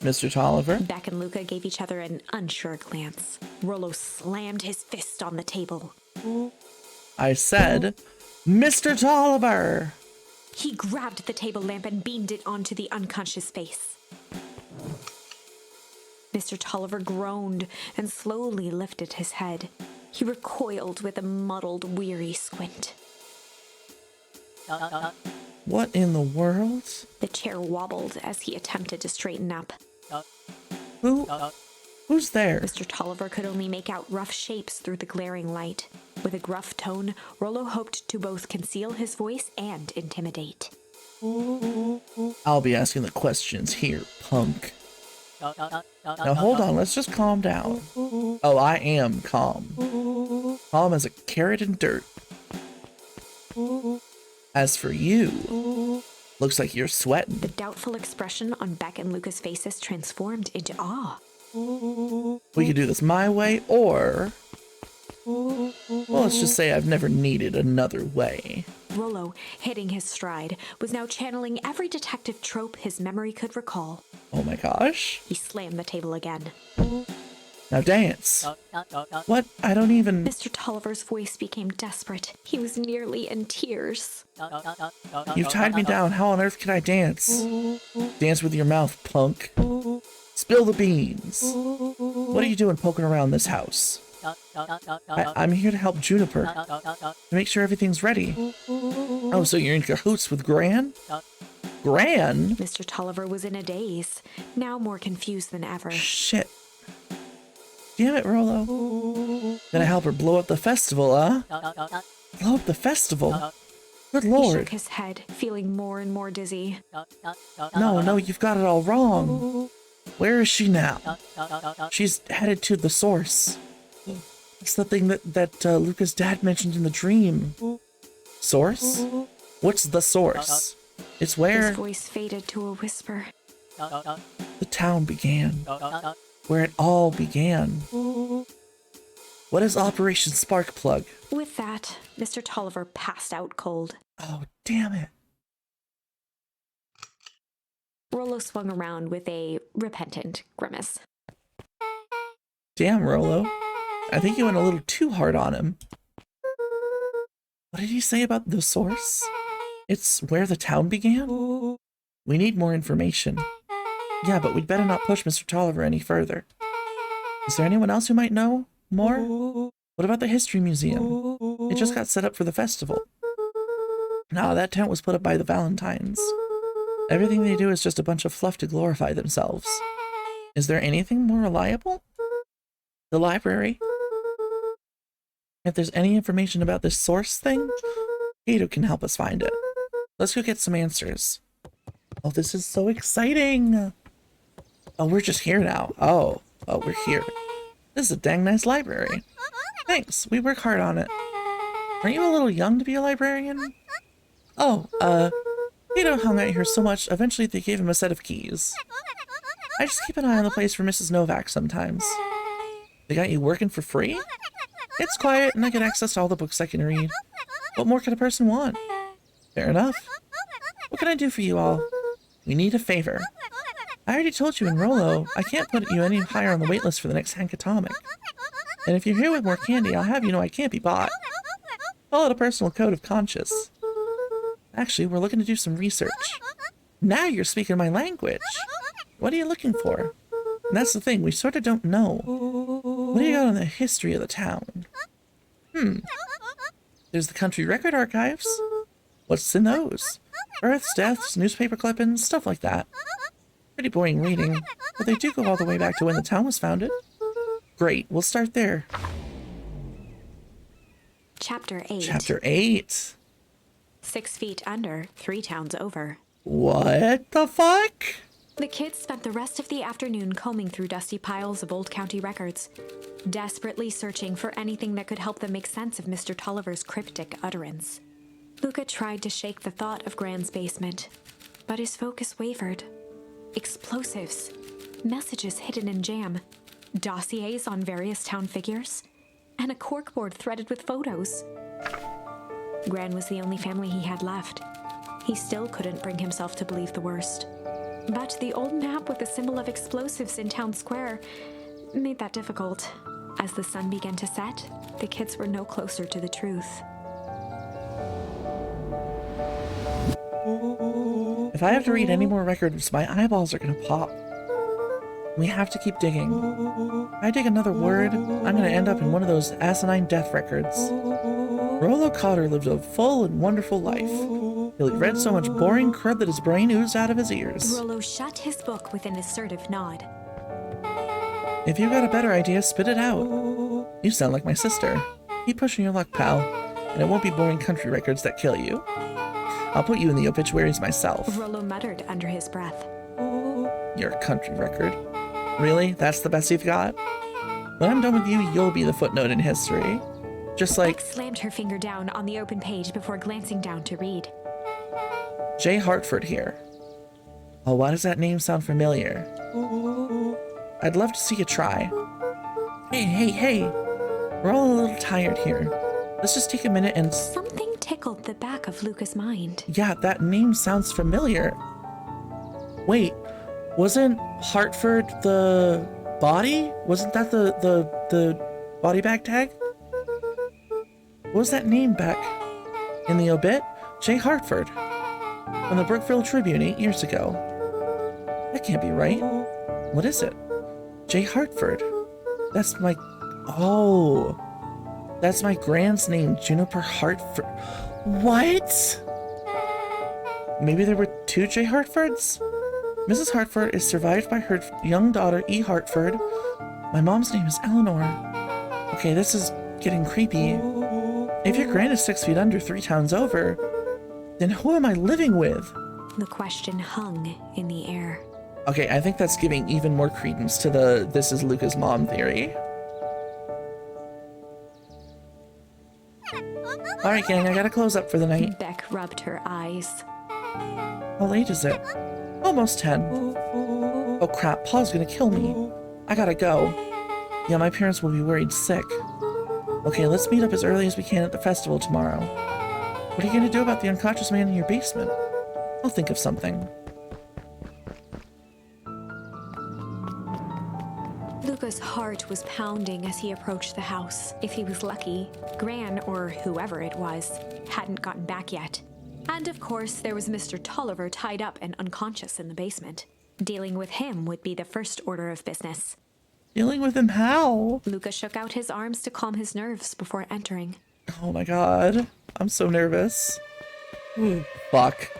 Mr. Tolliver? Beck and Luca gave each other an unsure glance. Rollo slammed his fist on the table. I said, Mr. Tolliver! He grabbed the table lamp and beamed it onto the unconscious face. Mr. Tolliver groaned and slowly lifted his head. He recoiled with a muddled, weary squint. What in the world? The chair wobbled as he attempted to straighten up. Who's there? Mr. Tolliver could only make out rough shapes through the glaring light. With a gruff tone, Rollo hoped to both conceal his voice and intimidate. I'll be asking the questions here, punk. Now hold on, let's just calm down. Oh, I am calm. Calm as a carrot in dirt. As for you, looks like you're sweating. The doubtful expression on Beck and Luca's faces transformed into awe. We could do this my way, or... well, let's just say I've never needed another way. Rollo, hitting his stride, was now channeling every detective trope his memory could recall. Oh my gosh. He slammed the table again. Now dance. What? I don't even... Mr. Tolliver's voice became desperate. He was nearly in tears. You've tied me down. How on earth can I dance? Dance with your mouth, punk. Spill the beans. What are you doing poking around this house? I'm here to help Juniper. To make sure everything's ready. Oh, so you're in cahoots with Gran? Gran? Mr. Tolliver was in a daze, now more confused than ever. Shit. Damn it, Rollo. Gonna help her blow up the festival, huh? Blow up the festival? Good He lord. shook his head, feeling more and more dizzy. No, you've got it all wrong. Where is she now? She's headed to the source. It's the thing that Luca's dad mentioned in the dream. Source? What's the source? It's where His voice faded to a whisper. the town began. Where it all began. What is Operation Sparkplug? With that, Mr. Tolliver passed out cold. Oh, damn it. Rollo swung around with a repentant grimace. Damn, Rollo. I think you went a little too hard on him. What did he say about the source? It's where the town began? We need more information. Yeah, but we'd better not push Mr. Tolliver any further. Is there anyone else who might know more? What about the History Museum? It just got set up for the festival. No, that tent was put up by the Valentines. Everything they do is just a bunch of fluff to glorify themselves. Is there anything more reliable? The library? If there's any information about this source thing, Kato can help us find it. Let's go get some answers. Oh, this is so exciting! Oh, we're just here now. Oh, we're here. This is a dang nice library. Thanks, we work hard on it. Aren't you a little young to be a librarian? Oh, Kato hung out here so much, eventually they gave him a set of keys. I just keep an eye on the place for Mrs. Novak sometimes. They got you working for free? It's quiet and I get access to all the books I can read. What more could a person want? Fair enough. What can I do for you all? We need a favor. I already told you in Rollo, I can't put you any higher on the waitlist for the next Hank Atomic. And if you're here with more candy, I'll have you know I can't be bought. Call it a personal code of conscience. Actually, we're looking to do some research. Now you're speaking my language. What are you looking for? And that's the thing, we sort of don't know. What do you got on the history of the town? There's the country record archives. What's in those? Births, deaths, newspaper clippings, stuff like that. Pretty boring reading, but they do go all the way back to when the town was founded. Great, we'll start there. Chapter 8. Chapter 8. 6 feet under, 3 towns over. What the fuck? The kids spent the rest of the afternoon combing through dusty piles of old county records, desperately searching for anything that could help them make sense of Mr. Tolliver's cryptic utterance. Luca tried to shake the thought of Gran's basement, but his focus wavered. Explosives, messages hidden in jam, dossiers on various town figures, and a corkboard threaded with photos. Gran was the only family he had left. He still couldn't bring himself to believe the worst. But the old map with the symbol of explosives in town square made that difficult. As the sun began to set, the kids were no closer to the truth. If I have to read any more records, my eyeballs are gonna pop. We have to keep digging. If I dig another word, I'm gonna end up in one of those asinine death records. Rollo Cotter lived a full and wonderful life. He read so much boring crud that his brain oozed out of his ears. Rollo shut his book with an assertive nod. If you got a better idea, spit it out. You sound like my sister. Keep pushing your luck, pal. And it won't be boring country records that kill you. I'll put you in the obituaries myself. Rollo muttered under his breath. You're a country record. Really? That's the best you've got? When I'm done with you, you'll be the footnote in history. Just like... Beck slammed her finger down on the open page before glancing down to read. J. Hartford here. Oh, why does that name sound familiar? I'd love to see you try. Hey. We're all a little tired here. Let's just take a minute and... Something tickled the back of Luca's mind. Yeah, that name sounds familiar. Wait, wasn't Hartford the body? Wasn't that the body bag tag? What was that name back in the obit? J. Hartford. From the Brookville Tribune 8 years ago. That can't be right. What is it? J. Hartford. That's my... Oh. That's my grand's name, Juniper Hartford. What? Maybe there were two J. Hartfords? Mrs. Hartford is survived by her young daughter, E. Hartford. My mom's name is Eleanor. Okay, this is getting creepy. If your grand is 6 feet under 3 towns over, then who am I living with? The question hung in the air. Okay, I think that's giving even more credence to the this is Luca's mom theory. Alright, gang, I gotta close up for the night. Beck rubbed her eyes. How late is it? Almost 10. Oh crap, Paul's gonna kill me. I gotta go. Yeah, my parents will be worried sick. Okay, let's meet up as early as we can at the festival tomorrow. What are you gonna do about the unconscious man in your basement? I'll think of something. Luca's heart was pounding as he approached the house. If he was lucky, Gran, or whoever it was, hadn't gotten back yet. And of course, there was Mr. Tolliver tied up and unconscious in the basement. Dealing with him would be the first order of business. Dealing with him how? Luca shook out his arms to calm his nerves before entering. Oh my god. I'm so nervous. Ooh, fuck.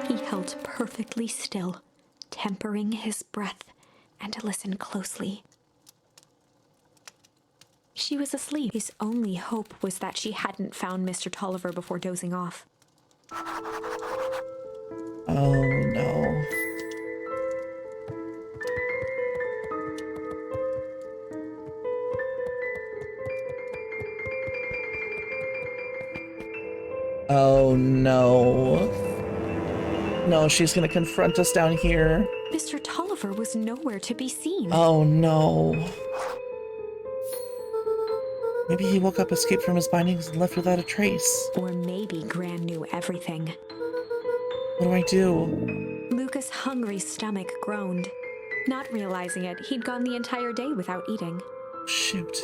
He held perfectly still, tempering his breath, and listened closely. She was asleep. His only hope was that she hadn't found Mr. Tolliver before dozing off. Oh no. Oh no. No, she's gonna confront us down here. Mr. Tolliver was nowhere to be seen. Oh no. Maybe he woke up, escaped from his bindings, and left without a trace. Or maybe Gran knew everything. What do I do? Luca's hungry stomach groaned. Not realizing it, he'd gone the entire day without eating. Shoot.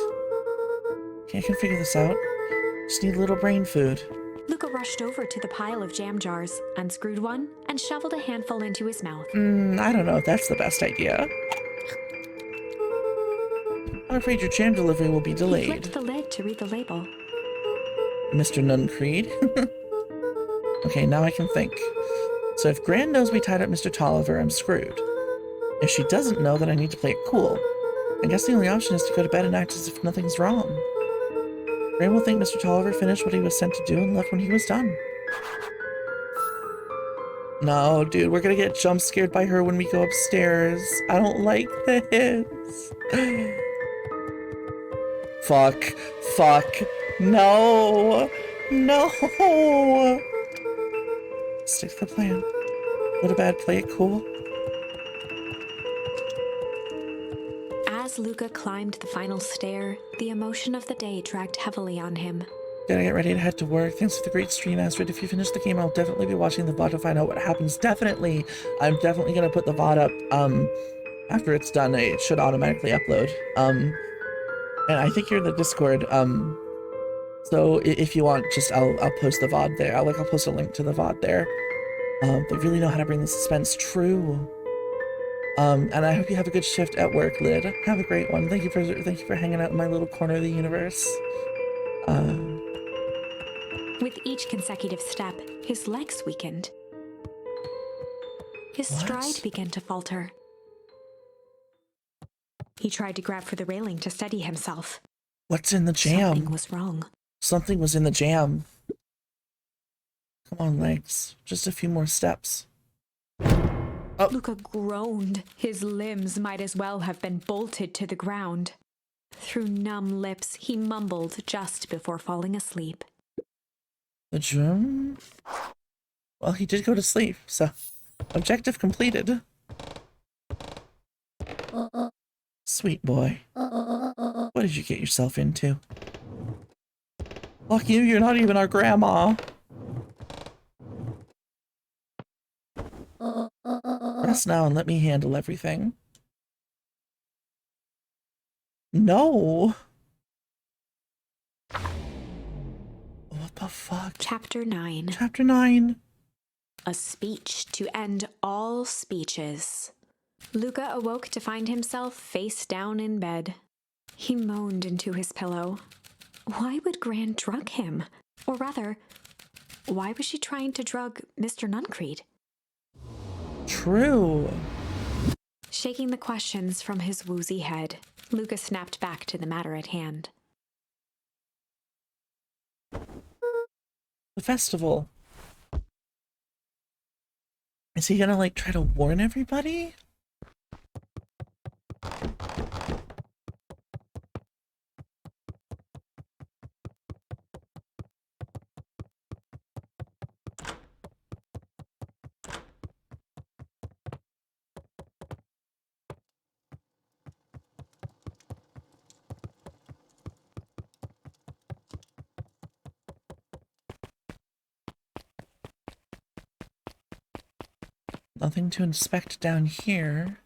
Okay, I can figure this out. Just need a little brain food. Luca rushed over to the pile of jam jars, unscrewed one, and shoveled a handful into his mouth. I don't know if that's the best idea. I'm afraid your jam delivery will be He delayed. flipped the lid to read the label. Mr. Nuncreed. Okay, now I can think. So if Gran knows we tied up Mr. Tolliver, I'm screwed. If she doesn't know, then I need to play it cool. I guess the only option is to go to bed and act as if nothing's wrong. Gran will think Mr. Tolliver finished what he was sent to do and left when he was done. No, dude, we're gonna get jump scared by her when we go upstairs. I don't like this. Fuck. Fuck. No. No. Stick to the plan. Go to bed, play it cool. As Luca climbed the final stair, the emotion of the day dragged heavily on him. Gotta get ready to head to work. Thanks for the great stream, Astrid. If you finish the game, I'll definitely be watching the VOD to find out what happens. Definitely. I'm definitely gonna put the VOD up, after it's done. It should automatically upload. And I think you're in the Discord, so if you want, just, I'll post the VOD there. I'll post a link to the VOD there. They really know how to bring the suspense true. And I hope you have a good shift at work, Lid. Have a great one. Thank you for hanging out in my little corner of the universe. With each consecutive step, his legs weakened. His stride began to falter. He tried to grab for the railing to steady himself. What's in the jam? Something was wrong. Something was in the jam. Come on, legs. Just a few more steps. Oh. Luca groaned. His limbs might as well have been bolted to the ground. Through numb lips, he mumbled just before falling asleep. The drum? Well, he did go to sleep, so objective completed. Sweet boy. What did you get yourself into? Lucky you're not even our grandma. Rest now and let me handle everything. No. What the fuck? Chapter 9. Chapter 9. A speech to end all speeches. Luca awoke to find himself face down in bed. He moaned into his pillow. Why would Gran drug him? Or rather, why was she trying to drug Mr. Nuncreed? True. Shaking the questions from his woozy head, Luca snapped back to the matter at hand. The festival. Is he gonna, try to warn everybody? Nothing to inspect down here.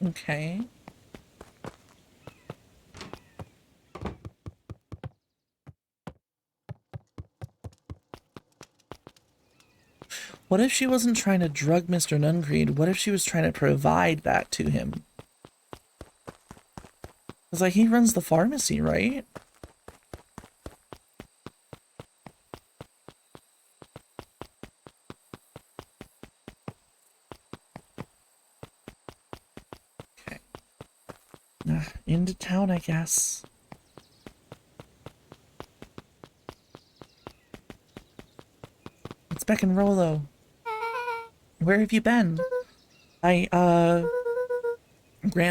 Okay. What if she wasn't trying to drug Mr. Nuncreed? What if she was trying to provide that to him? Because, he runs the pharmacy, right? Okay. Into town, I guess. It's Beck and Rolo. Where have you been? Gran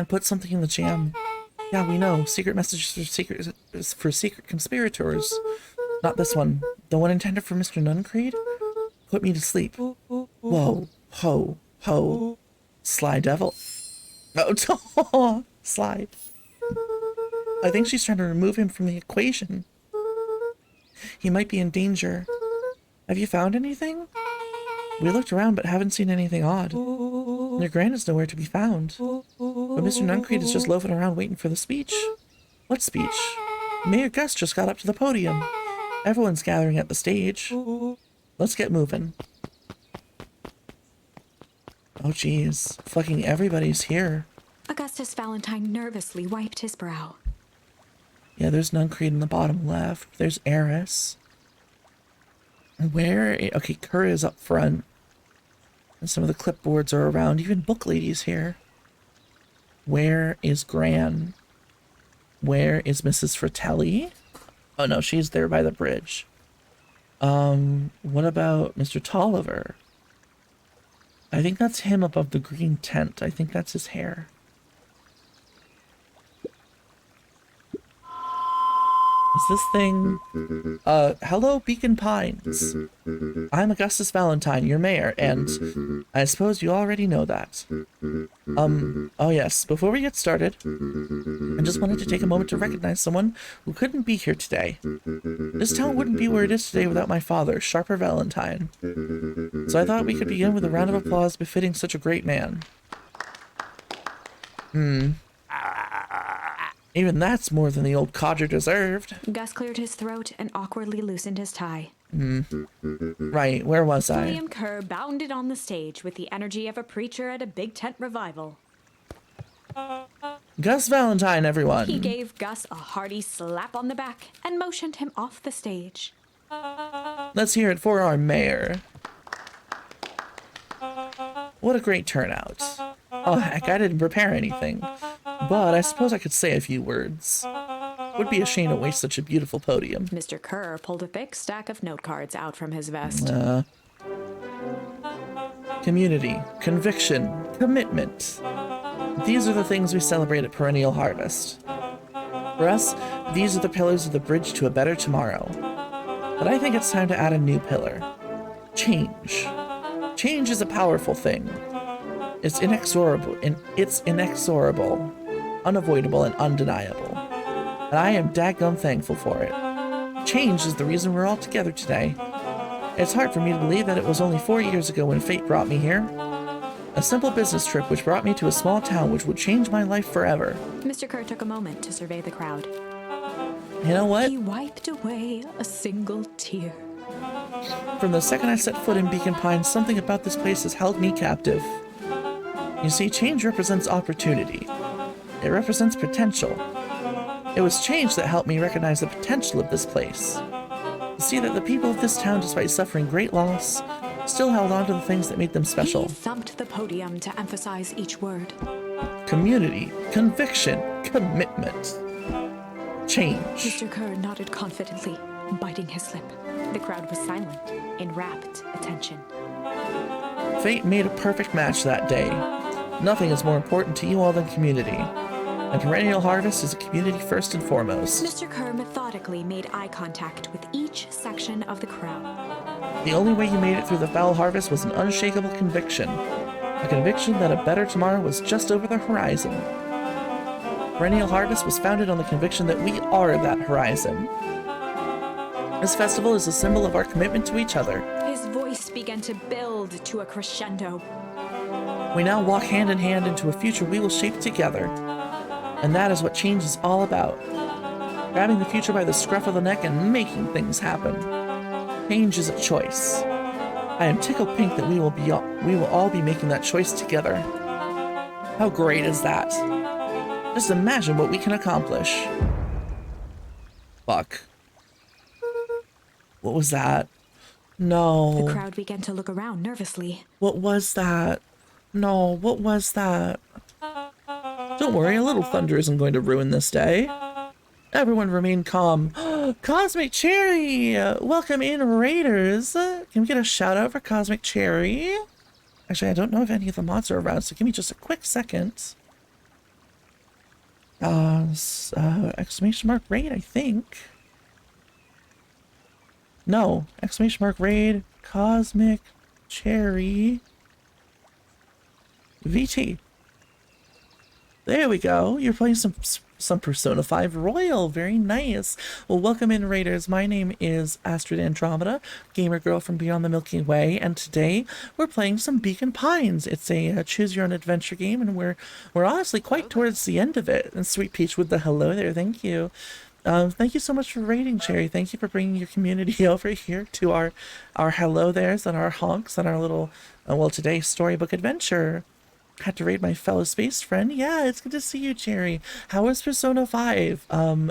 put something in the jam. Yeah, we know. Secret messages for secret conspirators. Not this one. The one intended for Mr. Nuncreed? Put me to sleep. Whoa. Ho. Ho. Sly devil. Oh, Sly. I think she's trying to remove him from the equation. He might be in danger. Have you found anything? We looked around but haven't seen anything odd. Your Gran is nowhere to be found. But Mr. Nuncreed is just loafing around waiting for the speech. What speech? Mayor Gus just got up to the podium. Everyone's gathering at the stage. Let's get moving. Oh geez, fucking everybody's here. Augustus Valentine nervously wiped his brow. Yeah, there's Nuncreed in the bottom left. There's Eris. Okay, Kerr is up front. And some of the clipboards are around. Even Book Lady's here. Where is Gran? Where is Mrs. Fratelli? Oh no, she's there by the bridge. What about Mr. Tolliver? I think that's him above the green tent. I think that's his hair. Is this thing... hello, Beacon Pines. I'm Augustus Valentine, your mayor, and I suppose you already know that. Oh yes, before we get started, I just wanted to take a moment to recognize someone who couldn't be here today. This town wouldn't be where it is today without my father, Sharper Valentine. So I thought we could begin with a round of applause befitting such a great man. Even that's more than the old codger deserved. Gus cleared his throat and awkwardly loosened his tie. Right, where was I? William Kerr bounded on the stage with the energy of a preacher at a big tent revival. Gus Valentine, everyone. He gave Gus a hearty slap on the back and motioned him off the stage. Let's hear it for our mayor. What a great turnout. Oh heck, I didn't prepare anything. But I suppose I could say a few words. Would be a shame to waste such a beautiful podium. Mr. Kerr pulled a thick stack of note cards out from his vest. Community, conviction, commitment. These are the things we celebrate at Perennial Harvest. For us, these are the pillars of the bridge to a better tomorrow. But I think it's time to add a new pillar. Change. Change is a powerful thing. It's inexorable, unavoidable, and undeniable. And I am daggum thankful for it. Change is the reason we're all together today. It's hard for me to believe that it was only 4 years ago when fate brought me here. A simple business trip which brought me to a small town which would change my life forever. Mr. Kerr took a moment to survey the crowd. You know what? He wiped away a single tear. From the second I set foot in Beacon Pines, something about this place has held me captive. You see, change represents opportunity. It represents potential. It was change that helped me recognize the potential of this place. To see that the people of this town, despite suffering great loss, still held on to the things that made them special. He thumped the podium to emphasize each word. Community, conviction, commitment. Change. Mr. Kerr nodded confidently, biting his lip. The crowd was silent, in rapt attention. Fate made a perfect match that day. Nothing is more important to you all than community. And Perennial Harvest is a community first and foremost. Mr. Kerr methodically made eye contact with each section of the crowd. The only way you made it through the foul harvest was an unshakable conviction. A conviction that a better tomorrow was just over the horizon. Perennial Harvest was founded on the conviction that we are that horizon. This festival is a symbol of our commitment to each other. His voice began to build to a crescendo. We now walk hand in hand into a future we will shape together. And that is what change is all about. Grabbing the future by the scruff of the neck and making things happen. Change is a choice. I am tickled pink that we will all be making that choice together. How great is that? Just imagine what we can accomplish. Fuck. What was that? No. The crowd began to look around nervously. What was that? No, what was that? Don't worry, a little thunder isn't going to ruin this day. Everyone remain calm. Cosmic Cherry! Welcome in, Raiders! Can we get a shout out for Cosmic Cherry? Actually, I don't know if any of the mods are around, so give me just a quick second. Exclamation mark raid, I think. No, exclamation mark raid, Cosmic Cherry, VT. There we go. You're playing some Persona 5 Royal. Very nice. Well, welcome in, Raiders. My name is Astrid Andromeda, gamer girl from Beyond the Milky Way, and today we're playing some Beacon Pines. It's a choose your own adventure game, and we're honestly quite towards the end of it. And Sweet Peach with the hello there. Thank you. Thank you so much for raiding, Cherry. Thank you for bringing your community over here to our hello there's and our honks and our little, well, today's storybook adventure. Had to raid my fellow space friend. Yeah, it's good to see you, Cherry. How is Persona 5? I'm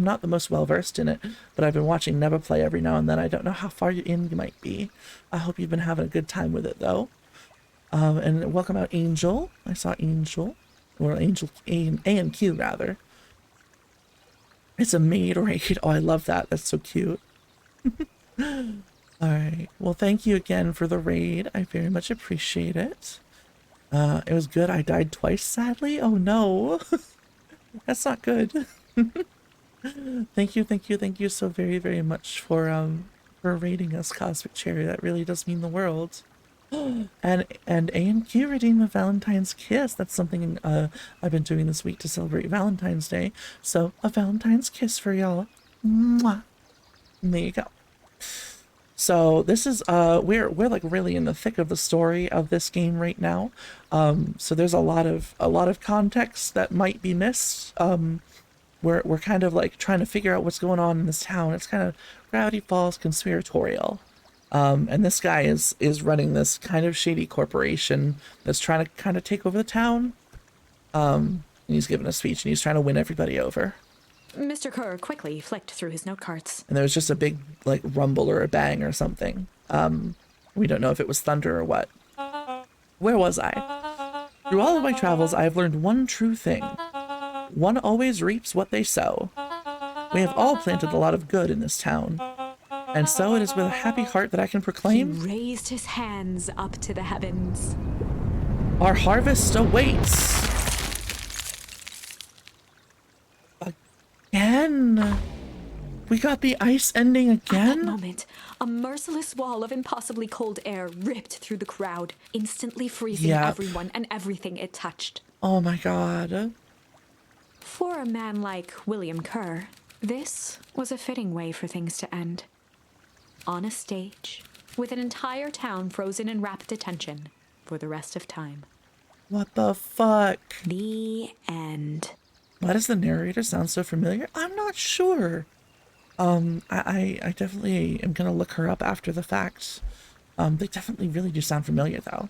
not the most well-versed in it, but I've been watching Neba play every now and then. I don't know how far in you might be. I hope you've been having a good time with it, though. And welcome out, Angel. I saw Angel. Or Angel A and Q, rather. It's a maid raid. Oh, I love that. That's so cute. Alright. Well, thank you again for the raid. I very much appreciate it. It was good. I died twice, sadly. Oh, no. That's not good. Thank you so very, very much for raiding us, Cosmic Cherry. That really does mean the world. And AMQ redeem a Valentine's kiss. That's something I've been doing this week to celebrate Valentine's Day. So a Valentine's kiss for y'all. Mwah. And there you go. So this is we're like really in the thick of the story of this game right now. So there's a lot of context that might be missed. We're kind of like trying to figure out what's going on in this town. It's kind of Gravity Falls conspiratorial. And this guy is running this kind of shady corporation that's trying to kind of take over the town. And he's giving a speech and he's trying to win everybody over. Mr. Kerr quickly flicked through his note cards. And there was just a big like rumble or a bang or something. We don't know if it was thunder or what. Where was I? Through all of my travels, I have learned one true thing. One always reaps what they sow. We have all planted a lot of good in this town. And so it is with a happy heart that I can proclaim, He raised his hands up to the heavens. our harvest awaits. Again. We got the ice ending At that again? moment, a merciless wall of impossibly cold air ripped through the crowd, instantly freezing Yep. everyone and everything it touched. Oh my god. For a man like William Kerr, this was a fitting way for things to end. On a stage, with an entire town frozen in rapt attention for the rest of time. What the fuck? The end. Why does the narrator sound so familiar? I'm not sure. I definitely am gonna look her up after the fact. They definitely really do sound familiar though.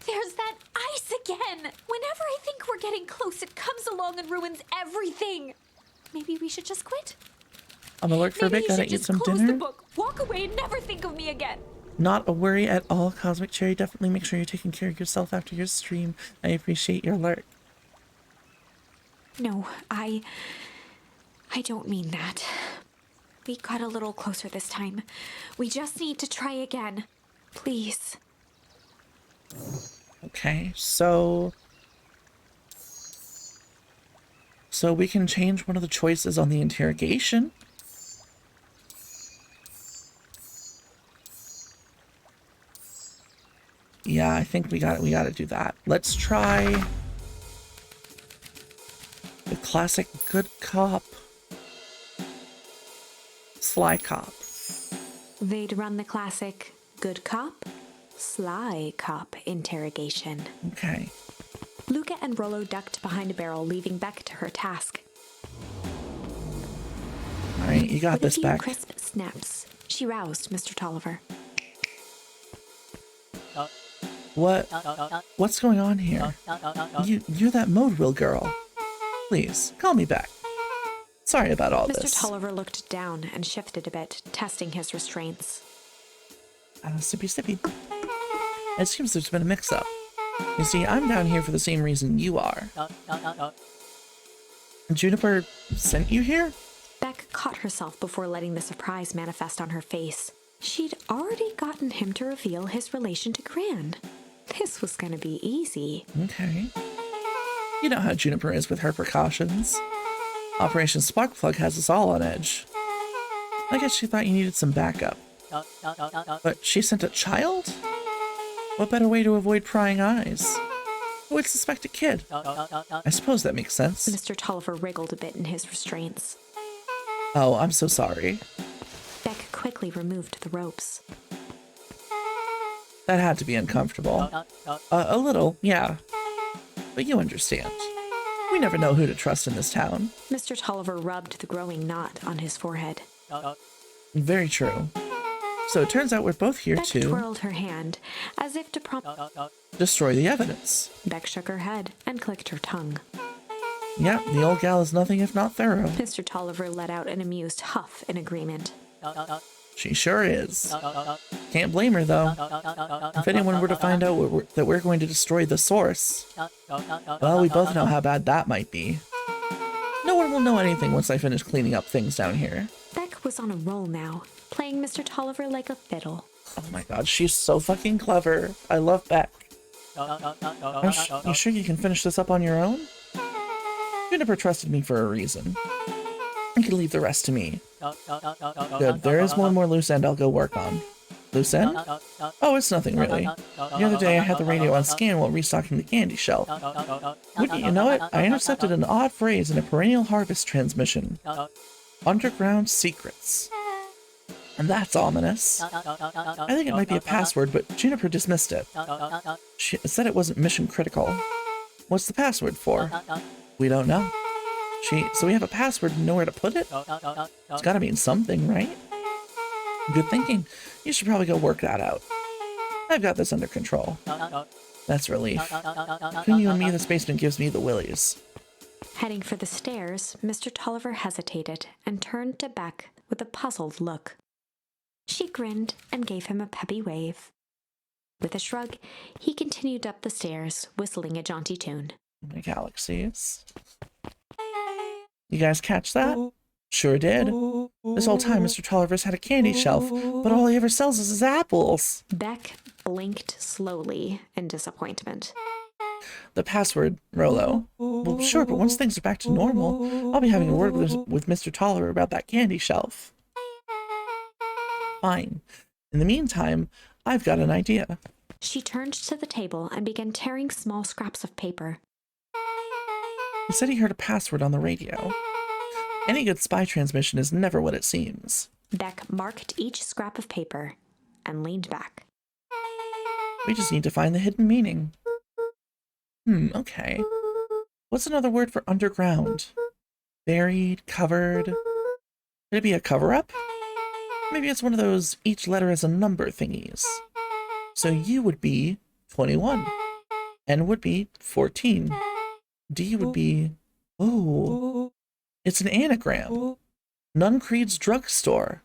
There's that ice again! Whenever I think we're getting close, it comes along and ruins everything. Maybe we should just quit? I'm alert for a Maybe bit, you gotta should eat just some close dinner. the book, walk away, and never think of me again. Not a worry at all, Cosmic Cherry. Definitely make sure you're taking care of yourself after your stream. I appreciate your lurk. No, I don't mean that. We got a little closer this time. We just need to try again. Please. Okay, so we can change one of the choices on the interrogation. Yeah, I think we gotta do that. Let's try the classic good cop, sly cop. They'd run the classic good cop, sly cop interrogation. Okay. Luca and Rollo ducked behind a barrel, leaving Beck to her task. All right, you got With a this, few Beck. crisp snaps, she roused Mr. Tolliver. What's going on here? You're that mode wheel girl. Please, call me back. Sorry about all Mr. this. Tolliver looked down and shifted a bit, testing his restraints. Sippy sippy. It seems there's been a mix-up. You see, I'm down here for the same reason you are. Juniper sent you here? Beck caught herself before letting the surprise manifest on her face. She'd already gotten him to reveal his relation to Gran. This was gonna be easy. Okay. You know how Juniper is with her precautions. Operation Sparkplug has us all on edge. I guess she thought you needed some backup. But she sent a child? What better way to avoid prying eyes? Who would suspect a kid? I suppose that makes sense. Mr. Tolliver wriggled a bit in his restraints. Oh, I'm so sorry. Beck quickly removed the ropes. That had to be uncomfortable. A little, yeah. But you understand. We never know who to trust in this town. Mr. Tolliver rubbed the growing knot on his forehead. Very true. So it turns out we're both here Beck to... twirled her hand, as if to prompt... Destroy the evidence. Beck shook her head and clicked her tongue. Yep, the old gal is nothing if not thorough. Mr. Tolliver let out an amused huff in agreement. She sure is. Can't blame her, though. If anyone were to find out that we're going to destroy the source, well, we both know how bad that might be. No one will know anything once I finish cleaning up things down here. Beck was on a roll now, playing Mr. Tolliver like a fiddle. Oh my god, she's so fucking clever. I love Beck. You sure you can finish this up on your own? Juniper trusted me for a reason. You can leave the rest to me. Good, there is one more loose end I'll go work on. Loose end? Oh, it's nothing really. The other day I had the radio on scan while restocking the candy shelf. Wouldn't you know it? I intercepted an odd phrase in a perennial harvest transmission. Underground secrets. And that's ominous. I think it might be a password, but Juniper dismissed it. She said it wasn't mission critical. What's the password for? We don't know. So we have a password and nowhere to put it? It's gotta mean something, right? Good thinking. You should probably go work that out. I've got this under control. That's relief. Between you and me, this basement gives me the willies. Heading for the stairs, Mr. Tolliver hesitated and turned to Beck with a puzzled look. She grinned and gave him a peppy wave. With a shrug, he continued up the stairs, whistling a jaunty tune. My galaxies. You guys catch that? Sure did. This whole time, Mr. Tolliver's had a candy shelf, but all he ever sells is his apples. Beck blinked slowly in disappointment. The password, Rolo. Well, sure, but once things are back to normal, I'll be having a word with Mr. Tolliver about that candy shelf. Fine. In the meantime, I've got an idea. She turned to the table and began tearing small scraps of paper. He said he heard a password on the radio. Any good spy transmission is never what it seems. Beck marked each scrap of paper and leaned back. We just need to find the hidden meaning. Okay. What's another word for underground? Buried, covered. Could it be a cover-up? Maybe it's one of those each letter is a number thingies. So U would be 21. N would be 14. D would be... Oh, it's an anagram. Nuncreed's drugstore.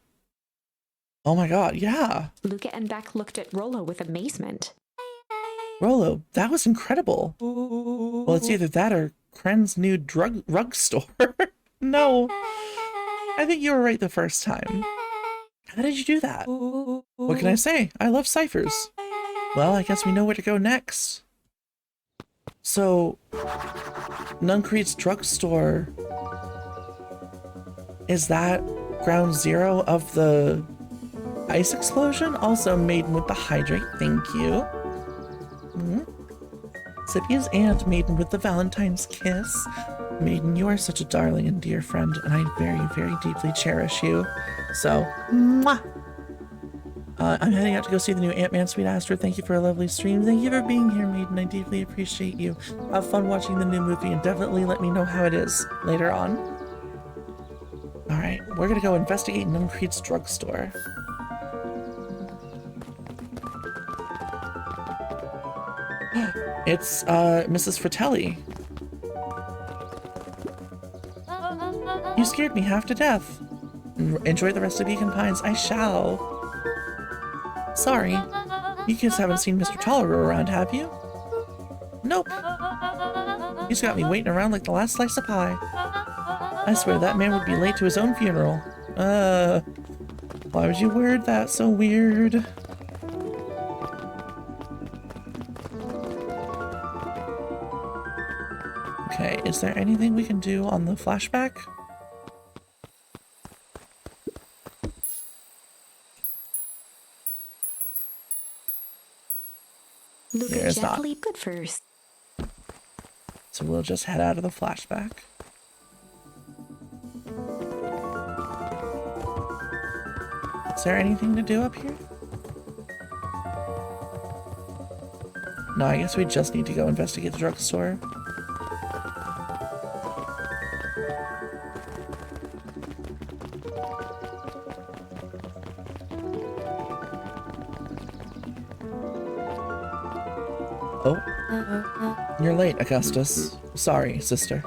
Oh my god, yeah. Luca and Beck looked at Rolo with amazement. Rolo, that was incredible. Well, it's either that or Kren's new rug store. No, I think you were right the first time. How did you do that? What can I say? I love ciphers. Well, I guess we know where to go next. So, Nuncreed's drugstore, is that ground zero of the ice explosion? Also maiden with the hydrate, thank you. Sippia's aunt, maiden with the Valentine's kiss. Maiden, you are such a darling and dear friend, and I very, very deeply cherish you. So, mwah! I'm heading out to go see the new Ant-Man, sweet Astrid. Thank you for a lovely stream. Thank you for being here, Maiden. I deeply appreciate you. Have fun watching the new movie, and definitely let me know how it is later on. Alright, we're gonna go investigate Nuncreed's drugstore. It's, Mrs. Fratelli. You scared me half to death. Enjoy the rest of Beacon Pines. I shall. Sorry. You kids haven't seen Mr. Tolliver around, have you? Nope. He's got me waiting around like the last slice of pie. I swear that man would be late to his own funeral. Why would you word that so weird? Okay, is there anything we can do on the flashback? Luca There's gently not. good first. So we'll just head out of the flashback. Is there anything to do up here? No, I guess we just need to go investigate the drugstore. Oh, you're late, Augustus. Sorry, sister.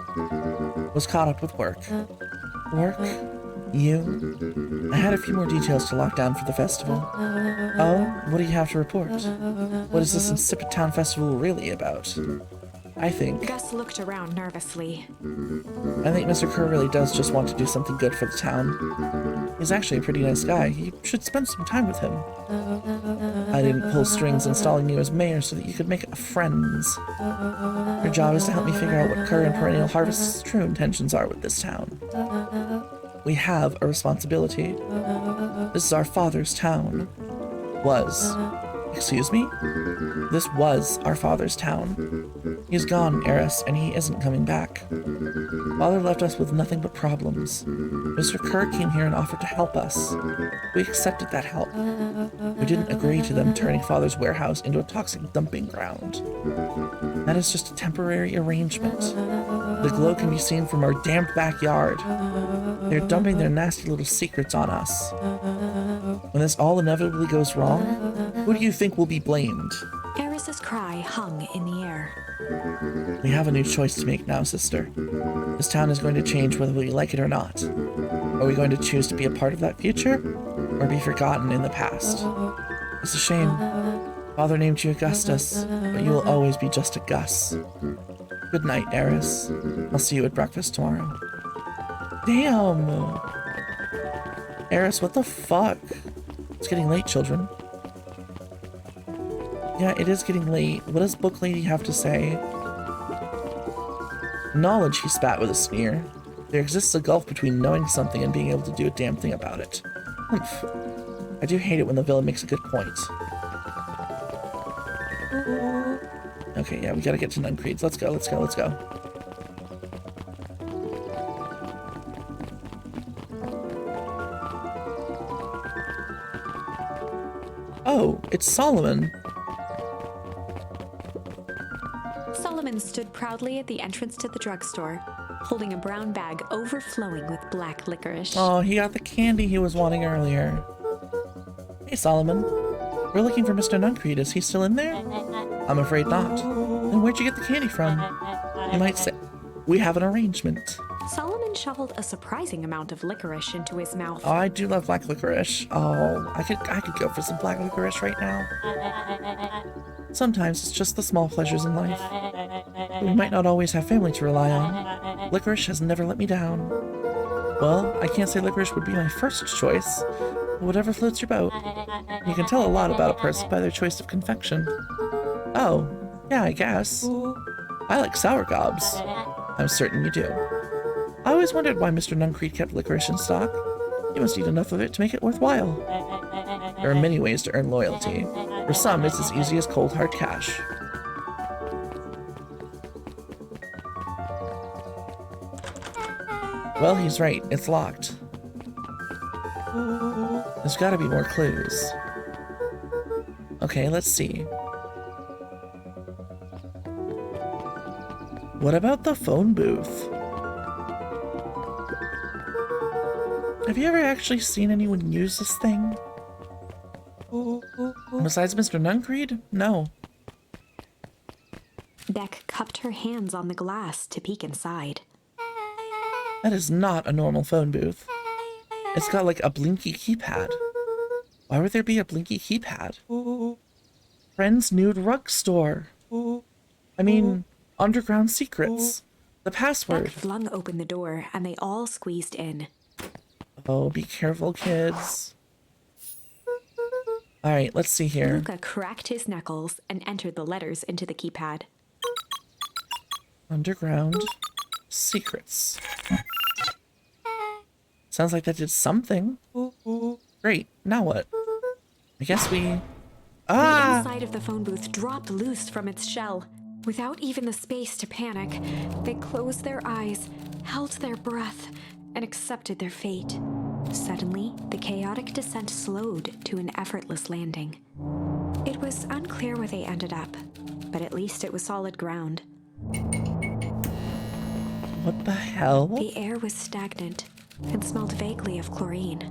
Was caught up with work. Work? You? I had a few more details to lock down for the festival. Oh, what do you have to report? What is this insipid town festival really about? I think Gus looked around nervously. Mr. Kerr really does just want to do something good for the town. He's actually a pretty nice guy. You should spend some time with him. I didn't pull strings installing you as mayor so that you could make friends. Your job is to help me figure out what Kerr and Perennial Harvest's true intentions are with this town. We have a responsibility. This is our father's town. Was. Excuse me? This was our father's town. He's gone, Eris, and he isn't coming back. Father left us with nothing but problems. Mr. Kerr came here and offered to help us. We accepted that help. We didn't agree to them turning Father's warehouse into a toxic dumping ground. That is just a temporary arrangement. The glow can be seen from our damp backyard. They're dumping their nasty little secrets on us. When this all inevitably goes wrong, who do you think will be blamed? Eris's cry hung in the air. We have a new choice to make now, sister. This town is going to change whether we like it or not. Are we going to choose to be a part of that future, or be forgotten in the past? It's a shame. Father named you Augustus, but you will always be just a Gus. Good night, Eris. I'll see you at breakfast tomorrow. Damn! Eris, what the fuck? It's getting late, children. Yeah, it is getting late. What does Book Lady have to say? Knowledge, he spat with a sneer. There exists a gulf between knowing something and being able to do a damn thing about it. Humph. I do hate it when the villain makes a good point. Okay, yeah, we gotta get to Nuncreeds. Let's go, let's go, let's go. Oh, it's Solomon. Solomon stood proudly at the entrance to the drugstore, holding a brown bag overflowing with black licorice. Oh, he got the candy he was wanting earlier. Hey, Solomon. We're looking for Mr. Nuncreed. Is he still in there? I'm afraid not. Then where'd you get the candy from? You might say, we have an arrangement. Solomon shoveled a surprising amount of licorice into his mouth. Oh, I do love black licorice. Oh, I could go for some black licorice right now. Sometimes it's just the small pleasures in life. We might not always have family to rely on. Licorice has never let me down. Well, I can't say licorice would be my first choice, but whatever floats your boat. You can tell a lot about a person by their choice of confection. Oh, yeah, I guess. I like sour gobs. I'm certain you do. I always wondered why Mr. Nuncreed kept licorice in stock. He must eat enough of it to make it worthwhile. There are many ways to earn loyalty. For some, it's as easy as cold hard cash. Well, he's right. It's locked. There's gotta be more clues. Okay, let's see. What about the phone booth? Have you ever actually seen anyone use this thing? Besides Mr. Nuncreed? No. Beck cupped her hands on the glass to peek inside. That is not a normal phone booth. It's got like a blinky keypad. Why would there be a blinky keypad? Friend's Nude Rug Store. I mean, Underground Secrets. The password. Beck flung open the door and they all squeezed in. Oh, be careful, kids. Alright, let's see here. Luca cracked his knuckles and entered the letters into the keypad. Underground Secrets. Sounds like that did something. Great, now what? I guess we... The inside of the phone booth dropped loose from its shell. Without even the space to panic, they closed their eyes, held their breath, and accepted their fate. Suddenly, the chaotic descent slowed to an effortless landing. It was unclear where they ended up, but at least it was solid ground. What the hell? The air was stagnant and smelled vaguely of chlorine.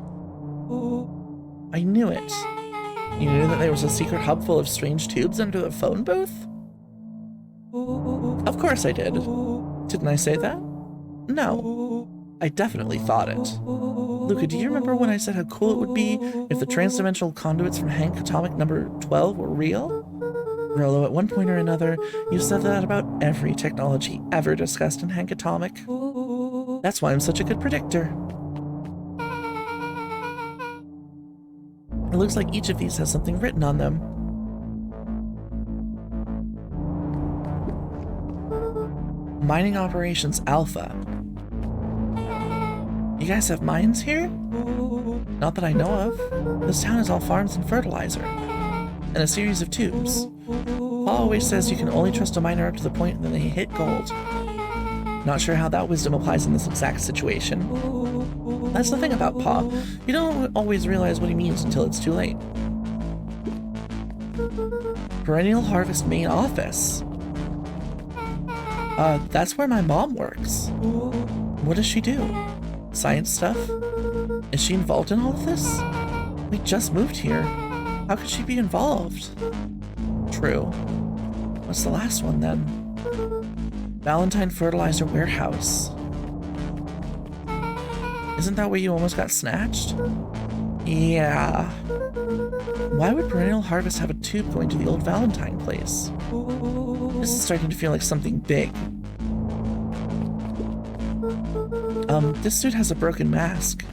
I knew it. You knew that there was a secret hub full of strange tubes under the phone booth? Of course I did. Didn't I say that? No. I definitely thought it. Luca, do you remember when I said how cool it would be if the transdimensional conduits from Hank Atomic number 12 were real? Rolo, at one point or another, you said that about every technology ever discussed in Hank Atomic. That's why I'm such a good predictor. It looks like each of these has something written on them. Mining Operations Alpha. You guys have mines here? Not that I know of. This town is all farms and fertilizer. And a series of tubes. Paul always says you can only trust a miner up to the point that they hit gold. Not sure how that wisdom applies in this exact situation. That's the thing about Pa. You don't always realize what he means until it's too late. Perennial Harvest main office. That's where my mom works. What does she do? Science stuff? Is she involved in all of this? We just moved here. How could she be involved? True. What's the last one then? Valentine Fertilizer Warehouse. Isn't that where you almost got snatched? Yeah. Why would Perennial Harvest have a tube going to the old Valentine place? This is starting to feel like something big. This suit has a broken mask.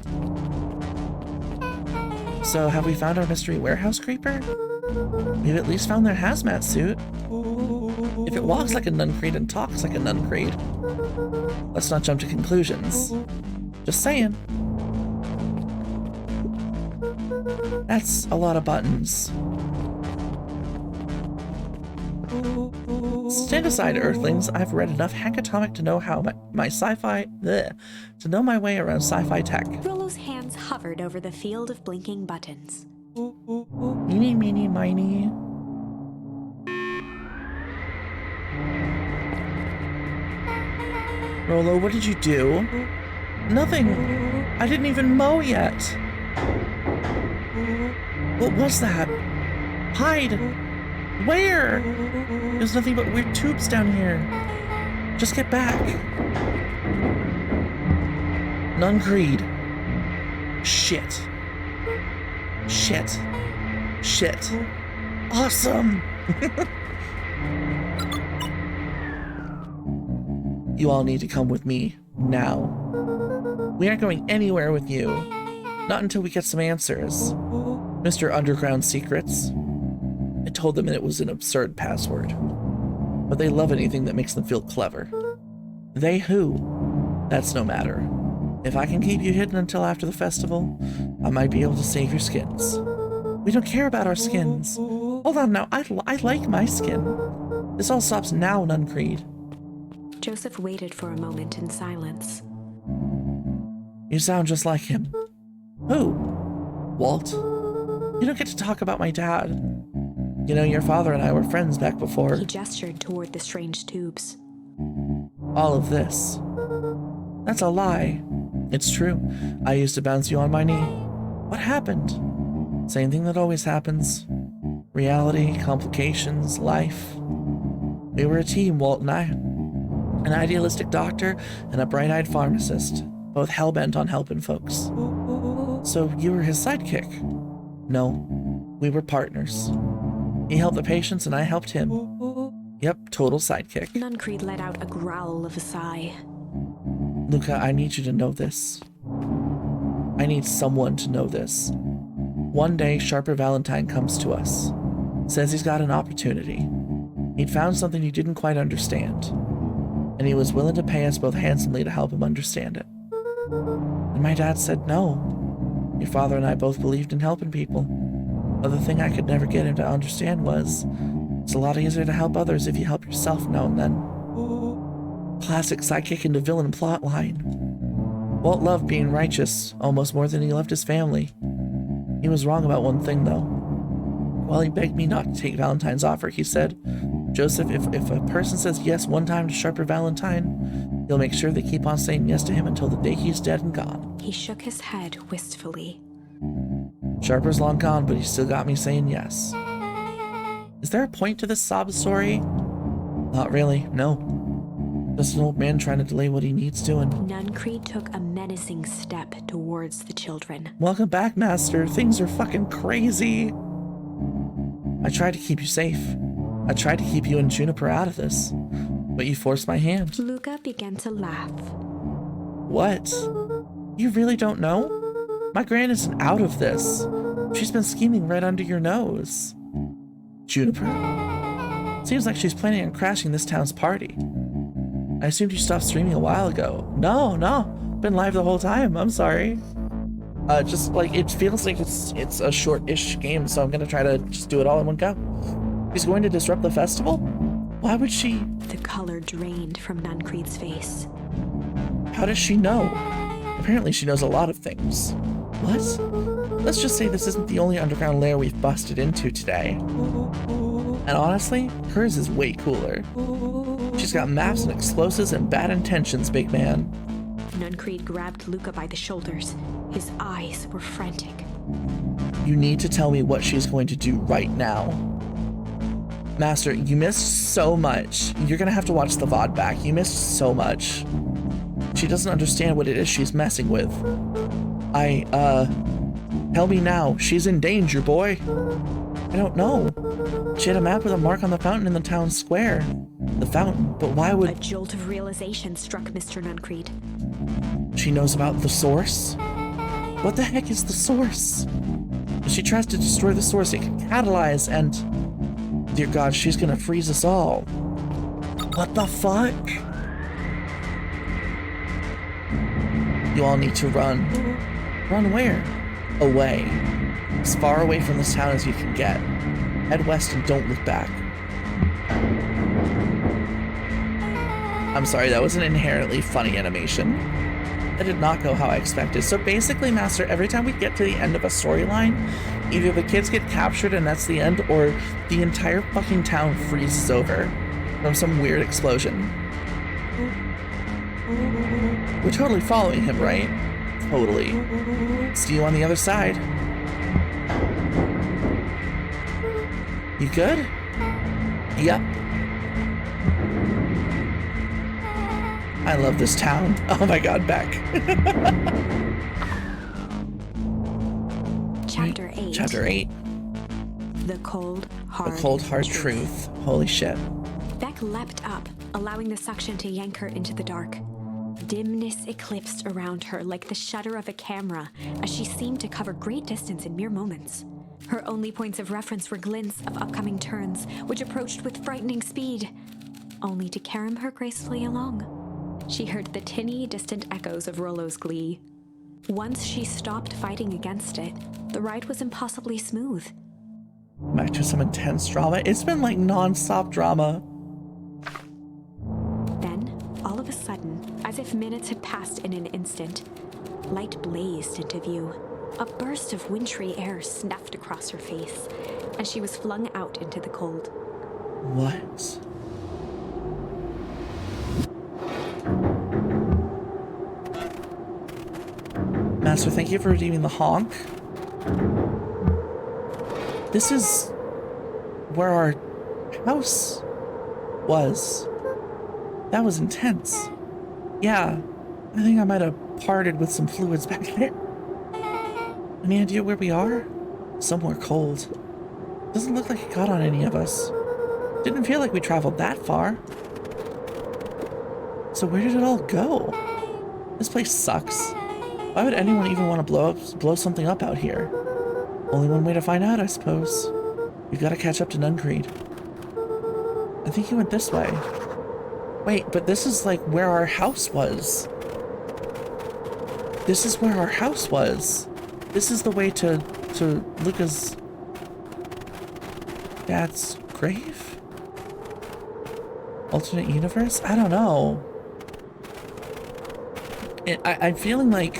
So have we found our mystery warehouse creeper? We've at least found their hazmat suit. If it walks like a Nuncreed and talks like a Nuncreed, let's not jump to conclusions. Just saying. That's a lot of buttons. Stand aside, Earthlings. I've read enough Hank Atomic to know how to know my way around sci-fi tech. Rolo's hands hovered over the field of blinking buttons. Meeny, meeny, miny. Rolo, what did you do? Nothing. I didn't even mow yet. What was that? Hide. Where? There's nothing but weird tubes down here. Just get back. Nuncreed. Shit. Shit. Shit. Awesome! You all need to come with me, now. We aren't going anywhere with you. Not until we get some answers. Mr. Underground Secrets. I told them it was an absurd password. But they love anything that makes them feel clever. They who? That's no matter. If I can keep you hidden until after the festival, I might be able to save your skins. We don't care about our skins. Hold on now, I like my skin. This all stops now, Nuncreed. Joseph waited for a moment in silence. You sound just like him. Who? Walt? You don't get to talk about my dad. You know, your father and I were friends back before. He gestured toward the strange tubes. All of this. That's a lie. It's true. I used to bounce you on my knee. What happened? Same thing that always happens. Reality, complications, life. We were a team, Walt and I. An idealistic doctor and a bright-eyed pharmacist, both hell-bent on helping folks. So you were his sidekick? No, we were partners. He helped the patients and I helped him. Yep, total sidekick. Nuncreed let out a growl of a sigh. Luca, I need you to know this. I need someone to know this. One day, Sharper Valentine comes to us. Says he's got an opportunity. He'd found something he didn't quite understand. And he was willing to pay us both handsomely to help him understand it. And my dad said no. Your father and I both believed in helping people. But the thing I could never get him to understand was, it's a lot easier to help others if you help yourself now and then. Classic sidekick into villain plotline. Walt loved being righteous, almost more than he loved his family. He was wrong about one thing, though. While he begged me not to take Valentine's offer, he said, Joseph, if a person says yes one time to Sharper Valentine, he'll make sure they keep on saying yes to him until the day he's dead and gone. He shook his head wistfully. Sharper's long gone, but he still got me saying yes. Is there a point to this sob story? Not really, no. Just an old man trying to delay what he needs doing. Nuncreed took a menacing step towards the children. Welcome back, Master. Things are fucking crazy. I tried to keep you safe. I tried to keep you and Juniper out of this, but you forced my hand. Luca began to laugh. What? You really don't know? My gran isn't out of this. She's been scheming right under your nose. Juniper? Seems like she's planning on crashing this town's party. I assumed you stopped streaming a while ago. No. Been live the whole time. I'm sorry. Just like, it feels like it's a short-ish game, so I'm gonna try to just do it all in one go. She's going to disrupt the festival? Why would she? The color drained from Nuncreed's face. How does she know? Apparently she knows a lot of things. What? Let's just say this isn't the only underground lair we've busted into today. And honestly, hers is way cooler. She's got maps and explosives and bad intentions, big man. Nuncreed grabbed Luca by the shoulders. His eyes were frantic. You need to tell me what she's going to do right now. Master, you missed so much. You're gonna have to watch the VOD back. You missed so much. She doesn't understand what it is she's messing with. Tell me now. She's in danger, boy. I don't know. She had a map with a mark on the fountain in the town square. The fountain, but why would... A jolt of realization struck Mr. Nuncreed. She knows about the source? What the heck is the source? If she tries to destroy the source, it can catalyze and... Dear God, she's gonna freeze us all. What the fuck? You all need to run. Run where? Away. As far away from this town as you can get. Head west and don't look back. I'm sorry, that was an inherently funny animation. That did not go how I expected. So basically, Master, every time we get to the end of a storyline, either the kids get captured and that's the end, or the entire fucking town freezes over from some weird explosion. We're totally following him, right? Totally. See you on the other side. You good? Yep. I love this town. Oh my God, Beck. Chapter 8. Chapter 8. The cold, hard, truth. Holy shit. Beck leapt up, allowing the suction to yank her into the dark. Dimness eclipsed around her like the shutter of a camera as she seemed to cover great distance in mere moments. Her only points of reference were glints of upcoming turns, which approached with frightening speed, only to carry her gracefully along. She heard the tinny, distant echoes of Rollo's glee. Once she stopped fighting against it, the ride was impossibly smooth. Back to some intense drama. It's been like non-stop drama. Then, all of a sudden, as if minutes had passed in an instant, light blazed into view. A burst of wintry air snuffed across her face, and she was flung out into the cold. What? Master, thank you for redeeming the honk. This is where our house was. That was intense. Yeah, I think I might have parted with some fluids back there. Any idea where we are? Somewhere cold. Doesn't look like it got on any of us. Didn't feel like we traveled that far. So where did it all go? This place sucks. Why would anyone even want to blow something up out here? Only one way to find out, I suppose. We've got to catch up to Nuncreed. I think he went this way. Wait, but this is like where our house was. This is where our house was. This is the way to Luca's dad's grave? Alternate universe? I don't know. I'm feeling like...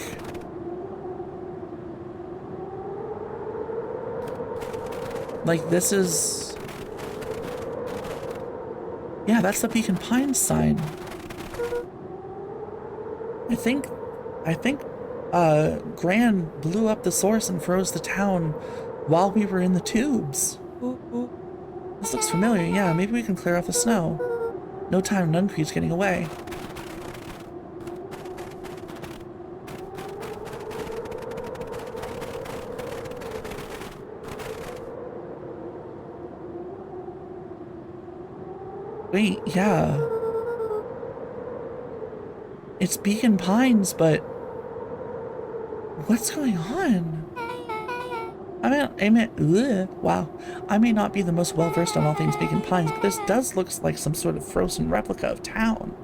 this is... Yeah, that's the Beacon Pines sign. I think Gran blew up the source and froze the town while we were in the tubes. This looks familiar. Yeah, maybe we can clear off the snow. No time, Nuncreed's getting away. Wait, yeah. It's Beacon Pines, but what's going on? Wow. I may not be the most well-versed on all things Beacon Pines, but this does look like some sort of frozen replica of town.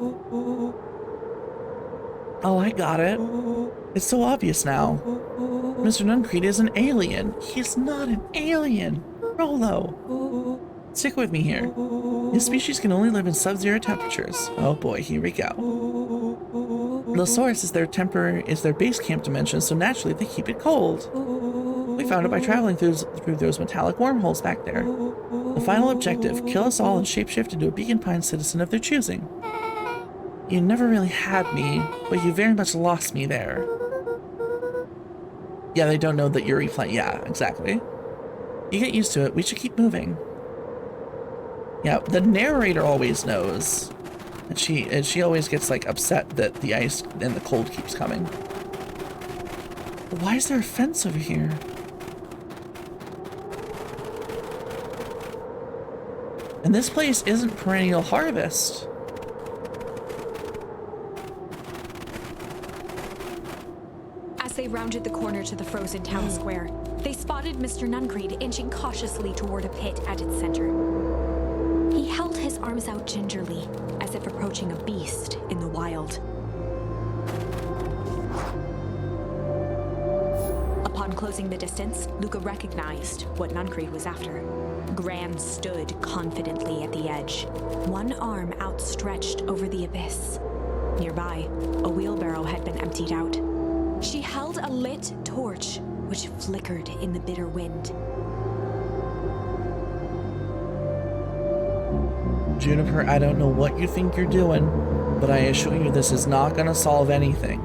Oh, I got it. It's so obvious now. Mr. Nuncreed is an alien. He's not an alien. Rolo. Stick with me here. His species can only live in sub-zero temperatures. Oh boy, here we go. The source is their base camp dimension, so naturally they keep it cold. We found it by traveling through those metallic wormholes back there. The final objective, kill us all and shapeshift into a Beacon Pine citizen of their choosing. You never really had me, but you very much lost me there. Yeah, they don't know that you're replaying. Yeah, exactly. You get used to it. We should keep moving. Yeah, the narrator always knows. And she always gets like upset that the ice and the cold keeps coming. But why is there a fence over here? And this place isn't perennial harvest. As they rounded the corner to the frozen town square, they spotted Mr. Nuncreed inching cautiously toward a pit at its center. He held his arms out gingerly, as if approaching a beast in the wild. Upon closing the distance, Luca recognized what Nuncreed was after. Gran stood confidently at the edge, one arm outstretched over the abyss. Nearby, a wheelbarrow had been emptied out. She held a lit torch, which flickered in the bitter wind. Juniper, I don't know what you think you're doing, but I assure you this is not gonna solve anything.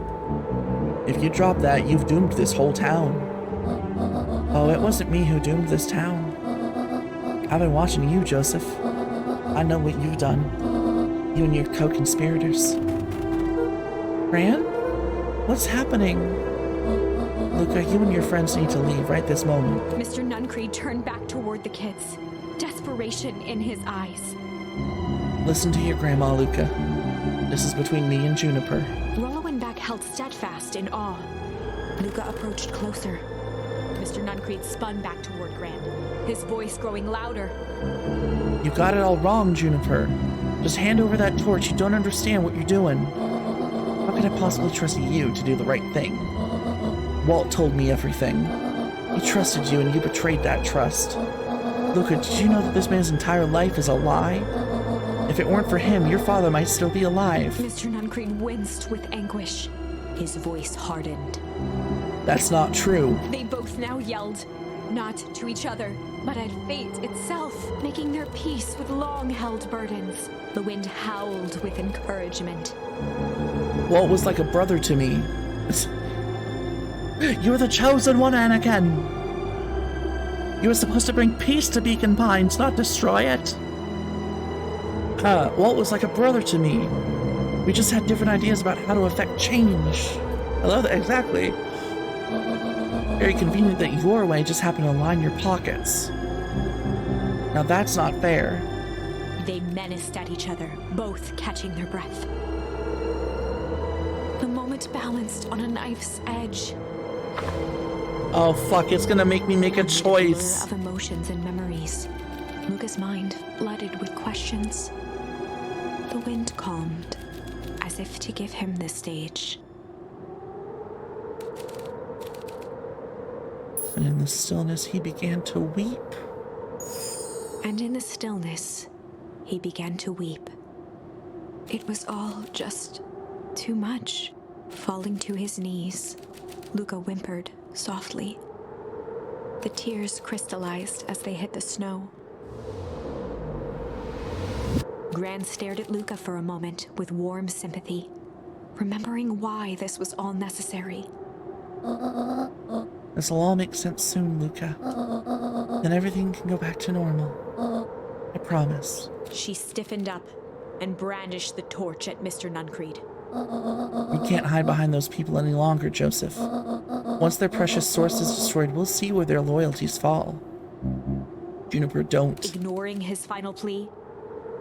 If you drop that, you've doomed this whole town. Oh, it wasn't me who doomed this town. I've been watching you, Joseph. I know what you've done. You and your co-conspirators. Gran? What's happening? Luca, you and your friends need to leave right this moment. Mr. Nuncreed turned back toward the kids, desperation in his eyes. Listen to your grandma, Luca. This is between me and Juniper. Rollo and Beck held steadfast in awe. Luca approached closer. Mr. Nuncreed spun back toward Gran, his voice growing louder. You got it all wrong, Juniper. Just hand over that torch. You don't understand what you're doing. How could I possibly trust you to do the right thing? Walt told me everything. He trusted you and you betrayed that trust. Luca, did you know that this man's entire life is a lie? If it weren't for him, your father might still be alive. Mr. Nuncreed winced with anguish. His voice hardened. That's not true. They both now yelled, not to each other, but at fate itself, making their peace with long-held burdens. The wind howled with encouragement. Walt was like a brother to me. You were the chosen one, Anakin. You were supposed to bring peace to Beacon Pines, not destroy it. Walt was like a brother to me. We just had different ideas about how to affect change. I love that, exactly. Very convenient that your way just happened to line your pockets. Now that's not fair. They menaced at each other, both catching their breath. The moment balanced on a knife's edge. Oh fuck, it's gonna make me make a choice. Of emotions and memories. Luca's mind flooded with questions. The wind calmed, as if to give him the stage. And in the stillness, he began to weep. And in the stillness, he began to weep. It was all just too much. Falling to his knees, Luca whimpered softly. The tears crystallized as they hit the snow. Gran stared at Luca for a moment with warm sympathy, remembering why this was all necessary. This'll all make sense soon, Luca. Then everything can go back to normal. I promise. She stiffened up, and brandish the torch at Mr. Nuncreed. We can't hide behind those people any longer, Joseph. Once their precious source is destroyed, we'll see where their loyalties fall. Juniper, don't. Ignoring his final plea,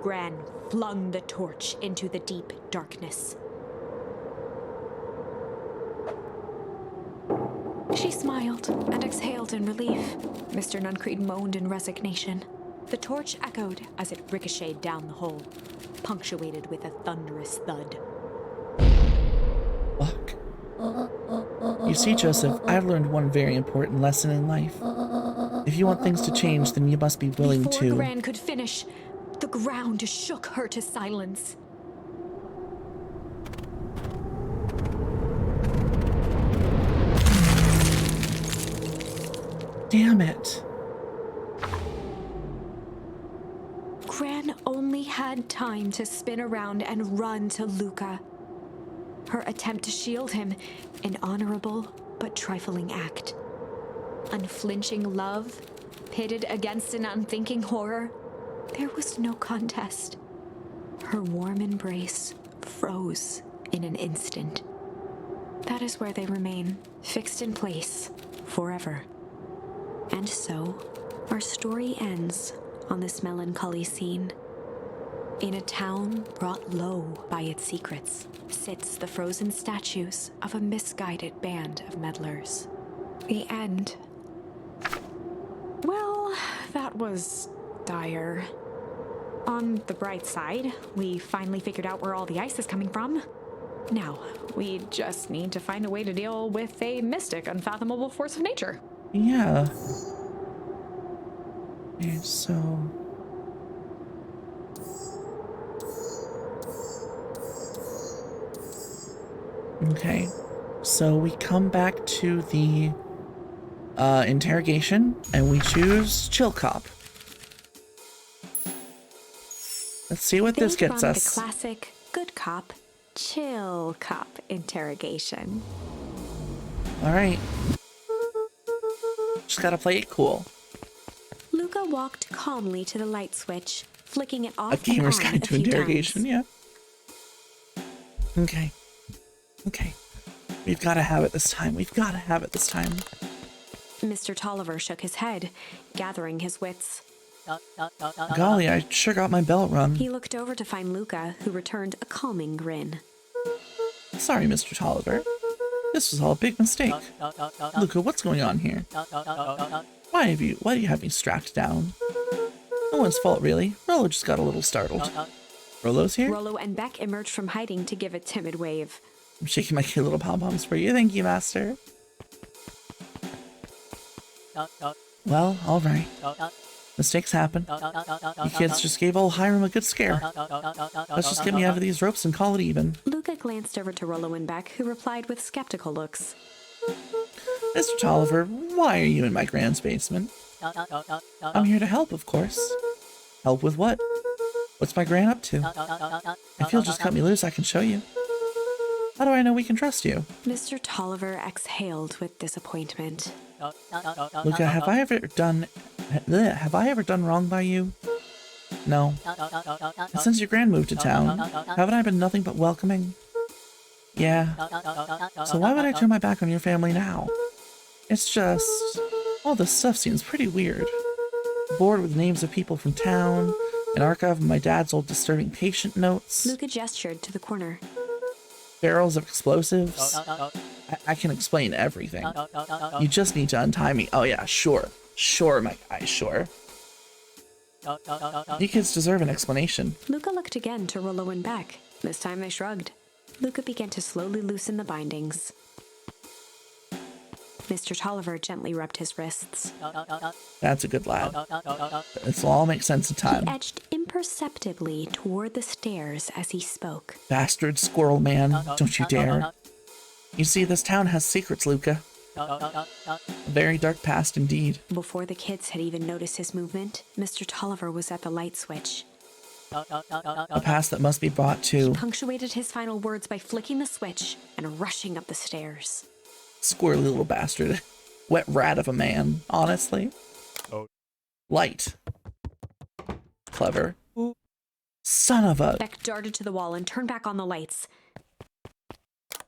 Gran flung the torch into the deep darkness. She smiled and exhaled in relief. Mr. Nuncreed moaned in resignation. The torch echoed as it ricocheted down the hole, punctuated with a thunderous thud. Fuck. You see, Joseph, I've learned one very important lesson in life. If you want things to change, then you must be willing Before to... Gran could finish, the ground shook her to silence. Damn it. Gran only had time to spin around and run to Luca. Her attempt to shield him, an honorable but trifling act. Unflinching love, pitted against an unthinking horror, there was no contest. Her warm embrace froze in an instant. That is where they remain, fixed in place, forever. And so, our story ends on this melancholy scene. In a town brought low by its secrets, sits the frozen statues of a misguided band of meddlers. The end. Well, that was dire. On the bright side, we finally figured out where all the ice is coming from. Now, we just need to find a way to deal with a mystic, unfathomable force of nature. Yeah. Okay, so... Okay, so we come back to the interrogation, and we choose Chill Cop. Let's see what this gets They run us. the classic good cop, chill cop interrogation. All right. Just gotta play it cool. Luca walked calmly to the light switch, flicking it off A gamer's and on guide a to few interrogation, times. yeah. Okay. Okay. We've gotta have it this time. We've gotta have it this time. Mr. Tolliver shook his head, gathering his wits. Golly, I sure got my belt rung. He looked over to find Luca, who returned a calming grin. Sorry, Mr. Tolliver. This was all a big mistake. Luca, what's going on here? Why do you have me strapped down? No one's fault, really. Rollo just got a little startled. Rollo's here? Rollo and Beck emerged from hiding to give a timid wave. I'm shaking my cute little pom-poms for you. Thank you, Master. Well, alright. Mistakes happen. You kids just gave old Hiram a good scare. Let's just get me out of these ropes and call it even. Luca glanced over to Rollo and Beck, who replied with skeptical looks. Mr. Tolliver, why are you in my grand's basement? I'm here to help, of course. Help with what? What's my gran up to? If you'll just cut me loose, I can show you. How do I know we can trust you? Mr. Tolliver exhaled with disappointment. Luca, have I ever done wrong by you? No. And since your gran moved to town, haven't I been nothing but welcoming? Yeah. So why would I turn my back on your family now? It's just... all this stuff seems pretty weird. Bored with names of people from town, an archive of my dad's old disturbing patient notes, Luca gestured to the corner. barrels of explosives. I can explain everything. You just need to untie me. Oh yeah, sure. Sure, my guy, sure. You kids deserve an explanation. Luca looked again to Rollo and Beck. This time they shrugged. Luca began to slowly loosen the bindings. Mr. Tolliver gently rubbed his wrists. That's a good lad. This'll all make sense in time. He edged imperceptibly toward the stairs as he spoke. Bastard squirrel man, don't you dare. You see, this town has secrets, Luca. A very dark past indeed. Before the kids had even noticed his movement, Mr. Tolliver was at the light switch. A past that must be brought to... Punctuated his final words by flicking the switch and rushing up the stairs. Squirrely little bastard. Wet rat of a man, honestly. Light. Clever. Son of a... Beck darted to the wall and turned back on the lights.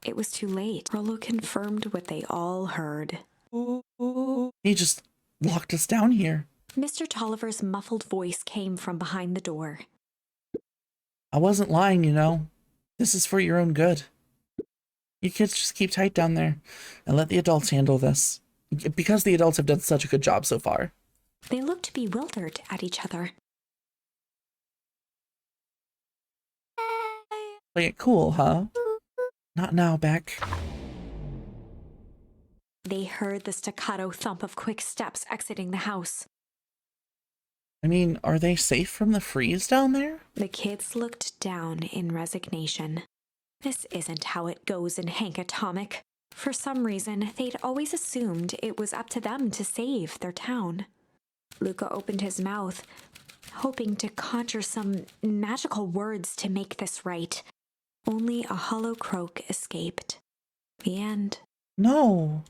It was too late. Rollo confirmed what they all heard. He just locked us down here. Mr. Tolliver's muffled voice came from behind the door. I wasn't lying, you know. This is for your own good. You kids just keep tight down there and let the adults handle this. Because the adults have done such a good job so far. They looked bewildered at each other. Play it cool, huh? Not now, Beck. They heard the staccato thump of quick steps exiting the house. I mean, are they safe from the freeze down there? The kids looked down in resignation. This isn't how it goes in Hank Atomic. For some reason, they'd always assumed it was up to them to save their town. Luca opened his mouth, hoping to conjure some magical words to make this right. Only a hollow croak escaped. The end. No.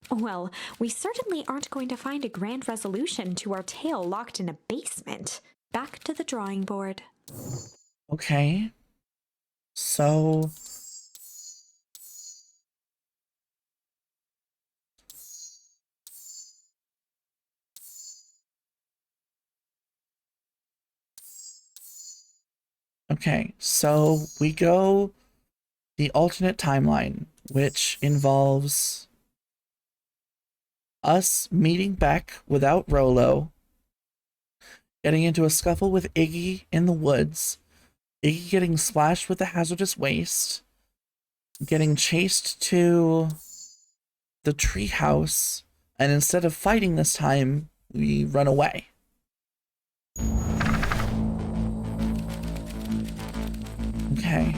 Well, we certainly aren't going to find a grand resolution to our tale locked in a basement. Back to the drawing board. Okay. So... Okay, so we go the alternate timeline, which involves us meeting Beck without Rollo, getting into a scuffle with Iggy in the woods, Iggy getting splashed with the hazardous waste, getting chased to the treehouse, and instead of fighting this time, we run away. Okay.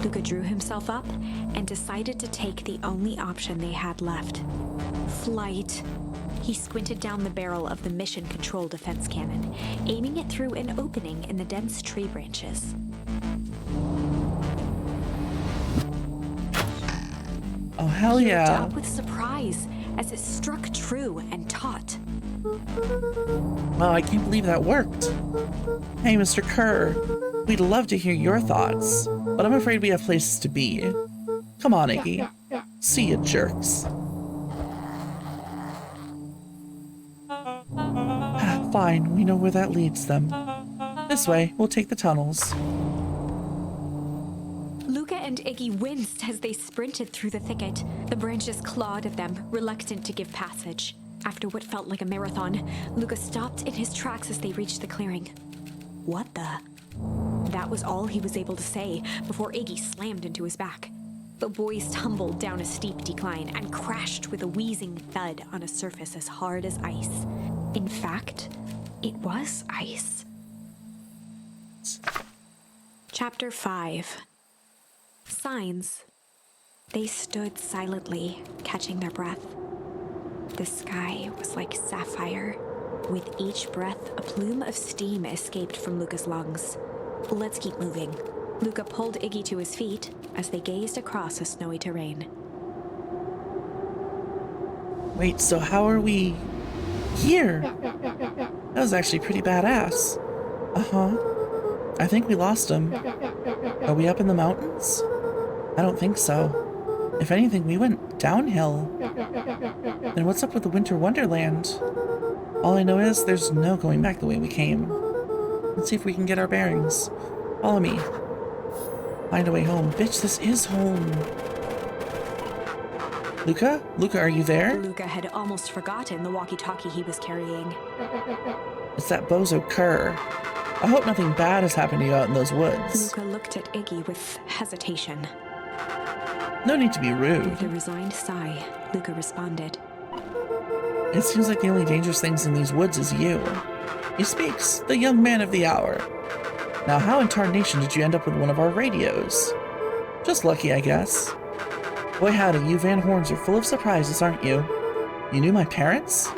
Luca drew himself up and decided to take the only option they had left. Flight. He squinted down the barrel of the mission control defense cannon, aiming it through an opening in the dense tree branches. Oh, hell He looked yeah. up with surprise as it struck true and taut. Wow, I can't believe that worked. Hey, Mr. Kerr, we'd love to hear your thoughts, but I'm afraid we have places to be. Come on, Iggy. See ya, jerks. Fine, we know where that leads them. This way, we'll take the tunnels. Luca and Iggy winced as they sprinted through the thicket. The branches clawed at them, reluctant to give passage. After what felt like a marathon, Luca stopped in his tracks as they reached the clearing. What the? That was all he was able to say before Iggy slammed into his back. The boys tumbled down a steep decline and crashed with a wheezing thud on a surface as hard as ice. In fact, it was ice. Chapter 5. Signs. They stood silently, catching their breath. The sky was like sapphire. With each breath, a plume of steam escaped from Luca's lungs. Let's keep moving. Luca pulled Iggy to his feet as they gazed across a snowy terrain. Wait, so how are we here? That was actually pretty badass. Uh-huh. I think we lost him. Are we up in the mountains? I don't think so. If anything, we went downhill. Then what's up with the Winter Wonderland? All I know is there's no going back the way we came. Let's see if we can get our bearings. Follow me. Find a way home. Bitch, this is home. Luca? Luca, are you there? Luca had almost forgotten the walkie-talkie he was carrying. It's that bozo Kerr. I hope nothing bad has happened to you out in those woods. Luca looked at Iggy with hesitation. No need to be rude. With a resigned sigh, Luca responded. It seems like the only dangerous things in these woods is you. He speaks, the young man of the hour. Now, how in tarnation did you end up with one of our radios? Just lucky, I guess. Boy howdy, you Van Horns are full of surprises, aren't you? You knew my parents?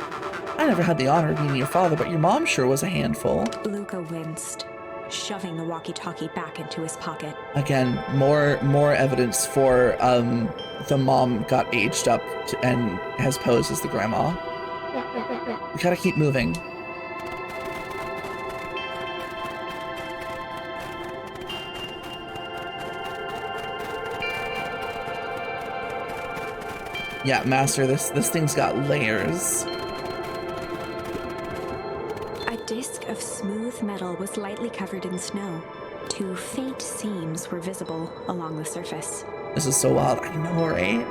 I never had the honor of meeting your father, but your mom sure was a handful. Luca winced, shoving the walkie-talkie back into his pocket. Again, more evidence for the mom got aged up and has posed as the grandma. We gotta keep moving. Yeah, Master, this thing's got layers. A disc of smooth metal was lightly covered in snow. 2 faint seams were visible along the surface. This is so wild. I know, right?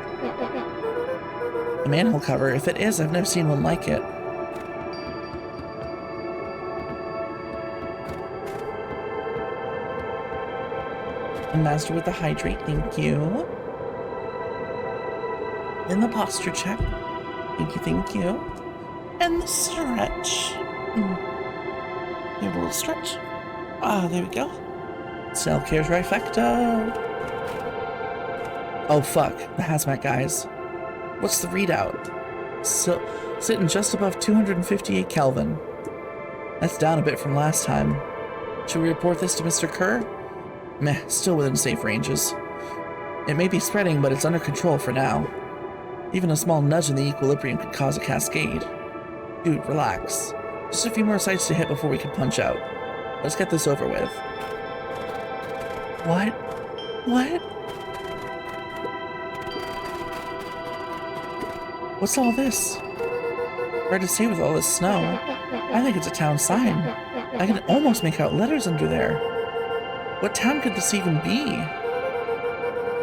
A manhole cover. If it is, I've never seen one like it. And Master with the hydrate, thank you. And the posture check. Thank you, thank you. And the stretch. You have a little stretch. Ah, there we go. Self-care trifecta. Oh, fuck. The hazmat guys. What's the readout? So, sitting just above 258 Kelvin. That's down a bit from last time. Should we report this to Mr. Kerr? Meh, still within safe ranges. It may be spreading, but it's under control for now. Even a small nudge in the equilibrium could cause a cascade. Dude, relax. Just a few more sites to hit before we can punch out. Let's get this over with. What? What? What's all this? Hard to say with all this snow. I think it's a town sign. I can almost make out letters under there. What town could this even be?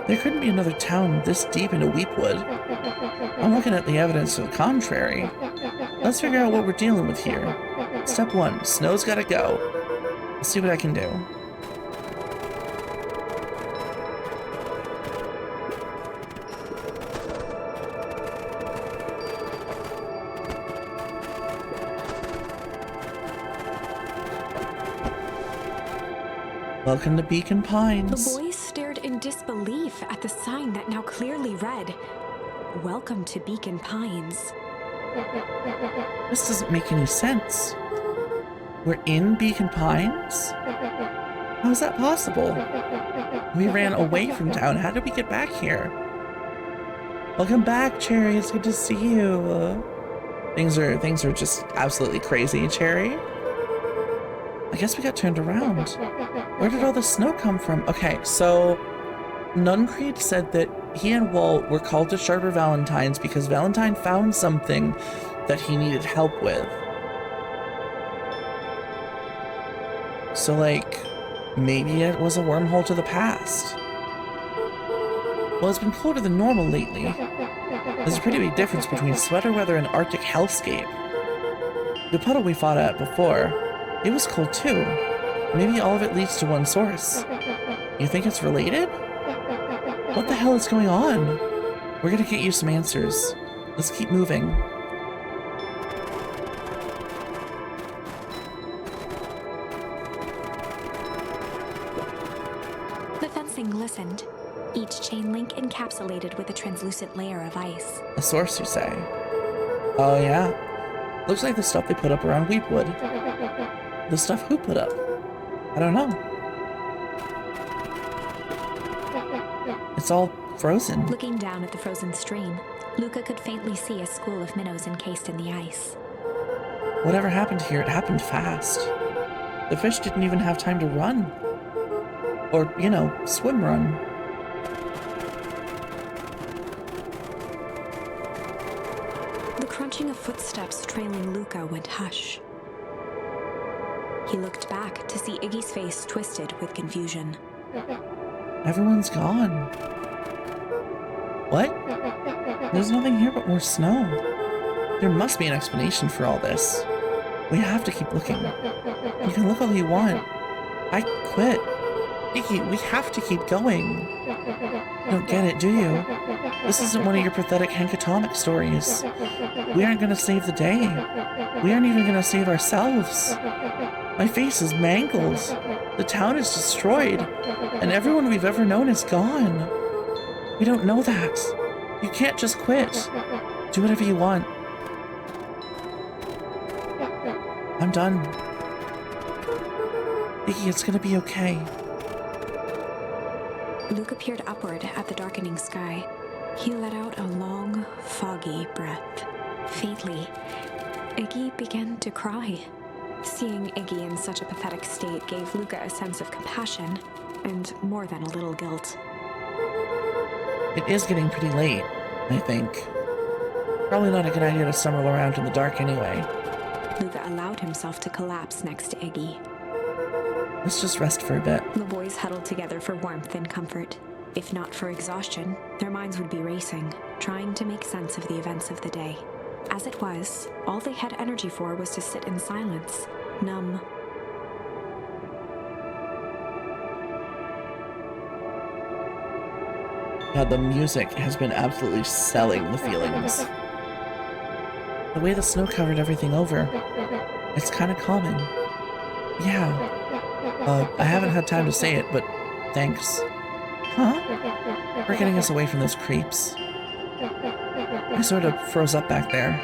There couldn't be another town this deep into Weepwood. I'm looking at the evidence to the contrary. Let's figure out what we're dealing with here. Step 1, snow's gotta go. Let's see what I can do. Welcome to Beacon Pines. The boys stared in disbelief at the sign that now clearly read, "Welcome to Beacon Pines." This doesn't make any sense. We're in Beacon Pines? How is that possible? We ran away from town. How did we get back here? Welcome back, Cherry. It's good to see you. Things are just absolutely crazy, Cherry. I guess we got turned around. Where did all the snow come from? Okay, so Nuncreed said that he and Walt were called to Sharper Valentine's because Valentine found something that he needed help with. So, like, maybe it was a wormhole to the past. Well, it's been colder than normal lately. There's a pretty big difference between sweater weather and Arctic hellscape. The puddle we fought at before, it was cold too. Maybe all of it leads to one source. You think it's related? What the hell is going on? We're gonna get you some answers. Let's keep moving. The fencing listened, each chain link encapsulated with a translucent layer of ice. A source, you say? Oh yeah. Looks like the stuff they put up around Weepwood. The stuff who put up? I don't know. It's all frozen. Looking down at the frozen stream, Luca could faintly see a school of minnows encased in the ice. Whatever happened here, it happened fast. The fish didn't even have time to run. Or, you know, swim run. The crunching of footsteps trailing Luca went hush. He looked back to see Iggy's face twisted with confusion. Everyone's gone. What? There's nothing here but more snow. There must be an explanation for all this. We have to keep looking. You can look all you want. I quit. Iggy, we have to keep going. You don't get it, do you? This isn't one of your pathetic Hankatomic stories. We aren't gonna save the day. We aren't even gonna save ourselves. My face is mangled. The town is destroyed. And everyone we've ever known is gone. We don't know that. You can't just quit. Do whatever you want. I'm done. Iggy, it's gonna be okay. Luca peered upward at the darkening sky. He let out a long, foggy breath. Faintly, Iggy began to cry. Seeing Iggy in such a pathetic state gave Luca a sense of compassion, and more than a little guilt. It is getting pretty late, I think. Probably not a good idea to stumble around in the dark anyway. Luca allowed himself to collapse next to Iggy. Let's just rest for a bit. The boys huddled together for warmth and comfort. If not for exhaustion, their minds would be racing, trying to make sense of the events of the day. As it was, all they had energy for was to sit in silence, numb. God, the music has been absolutely selling the feelings. The way the snow covered everything over, it's kind of calming. Yeah. I haven't had time to say it, but thanks. Huh? For getting us away from those creeps. I sort of froze up back there.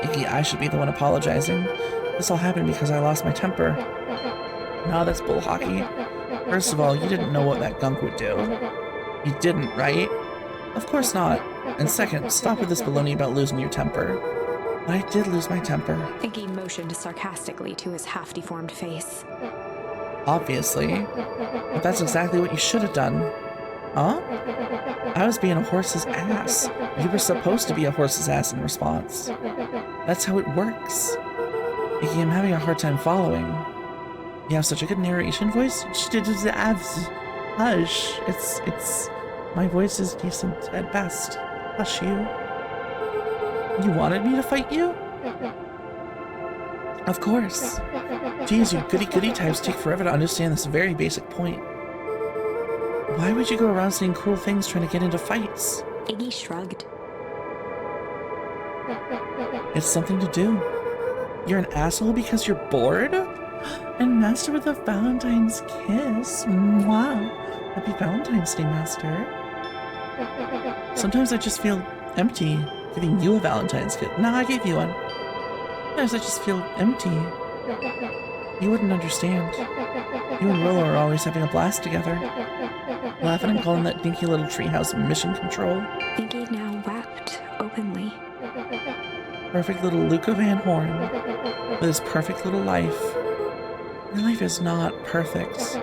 Iggy, I should be the one apologizing. This all happened because I lost my temper. No, that's bull hockey. First of all, you didn't know what that gunk would do. You didn't, right? Of course not. And second, stop with this baloney about losing your temper. But I did lose my temper. Iggy motioned sarcastically to his half-deformed face. Obviously. But that's exactly what you should have done. Huh? I was being a horse's ass. You were supposed to be a horse's ass in response. That's how it works. Iggy, I'm having a hard time following. You have such a good narration voice. Hush. It's... My voice is decent at best. Hush you. You wanted me to fight you? Of course. Geez, you goody-goody types take forever to understand this very basic point. Why would you go around saying cruel things trying to get into fights? Iggy shrugged. It's something to do. You're an asshole because you're bored? And Master with a Valentine's kiss. Mwah. Happy Valentine's Day, Master. Sometimes I just feel empty giving you a Valentine's kiss. No, I gave you one. Sometimes I just feel empty. You wouldn't understand. You and Willow are always having a blast together. Laughing and calling that dinky little treehouse mission control. Iggy now wept openly. Perfect little Luca Van Horn with his perfect little life. Your life is not perfect.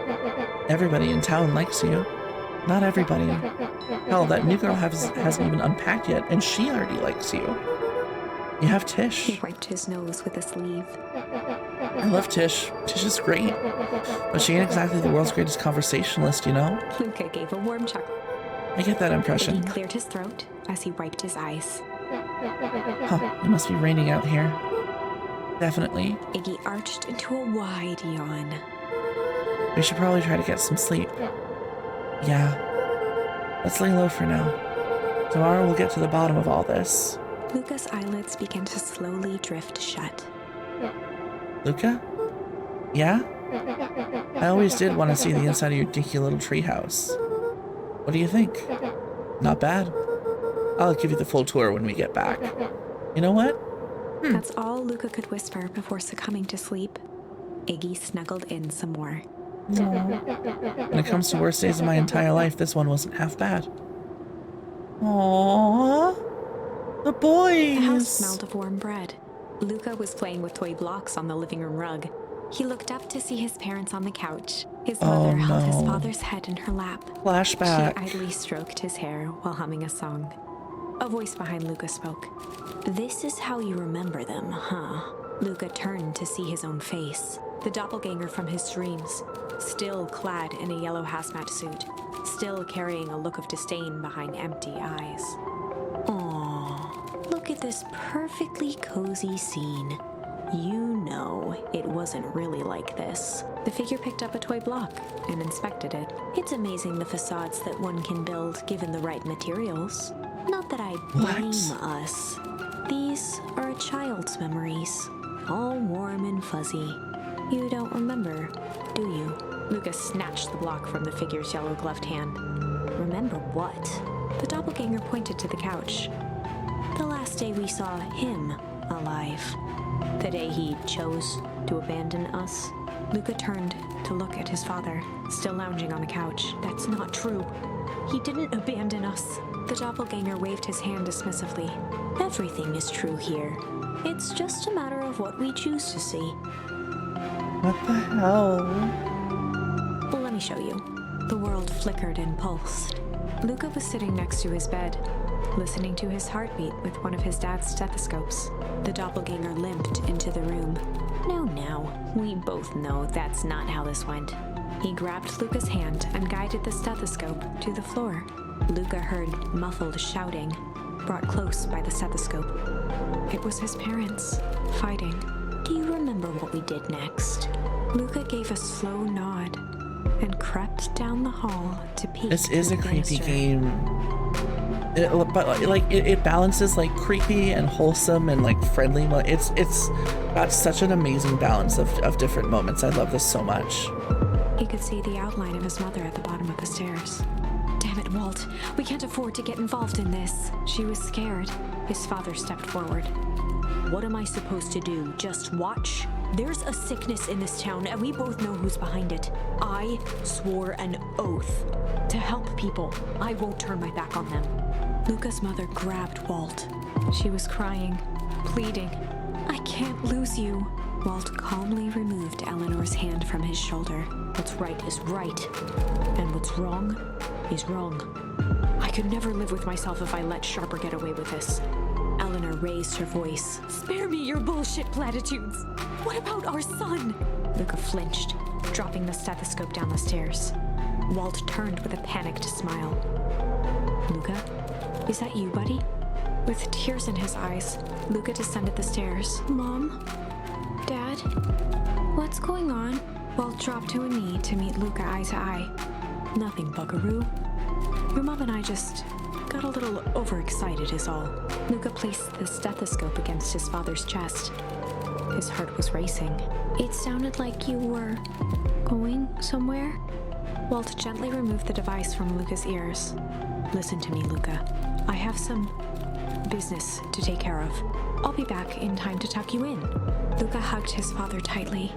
Everybody in town likes you. Not everybody. Hell, that new girl hasn't even unpacked yet, and she already likes you. You have Tish. He wiped his nose with a sleeve. I love Tish. Tish is great. But she ain't exactly the world's greatest conversationalist, you know? Luca gave a warm chuckle. I get that impression. He cleared his throat as he wiped his eyes. Huh, it must be raining out here. Definitely. Iggy arched into a wide yawn. We should probably try to get some sleep. Yeah. Let's lay low for now. Tomorrow we'll get to the bottom of all this. Luca's eyelids began to slowly drift shut. Luca? Yeah? I always did want to see the inside of your dinky little treehouse. What do you think? Not bad. I'll give you the full tour when we get back. You know what? That's all Luca could whisper before succumbing to sleep. Iggy snuggled in some more. When it comes to worst days of my entire life, this one wasn't half bad. Aww. The boys! The house smelled of warm bread. Luca was playing with toy blocks on the living room rug. He looked up to see his parents on the couch. His mother held his father's head in her lap. Flashback. She idly stroked his hair while humming a song. A voice behind Luca spoke. "This is how you remember them, huh?" Luca turned to see his own face. The doppelganger from his dreams, still clad in a yellow hazmat suit, still carrying a look of disdain behind empty eyes. Aww, look at this perfectly cozy scene. You know it wasn't really like this. The figure picked up a toy block and inspected it. It's amazing the facades that one can build given the right materials. Not that I blame us. These are a child's memories, all warm and fuzzy. You don't remember, do you? Luca snatched the block from the figure's yellow-gloved hand. Remember what? The doppelganger pointed to the couch. The last day we saw him alive. The day he chose to abandon us. Luca turned to look at his father, still lounging on the couch. That's not true. He didn't abandon us. The doppelganger waved his hand dismissively. Everything is true here. It's just a matter of what we choose to see. What the hell? Well, let me show you. The world flickered and pulsed. Luca was sitting next to his bed, listening to his heartbeat with one of his dad's stethoscopes. The doppelganger limped into the room. No, we both know that's not how this went. He grabbed Luca's hand and guided the stethoscope to the floor. Luca heard muffled shouting, brought close by the stethoscope. It was his parents, fighting. Do you remember what we did next? Luca gave a slow nod and crept down the hall to peek. This is a through the creepy banister. game. But like it balances like creepy and wholesome and like friendly. It's got such an amazing balance of different moments. I love this so much. He could see the outline of his mother at the bottom of the stairs. Damn it, Walt. We can't afford to get involved in this. She was scared. His father stepped forward. What am I supposed to do? Just watch? There's a sickness in this town, and we both know who's behind it. I swore an oath to help people. I won't turn my back on them. Luca's mother grabbed Walt. She was crying, pleading. I can't lose you. Walt calmly removed Eleanor's hand from his shoulder. What's right is right, and what's wrong is wrong. I could never live with myself if I let Sharper get away with this. Eleanor raised her voice. Spare me your bullshit platitudes. What about our son? Luca flinched, Dropping the stethoscope down the stairs. Walt turned with a panicked smile. Luca, is that you, buddy? With tears in his eyes, Luca descended the stairs. Mom? Dad? What's going on? Walt dropped to a knee to meet Luca eye to eye. Nothing, buckaroo. Your mom and I just got a little overexcited is all. Luca placed the stethoscope against his father's chest. His heart was racing. It sounded like you were going somewhere. Walt gently removed the device from Luca's ears. Listen to me, Luca. I have some business to take care of. I'll be back in time to tuck you in. Luca hugged his father tightly.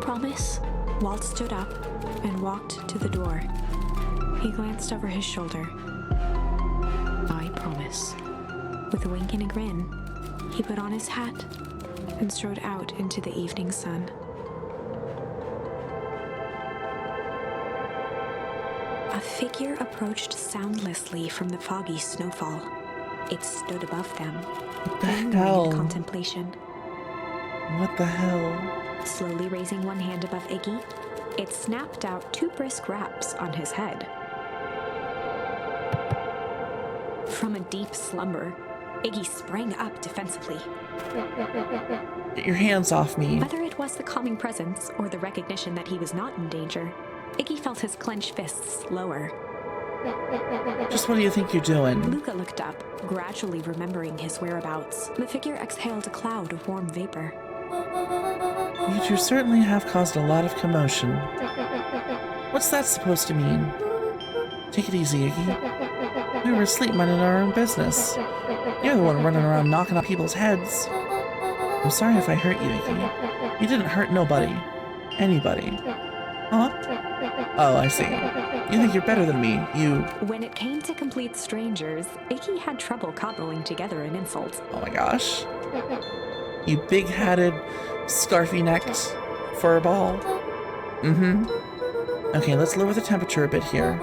Promise? Walt stood up and walked to the door. He glanced over his shoulder. I promise. With a wink and a grin, he put on his hat and strode out into the evening sun. A figure approached soundlessly from the foggy snowfall. It stood above them, What the lingering hell? in contemplation. What the hell? Slowly raising one hand above Iggy, it snapped out 2 brisk raps on his head. From a deep slumber, Iggy sprang up defensively. Get your hands off me. Whether it was the calming presence or the recognition that he was not in danger, Iggy felt his clenched fists lower. Just what do you think you're doing? Luca looked up, gradually remembering his whereabouts. The figure exhaled a cloud of warm vapor. You two certainly have caused a lot of commotion. What's that supposed to mean? Take it easy, Iggy. We were asleep minding our own business. You're the one running around knocking on people's heads. I'm sorry if I hurt you, Iggy. You didn't hurt nobody. Anybody. Huh? Oh, I see. You think you're better than me. You... When it came to complete strangers, Iggy had trouble cobbling together an insult. Oh my gosh. You big-hatted, scarfy-necked furball. Mm-hmm. Okay, let's lower the temperature a bit here.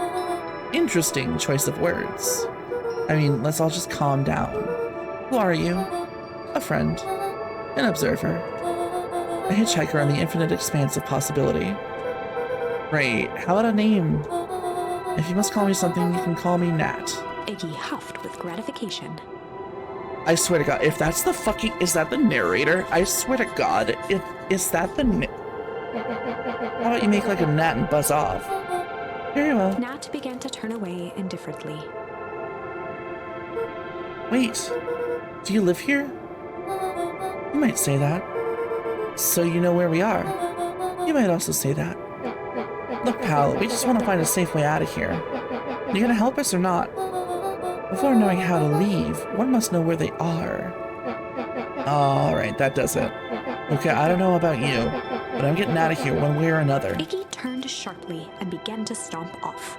Interesting choice of words. I mean, let's all just calm down. Who are you? A friend. An observer. A hitchhiker on the infinite expanse of possibility. Great. How about a name? If you must call me something, you can call me Nat. Iggy huffed with gratification. I swear to God, if that's the fucking... Is that the narrator? I swear to God, is that the... How about you make like a gnat and buzz off? Very well. Nat began to turn away indifferently. Wait, do you live here? You might say that. So you know where we are. You might also say that. Look, pal, we just want to find a safe way out of here. You gonna help us or not? Before knowing how to leave, one must know where they are. Alright, that does it. Okay, I don't know about you, but I'm getting out of here one way or another. Iggy turned sharply and began to stomp off.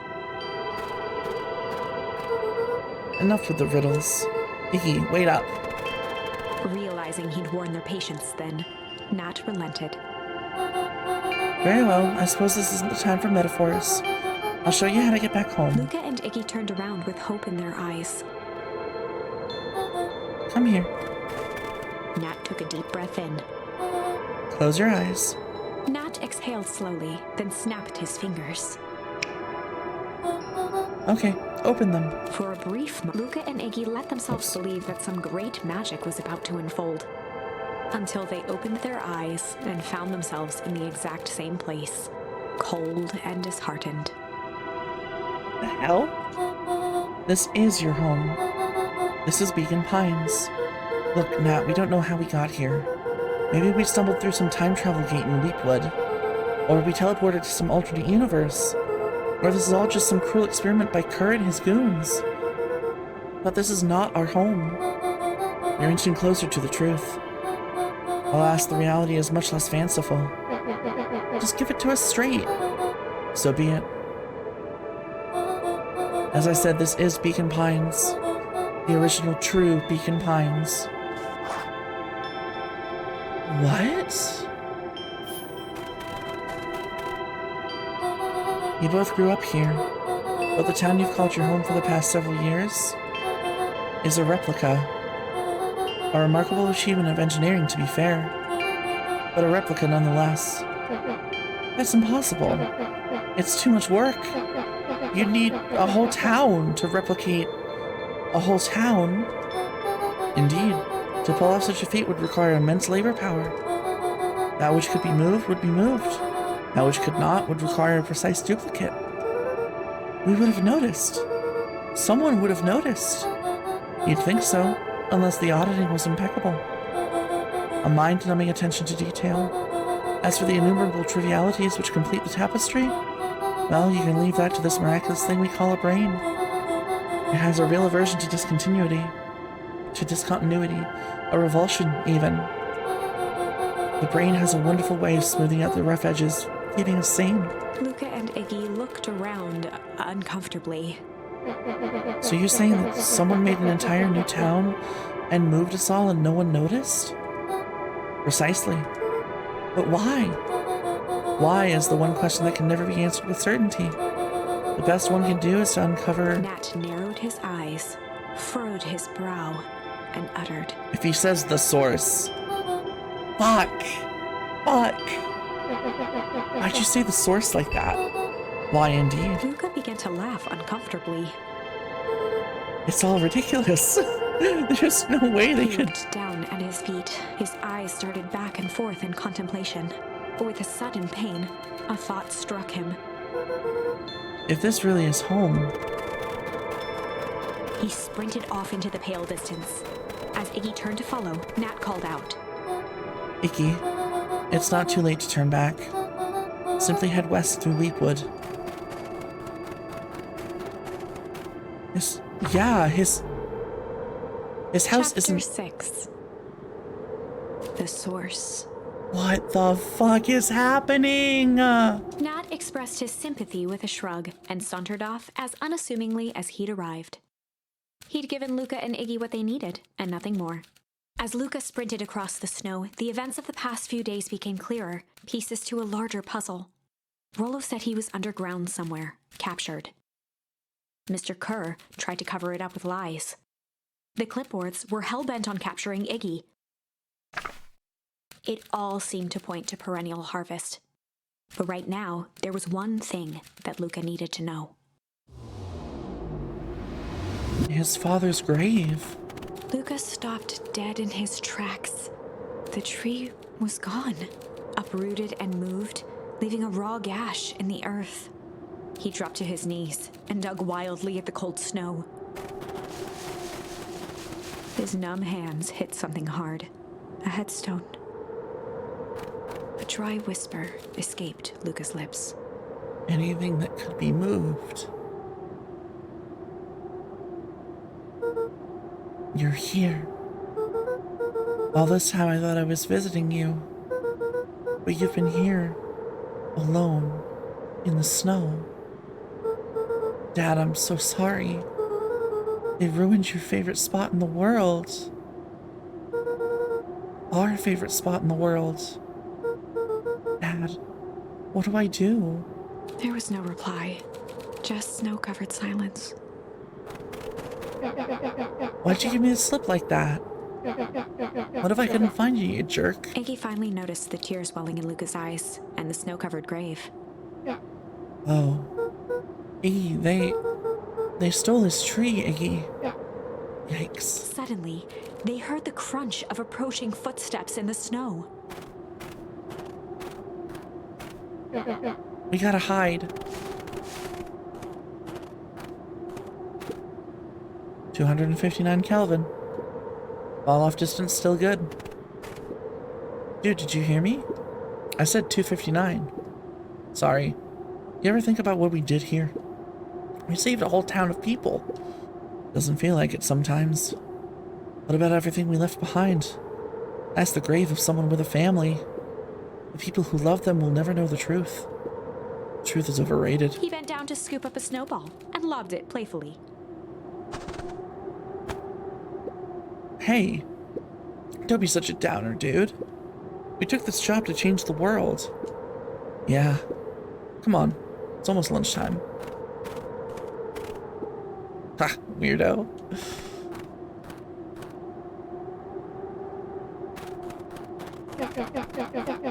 Enough with the riddles. Iggy, wait up. Realizing he'd worn their patience then, Nat relented. Very well, I suppose this isn't the time for metaphors. I'll show you how to get back home. Luca and Iggy turned around with hope in their eyes. Come here. Nat took a deep breath in. Close your eyes. Nat exhaled slowly, then snapped his fingers. Okay, open them. For a brief moment, Luca and Iggy let themselves believe that some great magic was about to unfold. Until they opened their eyes and found themselves in the exact same place, cold and disheartened. The hell? This is your home. This is Beacon Pines. Look, Nat, we don't know how we got here. Maybe we stumbled through some time travel gate in Leapwood. Or we teleported to some alternate universe. Or this is all just some cruel experiment by Kerr and his goons. But this is not our home. We're inching closer to the truth. Alas, the reality is much less fanciful. Just give it to us straight. So be it. As I said, this is Beacon Pines. The original true Beacon Pines. What? You both grew up here, but the town you've called your home for the past several years is a replica. A remarkable achievement of engineering, to be fair, but a replica nonetheless. That's impossible. It's too much work. You'd need a whole town to replicate a whole town. Indeed, to pull off such a feat would require immense labor power. That which could be moved would be moved. That which could not would require a precise duplicate. We would have noticed. Someone would have noticed. You'd think so, unless the auditing was impeccable. A mind-numbing attention to detail. As for the innumerable trivialities which complete the tapestry, well, you can leave that to this miraculous thing we call a brain. It has a real aversion to discontinuity, to discontinuity, a revulsion, even. The brain has a wonderful way of smoothing out the rough edges, keeping us sane. Luca and Iggy looked around uncomfortably. So you're saying that someone made an entire new town and moved us all and no one noticed? Precisely. But why? Why is the one question that can never be answered with certainty. The best one can do is to uncover... Nat narrowed his eyes, furrowed his brow, and uttered, If he says the source... Fuck! Fuck! Why'd you say the source like that? Why indeed? Luca began to laugh uncomfortably. It's all ridiculous. There's no way they He could... looked down at his feet. His eyes started back and forth in contemplation. But with a sudden pain, a thought struck him. If this really is home... He sprinted off into the pale distance. As Iggy turned to follow, Nat called out. Icky, it's not too late to turn back. Simply head west through Leapwood. His house Chapter isn't... 6. The Source. What the fuck is happening? Nat expressed his sympathy with a shrug and sauntered off as unassumingly as he'd arrived. He'd given Luca and Iggy what they needed, and nothing more. As Luca sprinted across the snow, the events of the past few days became clearer, pieces to a larger puzzle. Rollo said he was underground somewhere, captured. Mr. Kerr tried to cover it up with lies. The clipboards were hell-bent on capturing Iggy. It all seemed to point to perennial harvest. But right now, there was one thing that Luca needed to know. His father's grave. Luca stopped dead in his tracks. The tree was gone, uprooted and moved, leaving a raw gash in the earth. He dropped to his knees and dug wildly at the cold snow. His numb hands hit something hard, a headstone. A dry whisper escaped Luca's lips. Anything that could be moved. You're here. All this time I thought I was visiting you. But you've been here, alone, in the snow. Dad, I'm so sorry. They ruined your favorite spot in the world. Our favorite spot in the world. Dad, what do I do? There was no reply, just snow-covered silence. Why'd you give me the slip like that? What if I couldn't find you, you jerk? Iggy finally noticed the tears welling in Luca's eyes and the snow-covered grave. Oh. Iggy, they stole his tree, Iggy. Yikes. Suddenly, they heard the crunch of approaching footsteps in the snow. We gotta hide. 259 Kelvin. Fall off distance still good. Dude, did you hear me? I said 259. Sorry. You ever think about what we did here? We saved a whole town of people. Doesn't feel like it sometimes. What about everything we left behind? That's the grave of someone with a family. The people who love them will never know the truth. Truth is overrated. He bent down to scoop up a snowball and lobbed it playfully. Hey, don't be such a downer, dude. We took this job to change the world. Yeah. Come on, it's almost lunchtime. Ha, weirdo.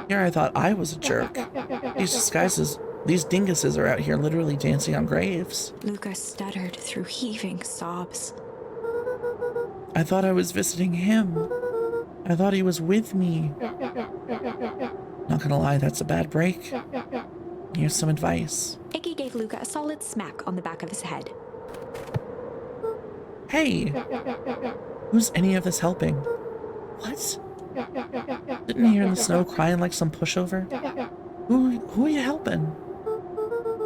Here I thought I was a jerk. These dinguses are out here literally dancing on graves. Luca stuttered through heaving sobs. I thought I was visiting him. I thought he was with me. Not gonna lie, that's a bad break. Here's some advice. Iggy gave Luca a solid smack on the back of his head. Hey! Who's any of this helping? What? Sitting here in the snow crying like some pushover? Who are you helping?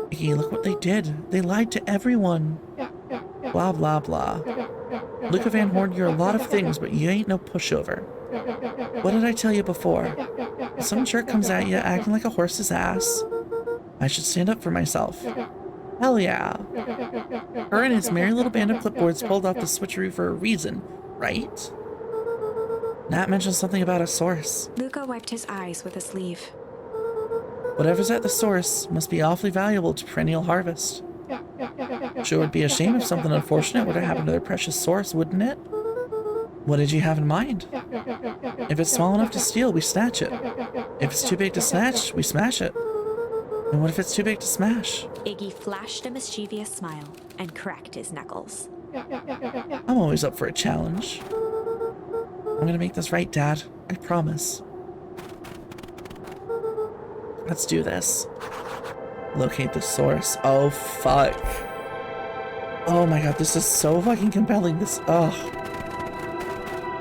Iggy, look what they did. They lied to everyone. Blah, blah, blah. Luca Van Horn, you're a lot of things, but you ain't no pushover. What did I tell you before? If some jerk comes at you acting like a horse's ass, I should stand up for myself. Hell yeah. Her and his merry little band of clipboards pulled off the switcheroo for a reason, right? Nat mentioned something about a source. Luca wiped his eyes with a sleeve. Whatever's at the source must be awfully valuable to Perennial Harvest. Sure would be a shame if something unfortunate were to happen to their precious source, wouldn't it? What did you have in mind? If it's small enough to steal, we snatch it. If it's too big to snatch, we smash it. And what if it's too big to smash? Iggy flashed a mischievous smile and cracked his knuckles. I'm always up for a challenge. I'm gonna make this right, Dad. I promise. Let's do this. Locate the source. Oh, fuck. Oh my god, this is so fucking compelling. Ugh.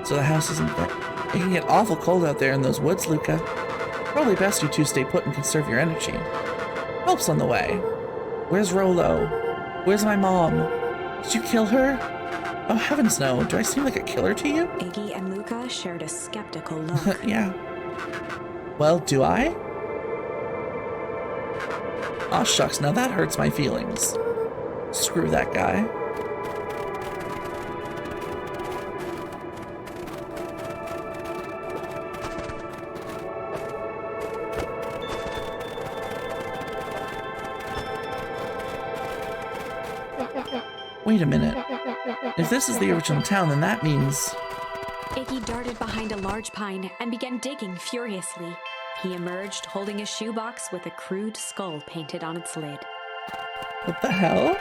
So the house isn't... It can get awful cold out there in those woods, Luca. Probably best you two stay put and conserve your energy. Help's on the way. Where's Rolo? Where's my mom? Did you kill her? Oh, heavens no. Do I seem like a killer to you? Iggy and Luca shared a skeptical look. Yeah. Well, do I? Aw, shucks, now that hurts my feelings. Screw that guy. Wait a minute. If this is the original town, then that means... Iggy darted behind a large pine and began digging furiously. He emerged holding a shoebox with a crude skull painted on its lid. What the hell?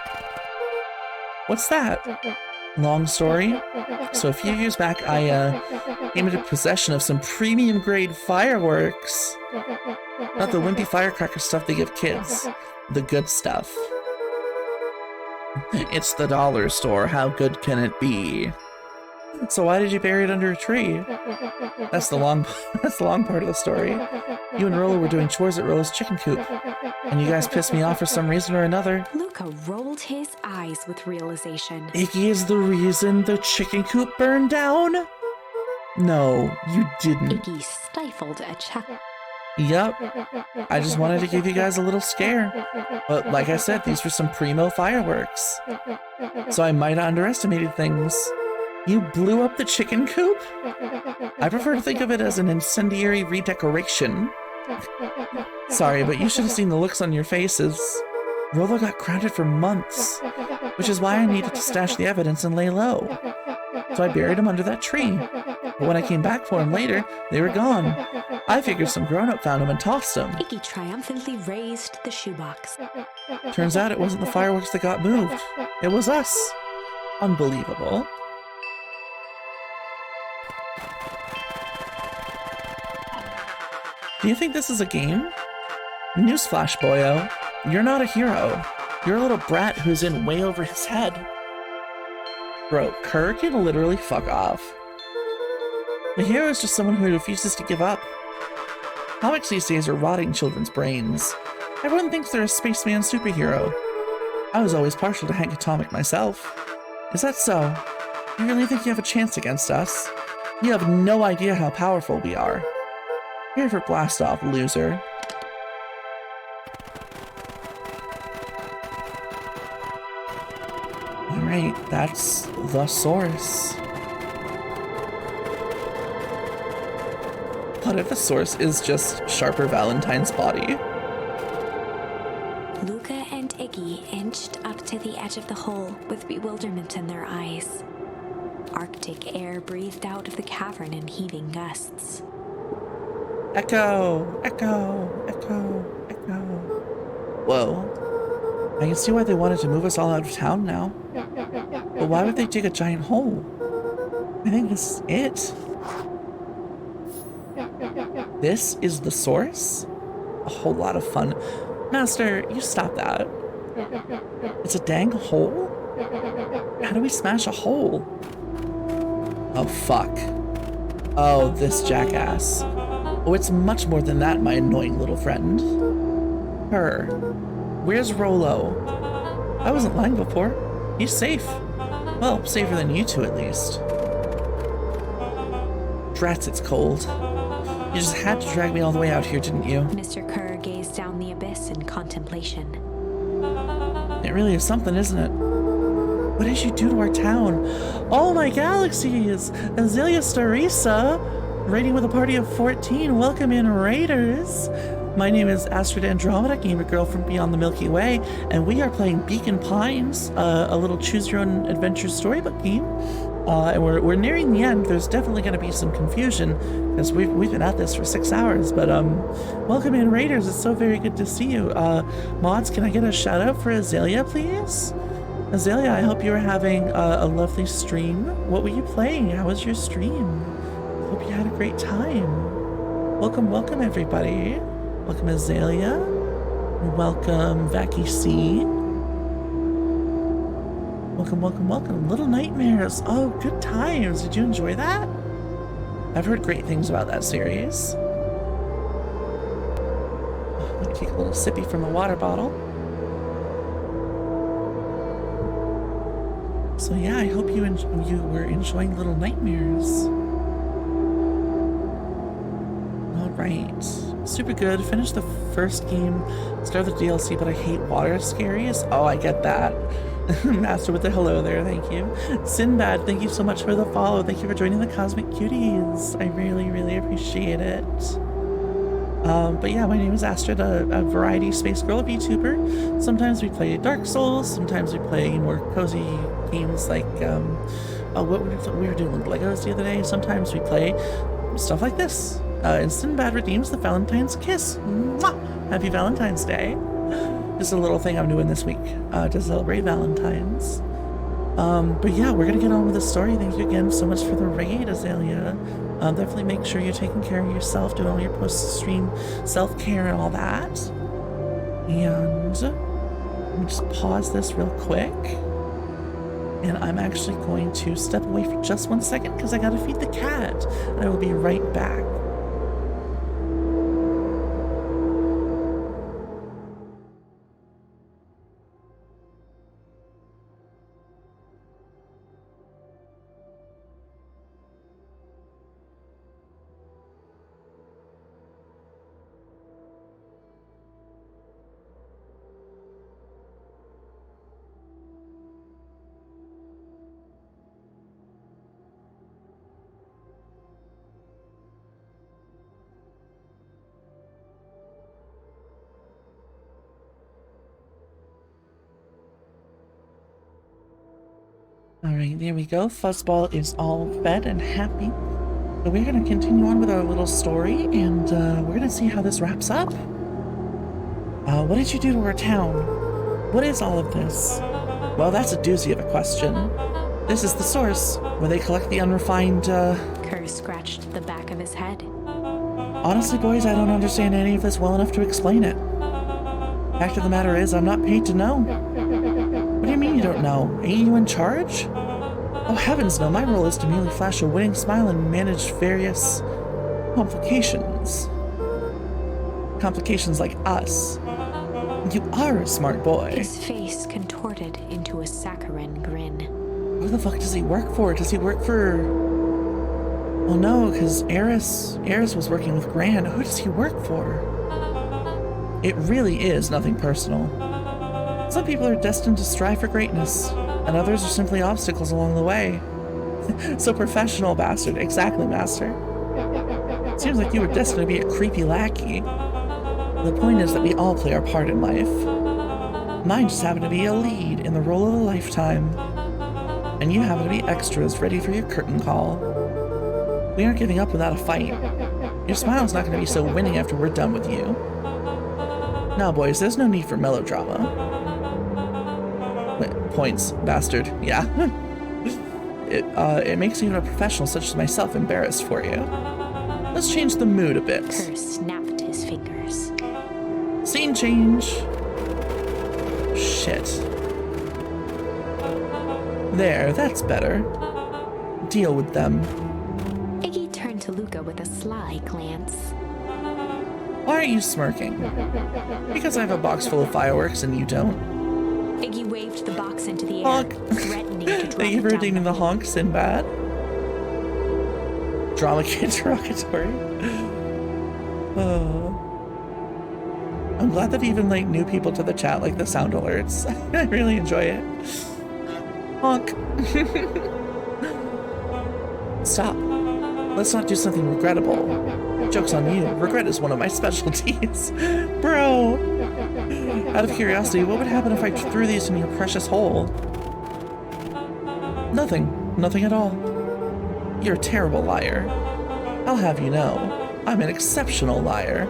What's that? Long story. So a few years back, I came into possession of some premium grade fireworks. Not the wimpy firecracker stuff they give kids. The good stuff. It's the dollar store. How good can it be? So why did you bury it under a tree? That's the long part of the story. You and Rolo were doing chores at Rolo's chicken coop, and you guys pissed me off for some reason or another. Luca rolled his eyes with realization. Iggy is the reason the chicken coop burned down? No, you didn't. Iggy stifled a chuckle. Yup. I just wanted to give you guys a little scare. But like I said, these were some primo fireworks. So I might have underestimated things. You blew up the chicken coop? I prefer to think of it as an incendiary redecoration. Sorry, but you should have seen the looks on your faces. Rolo got grounded for months, which is why I needed to stash the evidence and lay low. So I buried him under that tree. But when I came back for him later, they were gone. I figured some grown-up found him and tossed him. Iggy triumphantly raised the shoebox. Turns out it wasn't the fireworks that got moved. It was us. Unbelievable. Do you think this is a game? Newsflash, boyo. You're not a hero. You're a little brat who's in way over his head. Bro, Kerr can literally fuck off. A hero is just someone who refuses to give up. Comics these days are rotting children's brains. Everyone thinks they're a spaceman superhero. I was always partial to Hank Atomic myself. Is that so? You really think you have a chance against us? You have no idea how powerful we are. Here for blast off, loser. Alright, that's the source. What if the source is just Sharper Valentine's body? Luca and Iggy inched up to the edge of the hole with bewilderment in their eyes. Arctic air breathed out of the cavern in heaving gusts. Echo! Echo! Echo! Echo! Whoa. I can see why they wanted to move us all out of town now. But why would they dig a giant hole? I think this is it. This is the source? A whole lot of fun. Master, you stop that. It's a dang hole? How do we smash a hole? Oh, fuck. Oh, this jackass. Oh, it's much more than that, my annoying little friend. Her. Where's Rolo? I wasn't lying before. He's safe. Well, safer than you two, at least. Drats, it's cold. You just had to drag me all the way out here, didn't you? Mr. Kerr gazed down the abyss in contemplation. It really is something, isn't it? What did you do to our town? Oh my galaxies! Azalea Starisa! Raiding with a party of 14. Welcome in, Raiders! My name is Astrid Andromeda, gamer girl from beyond the Milky Way, and we are playing Beacon Pines, a little choose-your-own-adventure storybook game. And we're nearing the end. There's definitely going to be some confusion, because we've been at this for 6 hours, but welcome in, Raiders. It's so very good to see you. Mods, can I get a shout-out for Azalea, please? Azalea, I hope you are having a lovely stream. What were you playing? How was your stream? Hope you had a great time. Welcome, welcome, everybody. Welcome, Azalea. Welcome, Vacky C. Welcome, welcome, welcome. Little Nightmares. Oh, good times. Did you enjoy that? I've heard great things about that series. I'm gonna take a little sippy from the water bottle. So yeah, I hope you were enjoying Little Nightmares. Alright. Super good. Finished the first game, started the DLC, but I hate water scaries. Oh, I get that. Master with the hello there, thank you. Sinbad, thank you so much for the follow. Thank you for joining the Cosmic Cuties. I really, really appreciate it. But yeah, my name is Astrid, a variety space girl VTuber. Sometimes we play Dark Souls, sometimes we play more cozy games like, what we were doing with Legos the other day. Sometimes we play stuff like this. And Sinbad redeems the Valentine's kiss. Mwah! Happy Valentine's Day. Just a little thing I'm doing this week to celebrate Valentine's. But yeah, we're gonna get on with the story. Thank you again so much for the raid, Azalea. Definitely make sure you're taking care of yourself, doing all your post-stream self-care and all that. And let me just pause this real quick. And I'm actually going to step away for just 1 second because I gotta feed the cat. And I will be right back. Alright, there we go. Fuzzball is all fed and happy. So we're going to continue on with our little story, and we're going to see how this wraps up. What did you do to our town? What is all of this? Well, that's a doozy of a question. This is the source, where they collect the unrefined, Kerr scratched the back of his head. Honestly, boys, I don't understand any of this well enough to explain it. Fact of the matter is, I'm not paid to know. What do you mean you don't know? Ain't you in charge? Oh heavens no, my role is to merely flash a winning smile and manage various complications. Complications like us. You are a smart boy. His face contorted into a saccharine grin. Who the fuck does he work for? Does he work for... Well, no, because Eris was working with Gran. Who does he work for? It really is nothing personal. Some people are destined to strive for greatness, and others are simply obstacles along the way. So professional, bastard. Exactly, master. Seems like you were destined to be a creepy lackey. The point is that we all play our part in life. Mine just happened to be a lead in the role of a lifetime. And you happen to be extras ready for your curtain call. We aren't giving up without a fight. Your smile's not going to be so winning after we're done with you. Now, boys, there's no need for melodrama. Wait, points, bastard. Yeah. It makes even a professional such as myself embarrassed for you. Let's change the mood a bit. Kerr snapped his fingers. Scene change. Shit. There, that's better. Deal with them. Iggy turned to Luca with a sly glance. Why are you smirking? Because I have a box full of fireworks and you don't? Iggy waved the box into the air, Honk. threatening to drop Thank you it for down redeeming the honk, Sinbad. Drama interrogatory. Oh. I'm glad that even like new people to the chat like the sound alerts. I really enjoy it. Honk. Stop. Let's not do something regrettable. Joke's on you. Regret is one of my specialties. Bro. Out of curiosity, what would happen if I threw these in your precious hole? Nothing. Nothing at all. You're a terrible liar. I'll have you know, I'm an exceptional liar.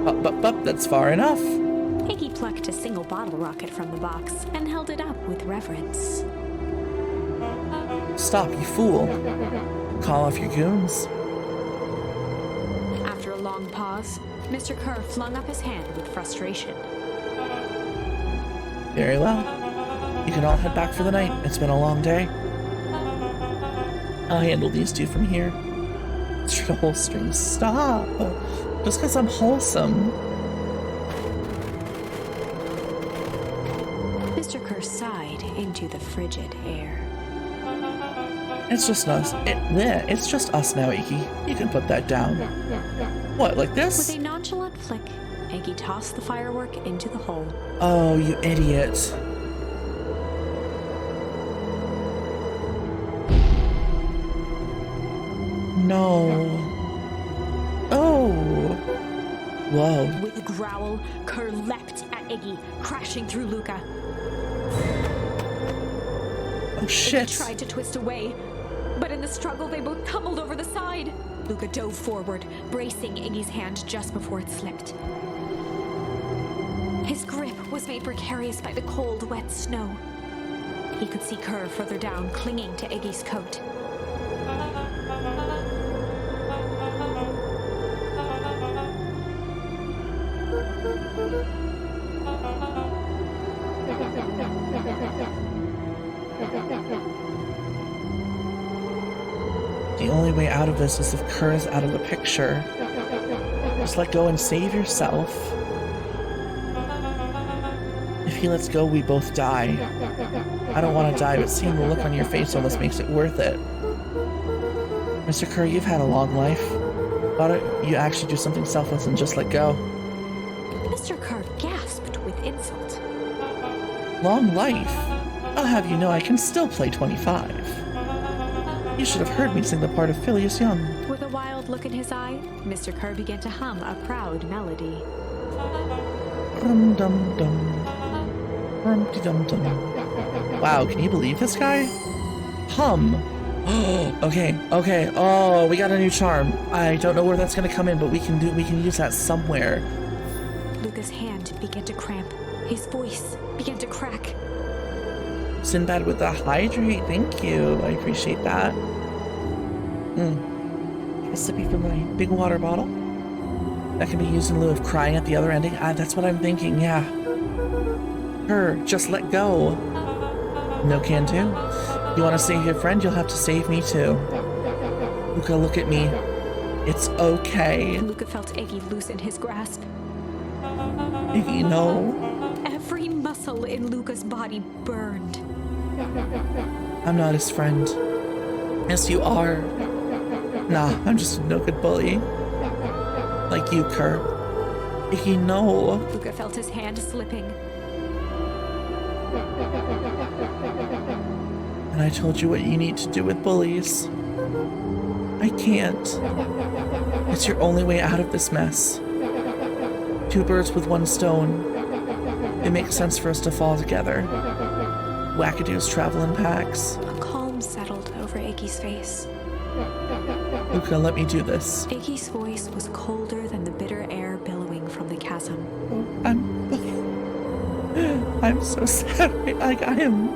Up, that's far enough. Iggy plucked a single bottle rocket from the box and held it up with reverence. Stop, you fool. Call off your goons. After a long pause, Mr. Kerr flung up his hand with frustration. Very well. You can all head back for the night. It's been a long day. I'll handle these two from here. Trouble strings. Stop. Just because I'm wholesome. Mr. Kerr sighed into the frigid air. It's just us. It's just us now, Iggy. You can put that down. What, like this? With a nonchalant flick, Iggy tossed the firework into the hole. Oh, you idiot. No. Oh. Whoa. With a growl, Kerr leapt at Iggy, crashing through Luca. Oh, shit. Iggy tried to twist away, but in the struggle, they both tumbled over the side. Luca dove forward, bracing Iggy's hand just before it slipped. His grip was made precarious by the cold, wet snow. He could see Kerr further down, clinging to Iggy's coat. The only way out of this is if Kerr is out of the picture. Just let go and save yourself. If he lets go, we both die. I don't want to die, but seeing the look on your face almost makes it worth it. Mr. Kerr, you've had a long life. Why don't you actually do something selfless and just let go? Mr. Kerr gasped with insult. Long life? I'll have you know I can still play 25. You should have heard me sing the part of Phileas Young. With a wild look in his eye, Mr. Kerr began to hum a proud melody. Dum dum dum. Dum-dum. Wow, can you believe this guy? Hum. Okay. Oh, we got a new charm. I don't know where that's gonna come in, but we can use that somewhere. Luca's hand began to cramp. His voice began to crack. Sinbad with the hydrate, thank you. I appreciate that. A sippy from my big water bottle. That can be used in lieu of crying at the other ending. That's what I'm thinking, yeah. Just let go. No can do. You want to save your friend, you'll have to save me too. Luca, look at me. It's okay. Luca felt Iggy loosen his grasp. Iggy, no. Every muscle in Luca's body burned. I'm not his friend. Yes, you are. Nah, I'm just a no good bully. Like you, Kerr. Iggy, no. Luca felt his hand slipping. And I told you what you need to do with bullies. I can't. It's your only way out of this mess. 2 birds with 1 stone. It makes sense for us to fall together. Wackadoos travel in packs. A calm settled over Iggy's face. Luca, let me do this. Iggy's voice was colder than the bitter air billowing from the chasm. I'm so sad. Like, I am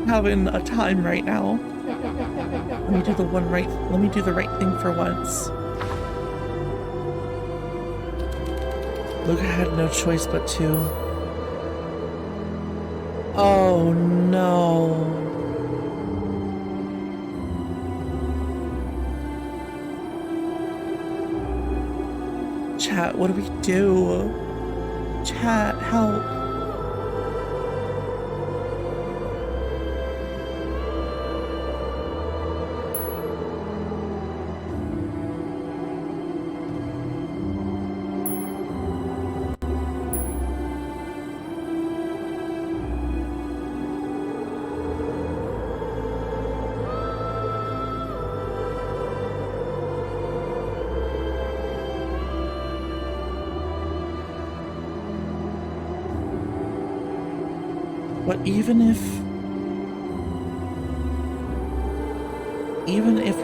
having a time right now. Let me do the right thing for once. Luca had no choice but to. Oh no. Chat, what do we do? Chat, help. But even if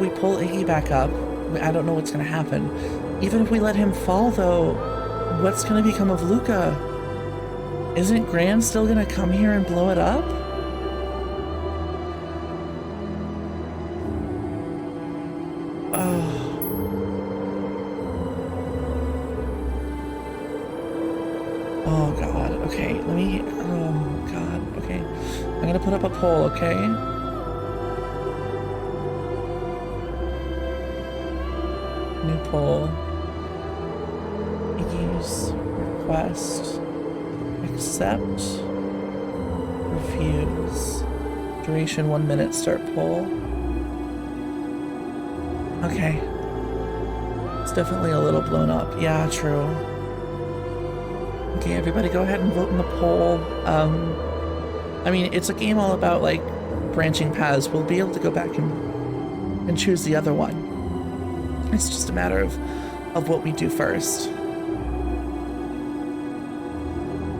we pull Iggy back up, I don't know what's gonna happen. Even if we let him fall though, what's gonna become of Luca? Isn't Gran still gonna come here and blow it up? Oh god, okay, oh god, okay. I'm gonna put up a poll, okay? New poll. Iggy's request. Accept. Refuse. Duration 1 minute, start poll. Okay. It's definitely a little blown up. Yeah, true. Okay, everybody go ahead and vote in the poll. I mean, it's a game all about, like, branching paths. We'll be able to go back and choose the other one. It's just a matter of what we do first.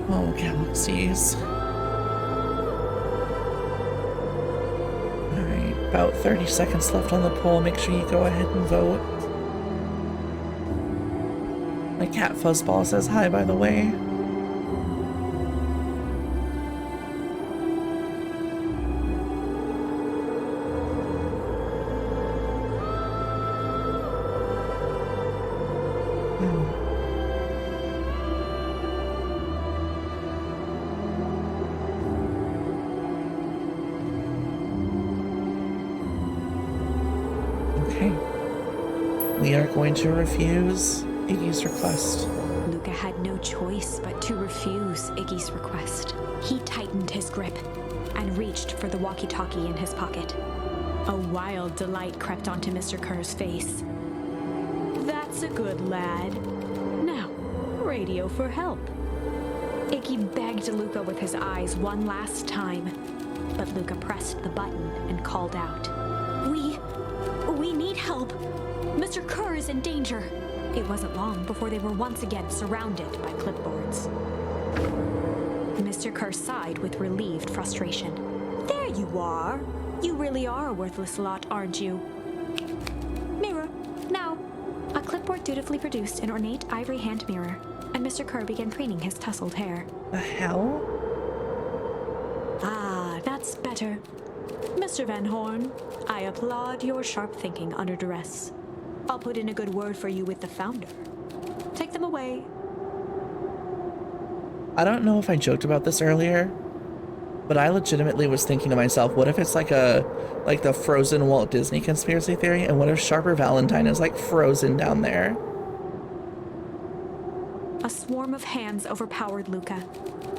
Oh, galaxies. Alright, about 30 seconds left on the poll. Make sure you go ahead and vote. My cat Fuzzball says hi, by the way. Okay. We are going to refuse Iggy's request. Luca had no choice but to refuse Iggy's request. He tightened his grip and reached for the walkie-talkie in his pocket. A wild delight crept onto Mr. Kerr's face. That's a good lad. Now, radio for help. Iggy begged Luca with his eyes one last time, but Luca pressed the button and called out. We need help. Mr. Kerr is in danger. It wasn't long before they were once again surrounded by clipboards. Mr. Kerr sighed with relieved frustration. There you are. You really are a worthless lot, aren't you? Mirror, now. A clipboard dutifully produced an ornate ivory hand mirror, and Mr. Kerr began preening his tousled hair. The hell? Ah, that's better. Mr. Van Horn, I applaud your sharp thinking under duress. I'll put in a good word for you with the founder. Take them away. I don't know if I joked about this earlier, but I legitimately was thinking to myself, what if it's like the frozen Walt Disney conspiracy theory, and what if Sharper Valentine is like frozen down there? A swarm of hands overpowered Luca.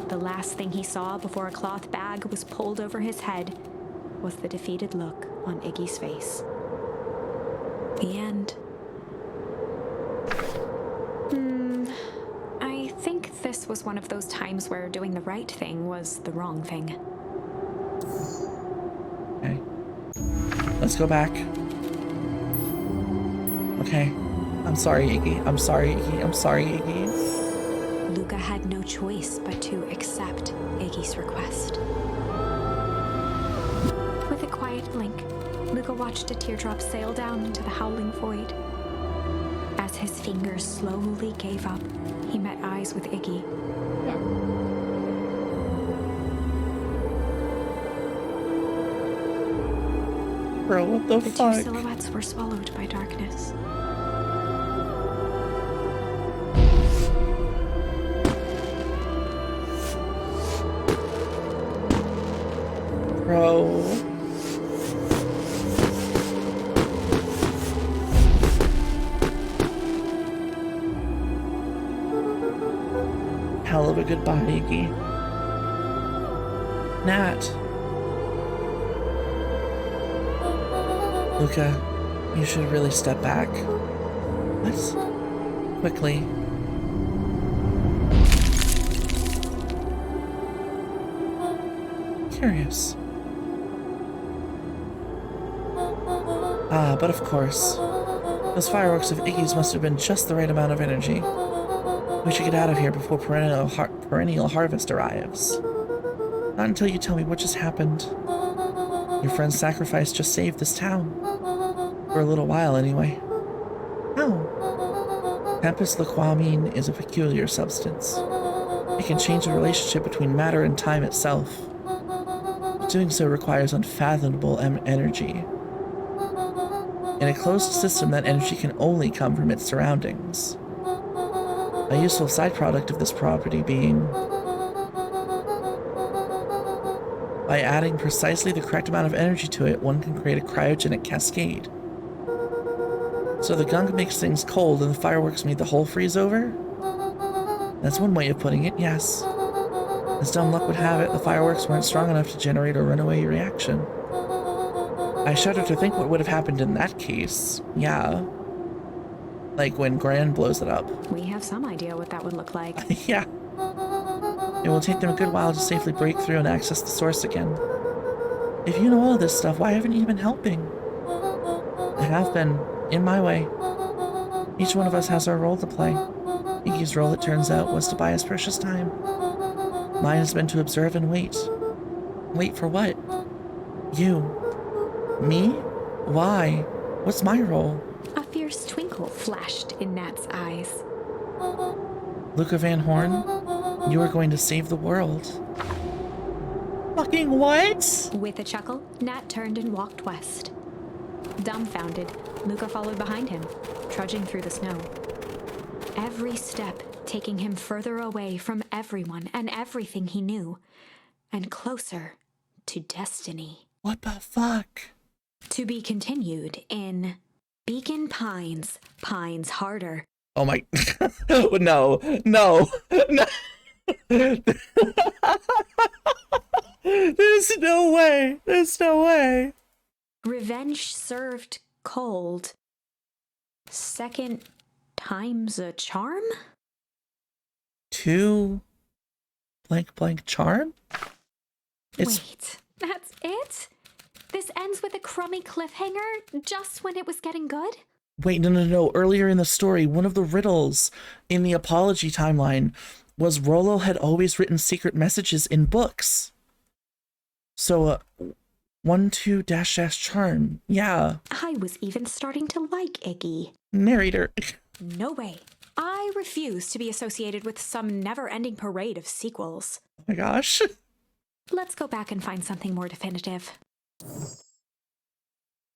The last thing he saw before a cloth bag was pulled over his head was the defeated look on Iggy's face. The end. I think this was one of those times where doing the right thing was the wrong thing. Okay. Let's go back. Okay. I'm sorry, Iggy. I'm sorry, Iggy. I'm sorry, Iggy. Luca had no choice but to accept Iggy's request. With a quiet blink, Luca watched a teardrop sail down into the howling void. As his fingers slowly gave up, he met eyes with Iggy. Bro, what the The fuck? two silhouettes were swallowed by darkness. Bro. Hell of a goodbye, Iggy. Nat. Luca, you should really step back. Let's quickly. Curious. But of course, those fireworks of Iggy's must have been just the right amount of energy. We should get out of here before perennial harvest arrives. Not until you tell me what just happened. Your friend's sacrifice just saved this town. For a little while, anyway. How? Tempest liquamine is a peculiar substance. It can change the relationship between matter and time itself. Doing so requires unfathomable energy. In a closed system, that energy can only come from its surroundings. A useful side product of this property being by adding precisely the correct amount of energy to it, one can create a cryogenic cascade. So the gunk makes things cold and the fireworks made the whole freeze over? That's one way of putting it, yes. As dumb luck would have it, the fireworks weren't strong enough to generate a runaway reaction. I shudder to think what would have happened in that case. Yeah. Like when Gran blows it up. We have some idea what that would look like. Yeah. It will take them a good while to safely break through and access the source again. If you know all of this stuff, why haven't you been helping? I have been, in my way. Each one of us has our role to play. Iggy's role, it turns out, was to buy us precious time. Mine has been to observe and wait. Wait for what? You. Me? Why? What's my role? A fierce twinkle flashed in Nat's eyes. Luca Van Horn, you are going to save the world. Fucking what? With a chuckle, Nat turned and walked west. Dumbfounded, Luca followed behind him, trudging through the snow. Every step taking him further away from everyone and everything he knew, and closer to destiny. What the fuck? To be continued in Beacon Pines, Pines Harder. Oh my... No. No. No. There's no way. There's no way. Revenge served cold. Second time's a charm? 2 blank blank charm? Wait, that's it? This ends with a crummy cliffhanger just when it was getting good? Wait, no. Earlier in the story, one of the riddles in the apology timeline was Rollo had always written secret messages in books. So, 1-2 dash dash charm. Yeah. I was even starting to like Iggy. Narrator. No way. I refuse to be associated with some never-ending parade of sequels. Oh my gosh. Let's go back and find something more definitive.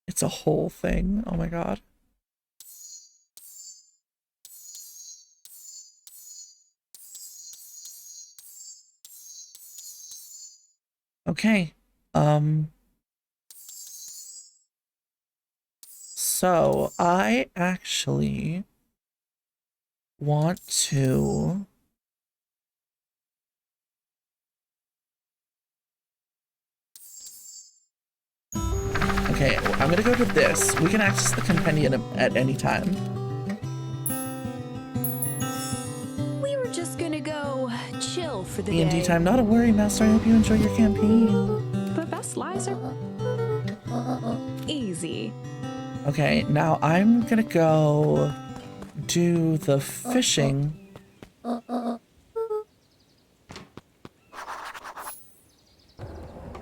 It's a whole thing. Oh my god. Okay. So I actually want to okay, I'm gonna go to this. We can access the compendium at any time. We were just gonna go chill for the D&D day. time, not a worry, Master. I hope you enjoy your campaign. The best lies are easy. Okay, now I'm gonna go do the fishing.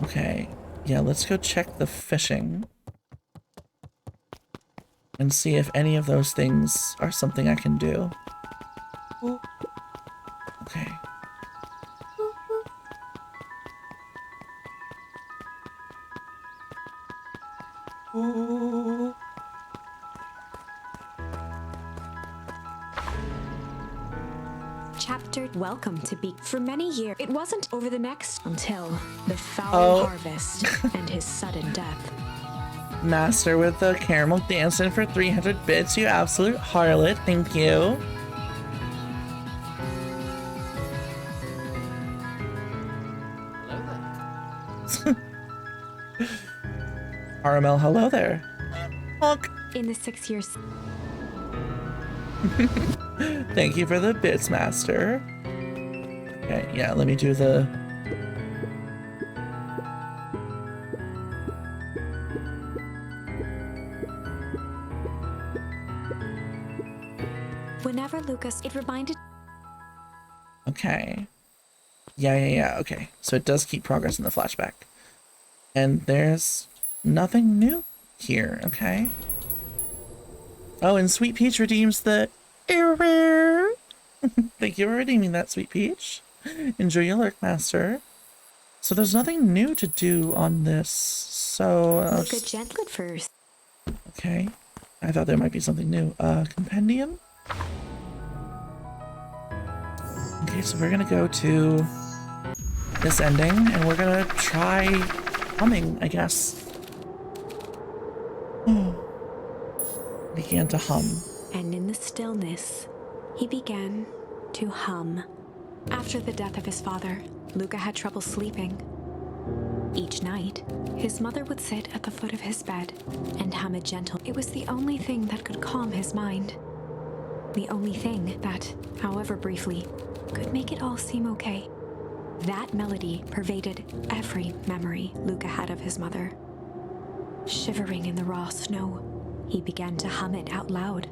Okay, yeah, let's go check the fishing and see if any of those things are something I can do. Okay. Chapter Welcome to Be. For many years, it wasn't over the next until the foul harvest and his sudden death. Master with the caramel dancing for 300 bits, you absolute harlot. Thank you. RML, hello there. Honk. In the 6 years, Thank you for the bits, Master. Okay, yeah, let me do the... whenever Lucas, it reminded. Okay. Yeah, okay. So it does keep progress in the flashback. And there's nothing new here, okay? Oh, and Sweet Peach redeems the error. Thank you for redeeming that, Sweet Peach. Enjoy your lurk, Master. So there's nothing new to do on this, so... Good gentleman first. Okay. I thought there might be something new. Compendium? Okay, so we're gonna go to this ending, and we're gonna try humming, I guess. Began to hum. And in the stillness, he began to hum. After the death of his father, Luca had trouble sleeping. Each night, his mother would sit at the foot of his bed and hum a gentle. It was the only thing that could calm his mind. The only thing that, however briefly, could make it all seem okay. That melody pervaded every memory Luca had of his mother. Shivering in the raw snow, he began to hum it out loud.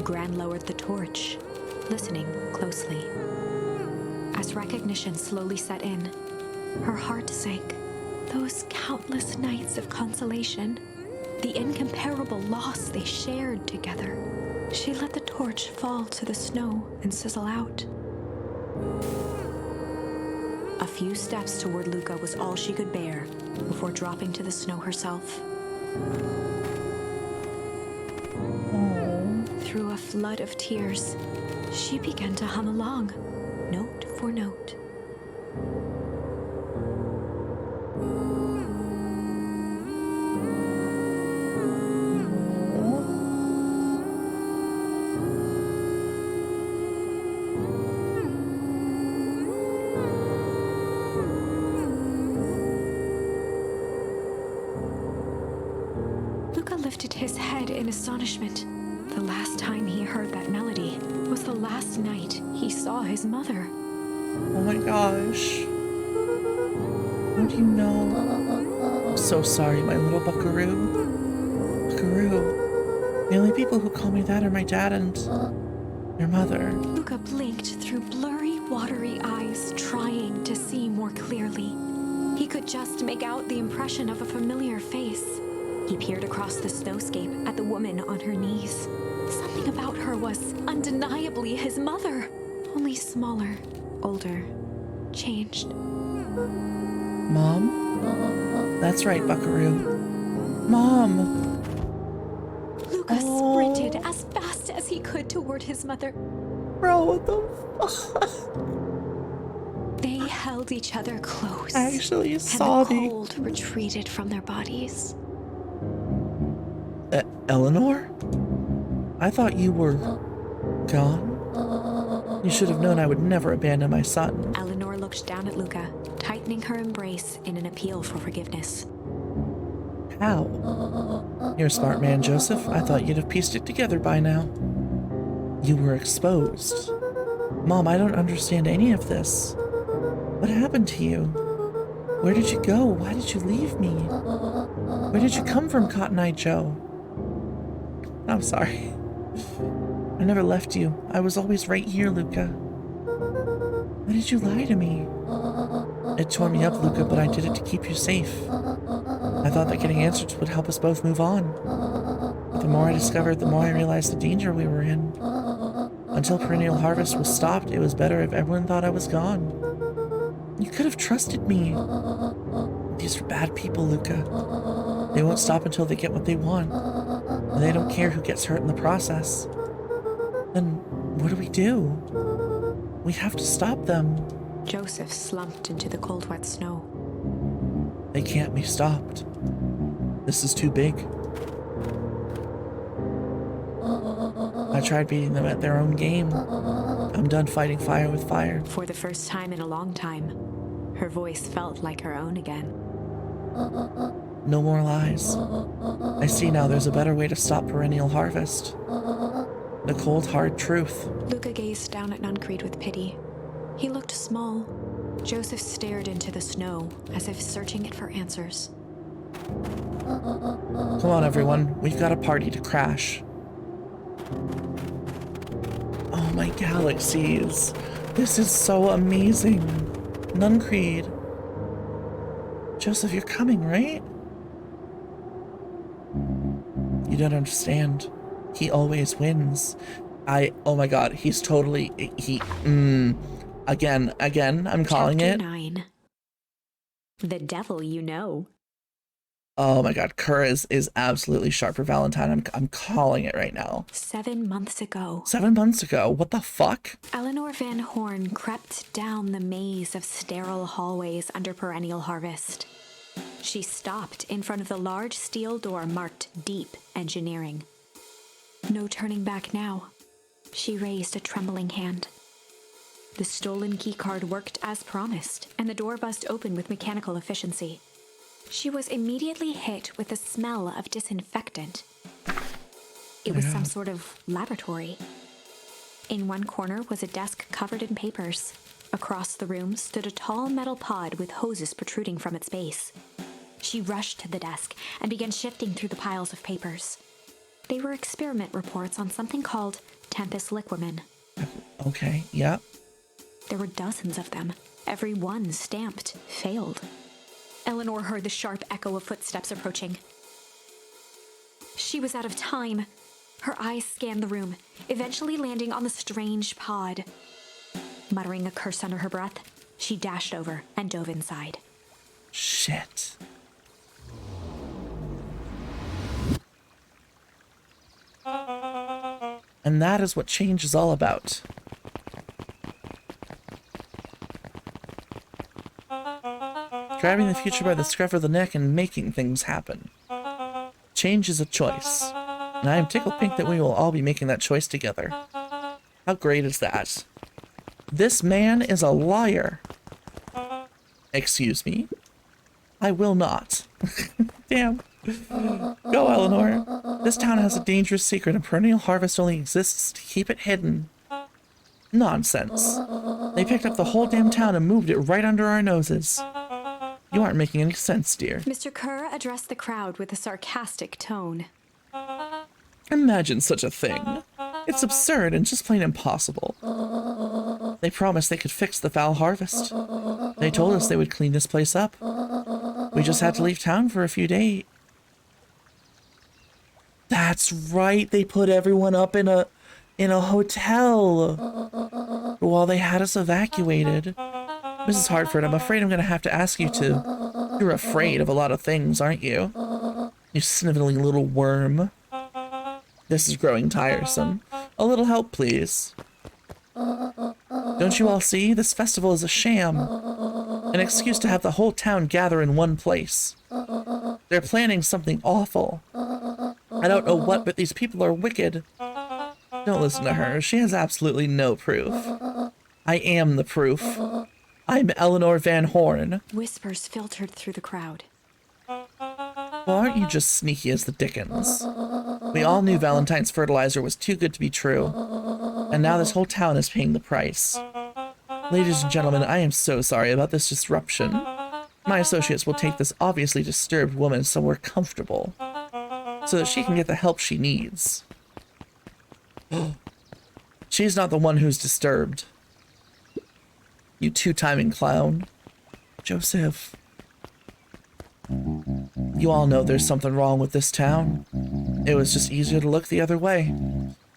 Gran lowered the torch, listening closely. As recognition slowly set in, her heart sank. Those countless nights of consolation, the incomparable loss they shared together. She let the torch fall to the snow and sizzle out. A few steps toward Luca was all she could bear before dropping to the snow herself. Through a flood of tears, she began to hum along, note for note. his head in astonishment. The last time he heard that melody was the last night he saw his mother. Oh my gosh. How do you know? I'm so sorry, my little buckaroo. Buckaroo. The only people who call me that are my dad and your mother. Luca blinked through blurry, watery eyes, trying to see more clearly. He could just make out the impression of a familiar face. He peered across the snowscape at the woman on her knees. Something about her was undeniably his mother, only smaller, older, changed. Mom? That's right, buckaroo. Mom! Luca sprinted as fast as he could toward his mother. Bro, what the fuck? They held each other close. I actually and saw the cold retreated from their bodies. Eleanor? I thought you were gone. You should have known I would never abandon my son. Eleanor looked down at Luca, tightening her embrace in an appeal for forgiveness. How? You're a smart man, Joseph. I thought you'd have pieced it together by now. You were exposed. Mom, I don't understand any of this. What happened to you? Where did you go? Why did you leave me? Where did you come from, Cotton Eye Joe? I'm sorry. I never left you. I was always right here, Luca. Why did you lie to me? It tore me up, Luca, but I did it to keep you safe. I thought that getting answers would help us both move on. But the more I discovered, the more I realized the danger we were in. Until perennial harvest was stopped, it was better if everyone thought I was gone. You could have trusted me. These are bad people, Luca. They won't stop until they get what they want. And they don't care who gets hurt in the process. Then what do? We have to stop them. Joseph slumped into the cold, wet snow. They can't be stopped. This is too big. I tried beating them at their own game. I'm done fighting fire with fire. For the first time in a long time, her voice felt like her own again. No more lies. I see now there's a better way to stop perennial harvest. The cold, hard truth. Luca gazed down at Nuncreed with pity. He looked small. Joseph stared into the snow, as if searching it for answers. Come on, everyone. We've got a party to crash. Oh my galaxies. This is so amazing. Nuncreed. Joseph, you're coming, right? You don't understand. He always wins. Oh my god, he's totally, again, I'm calling Chapter it. 9. The devil you know. Oh my god, Kerr is absolutely sharp for Valentine. I'm calling it right now. 7 months ago, 7 months ago, what the fuck? Eleanor Van Horn crept down the maze of sterile hallways under perennial harvest. She stopped in front of the large steel door marked Deep Engineering. No turning back now. She raised a trembling hand. The stolen keycard worked as promised, and the door buzzed open with mechanical efficiency. She was immediately hit with the smell of disinfectant. It was some sort of laboratory. In one corner was a desk covered in papers. Across the room stood a tall metal pod with hoses protruding from its base. She rushed to the desk and began shifting through the piles of papers. They were experiment reports on something called Tempus liquamen. Okay, yeah. There were dozens of them, every one stamped failed. Eleanor heard the sharp echo of footsteps approaching. She was out of time. Her eyes scanned the room, eventually landing on the strange pod. Muttering a curse under her breath, she dashed over and dove inside. Shit. And that is what change is all about. Grabbing the future by the scruff of the neck and making things happen. Change is a choice, and I am tickled pink that we will all be making that choice together. How great is that? This man is a liar. Excuse me? I will not. Damn. Go, Eleanor. This town has a dangerous secret, and perennial harvest only exists to keep it hidden. Nonsense. They picked up the whole damn town and moved it right under our noses. You aren't making any sense, dear. Mr. Kerr addressed the crowd with a sarcastic tone. Imagine such a thing. It's absurd and just plain impossible. They promised they could fix the foul harvest. They told us they would clean this place up. We just had to leave town for a few days. That's right, they put everyone up in a hotel while they had us evacuated. Mrs. Hartford, I'm afraid I'm going to have to ask you to. You're afraid of a lot of things, aren't you? You sniveling little worm. This is growing tiresome. A little help, please. Don't you all see? This festival is a sham. An excuse to have the whole town gather in one place. They're planning something awful. I don't know what, but these people are wicked. Don't listen to her. She has absolutely no proof. I am the proof. I'm Eleanor Van Horn. Whispers filtered through the crowd. Well, aren't you just sneaky as the dickens? We all knew Valentine's fertilizer was too good to be true. And now this whole town is paying the price. Ladies and gentlemen, I am so sorry about this disruption. My associates will take this obviously disturbed woman somewhere comfortable, so that she can get the help she needs. She's not the one who's disturbed. You two-timing clown. Joseph. You all know there's something wrong with this town. It was just easier to look the other way.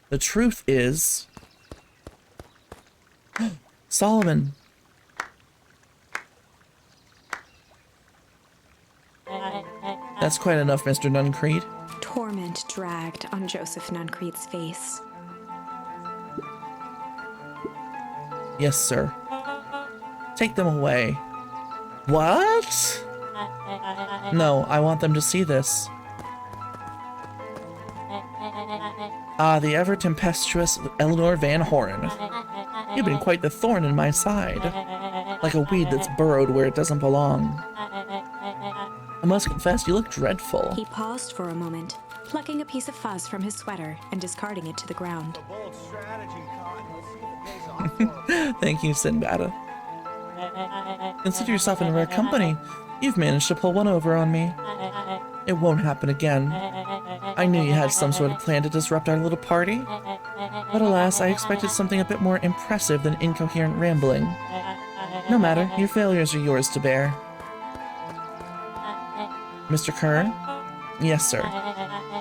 The truth is... Solomon. That's quite enough, Mr. Nuncreed. Torment dragged on Joseph Nuncreed's face. Yes, sir. Take them away. What? No, I want them to see this. Ah, the ever-tempestuous Eleanor Van Horn. You've been quite the thorn in my side. Like a weed that's burrowed where it doesn't belong. I must confess, you look dreadful. He paused for a moment, plucking a piece of fuzz from his sweater and discarding it to the ground. Thank you, Sinbad. Consider yourself in rare company. You've managed to pull one over on me. It won't happen again. I knew you had some sort of plan to disrupt our little party. But alas, I expected something a bit more impressive than incoherent rambling. No matter, your failures are yours to bear. Mr. Kerr? Yes, sir.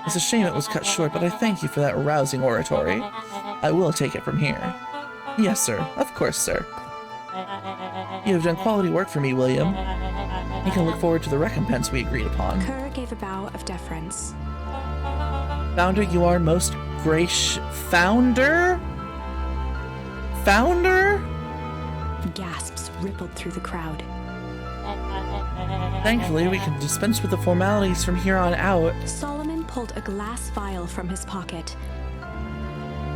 It's a shame it was cut short, but I thank you for that rousing oratory. I will take it from here. Yes, sir. Of course, sir. You have done quality work for me, William. You can look forward to the recompense we agreed upon. Kerr gave a bow of deference. Founder, you are most gracious. Founder? Founder? Gasps rippled through the crowd. Thankfully, we can dispense with the formalities from here on out. Solomon pulled a glass vial from his pocket.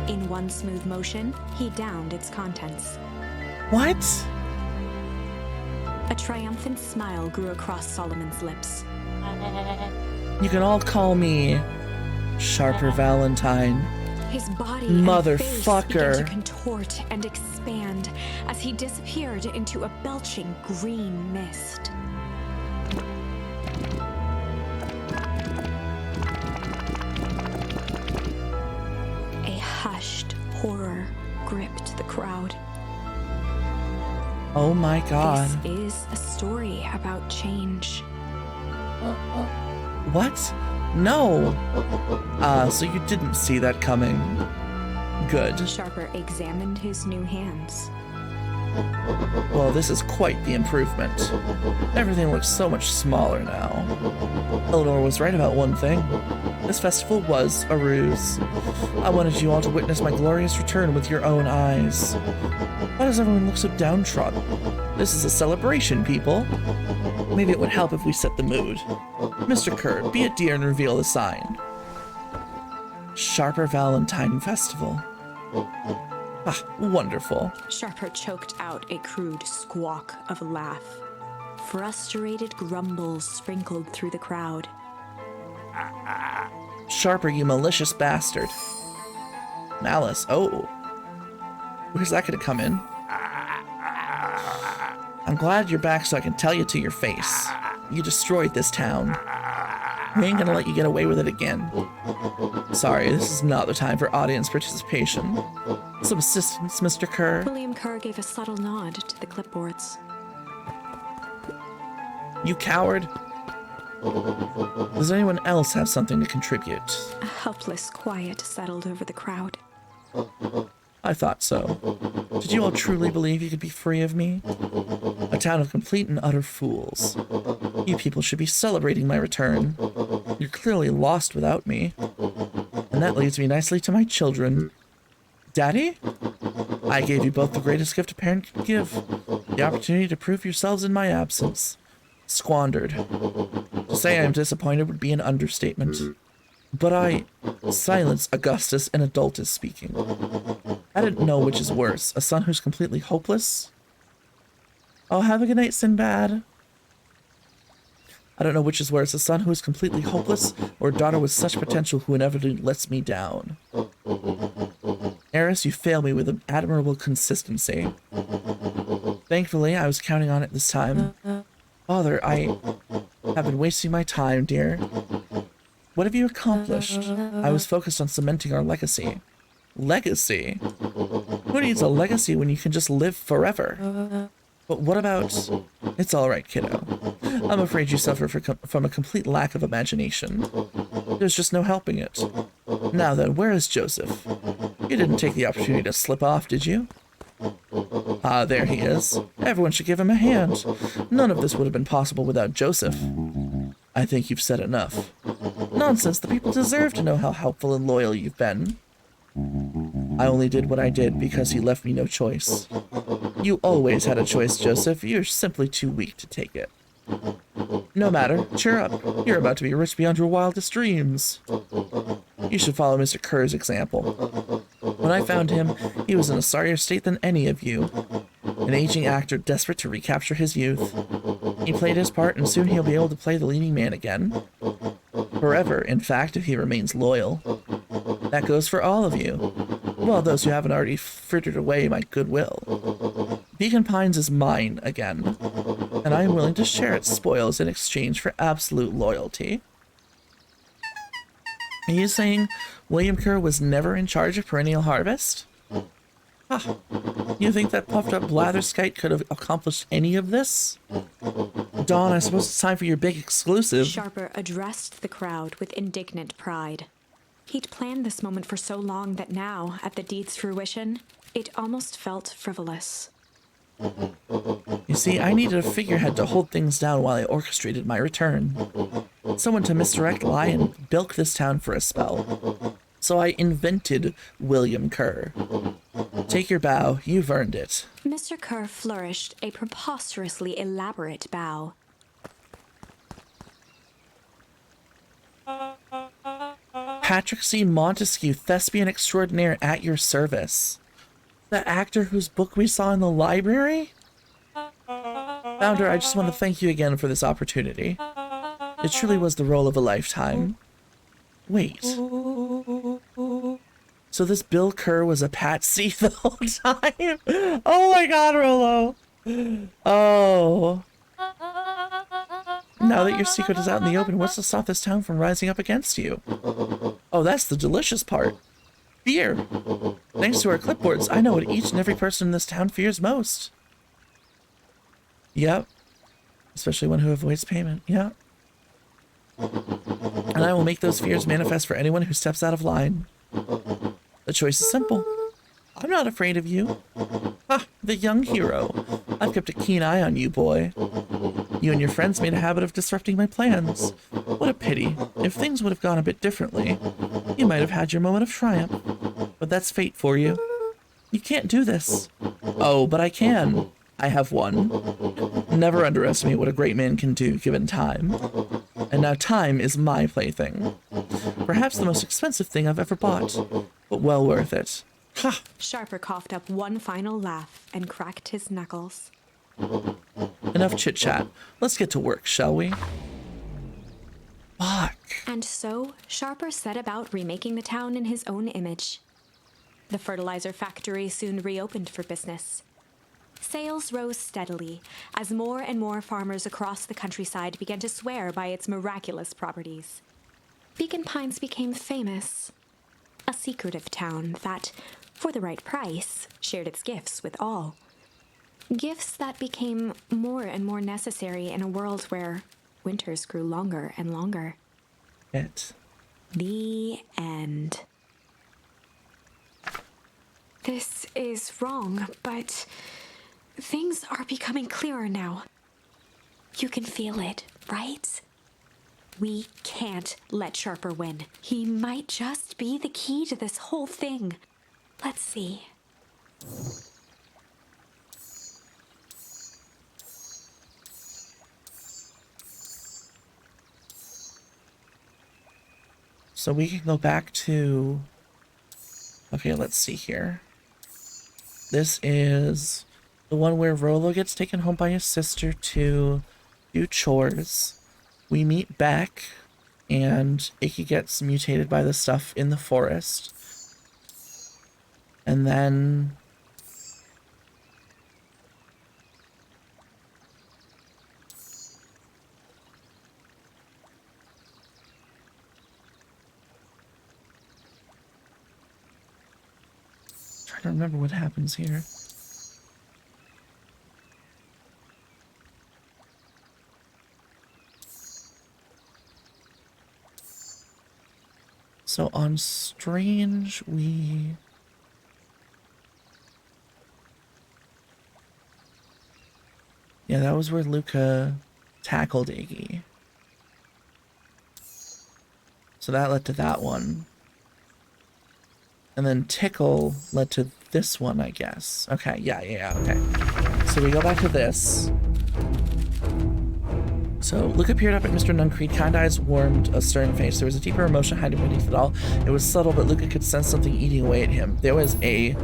In one smooth motion, he downed its contents. What? A triumphant smile grew across Solomon's lips. You can all call me Sharper Valentine. His body Motherfucker. and face began to contort and expand as he disappeared into a belching green mist. A hushed horror gripped the crowd. Oh my god. This is a story about change. What? No. So you didn't see that coming. Good. Sharper examined his new hands. Well, this is quite the improvement. Everything looks so much smaller now. Eleanor was right about one thing. This festival was a ruse. I wanted you all to witness my glorious return with your own eyes. Why does everyone look so downtrodden? This is a celebration, people. Maybe it would help if we set the mood. Mr. Kerr, be a dear and reveal the sign. Sharper Valentine Festival. Ah, wonderful. Sharper choked out a crude squawk of a laugh. Frustrated grumbles sprinkled through the crowd. Sharper, you malicious bastard. Malice, oh. Where's that gonna come in? I'm glad you're back so I can tell you to your face. You destroyed this town. We ain't gonna let you get away with it again. Sorry, this is not the time for audience participation. Some assistance, Mr. Kerr. William Kerr gave a subtle nod to the clipboards. You coward. Does anyone else have something to contribute? A helpless quiet settled over the crowd. I thought so. Did you all truly believe you could be free of me? A town of complete and utter fools. You people should be celebrating my return. You're clearly lost without me. And that leads me nicely to my children. Daddy? I gave you both the greatest gift a parent could give. The opportunity to prove yourselves in my absence. Squandered. To say I am disappointed would be an understatement. But silence Augustus, an adult is speaking. I didn't know which is worse, a son who's completely hopeless? Oh, have a good night, Sinbad. I don't know which is worse, a son who is completely hopeless, or a daughter with such potential who inevitably lets me down. Eris, you fail me with an admirable consistency. Thankfully, I was counting on it this time. Father, I have been wasting my time, dear. What have you accomplished? I was focused on cementing our legacy. Legacy? Who needs a legacy when you can just live forever? But what about... It's all right, kiddo. I'm afraid you suffer from a complete lack of imagination. There's just no helping it. Now then, where is Joseph? You didn't take the opportunity to slip off, did you? Ah, there he is. Everyone should give him a hand. None of this would have been possible without Joseph. I think you've said enough. Nonsense, the people deserve to know how helpful and loyal you've been. I only did what I did because he left me no choice. You always had a choice, Joseph. You're simply too weak to take it. No matter. Cheer up. You're about to be rich beyond your wildest dreams. You should follow Mr. Kerr's example. When I found him, he was in a sorrier state than any of you. An aging actor desperate to recapture his youth. He played his part, and soon he'll be able to play the leading man again. Forever, in fact, if he remains loyal. That goes for all of you. Well, those who haven't already frittered away my goodwill. Beacon Pines is mine again, and I am willing to share its spoils in exchange for absolute loyalty. Are you saying William Kerr was never in charge of Perennial Harvest? Ah, you think that puffed-up blatherskite could have accomplished any of this? Dawn, I suppose it's time for your big exclusive. Sharper addressed the crowd with indignant pride. He'd planned this moment for so long that now, at the deed's fruition, it almost felt frivolous. You see, I needed a figurehead to hold things down while I orchestrated my return. Someone to misdirect, lie, and bilk this town for a spell. So I invented William Kerr. Take your bow, you've earned it. Mr. Kerr flourished a preposterously elaborate bow. Patrick C. Montesquieu, thespian extraordinaire at your service. The actor whose book we saw in the library? Founder, I just want to thank you again for this opportunity. It truly was the role of a lifetime. Wait. So this Bill Kerr was a patsy the whole time? Oh my god, Rolo! Oh. Now that your secret is out in the open, what's to stop this town from rising up against you? Oh, that's the delicious part. Fear. Thanks to our clipboards, I know what each and every person in this town fears most. Yep. Especially one who avoids payment. Yep. And I will make those fears manifest for anyone who steps out of line. The choice is simple. I'm not afraid of you. Ah, the young hero. I've kept a keen eye on you, boy. You and your friends made a habit of disrupting my plans. What a pity. If things would have gone a bit differently, you might have had your moment of triumph. But that's fate for you. You can't do this. Oh, but I can. I have won. Never underestimate what a great man can do given time. And now time is my plaything. Perhaps the most expensive thing I've ever bought, but well worth it. Ha! Sharper coughed up one final laugh and cracked his knuckles. Enough chit-chat. Let's get to work, shall we? Fuck. And so, Sharper set about remaking the town in his own image. The fertilizer factory soon reopened for business. Sales rose steadily as more and more farmers across the countryside began to swear by its miraculous properties. Beacon Pines became famous, a secretive town that, for the right price, shared its gifts with all. Gifts that became more and more necessary in a world where winters grew longer and longer. It. The end. This is wrong, but things are becoming clearer now. You can feel it, right? We can't let Sharper win. He might just be the key to this whole thing. Let's see. So we can go back to... Okay, let's see here. This is the one where Rolo gets taken home by his sister to do chores. We meet Beck, and Icky gets mutated by the stuff in the forest. And then... trying to remember what happens here. So on Strange, we... Yeah, that was where Luca tackled Iggy. So that led to that one. And then Tickle led to this one, I guess. Okay, yeah, okay. So we go back to this. So Luca peered up at Mr. Nuncreed, kind eyes warmed a stern face. There was a deeper emotion hiding beneath it all. It was subtle, but Luca could sense something eating away at him. There was a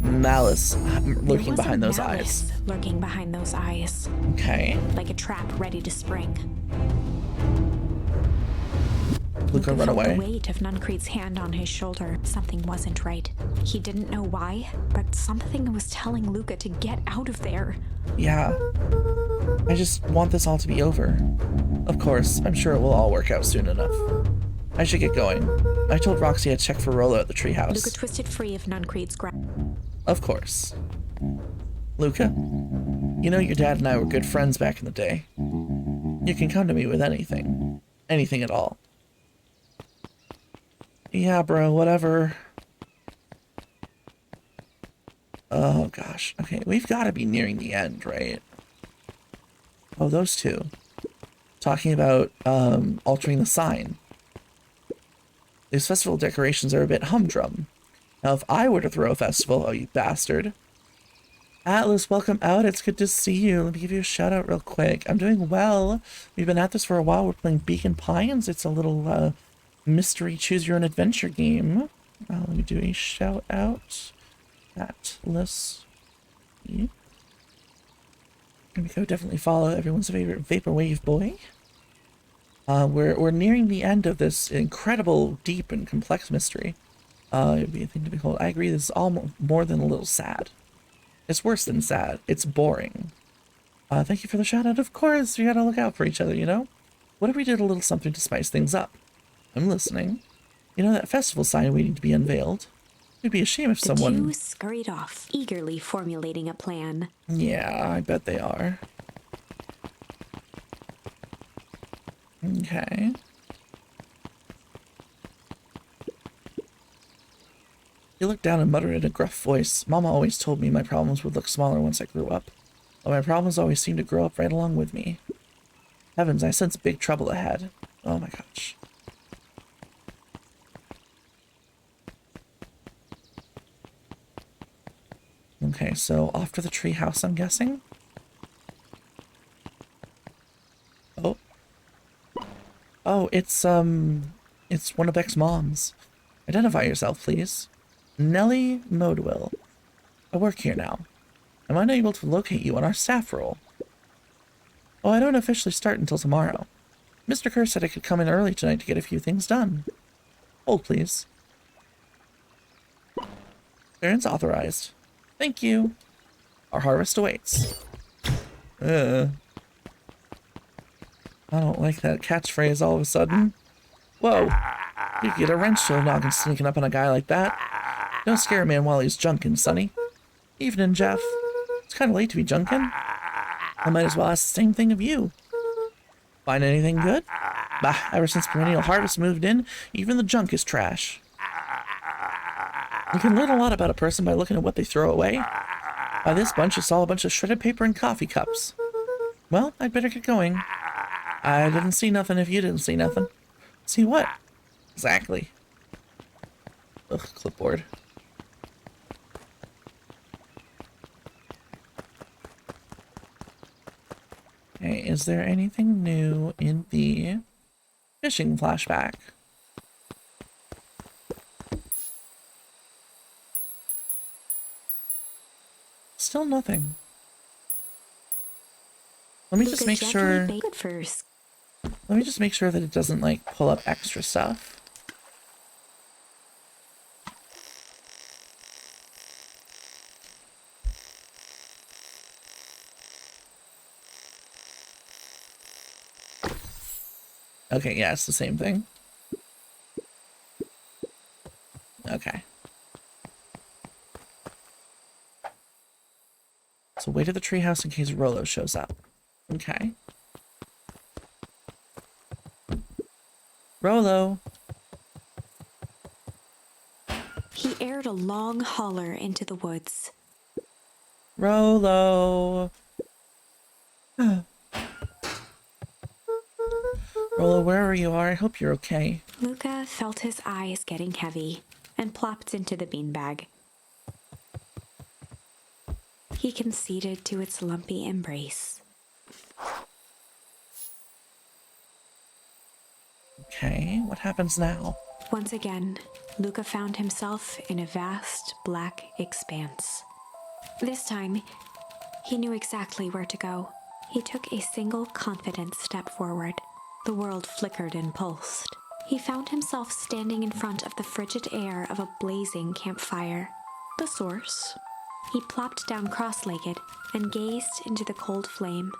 malice lurking behind those eyes. Lurking behind those eyes. Okay. Like a trap ready to spring. Luca run felt away. The weight of Nuncreed's hand on his shoulder. Something wasn't right. He didn't know why, but something was telling Luca to get out of there. Yeah. I just want this all to be over. Of course, I'm sure it will all work out soon enough. I should get going. I told Roxy I'd check for Rolo at the treehouse. Luca twisted free of Nuncreed's grasp. Of course. Luca, you know your dad and I were good friends back in the day. You can come to me with anything. Anything at all. Yeah, bro, whatever. Oh, gosh. Okay, we've got to be nearing the end, right? Oh, those two. Talking about, altering the sign. These festival decorations are a bit humdrum. Now, if I were to throw a festival, oh, you bastard. Atlas, welcome out. It's good to see you. Let me give you a shout out real quick. I'm doing well. We've been at this for a while. We're playing Beacon Pines. It's a little, mystery choose your own adventure game. Let me do a shout out. Atlas. There we go. Definitely follow everyone's favorite vaporwave boy. We're nearing the end of this incredible, deep, and complex mystery. It'd be a thing to behold. I agree. This is all more than a little sad. It's worse than sad. It's boring. Thank you for the shout out. Of course, we gotta look out for each other, you know? What if we did a little something to spice things up? I'm listening. You know that festival sign waiting to be unveiled? It'd be a shame if someone... The two scurried off, eagerly formulating a plan. Yeah, I bet they are. Okay. He looked down and muttered in a gruff voice. Mama always told me my problems would look smaller once I grew up. But my problems always seem to grow up right along with me. Heavens, I sense big trouble ahead. Oh my gosh. Okay, so off to the treehouse, I'm guessing? Oh. Oh, it's one of Beck's moms. Identify yourself, please. Nellie Modwell. I work here now. I'm unable to locate you on our staff roll. Oh, I don't officially start until tomorrow. Mr. Kerr said I could come in early tonight to get a few things done. Hold, please. Clearance authorized. Thank you. Our harvest awaits. I don't like that catchphrase all of a sudden. Whoa. You get a wrench to a noggin sneaking up on a guy like that. Don't scare a man while he's junking, Sonny. Evening, Jeff. It's kind of late to be junking. I might as well ask the same thing of you. Find anything good? Bah, ever since Perennial Harvest moved in, even the junk is trash. You can learn a lot about a person by looking at what they throw away. By this bunch, it's all a bunch of shredded paper and coffee cups. Well, I'd better get going. I didn't see nothing if you didn't see nothing. See what? Exactly. Ugh, clipboard. Okay, is there anything new in the fishing flashback? Still nothing. Let me just make sure. Let me just make sure that it doesn't like pull up extra stuff. Okay, yeah, it's the same thing. Okay. So wait at the treehouse in case Rolo shows up. Okay. Rolo. He aired a long holler into the woods. Rolo. Rolo, wherever you are, I hope you're okay. Luca felt his eyes getting heavy and plopped into the beanbag. He conceded to its lumpy embrace. Okay, what happens now? Once again, Luca found himself in a vast black expanse. This time, he knew exactly where to go. He took a single confident step forward. The world flickered and pulsed. He found himself standing in front of the frigid air of a blazing campfire. The source. He plopped down cross-legged and gazed into the cold flame,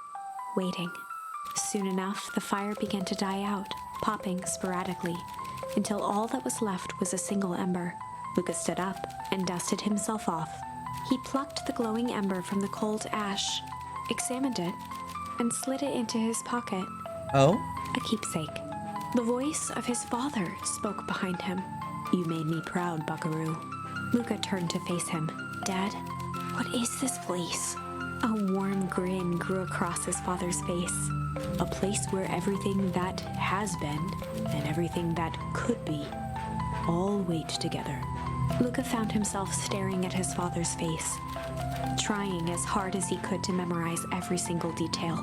waiting. Soon enough, the fire began to die out, popping sporadically, until all that was left was a single ember. Luca stood up and dusted himself off. He plucked the glowing ember from the cold ash, examined it, and slid it into his pocket. Oh? A keepsake. The voice of his father spoke behind him. "You made me proud, Buckaroo." Luca turned to face him. "Dad, what is this place?" A warm grin grew across his father's face. "A place where everything that has been and everything that could be all wait together." Luca found himself staring at his father's face, trying as hard as he could to memorize every single detail.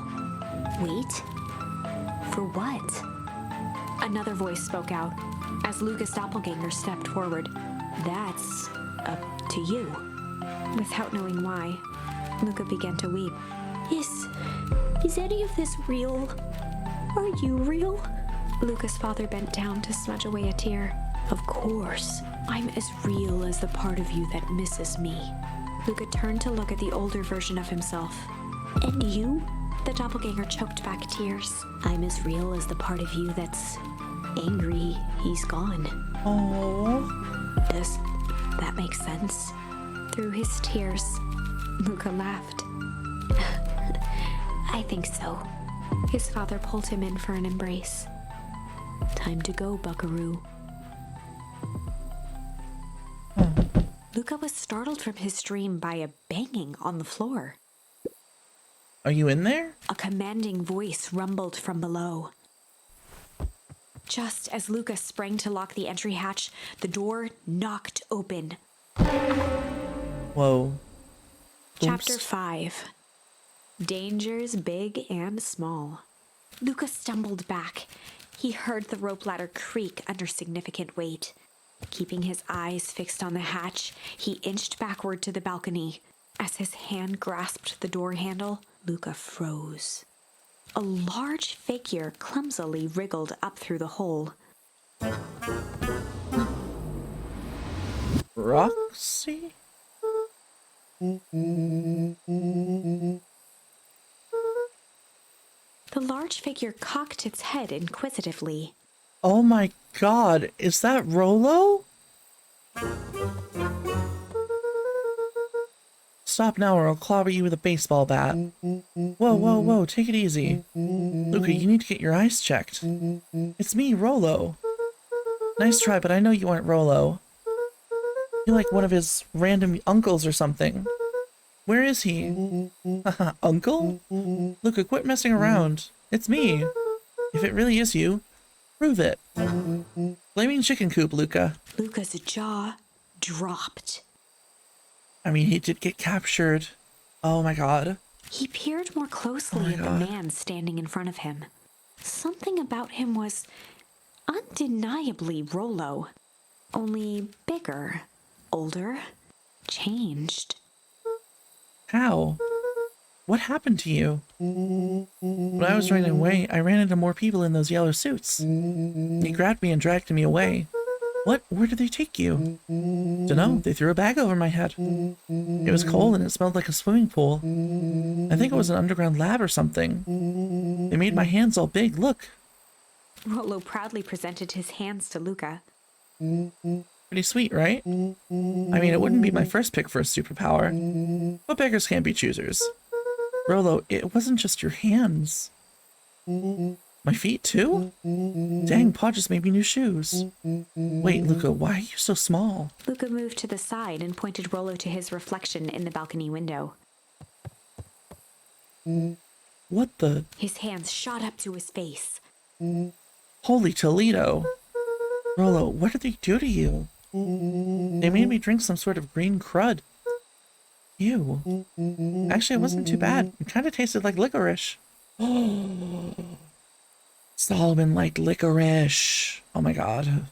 Wait? For what? Another voice spoke out as Luca's doppelganger stepped forward. "That's up to you." Without knowing why, Luca began to weep. Is any of this real? Are you real?" Luca's father bent down to smudge away a tear. "Of course, I'm as real as the part of you that misses me." Luca turned to look at the older version of himself. "And you?" The doppelganger choked back tears. "I'm as real as the part of you that's angry he's gone." Oh. Does that make sense? Through his tears, Luca laughed. "I think so." His father pulled him in for an embrace. "Time to go, Buckaroo." Luca was startled from his dream by a banging on the floor. Are you in there? A commanding voice rumbled from below. Just as Luca sprang to lock the entry hatch, the door knocked open. Whoa. Chapter Oops. 5. Dangers big and small. Luca stumbled back. He heard the rope ladder creak under significant weight. Keeping his eyes fixed on the hatch, he inched backward to the balcony. As his hand grasped the door handle, Luca froze. A large figure clumsily wriggled up through the hole. Roxy? The large figure cocked its head inquisitively. Oh my god, is that Rolo? Stop now or I'll clobber you with a baseball bat. Whoa, whoa, whoa, take it easy. Luca, you need to get your eyes checked. It's me, Rolo. Nice try, but I know you aren't Rolo. You're like one of his random uncles or something. Where is he? Uncle? Luca, quit messing around. It's me. If it really is you, prove it. Flaming chicken coop, Luca. Luca's jaw dropped. I mean, he did get captured. Oh my god. He peered more closely at the man standing in front of him. Something about him was undeniably Rolo. Only bigger, older, changed. How? What happened to you? When I was running away, I ran into more people in those yellow suits. They grabbed me and dragged me away. What? Where did they take you? Dunno, they threw a bag over my head. It was cold and it smelled like a swimming pool. I think it was an underground lab or something. They made my hands all big, look. Rolo proudly presented his hands to Luca. Pretty sweet, right? I mean, it wouldn't be my first pick for a superpower, but beggars can't be choosers. Rolo, it wasn't just your hands. My feet, too? Dang, Pa just made me new shoes. Wait, Luca, why are you so small? Luca moved to the side and pointed Rolo to his reflection in the balcony window. What the? His hands shot up to his face. Holy Toledo. Rolo, what did they do to you? They made me drink some sort of green crud. Ew. Actually, it wasn't too bad. It kind of tasted like licorice. Solomon liked licorice. Oh my god.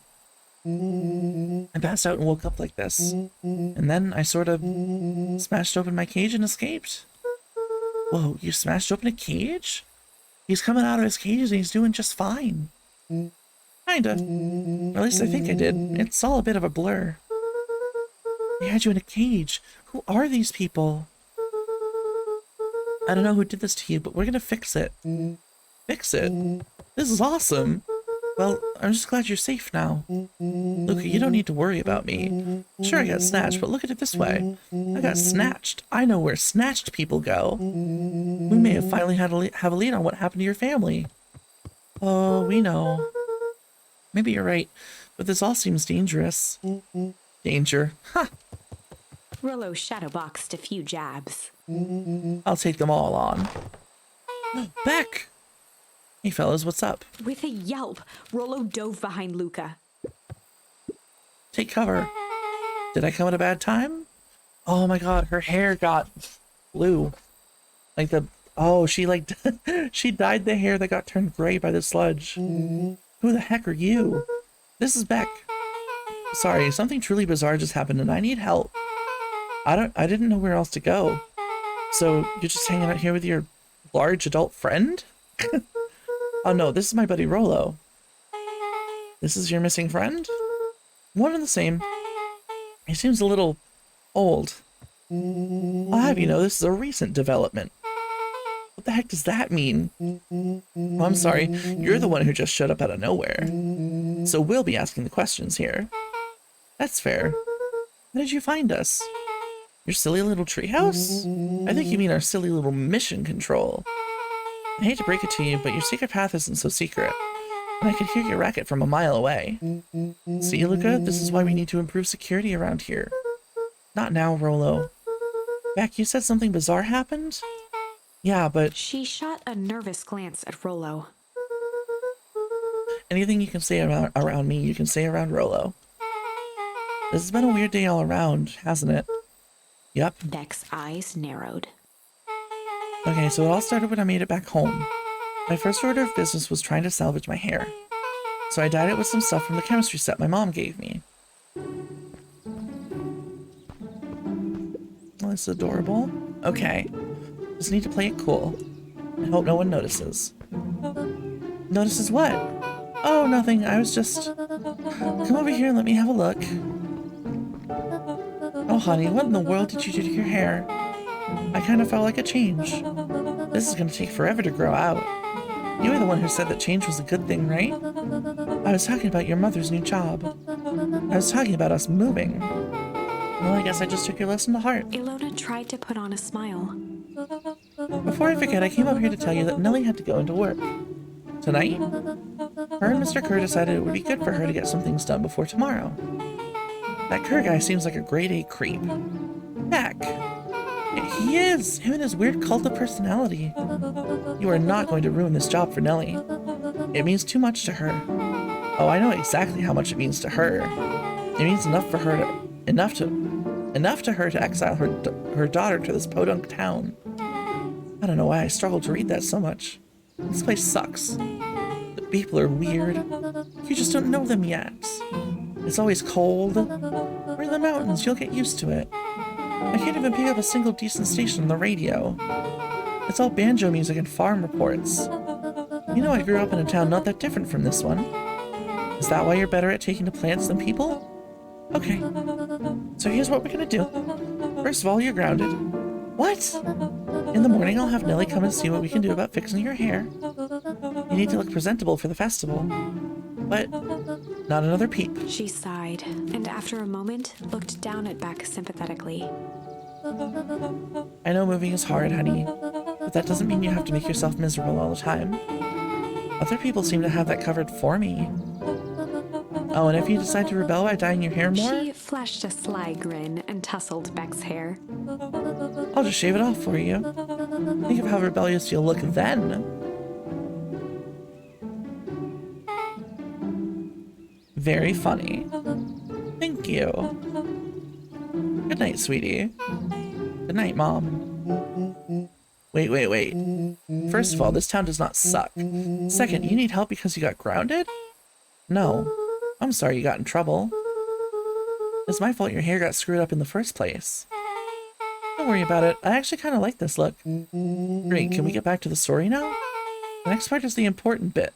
I passed out and woke up like this. And then I sort of smashed open my cage and escaped. Whoa, you smashed open a cage? He's coming out of his cages and he's doing just fine. Kinda. Or at least I think I did. It's all a bit of a blur. They had you in a cage. Who are these people? I don't know who did this to you, but we're gonna fix it. Fix it? This is awesome. Well, I'm just glad you're safe now. Luca, you don't need to worry about me. Sure, I got snatched, but look at it this way. I got snatched. I know where snatched people go. We may have finally have a lead on what happened to your family. Oh, we know. Maybe you're right, but this all seems dangerous. Danger. Ha! Rolo shadowboxed a few jabs. I'll take them all on. Beck! Hey fellas, what's up? With a yelp, Rolo dove behind Luca. Take cover. Did I come at a bad time? Oh my god, her hair got blue. Like the... Oh, she like... she dyed the hair that got turned gray by the sludge. Who the heck are you? This is Beck. Sorry, something truly bizarre just happened and I need help. I didn't know where else to go. So, you're just hanging out here with your large adult friend? Oh no, this is my buddy Rolo. This is your missing friend? One and the same. He seems a little old. I'll have you know, this is a recent development. What the heck does that mean? Oh, I'm sorry, you're the one who just showed up out of nowhere. So we'll be asking the questions here. That's fair. How did you find us? Your silly little treehouse? I think you mean our silly little mission control. I hate to break it to you, but your secret path isn't so secret. And I can hear your racket from a mile away. See, Luca, this is why we need to improve security around here. Not now, Rolo. Beck, you said something bizarre happened? Yeah, but... She shot a nervous glance at Rolo. Anything you can say around me, you can say around Rolo. This has been a weird day all around, hasn't it? Yep. Beck's eyes narrowed. Okay, so it all started when I made it back home. My first order of business was trying to salvage my hair. So I dyed it with some stuff from the chemistry set my mom gave me. Oh, it's adorable. Okay. Just need to play it cool. I hope no one notices. Notices what? Oh, nothing. I was just... Come over here and let me have a look. Oh, honey, what in the world did you do to your hair? I kind of felt like a change. This is going to take forever to grow out. You were the one who said that change was a good thing, right? I was talking about your mother's new job. I was talking about us moving. Well, I guess I just took your lesson to heart. Ilona tried to put on a smile. Before I forget, I came up here to tell you that Nellie had to go into work. Tonight? Her and Mr. Kerr decided it would be good for her to get some things done before tomorrow. That Kerr guy seems like a grade A creep. Heck! He is! Him and his weird cult of personality. You are not going to ruin this job for Nellie. It means too much to her. Oh, I know exactly how much it means to her. It means enough for her to... Enough to her to exile her daughter to this podunk town. I don't know why I struggle to read that so much. This place sucks. The people are weird. You just don't know them yet. It's always cold. We're in the mountains, you'll get used to it. I can't even pick up a single decent station on the radio. It's all banjo music and farm reports. You know I grew up in a town not that different from this one. Is that why you're better at taking to plants than people? Okay. So here's what we're gonna do. First of all, you're grounded. What? In the morning, I'll have Nellie come and see what we can do about fixing your hair. You need to look presentable for the festival. But not another peep. She sighed, and after a moment, looked down at Beck sympathetically. I know moving is hard, honey, but that doesn't mean you have to make yourself miserable all the time. Other people seem to have that covered for me. Oh, and if you decide to rebel by dyeing your hair more... She flashed a sly grin and tousled Beck's hair. I'll just shave it off for you. Think of how rebellious you'll look then. Very funny. Thank you. Good night, sweetie. Good night, Mom. Wait. First of all, this town does not suck. Second, you need help because you got grounded? No. I'm sorry you got in trouble. It's my fault your hair got screwed up in the first place. Don't worry about it. I actually kind of like this look. Great, can we get back to the story now? The next part is the important bit.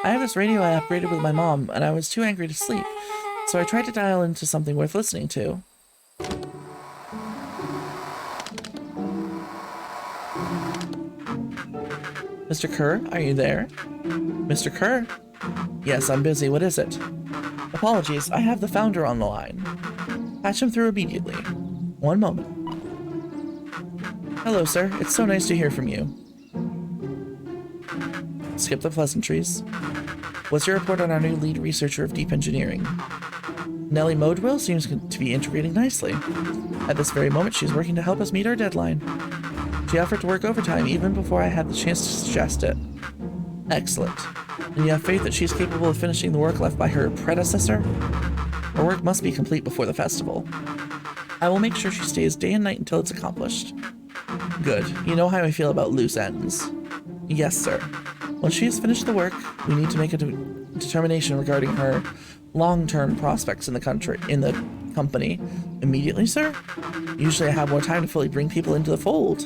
I have this radio I upgraded with my mom, and I was too angry to sleep, so I tried to dial into something worth listening to. Mr. Kerr, are you there? Mr. Kerr? Yes, I'm busy. What is it? Apologies, I have the founder on the line. Patch him through immediately. One moment. Hello, sir. It's so nice to hear from you. Skip the pleasantries. What's your report on our new lead researcher of deep engineering? Nellie Modwell seems to be integrating nicely. At this very moment, she's working to help us meet our deadline. She offered to work overtime even before I had the chance to suggest it. Excellent. And you have faith that she's capable of finishing the work left by her predecessor? Her work must be complete before the festival. I will make sure she stays day and night until it's accomplished. Good. You know how I feel about loose ends. Yes, sir. Once she has finished the work, we need to make a determination regarding her long-term prospects in the company. Immediately, sir? Usually I have more time to fully bring people into the fold.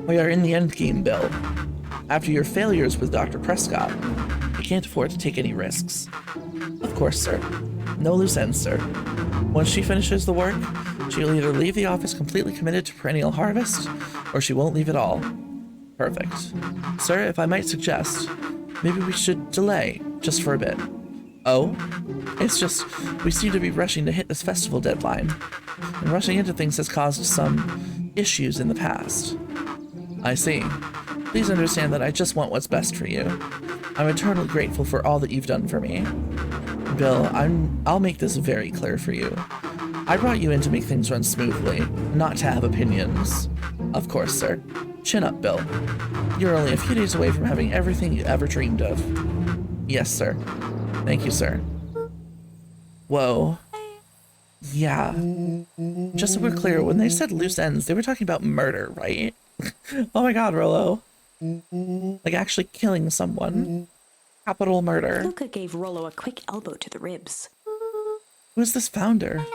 We are in the end game, Bill. After your failures with Dr. Prescott, we can't afford to take any risks. Of course, sir. No loose ends, sir. Once she finishes the work, she'll either leave the office completely committed to perennial harvest, or she won't leave at all. Perfect. Sir, if I might suggest, maybe we should delay, just for a bit. Oh? It's just, we seem to be rushing to hit this festival deadline, and rushing into things has caused some issues in the past. I see. Please understand that I just want what's best for you. I'm eternally grateful for all that you've done for me. Bill, I'll make this very clear for you. I brought you in to make things run smoothly, not to have opinions. Of course, sir. Chin up, Bill. You're only a few days away from having everything you ever dreamed of. Yes, sir. Thank you, sir. Whoa. Yeah. Just so we're clear, when they said loose ends, they were talking about murder, right? Oh my god, Rollo. Like actually killing someone. Capital murder. Luca gave Rollo a quick elbow to the ribs. Who's this founder?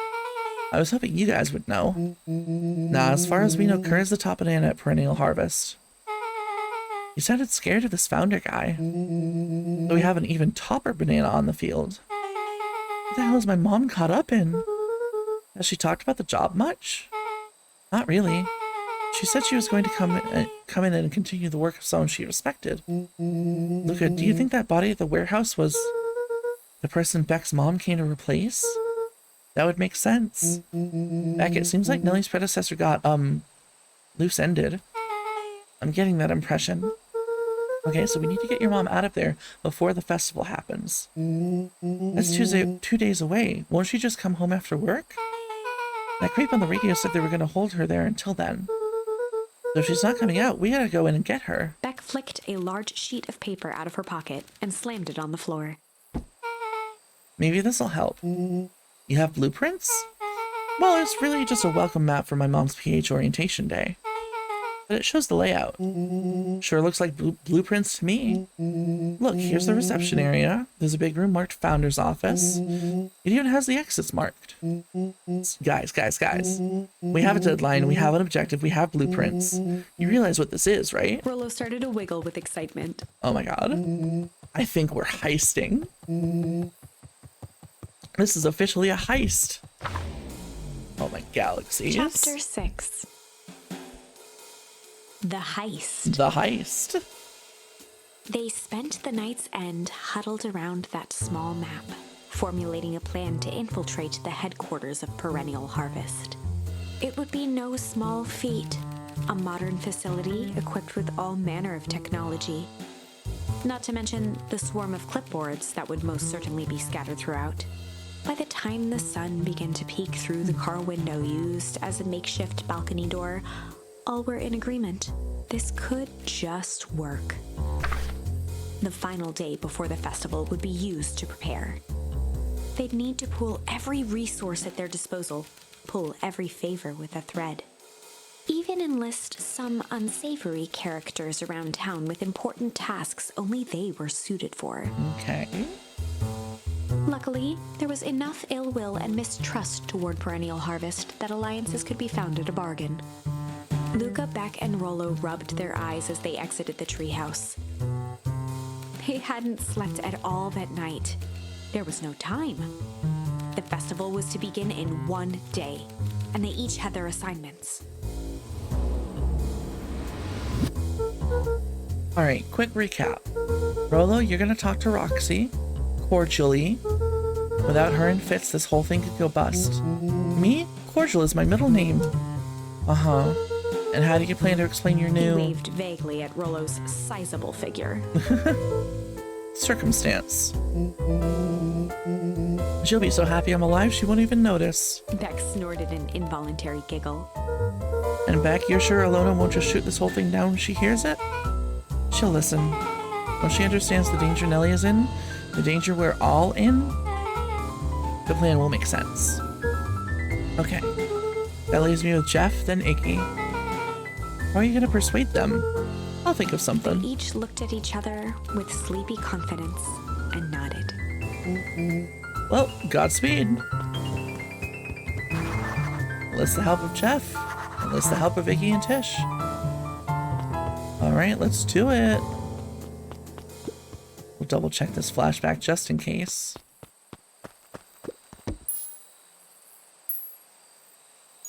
I was hoping you guys would know. Nah, as far as we know, Kerr is the top banana at Perennial Harvest. You sounded scared of this founder guy. So we have an even topper banana on the field. What the hell is my mom caught up in? Has she talked about the job much? Not really. She said she was going to come in and continue the work of someone she respected. Luca, do you think that body at the warehouse was the person Beck's mom came to replace? That would make sense. Beck, it seems like Nellie's predecessor got, loose-ended. I'm getting that impression. Okay, so we need to get your mom out of there before the festival happens. That's 2 days away. Won't she just come home after work? That creep on the radio said they were going to hold her there until then. So if she's not coming out, we gotta go in and get her. Beck flicked a large sheet of paper out of her pocket and slammed it on the floor. Maybe this'll help. You have blueprints? Well, it's really just a welcome map for my mom's PH orientation day. But it shows the layout. Sure looks like blueprints to me. Look, here's the reception area. There's a big room marked Founder's Office. It even has the exits marked. Guys. We have a deadline, we have an objective, we have blueprints. You realize what this is, right? Rollo started to wiggle with excitement. Oh my god. I think we're heisting. This is officially a heist. Oh my galaxies. Chapter 6. The heist. The heist. They spent the night's end huddled around that small map, formulating a plan to infiltrate the headquarters of Perennial Harvest. It would be no small feat, a modern facility equipped with all manner of technology. Not to mention the swarm of clipboards that would most certainly be scattered throughout. By the time the sun began to peek through the car window used as a makeshift balcony door, all were in agreement. This could just work. The final day before the festival would be used to prepare. They'd need to pool every resource at their disposal, pull every favor with a thread. Even enlist some unsavory characters around town with important tasks only they were suited for. Okay. Luckily, there was enough ill will and mistrust toward Perennial Harvest that alliances could be found at a bargain. Luca, Beck, and Rollo rubbed their eyes as they exited the treehouse. They hadn't slept at all that night. There was no time. The festival was to begin in 1 day, and they each had their assignments. Alright, quick recap. Rollo, you're gonna talk to Roxy. Cordially. Without her and Fitz, this whole thing could go bust. Me? Cordial is my middle name. Uh-huh. And how do you plan to explain your new... He waved vaguely at Rollo's sizable figure. circumstance. She'll be so happy I'm alive she won't even notice. Beck snorted an involuntary giggle. And Beck, you're sure Alona won't just shoot this whole thing down when she hears it? She'll listen. When she understands the danger Nellie is in, the danger we're all in, the plan will make sense. Okay. That leaves me with Jeff, then Iggy. How are you gonna persuade them? I'll think of something. They each looked at each other with sleepy confidence and nodded. Well, Godspeed. Enlist the help of Jeff. Enlist the help of Iggy and Tish. Alright, let's do it. We'll double check this flashback just in case.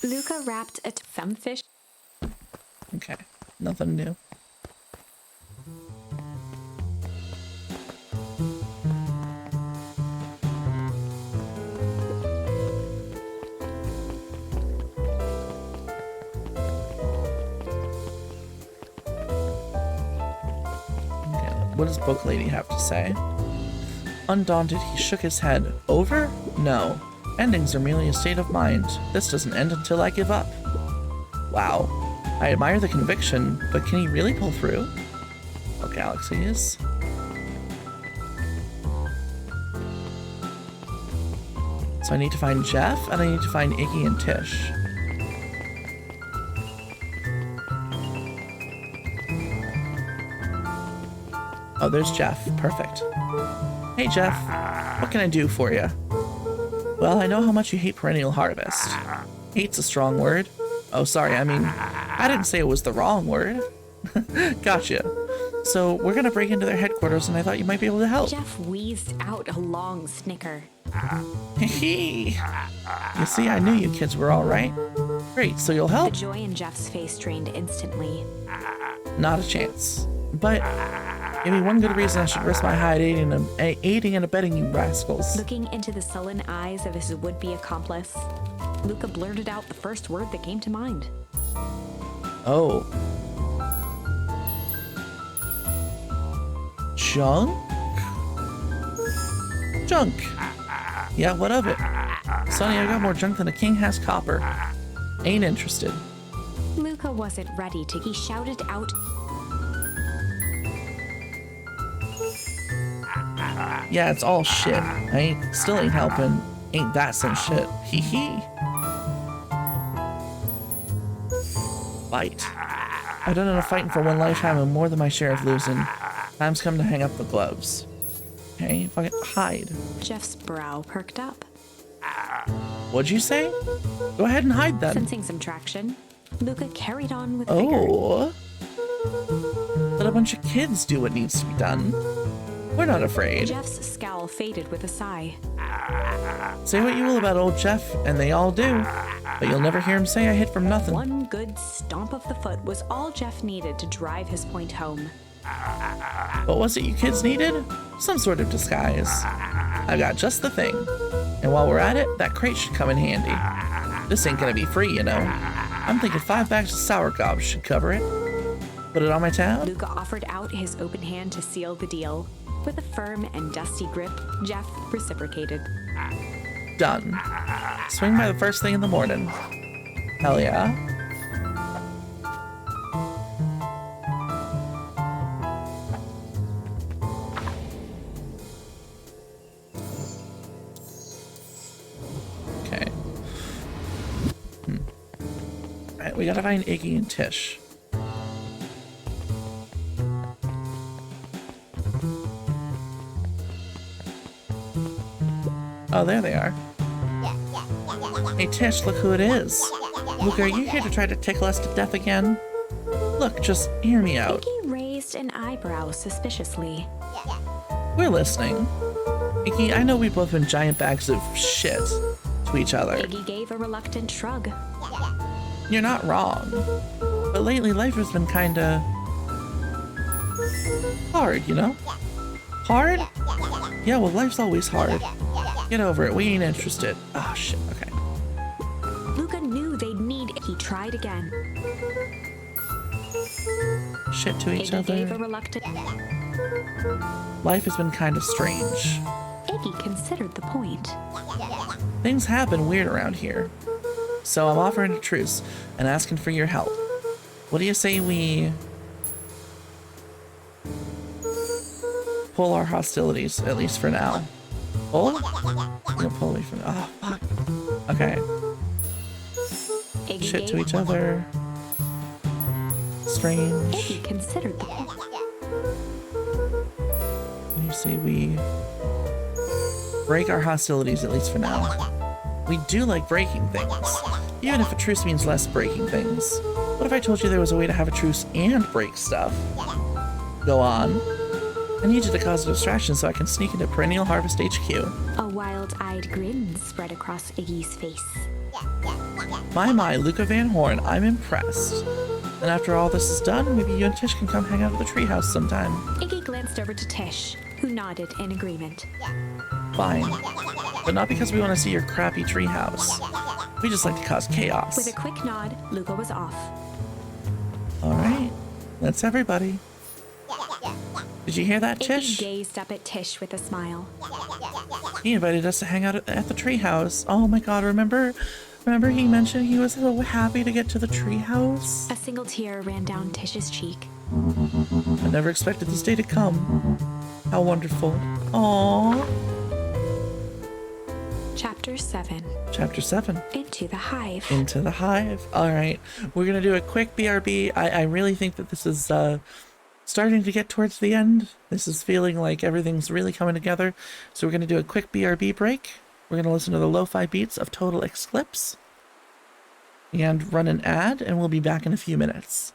Luca wrapped a Thumbfish? Okay, nothing new. What does Book Lady have to say? Undaunted, he shook his head. Over? No. Endings are merely a state of mind. This doesn't end until I give up. Wow. I admire the conviction, but can he really pull through? Oh, galaxies. So I need to find Jeff, and I need to find Iggy and Tish. Oh, there's Jeff. Perfect. Hey, Jeff. What can I do for you? Well, I know how much you hate perennial harvest. Hate's a strong word. Oh, sorry, I mean, I didn't say it was the wrong word. Gotcha. So we're gonna break into their headquarters, and I thought you might be able to help. Jeff wheezed out a long snicker. Hee. You see, I knew you kids were all right. Great, so you'll The help? joy in Jeff's face drained instantly. Not a chance. But give me one good reason I should risk my hide aiding and abetting you rascals. Looking into the sullen eyes of his would-be accomplice, Luca blurted out the first word that came to mind. Oh. Junk? Junk. Yeah, what of it? Sonny, I got more junk than a king has copper. Ain't interested. Luca wasn't ready to. He shouted out, Yeah, it's all shit. Still ain't helping. Ain't that some shit? Hee hee. Fight. I've done enough fighting for one lifetime and more than my share of losing. Time's come to hang up the gloves. Okay, fucking hide. Jeff's brow perked up. What'd you say? Go ahead and hide then. Sensing some traction, Luca carried on with vigor. Oh. Let a bunch of kids do what needs to be done. We're not afraid. Jeff's scowl faded with a sigh. Say what you will about old Jeff, and they all do. But you'll never hear him say I hid from nothing. One good stomp of the foot was all Jeff needed to drive his point home. What was it you kids needed? Some sort of disguise. I got just the thing. And while we're at it, that crate should come in handy. This ain't gonna be free, you know. I'm thinking 5 bags of sour gobs should cover it. Put it on my tab? Luca offered out his open hand to seal the deal. With a firm and dusty grip, Jeff reciprocated. Done. Swing by the first thing in the morning. Hell yeah. Okay. Alright, we gotta find Iggy and Tish. Oh, there they are. Hey Tish, look who it is. Look, are you here to try to tickle us to death again? Look, just hear me out. Iggy raised an eyebrow suspiciously. We're listening. Iggy, I know we've both been giant bags of shit to each other. Iggy gave a reluctant shrug. You're not wrong. But lately life has been kinda hard, you know? Hard? Yeah, well, life's always hard. Get over it, we ain't interested. Oh shit, okay. Luca knew they'd need. He tried again. Shit to each Iggy gave a other. reluctant. Life has been kind of strange. Iggy considered the point. Things have been weird around here. So I'm offering a truce and asking for your help. What do you say we pull our hostilities, at least for now? Pull? We'll pull away from. Oh, fuck. Okay. Iggy Shit gave to each other. Strange. Iggy considered the point. What do you say we break our hostilities, at least for now? We do like breaking things, even if a truce means less breaking things. What if I told you there was a way to have a truce and break stuff? Go on. I need you to cause a distraction so I can sneak into Perennial Harvest HQ. A wild-eyed grin spread across Iggy's face. My, Luca Van Horn, I'm impressed. And after all this is done, maybe you and Tish can come hang out at the treehouse sometime. Iggy glanced over to Tish, who nodded in agreement. Fine. But not because we want to see your crappy treehouse. We just like to cause chaos. With a quick nod, Luca was off. Alright. That's everybody. Did you hear that, Iggy Tish? gazed up at Tish with a smile. He invited us to hang out at the treehouse. Oh my god, remember he mentioned he was so happy to get to the treehouse? A single tear ran down Tish's cheek. I never expected this day to come. How wonderful. Aww. Chapter 7. Chapter 7. Into the Hive. Into the Hive. Alright, we're gonna do a quick BRB. I really think that this is starting to get towards the end. This is feeling like everything's really coming together. So we're gonna do a quick BRB break. We're going to listen to the lo-fi beats of Total Eclipse and run an ad, and we'll be back in a few minutes.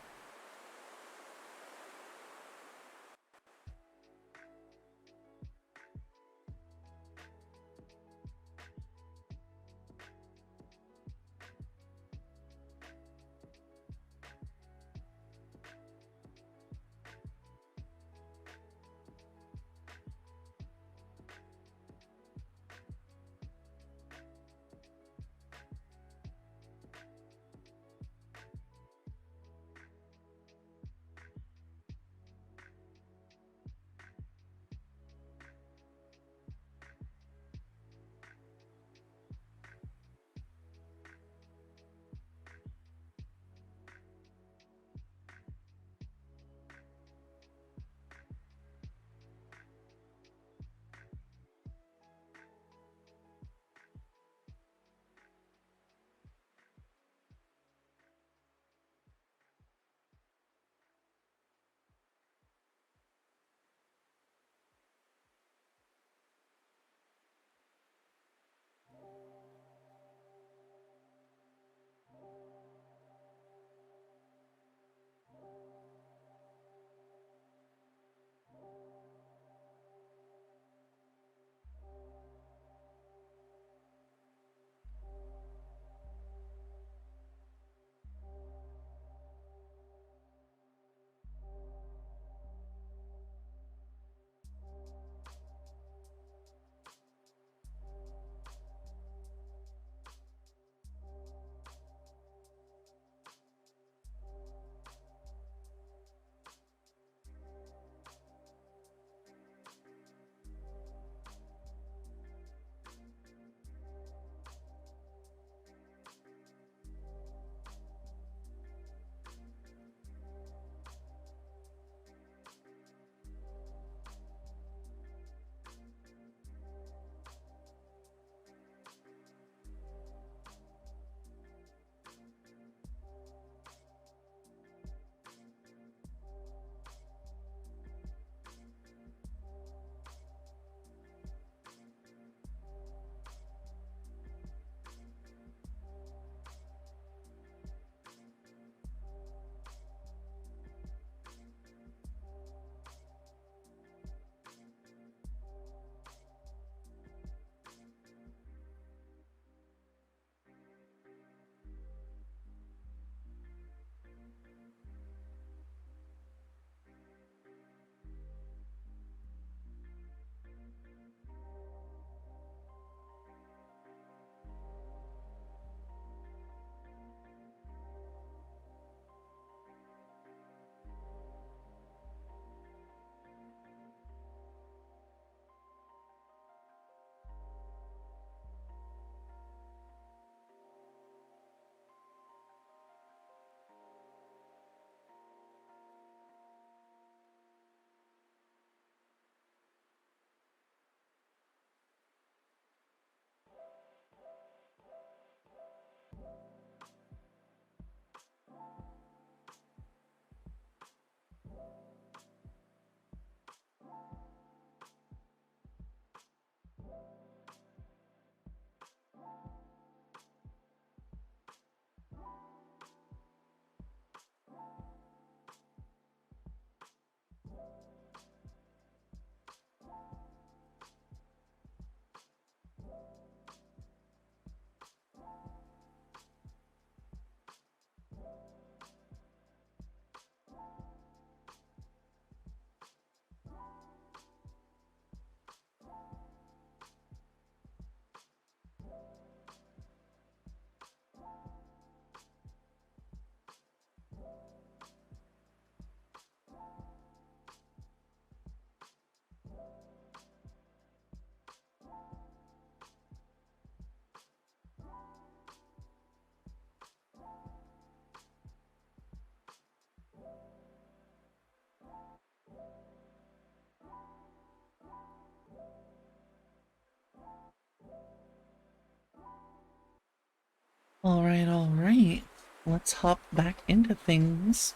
All right. Let's hop back into things.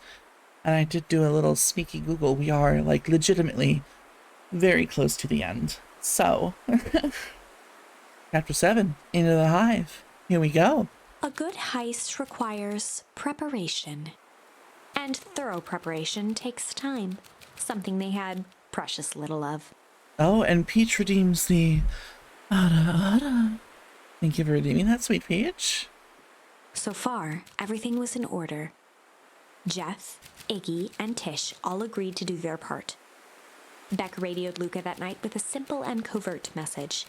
And I did do a little sneaky Google. We are, like, legitimately very close to the end. So, Chapter 7, Into the Hive. Here we go. A good heist requires preparation. And thorough preparation takes time, something they had precious little of. Oh, and Peach redeems the Ada. Thank you for redeeming that, sweet Peach. So far, everything was in order. Jeff, Iggy, and Tish all agreed to do their part. Beck radioed Luca that night with a simple and covert message.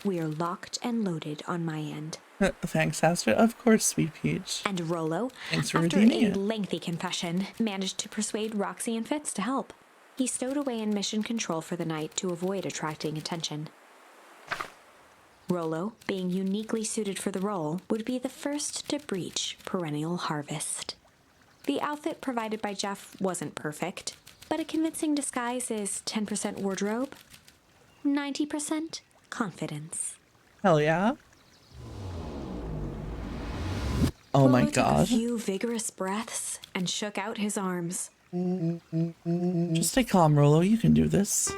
We are locked and loaded on my end. Thanks, Astrid. Of course, sweet Peach. And Rollo, Thanks for after redeeming a it. lengthy confession, managed to persuade Roxy and Fitz to help. He stowed away in mission control for the night to avoid attracting attention. Rollo, being uniquely suited for the role, would be the first to breach perennial harvest. The outfit provided by Jeff wasn't perfect, but a convincing disguise is 10% wardrobe, 90% confidence. Hell yeah. Oh Rollo my took god. a few vigorous breaths and shook out his arms. Just stay calm, Rollo. You can do this.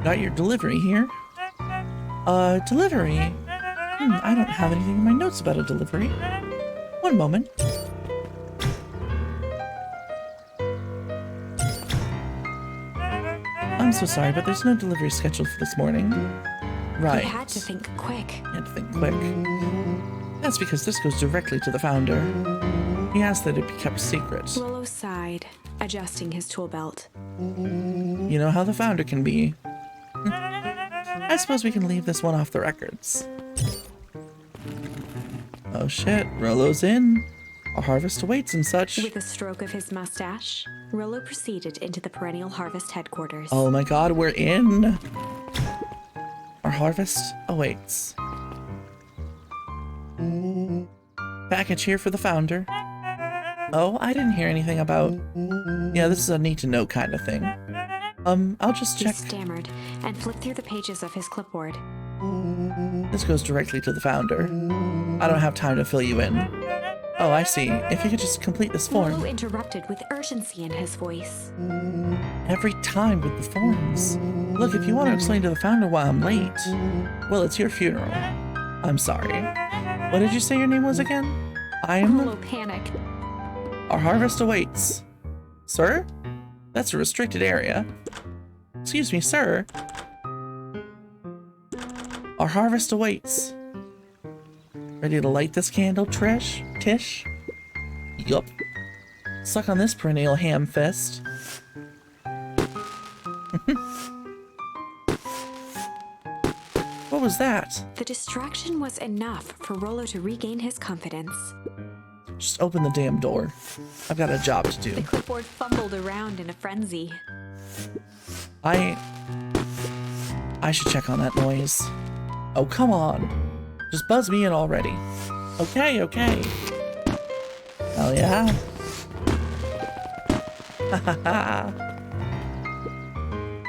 Got your delivery here. Delivery? I don't have anything in my notes about a delivery. One moment. I'm so sorry, but there's no delivery scheduled for this morning. Right. He had to think quick. Had to think quick. That's because this goes directly to the founder. He asked that it be kept secret. Rollo sighed, adjusting his tool belt. You know how the founder can be. I suppose we can leave this one off the records. Oh shit, Rollo's in. Our harvest awaits and such. With a stroke of his mustache, Rollo proceeded into the Perennial Harvest headquarters. Oh my god, we're in. Our harvest awaits. Package here for the founder. Oh, I didn't hear anything about... Yeah, this is a need-to-know kind of thing. I'll just He check. stammered and flipped through the pages of his clipboard. This goes directly to the founder. I don't have time to fill you in. Oh, I see. If you could just complete this Rollo form. interrupted with urgency in his voice. Every time with the forms. Look, if you want to explain to the founder why I'm late, well, it's your funeral. I'm sorry. What did you say your name was again? Rollo panicked. Our harvest awaits. Sir? That's a restricted area. Excuse me, sir. Our harvest awaits. Ready to light this candle, Tish? Yup. Suck on this perennial ham fist. What was that? The distraction was enough for Rollo to regain his confidence. Just open the damn door. I've got a job to The do. clipboard fumbled around in a frenzy. I should check on that noise. Oh, come on. Just buzz me in already. Okay. Hell yeah.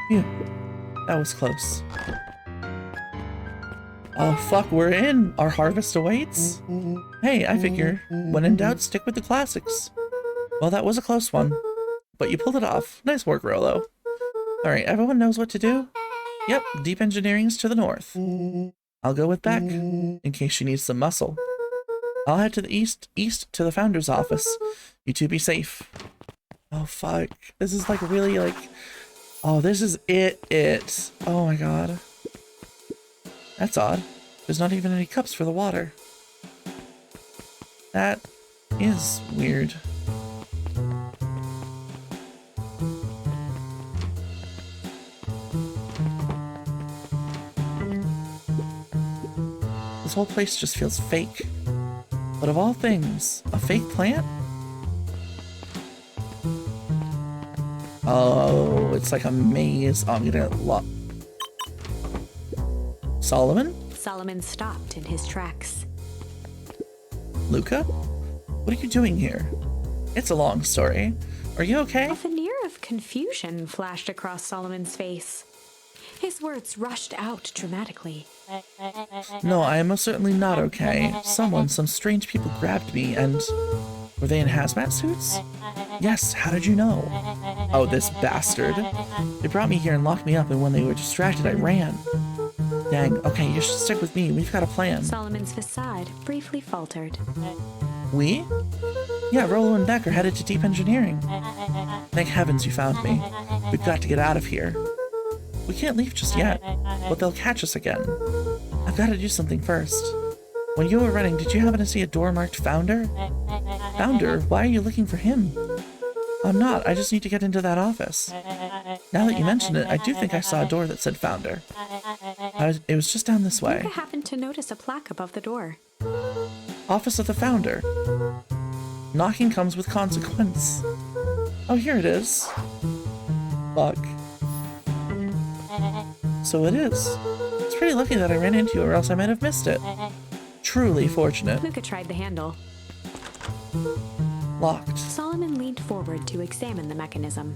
Phew. That was close. Oh fuck, we're in! Our harvest awaits? Hey, I figure, when in doubt, stick with the classics. Well, that was a close one. But you pulled it off. Nice work, Rollo. Alright, everyone knows what to do? Yep, deep engineering's to the north. I'll go with Beck, in case she needs some muscle. I'll head to the east to the founder's office. You two be safe. Oh fuck. This is like really like... Oh, this is it. Oh my god. That's odd. There's not even any cups for the water. That is weird. This whole place just feels fake. But of all things, a fake plant? Oh, it's like a maze. Oh, I'm gonna lock. Solomon? Solomon stopped in his tracks. Luca? What are you doing here? It's a long story. Are you okay? A veneer of confusion flashed across Solomon's face. His words rushed out dramatically. No, I am most certainly not okay. Some strange people grabbed me and... Were they in hazmat suits? Yes, how did you know? Oh, this bastard. They brought me here and locked me up, and when they were distracted, I ran. Dang, okay, you should stick with me. We've got a plan. Solomon's facade briefly faltered. We? Yeah, Rollo and Beck are headed to deep engineering. Thank heavens you found me. We've got to get out of here. We can't leave just yet, but they'll catch us again. I've got to do something first. When you were running, did you happen to see a door marked Founder? Founder? Why are you looking for him? I'm not. I just need to get into that office. Now that you mention it, I do think I saw a door that said Founder. It was just down this way. Luca happened to notice a plaque above the door. Office of the Founder. Knocking comes with consequence. Oh, here it is. Fuck. So it is. It's pretty lucky that I ran into you, or else I might have missed it. Truly fortunate. Luca tried the handle. Locked. Solomon leaned forward to examine the mechanism.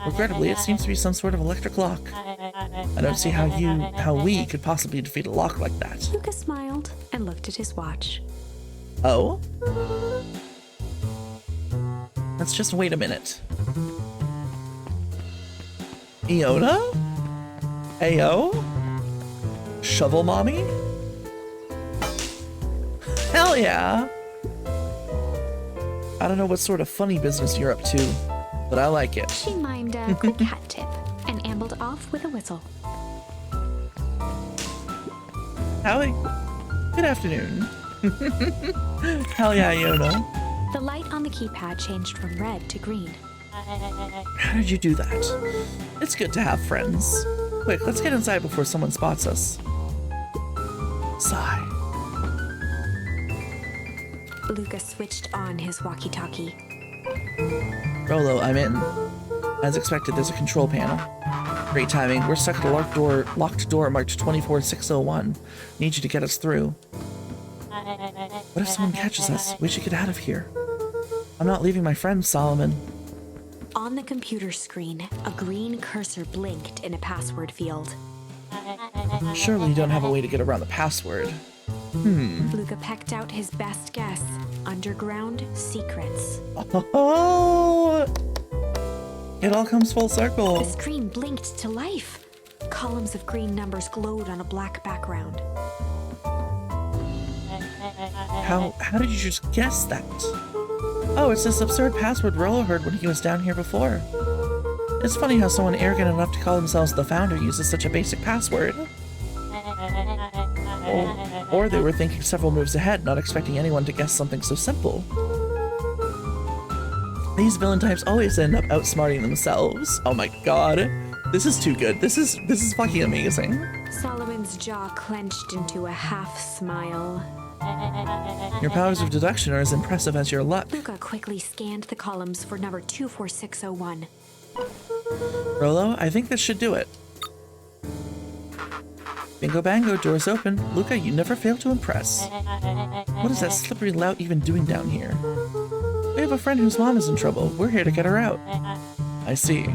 Regrettably, it seems to be some sort of electric lock. I don't see how we could possibly defeat a lock like that. Luca smiled and looked at his watch. Oh? Let's just wait a minute. Iona? Ayo? Shovel Mommy? Hell yeah! I don't know what sort of funny business you're up to, but I like it. She mimed a quick hat tip and ambled off with a whistle. Howdy. Good afternoon. Hell yeah, Iona. The light on the keypad changed from red to green. How did you do that? It's good to have friends. Quick, let's get inside before someone spots us. Sigh. Luca switched on his walkie-talkie. Rollo, I'm in. As expected, there's a control panel. Great timing. We're stuck at a locked door marked 24601. Need you to get us through. What if someone catches us? We should get out of here. I'm not leaving my friends, Solomon. On the computer screen, a green cursor blinked in a password field. Surely you don't have a way to get around the password. Luca pecked out his best guess. Underground secrets. Oh! It all comes full The circle. screen blinked to life. Columns of green numbers glowed on a black background. How did you just guess that? Oh, it's this absurd password Rollo heard when he was down here before. It's funny how someone arrogant enough to call themselves the Founder uses such a basic password. Or they were thinking several moves ahead, not expecting anyone to guess something so simple. These villain types always end up outsmarting themselves. Oh my god. This is too good. This is fucking amazing. Solomon's jaw clenched into a half smile. Your powers of deduction are as impressive as your luck. Luca quickly scanned the columns for number 24601. Rollo, I think this should do it. Bingo bango, doors open. Luca, you never fail to impress. What is that slippery lout even doing down here? We have a friend whose mom is in trouble. We're here to get her out. I see.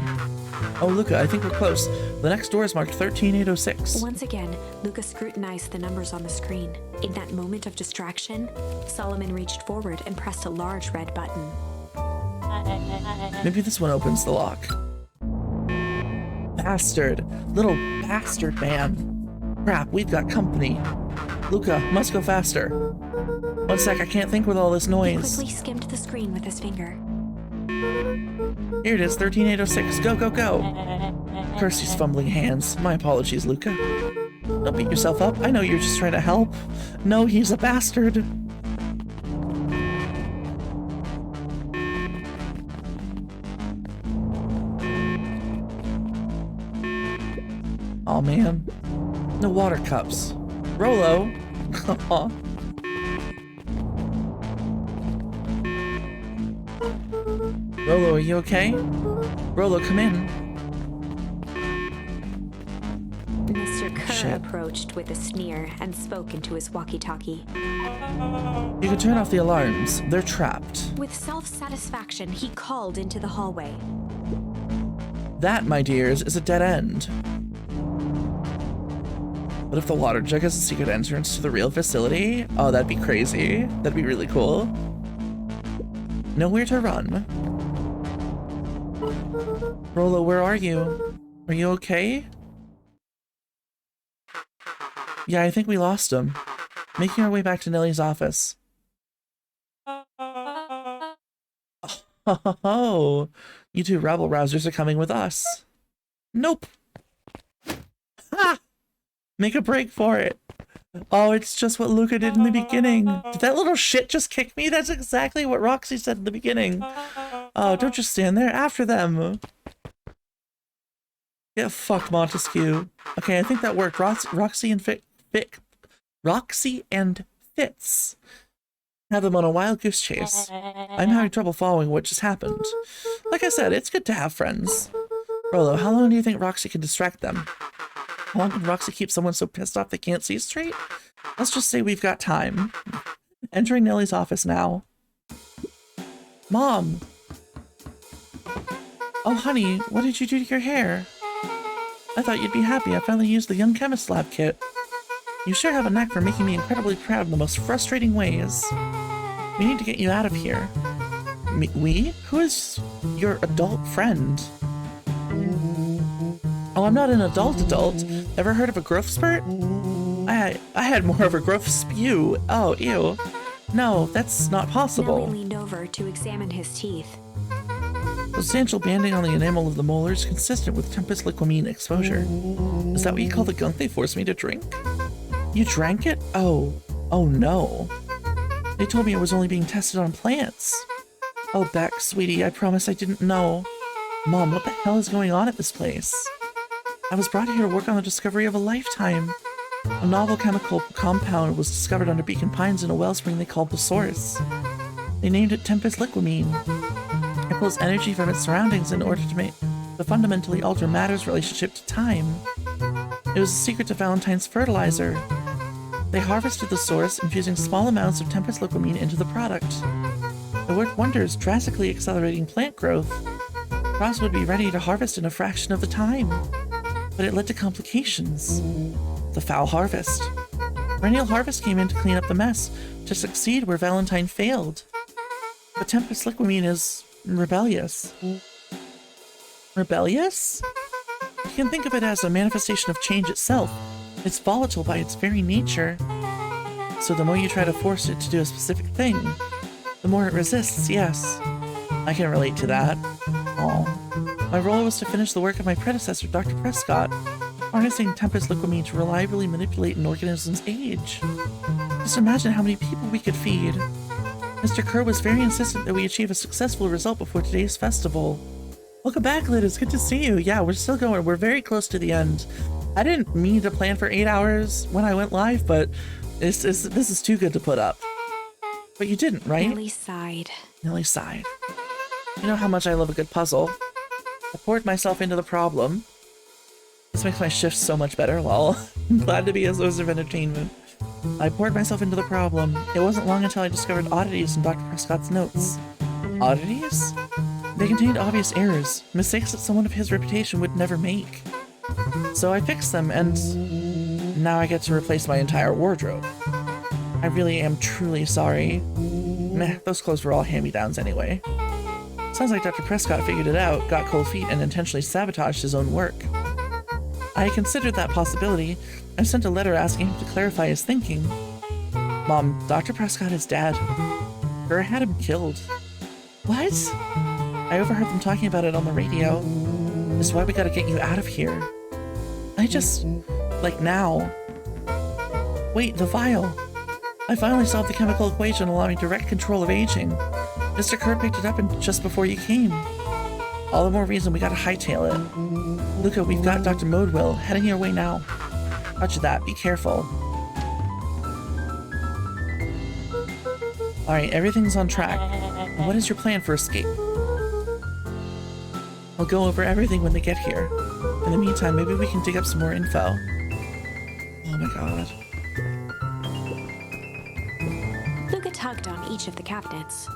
Oh, Luca, I think we're close. The next door is marked 13806. Once again, Luca scrutinized the numbers on the screen. In that moment of distraction, Solomon reached forward and pressed a large red button. Maybe this one opens the lock. Bastard. Little bastard man. Crap, we've got company. Luca, must go faster. One sec, I can't think with all this He noise. quickly skimmed the screen with his finger. Here it is, 13806. Go, go, go. Curse these fumbling hands. My apologies, Luca. Don't beat yourself up. I know you're just trying to help. No, he's a bastard. Oh man. No water cups. Rollo. Rollo, are you okay? Rollo, come in. Mr. Kerr Shit. approached with a sneer and spoke into his walkie-talkie. You can turn off the alarms. They're trapped. With self-satisfaction, he called into the hallway. That, my dears, is a dead end. What if the water jug has a secret entrance to the real facility? Oh, that'd be crazy. That'd be really cool. Nowhere to run. Rolo, where are you? Are you okay? Yeah, I think we lost him. Making our way back to Nellie's office. Oh, you two rabble-rousers are coming with us. Nope. Ha! Make a break for it. Oh, it's just what Luca did in the beginning. Did that little shit just kick me? That's exactly what Roxy said in the beginning. Oh, don't just stand there after them. Get fucked, Montesquieu. Okay, I think that worked. Roxy and Roxy and Fitz have them on a wild goose chase. I'm having trouble following what just happened. Like I said, it's good to have friends. Rolo, how long do you think Roxy can distract them? How long can Roxy keep someone so pissed off they can't see straight? Let's just say we've got time. Entering Nellie's office now. Mom! Oh, honey, what did you do to your hair? I thought you'd be happy I finally used the Young Chemist Lab kit. You sure have a knack for making me incredibly proud in the most frustrating ways. We need to get you out of here. We? Who is your adult friend? Oh, I'm not an adult. Ever heard of a growth spurt? I had more of a growth spew. Oh, ew. No, that's not possible. Nellie leaned over to examine his teeth. Substantial banding on the enamel of the molars consistent with Tempest liquamine exposure. Is that what you call the gunk they forced me to drink? You drank it? Oh no. They told me it was only being tested on plants. Oh, Beck, sweetie, I promise I didn't know. Mom, what the hell is going on at this place? I was brought here to work on the discovery of a lifetime. A novel chemical compound was discovered under Beacon Pines in a wellspring they called the Source. They named it Tempest liquamine. It pulls energy from its surroundings in order to fundamentally alter matter's relationship to time. It was a secret to Valentine's fertilizer. They harvested the source, infusing small amounts of Tempest liquamine into the product. It worked wonders, drastically accelerating plant growth. Cross would be ready to harvest in a fraction of the time. But it led to complications. The foul harvest. Perennial Harvest came in to clean up the mess, to succeed where Valentine failed. But Tempest liquamine is rebellious. Rebellious? You can think of it as a manifestation of change itself. It's volatile by its very nature. So the more you try to force it to do a specific thing, the more it resists, yes. I can relate to that. Aw. My role was to finish the work of my predecessor, Dr. Prescott, harnessing Tempest liquamine to reliably manipulate an organism's age. Just imagine how many people we could feed. Mr. Kerr was very insistent that we achieve a successful result before today's festival. Welcome back, Lid. It's good to see you. Yeah, we're still going. We're very close to the end. I didn't mean to plan for 8 hours when I went live, but this is too good to put up. But you didn't, right? Nellie sighed. Nellie sighed. You know how much I love a good puzzle. I poured myself into the problem. This makes my shift so much better, lol. I'm glad to be a source of entertainment. I poured myself into the problem. It wasn't long until I discovered oddities in Dr. Prescott's notes. Oddities? They contained obvious errors, mistakes that someone of his reputation would never make. So I fixed them, and now I get to replace my entire wardrobe. I really am truly sorry. Meh, those clothes were all hand-me-downs anyway. Sounds like Dr. Prescott figured it out, got cold feet, and intentionally sabotaged his own work. I considered that possibility. I sent a letter asking him to clarify his thinking. Mom, Dr. Prescott is dead. Kerr had him killed. What? I overheard them talking about it on the radio. This is why we gotta get you out of here. Like now. Wait, the vial. I finally solved the chemical equation allowing direct control of aging. Mr. Kerr picked it up just before you came. All the more reason we gotta hightail it. Luca, we've got Dr. Modewell heading your way now. Roger that, be careful. Alright, everything's on track. What is your plan for escape? I'll go over everything when they get here. In the meantime, maybe we can dig up some more info. Oh my god. Luca tugged on each of the cabinets.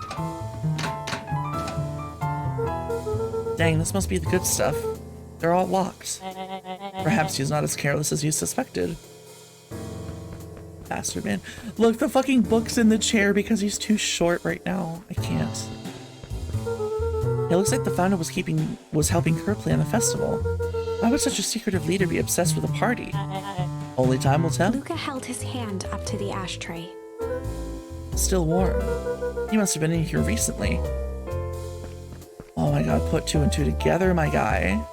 Dang, this must be the good stuff. They're all locked. Perhaps he's not as careless as you suspected. Bastard, man. Look, the fucking book's in the chair because he's too short right now. I can't. It looks like the founder was helping her plan the festival. Why would such a secretive leader be obsessed with a party? Only time will tell. Luca held his hand up to the ashtray. Still warm. You must have been in here recently. Oh my god, put two and two together, my guy.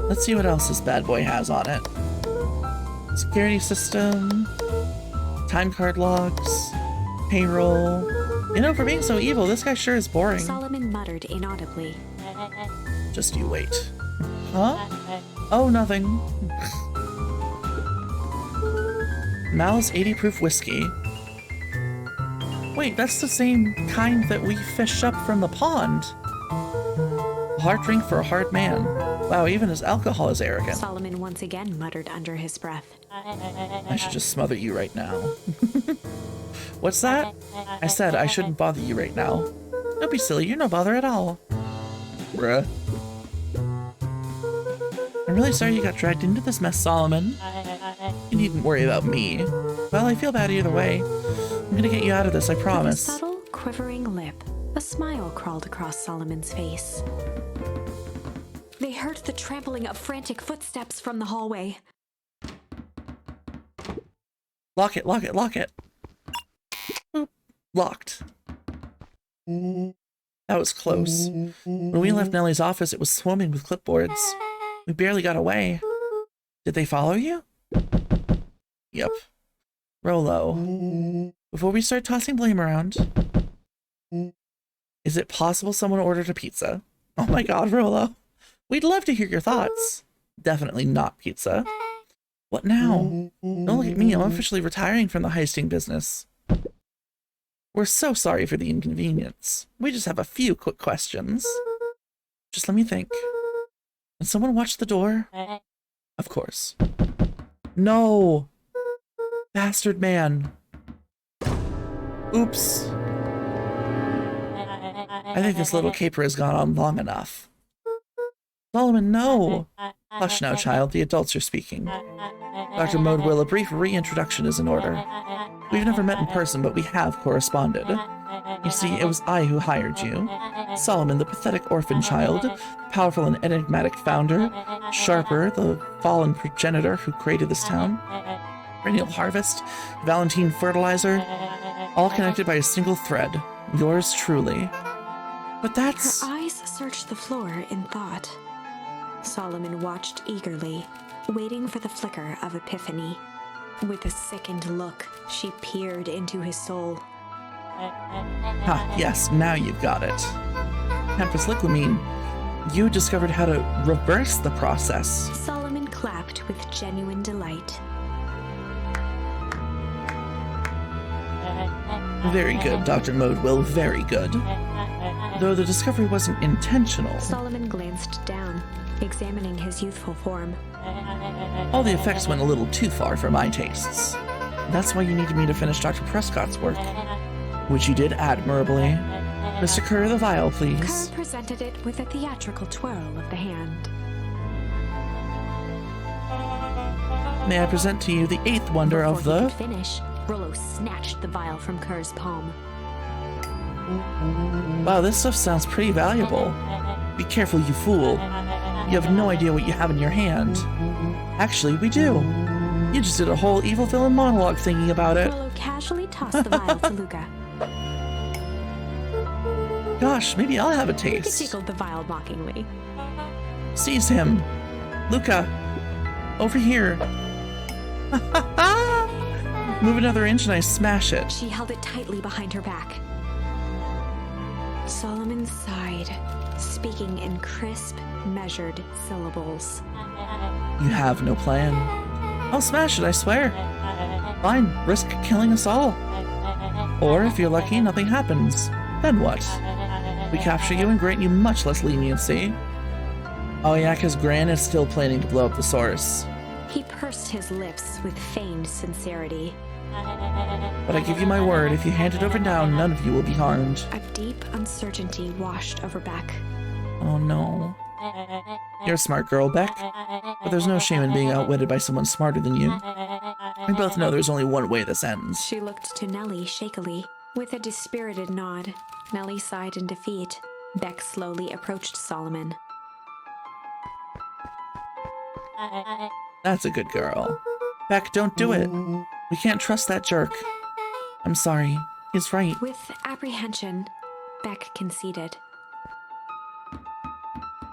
Let's see what else this bad boy has on it. Security system, time card logs, payroll. You know, for being so evil, this guy sure is boring. Solomon muttered inaudibly. Just you wait. Huh? Oh, nothing. Malice 80 proof whiskey. Wait, that's the same kind that we fished up from the pond. A hard drink for a hard man. Wow, even his alcohol is arrogant. Solomon once again muttered under his breath. I should just smother you right now. What's that? I said I shouldn't bother you right now. Don't be silly, you're no bother at all. Bruh. I'm really sorry you got dragged into this mess, Solomon. You needn't worry about me. Well, I feel bad either way. I'm gonna get you out of this, I promise. With a subtle, quivering lip, a smile crawled across Solomon's face. They heard the trampling of frantic footsteps from the hallway. Lock it, lock it, lock it. Boop. Locked. That was close. When we left Nellie's office, it was swarming with clipboards. We barely got away. Did they follow you? Yep. Rolo. Before we start tossing blame around, is it possible someone ordered a pizza? Oh my god, Rolo. We'd love to hear your thoughts. Definitely not pizza. What now? Don't look at me, I'm officially retiring from the heisting business. We're so sorry for the inconvenience. We just have a few quick questions. Just let me think. Did someone watch the door? Of course. No! Bastard man. Oops. I think this little caper has gone on long enough. Solomon, no! Hush now, child. The adults are speaking. Dr. Modewell, a brief reintroduction is in order. We've never met in person, but we have corresponded. You see, it was I who hired you. Solomon, the pathetic orphan child, powerful and enigmatic founder, Sharper, the fallen progenitor who created this town, Perennial Harvest, Valentine Fertilizer, all connected by a single thread. Yours truly. But that's... Her eyes searched the floor in thought. Solomon watched eagerly, waiting for the flicker of epiphany. With a sickened look, she peered into his soul. Ah, yes, now you've got it. Campus Liquamine, you discovered how to reverse the process. Solomon clapped with genuine delight. Very good, Dr. Modewell, very good. Though the discovery wasn't intentional. Solomon glanced down, examining his youthful form. All the effects went a little too far for my tastes. That's why you needed me to finish Dr. Prescott's work, which you did admirably. Mr. Kerr, the vial, please. Kerr presented it with a theatrical twirl of the hand. May I present to you the eighth wonder of Before he the... could finish, Rollo snatched the vial from Kerr's palm. Wow, this stuff sounds pretty valuable. Be careful, you fool. You have no idea what you have in your hand. Actually, we do. You just did a whole evil villain monologue thinking about it. Rollo casually tossed the vial to Luca. Gosh, maybe I'll have a Luca taste. tickled the vial mockingly. Seize him. Luca, over here. Move another inch and I smash it. She held it tightly behind her back. Solomon sighed, speaking in crisp, measured syllables. You have no plan. I'll smash it, I swear. Fine, risk killing us all. Or if you're lucky, nothing happens. Then what? We capture you and grant you much less leniency. Oh yeah, because Gran is still planning to blow up the source. He pursed his lips with feigned sincerity. But I give you my word, if you hand it over now, none of you will be harmed. A deep uncertainty washed over Beck. Oh no. You're a smart girl, Beck. But there's no shame in being outwitted by someone smarter than you. We both know there's only one way this ends. She looked to Nellie shakily. With a dispirited nod, Nellie sighed in defeat. Beck slowly approached Solomon. That's a good girl. Beck, don't do it. We can't trust that jerk. I'm sorry. He's right. With apprehension, Beck conceded.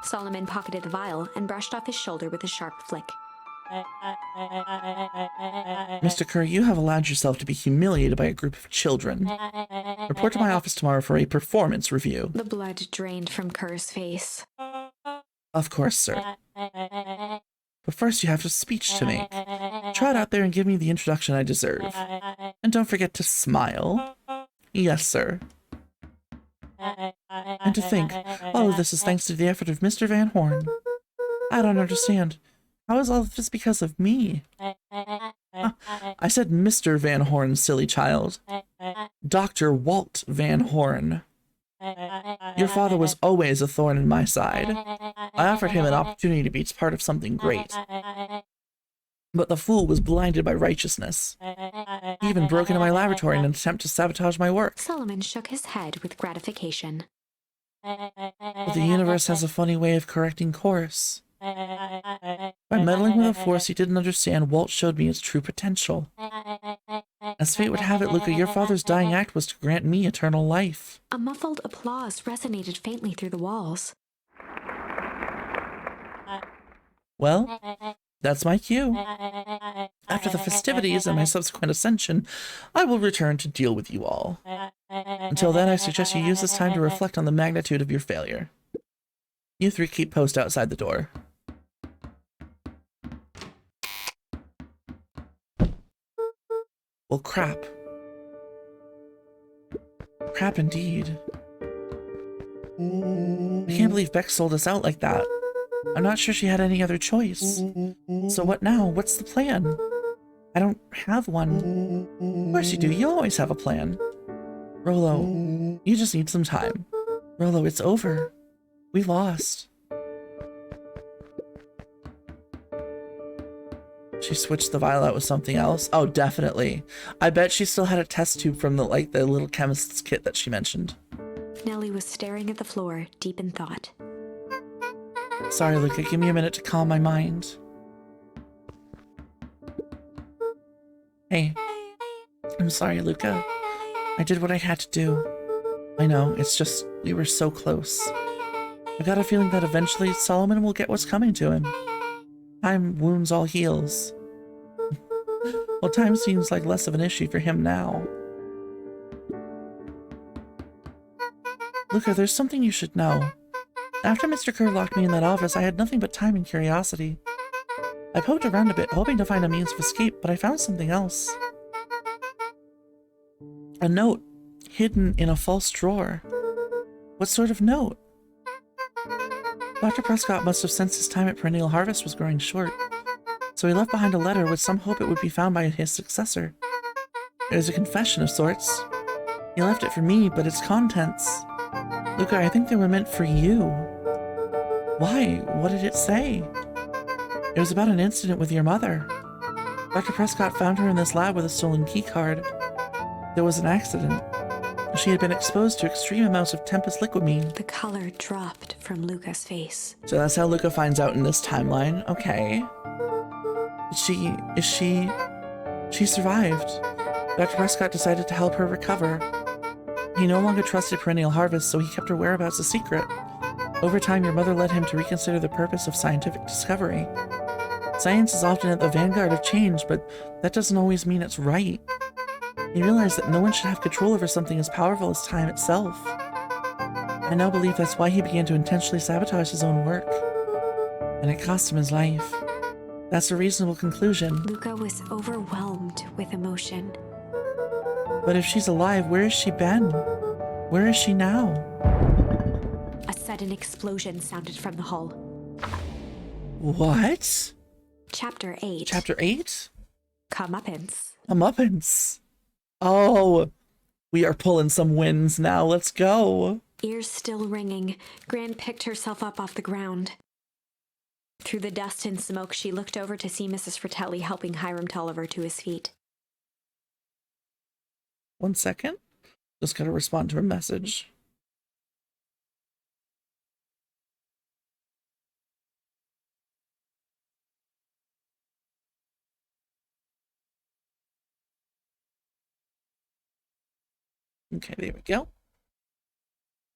Solomon pocketed the vial and brushed off his shoulder with a sharp flick. Mr. Kerr, you have allowed yourself to be humiliated by a group of children. Report to my office tomorrow for a performance review. The blood drained from Kerr's face. Of course, sir. But first you have a speech to make. Trot out there and give me the introduction I deserve. And don't forget to smile. Yes, sir. And to think, all of this is thanks to the effort of Mr. Van Horn. I don't understand. How is all of this because of me? I said Mr. Van Horn, silly child. Dr. Walt Van Horn. Your father was always a thorn in my side. I offered him an opportunity to be part of something great. But the fool was blinded by righteousness. He even broke into my laboratory in an attempt to sabotage my work. Solomon shook his head with gratification. But the universe has a funny way of correcting course. By meddling with a force he didn't understand, Walt showed me its true potential. As fate would have it, Luca, your father's dying act was to grant me eternal life. A muffled applause resonated faintly through the walls. Well, that's my cue. After the festivities and my subsequent ascension, I will return to deal with you all. Until then, I suggest you use this time to reflect on the magnitude of your failure. You three keep post outside the door. Well, crap. Crap indeed. I can't believe Beck sold us out like that. I'm not sure she had any other choice. So what now? What's the plan? I don't have one. Of course you do. You always have a plan. Rolo, you just need some time. Rolo, it's over. We lost. She switched the vial out with something else? Oh, definitely. I bet she still had a test tube from the little chemist's kit that she mentioned. Nellie was staring at the floor, deep in thought. Sorry, Luca. Give me a minute to calm my mind. Hey. I'm sorry, Luca. I did what I had to do. I know, it's just, we were so close. I got a feeling that eventually Solomon will get what's coming to him. Time wounds all heals. Well, time seems like less of an issue for him now. Luca, there's something you should know. After Mr. Kerr locked me in that office, I had nothing but time and curiosity. I poked around a bit, hoping to find a means of escape, but I found something else. A note, hidden in a false drawer. What sort of note? Dr. Prescott must have sensed his time at Perennial Harvest was growing short, so he left behind a letter with some hope it would be found by his successor. It was a confession of sorts. He left it for me, but its contents... Luca, I think they were meant for you. Why? What did it say? It was about an incident with your mother. Dr. Prescott found her in this lab with a stolen keycard. There was an accident. She had been exposed to extreme amounts of Tempest liquamine. The color dropped from Luca's face. So that's how Luca finds out in this timeline. Okay. She survived. Dr. Prescott decided to help her recover. He no longer trusted Perennial Harvest, so he kept her whereabouts a secret. Over time, your mother led him to reconsider the purpose of scientific discovery. Science is often at the vanguard of change, but that doesn't always mean it's right. He realized that no one should have control over something as powerful as time itself. I now believe that's why he began to intentionally sabotage his own work. And it cost him his life. That's a reasonable conclusion. Luca was overwhelmed with emotion. But if she's alive, where has she been? Where is she now? A sudden explosion sounded from the hull. What? Chapter 8. Chapter 8? Comeuppance. Comeuppance. Oh, we are pulling some wins now. Let's go. Ears still ringing, Gran picked herself up off the ground. Through the dust and smoke, she looked over to see Mrs. Fratelli helping Hiram Tolliver to his feet. 1 second. Just gotta respond to a message. Okay, there we go.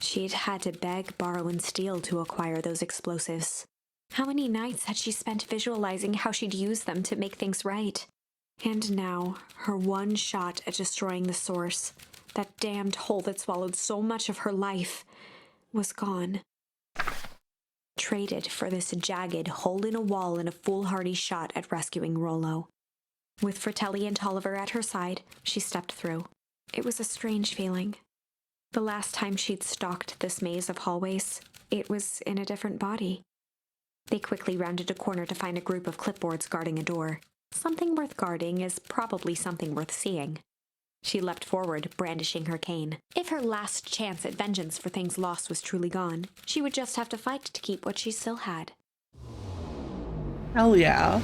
She'd had to beg, borrow, and steal to acquire those explosives. How many nights had she spent visualizing how she'd use them to make things right? And now, her one shot at destroying the source, that damned hole that swallowed so much of her life, was gone. Traded for this jagged hole in a wall and a foolhardy shot at rescuing Rollo. With Fratelli and Tolliver at her side, she stepped through. It was a strange feeling. The last time she'd stalked this maze of hallways, it was in a different body. They quickly rounded a corner to find a group of clipboards guarding a door. Something worth guarding is probably something worth seeing. She leapt forward, brandishing her cane. If her last chance at vengeance for things lost was truly gone, she would just have to fight to keep what she still had. Hell yeah.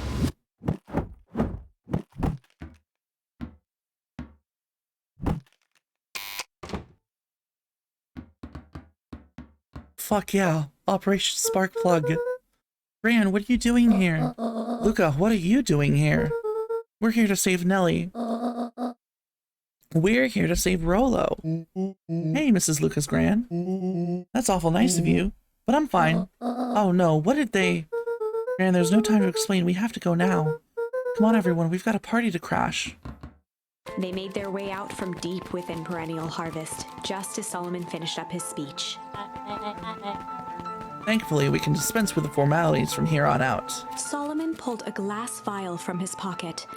Fuck yeah. Operation Sparkplug. Gran, what are you doing here? Luca, what are you doing here? We're here to save Nellie. We're here to save Rollo. Hey, Mrs. Lucas Gran. That's awful nice of you, but I'm fine. Oh no, what did they... Gran, there's no time to explain. We have to go now. Come on, everyone. We've got a party to crash. They made their way out from deep within Perennial Harvest, just as Solomon finished up his speech. Thankfully, we can dispense with the formalities from here on out. Solomon pulled a glass vial from his pocket.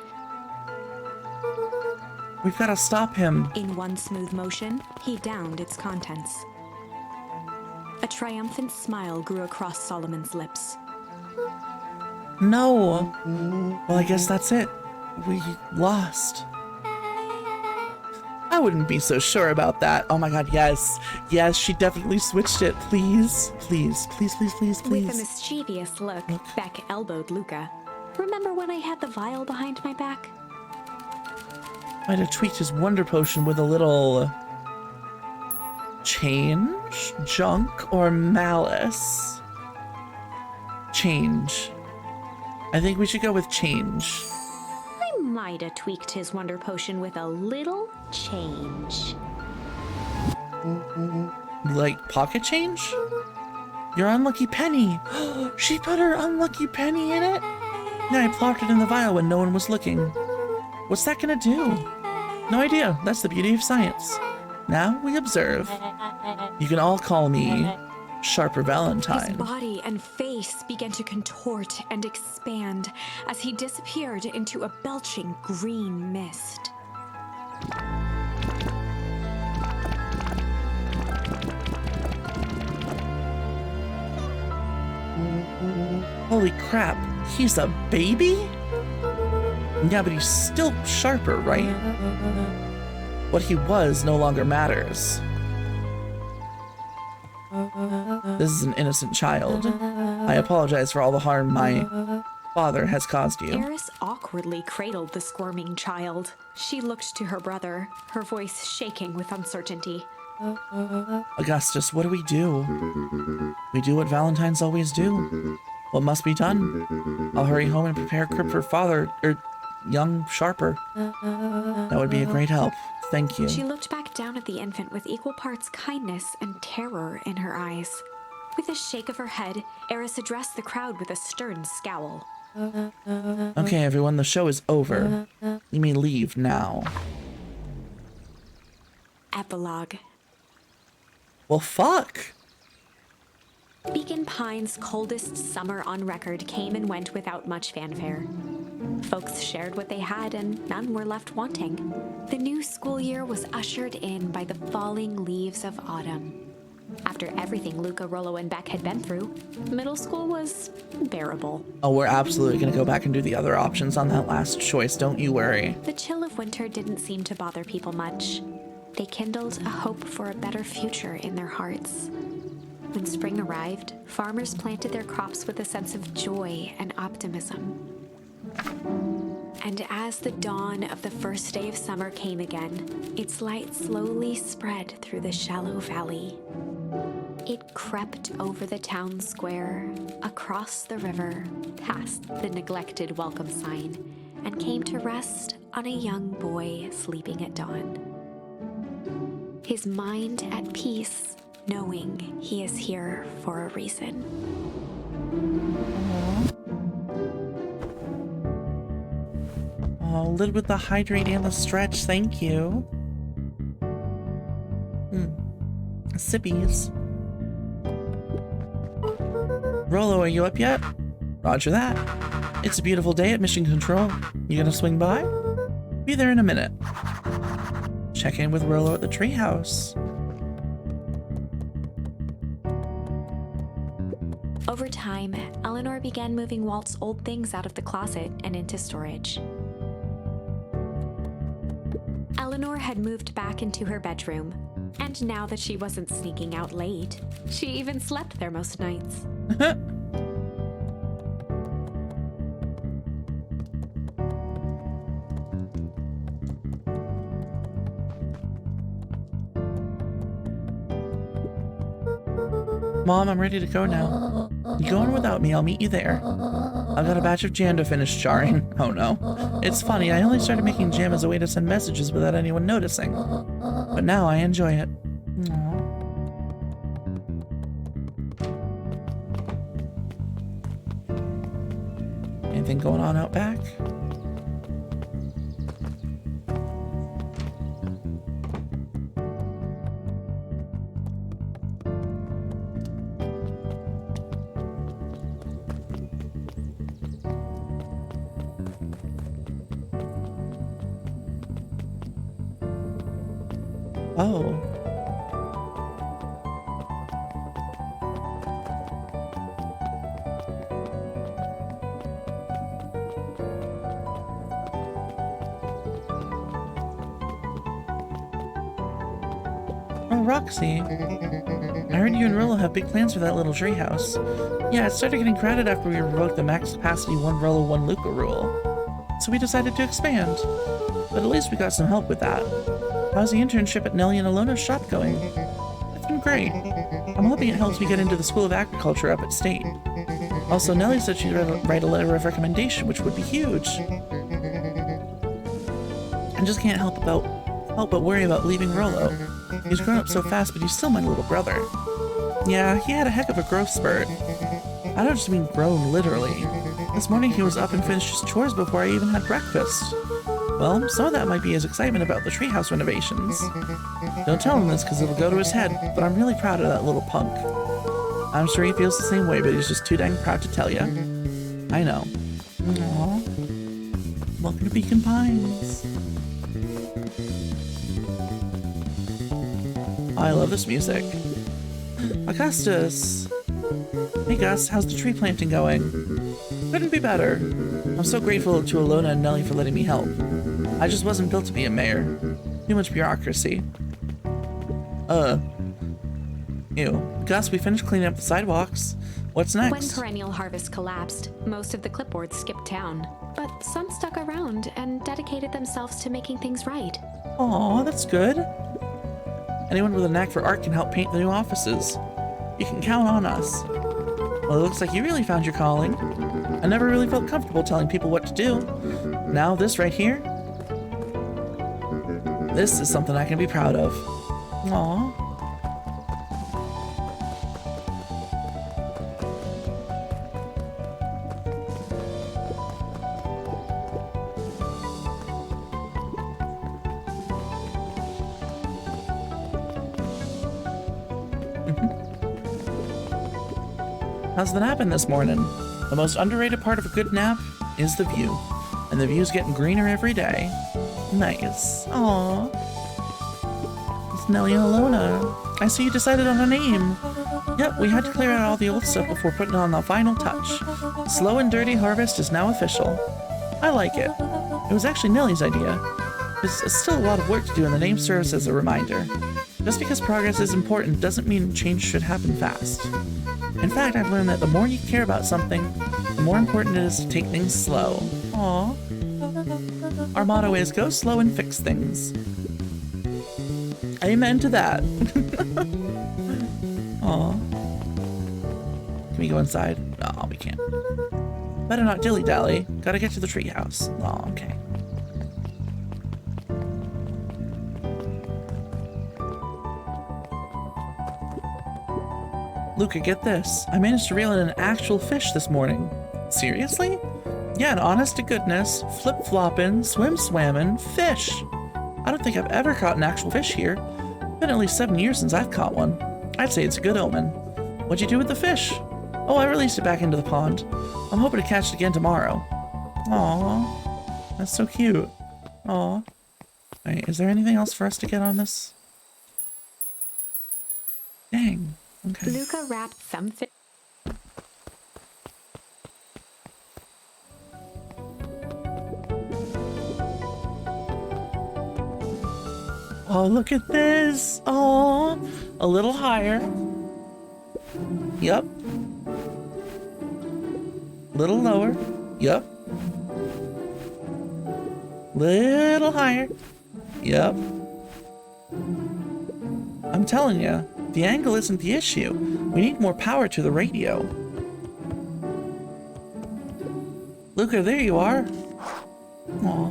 We've got to stop him. In one smooth motion, he downed its contents. A triumphant smile grew across Solomon's lips. No. Well, I guess that's it. We lost. I wouldn't be so sure about that. Oh my god, yes. Yes, she definitely switched it. Please, please, please, please, please, please. With a mischievous look, Beck elbowed Luca. Remember when I had the vial behind my back? Might have tweaked his wonder potion with a little... change? Junk? Or malice? Change. I think we should go with change. I might have tweaked his wonder potion with a little change. Like pocket change? Your unlucky penny! She put her unlucky penny in it? Yeah, I plopped it in the vial when no one was looking. What's that gonna do? No idea. That's the beauty of science. Now we observe. You can all call me Sharper Valentine. His body and face began to contort and expand as he disappeared into a belching green mist. Holy crap, he's a baby? Yeah, but he's still Sharper, right? What he was no longer matters. This is an innocent child. I apologize for all the harm my father has caused you. Eris awkwardly cradled the squirming child. She looked to her brother, her voice shaking with uncertainty. Augustus, what do we do? We do what Valentines always do. What must be done? I'll hurry home and prepare a crib for father, young Sharper. That would be a great help. Thank you. She looked back down at the infant with equal parts kindness and terror in her eyes. With a shake of her head, Eris addressed the crowd with a stern scowl. Okay, everyone, the show is over. You may leave now. Epilogue. Well, fuck. Beacon Pines' coldest summer on record came and went without much fanfare. Folks shared what they had, and none were left wanting. The new school year was ushered in by the falling leaves of autumn. After everything Luca, Rollo, and Beck had been through, middle school was bearable. Oh, we're absolutely going to go back and do the other options on that last choice, don't you worry. The chill of winter didn't seem to bother people much. They kindled a hope for a better future in their hearts. When spring arrived, farmers planted their crops with a sense of joy and optimism. And as the dawn of the first day of summer came again, its light slowly spread through the shallow valley. It crept over the town square, across the river, past the neglected welcome sign, and came to rest on a young boy sleeping at dawn. His mind at peace, knowing he is here for a reason. Oh, a little bit of the hydrate and the stretch, thank you. Sippies. Rolo, are you up yet? Roger that. It's a beautiful day at Mission Control. You gonna swing by? Be there in a minute. Check in with Rolo at the treehouse. Over time, Eleanor began moving Walt's old things out of the closet and into storage. Eleanor had moved back into her bedroom, and now that she wasn't sneaking out late, she even slept there most nights. Mom, I'm ready to go now. You going without me? I'll meet you there. I've got a batch of jam to finish jarring. Oh no. It's funny, I only started making jam as a way to send messages without anyone noticing. But now I enjoy it. Aww. Anything going on out back? Oh. Oh, Roxy. I heard you and Rolo have big plans for that little treehouse. Yeah, it started getting crowded after we revoked the max capacity 1 Rolo 1 Luca rule. So we decided to expand. But at least we got some help with that. How's the internship at Nellie and Alona's shop going? It's been great. I'm hoping it helps me get into the School of Agriculture up at State. Also, Nellie said she'd write a letter of recommendation, which would be huge. I just can't help but worry about leaving Rolo. He's grown up so fast, but he's still my little brother. Yeah, he had a heck of a growth spurt. I don't just mean grown, literally. This morning he was up and finished his chores before I even had breakfast. Well, some of that might be his excitement about the treehouse renovations. Don't tell him this because it'll go to his head, but I'm really proud of that little punk. I'm sure he feels the same way, but he's just too dang proud to tell you. I know. Aww. Welcome to Beacon Pines. I love this music. Augustus! Hey Gus, how's the tree planting going? Couldn't be better. I'm so grateful to Alona and Nellie for letting me help. I just wasn't built to be a mayor. Too much bureaucracy. Ew. Gus, we finished cleaning up the sidewalks. What's next? When Perennial Harvest collapsed, most of the clipboards skipped town. But some stuck around and dedicated themselves to making things right. Aw, that's good. Anyone with a knack for art can help paint the new offices. You can count on us. Well, it looks like you really found your calling. I never really felt comfortable telling people what to do. Now this right here, this is something I can be proud of. Aww. How's the napping this morning? The most underrated part of a good nap is the view. And the view's getting greener every day. Nice. Aww. It's Nellie and Alona. I see you decided on a name. Yep, we had to clear out all the old stuff before putting on the final touch. Slow and Dirty Harvest is now official. I like it. It was actually Nellie's idea. There's still a lot of work to do and the name serves as a reminder. Just because progress is important doesn't mean change should happen fast. In fact, I've learned that the more you care about something, the more important it is to take things slow. Aww. Our motto is go slow and fix things. Amen to that. Aw. Can we go inside? No, we can't. Better not dilly-dally. Gotta get to the treehouse. Oh, okay. Luca, get this. I managed to reel in an actual fish this morning. Seriously? Yeah, an honest to goodness, flip-flopping, swim-swamming fish. I don't think I've ever caught an actual fish here. Been at least 7 years since I've caught one. I'd say it's a good omen. What'd you do with the fish? Oh, I released it back into the pond. I'm hoping to catch it again tomorrow. Aww. That's so cute. Aww. Alright, is there anything else for us to get on this? Dang. Okay. Luca wrapped some fish. Oh, look at this. Oh, a little higher. Yup. Little lower. Yup. Little higher. Yup. I'm telling you, the angle isn't the issue. We need more power to the radio. Luca, there you are. Aw.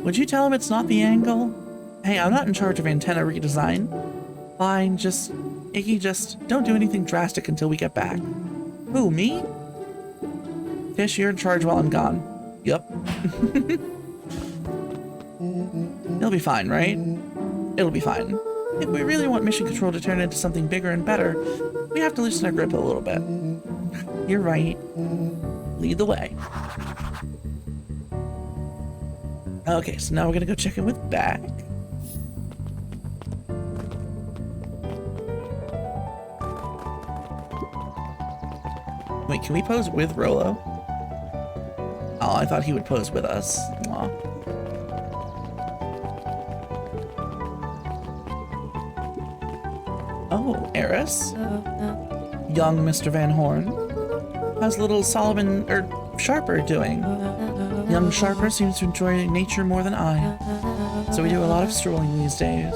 Would you tell him it's not the angle? Hey, I'm not in charge of antenna redesign. Fine, Iggy, just don't do anything drastic until we get back. Who, me? Fish, you're in charge while I'm gone. Yup. He'll be fine, right? It'll be fine. If we really want Mission Control to turn into something bigger and better, we have to loosen our grip a little bit. You're right. Lead the way. Okay, so now we're gonna go check in with Beck. Wait, can we pose with Rolo? Oh, I thought he would pose with us. Aw. Oh, Eris? Young Mr. Van Horn? How's little Solomon, Sharper doing? Young Sharper seems to enjoy nature more than I, so we do a lot of strolling these days.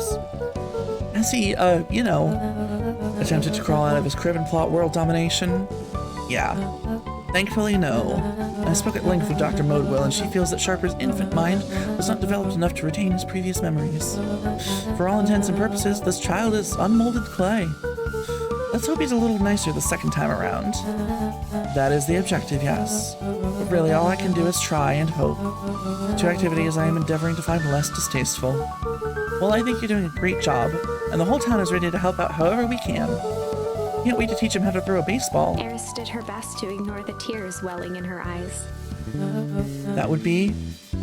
Has he, attempted to crawl out of his crib and plot world domination? Yeah. Thankfully, no. I spoke at length with Dr. Modewell, and she feels that Sharper's infant mind was not developed enough to retain his previous memories. For all intents and purposes, this child is unmolded clay. Let's hope he's a little nicer the second time around. That is the objective, yes. But really, all I can do is try and hope. Two activities I am endeavoring to find less distasteful. Well, I think you're doing a great job, and the whole town is ready to help out however we can. Can't wait to teach him how to throw a baseball. Eris did her best to ignore the tears welling in her eyes. That would be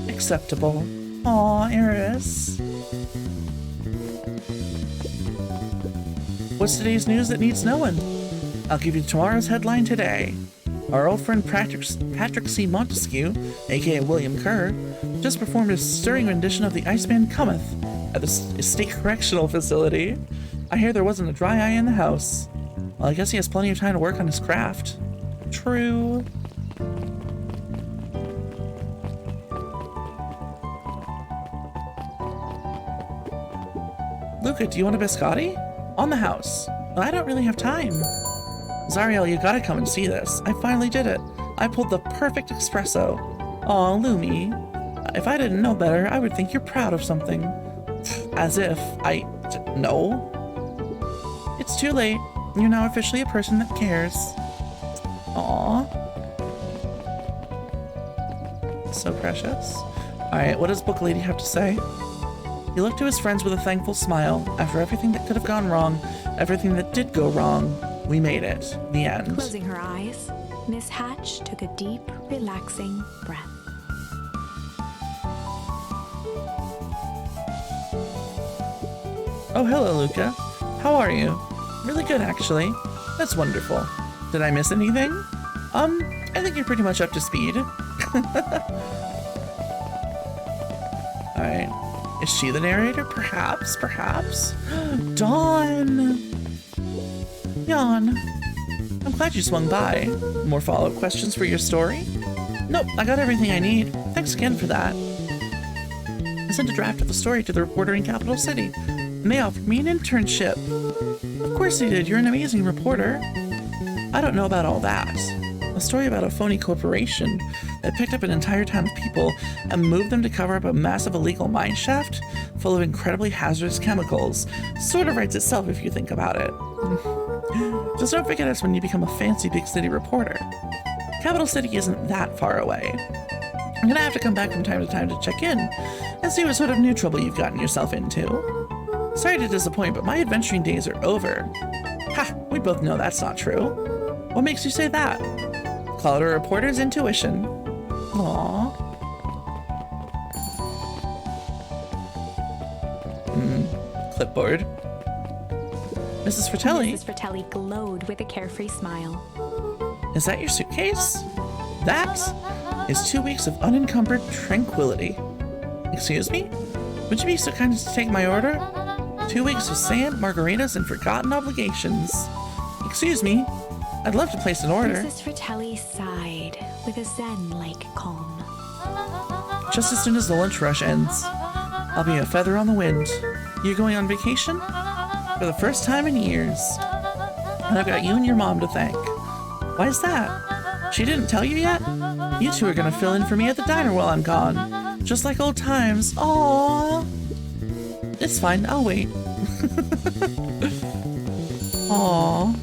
acceptable. Aw, Eris. What's today's news that needs knowing? I'll give you tomorrow's headline today. Our old friend Patrick C. Montesquieu, aka William Kerr, just performed a stirring rendition of The Iceman Cometh at the State Correctional Facility. I hear there wasn't a dry eye in the house. Well, I guess he has plenty of time to work on his craft. True. Luca, do you want a biscotti? On the house. But I don't really have time. Zariel, you gotta come and see this. I finally did it. I pulled the perfect espresso. Aw, Lumi. If I didn't know better, I would think you're proud of something. As if no. It's too late. You're now officially a person that cares. Aww. So precious. Alright, what does Book Lady have to say? He looked to his friends with a thankful smile. After everything that could have gone wrong, everything that did go wrong, we made it. The end. Closing her eyes, Miss Hatch took a deep, relaxing breath. Oh, hello, Luca. How are you? Really good, actually. That's wonderful. Did I miss anything? I think you're pretty much up to speed. Alright. Is she the narrator? Perhaps, perhaps. Dawn! Yawn. I'm glad you swung by. More follow-up questions for your story? Nope, I got everything I need. Thanks again for that. I sent a draft of the story to the reporter in Capital City, and they offered me an internship. Of course they did, you're an amazing reporter. I don't know about all that. A story about a phony corporation that picked up an entire town of people and moved them to cover up a massive illegal mine shaft full of incredibly hazardous chemicals sort of writes itself if you think about it. Just don't forget us when you become a fancy big city reporter. Capital City isn't that far away. I'm gonna have to come back from time to time to check in and see what sort of new trouble you've gotten yourself into. Sorry to disappoint, but my adventuring days are over. Ha! We both know that's not true. What makes you say that? Call it a reporter's intuition. Aww. Clipboard. Mrs. Fratelli. Mrs. Fratelli glowed with a carefree smile. Is that your suitcase? That is 2 weeks of unencumbered tranquility. Excuse me? Would you be so kind as to take my order? 2 weeks of sand, margaritas, and forgotten obligations. Excuse me? I'd love to place an order. Mrs. Fratelli sighed with a zen-like calm. Just as soon as the lunch rush ends, I'll be a feather on the wind. You going on vacation? For the first time in years. And I've got you and your mom to thank. Why is that? She didn't tell you yet? You two are gonna fill in for me at the diner while I'm gone. Just like old times. Aww. It's fine, I'll wait. Aww.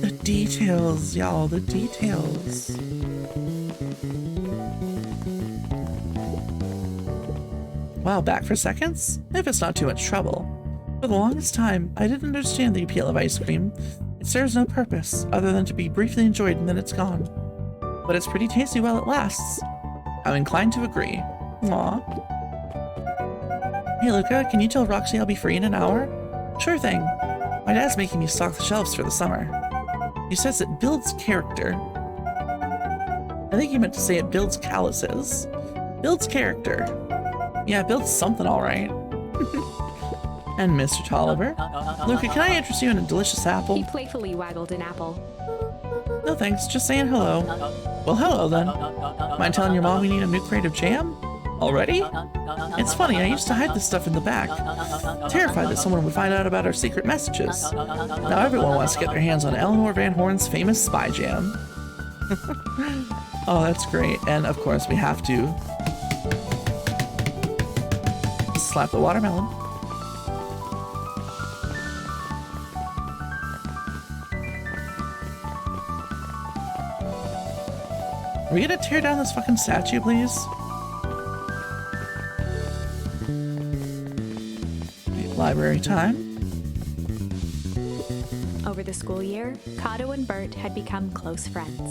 The details, y'all, the details. Wow, back for seconds? If it's not too much trouble. For the longest time, I didn't understand the appeal of ice cream. It serves no purpose, other than to be briefly enjoyed and then it's gone. But it's pretty tasty while it lasts. I'm inclined to agree. Aw. Hey Luca, can you tell Roxy I'll be free in an hour? Sure thing. My dad's making me stock the shelves for the summer. He says it builds character. I think he meant to say it builds calluses. Builds character. Yeah, it builds something alright. And Mr. Tolliver. Luca, can I interest you in a delicious apple? He playfully waggled an apple. No thanks, just saying hello. Well, hello then. Mind telling your mom we need a new crate of jam? Already? It's funny, I used to hide this stuff in the back, terrified that someone would find out about our secret messages. Now everyone wants to get their hands on Eleanor Van Horn's famous spy jam. Oh, that's great. And of course we have to slap the watermelon. Are we gonna tear down this fucking statue, please? Library time. Over the school year, Kato and Bert had become close friends.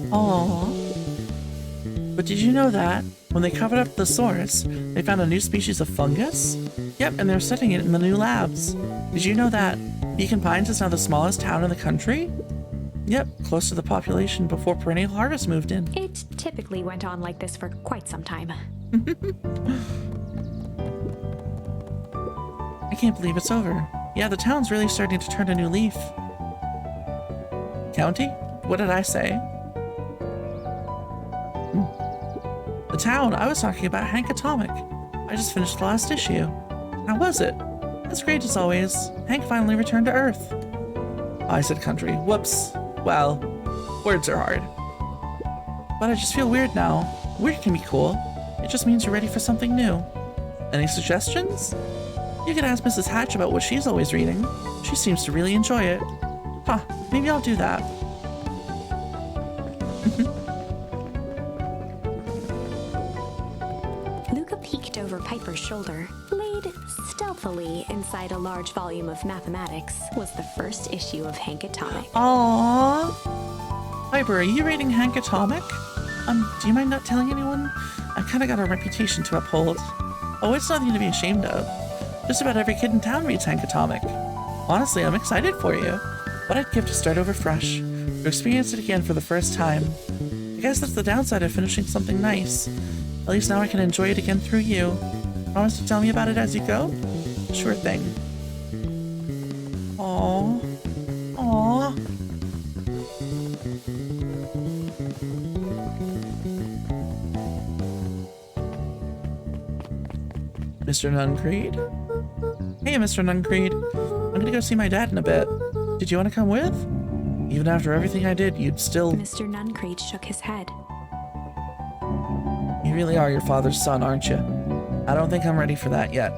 Aww. But did you know that when they covered up the source, they found a new species of fungus? Yep, and they're studying it in the new labs. Did you know that Beacon Pines is now the smallest town in the country? Yep, close to the population before Perennial Harvest moved in. It typically went on like this for quite some time. I can't believe it's over. Yeah, the town's really starting to turn a new leaf. County? What did I say? The town, I was talking about Hank Atomic. I just finished the last issue. How was it? As great as always. Hank finally returned to Earth. I said country. Whoops. Well, words are hard. But I just feel weird now. Weird can be cool. It just means you're ready for something new. Any suggestions? You can ask Mrs. Hatch about what she's always reading. She seems to really enjoy it. Huh, maybe I'll do that. Luca peeked over Piper's shoulder. Laid stealthily inside a large volume of mathematics was the first issue of Hank Atomic. Aww. Piper, are you reading Hank Atomic? Do you mind not telling anyone? I've kind of got a reputation to uphold. Oh, it's nothing to be ashamed of. Just about every kid in town reads Hank Atomic. Honestly, I'm excited for you. What I'd give to start over fresh, to experience it again for the first time. I guess that's the downside of finishing something nice. At least now I can enjoy it again through you. Promise to tell me about it as you go? Sure thing. Aww. Aww. Mr. Nuncreed? Hey, Mr. Nuncreed. I'm gonna go see my dad in a bit. Did you want to come with? Even after everything I did, you'd still... Mr. Nuncreed shook his head. You really are your father's son, aren't you? I don't think I'm ready for that yet.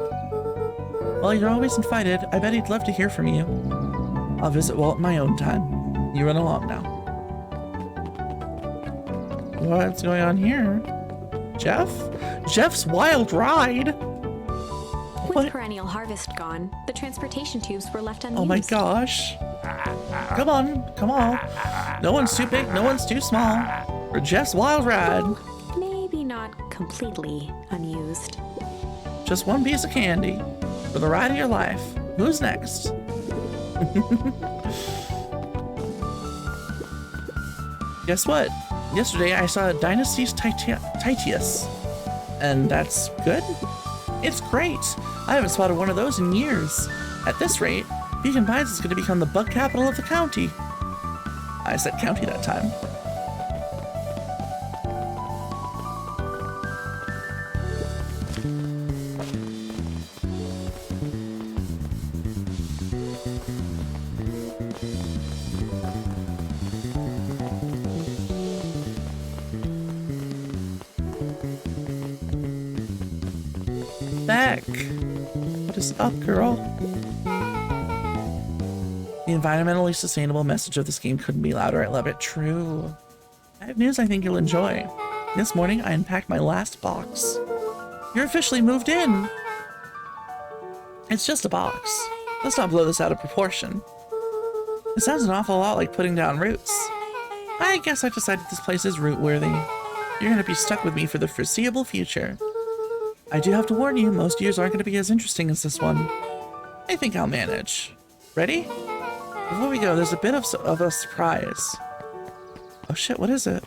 Well, you're always invited. I bet he'd love to hear from you. I'll visit Walt in my own time. You run along now. What's going on here? Jeff? Jeff's wild ride? With What? perennial harvest gone, the transportation tubes were left unused. Oh my gosh. Come on, come on. No one's too big, no one's too small. For Jeff's wild ride. Maybe not completely unused. Just one piece of candy for the ride of your life. Who's next? Guess what? Yesterday I saw Dynasty's Titius. And that's good? It's great. I haven't spotted one of those in years. At this rate, Beacon Pines is going to become the bug capital of the county. I said county that time. Back. What is up, girl? The environmentally sustainable message of this game couldn't be louder. I love it. True. I have news I think you'll enjoy. This morning, I unpacked my last box. You're officially moved in. It's just a box. Let's not blow this out of proportion. It sounds an awful lot like putting down roots. I guess I decided this place is root-worthy. You're gonna be stuck with me for the foreseeable future. I do have to warn you, most years aren't going to be as interesting as this one. I think I'll manage. Ready? Before we go, there's a bit of a surprise. Oh shit, what is it?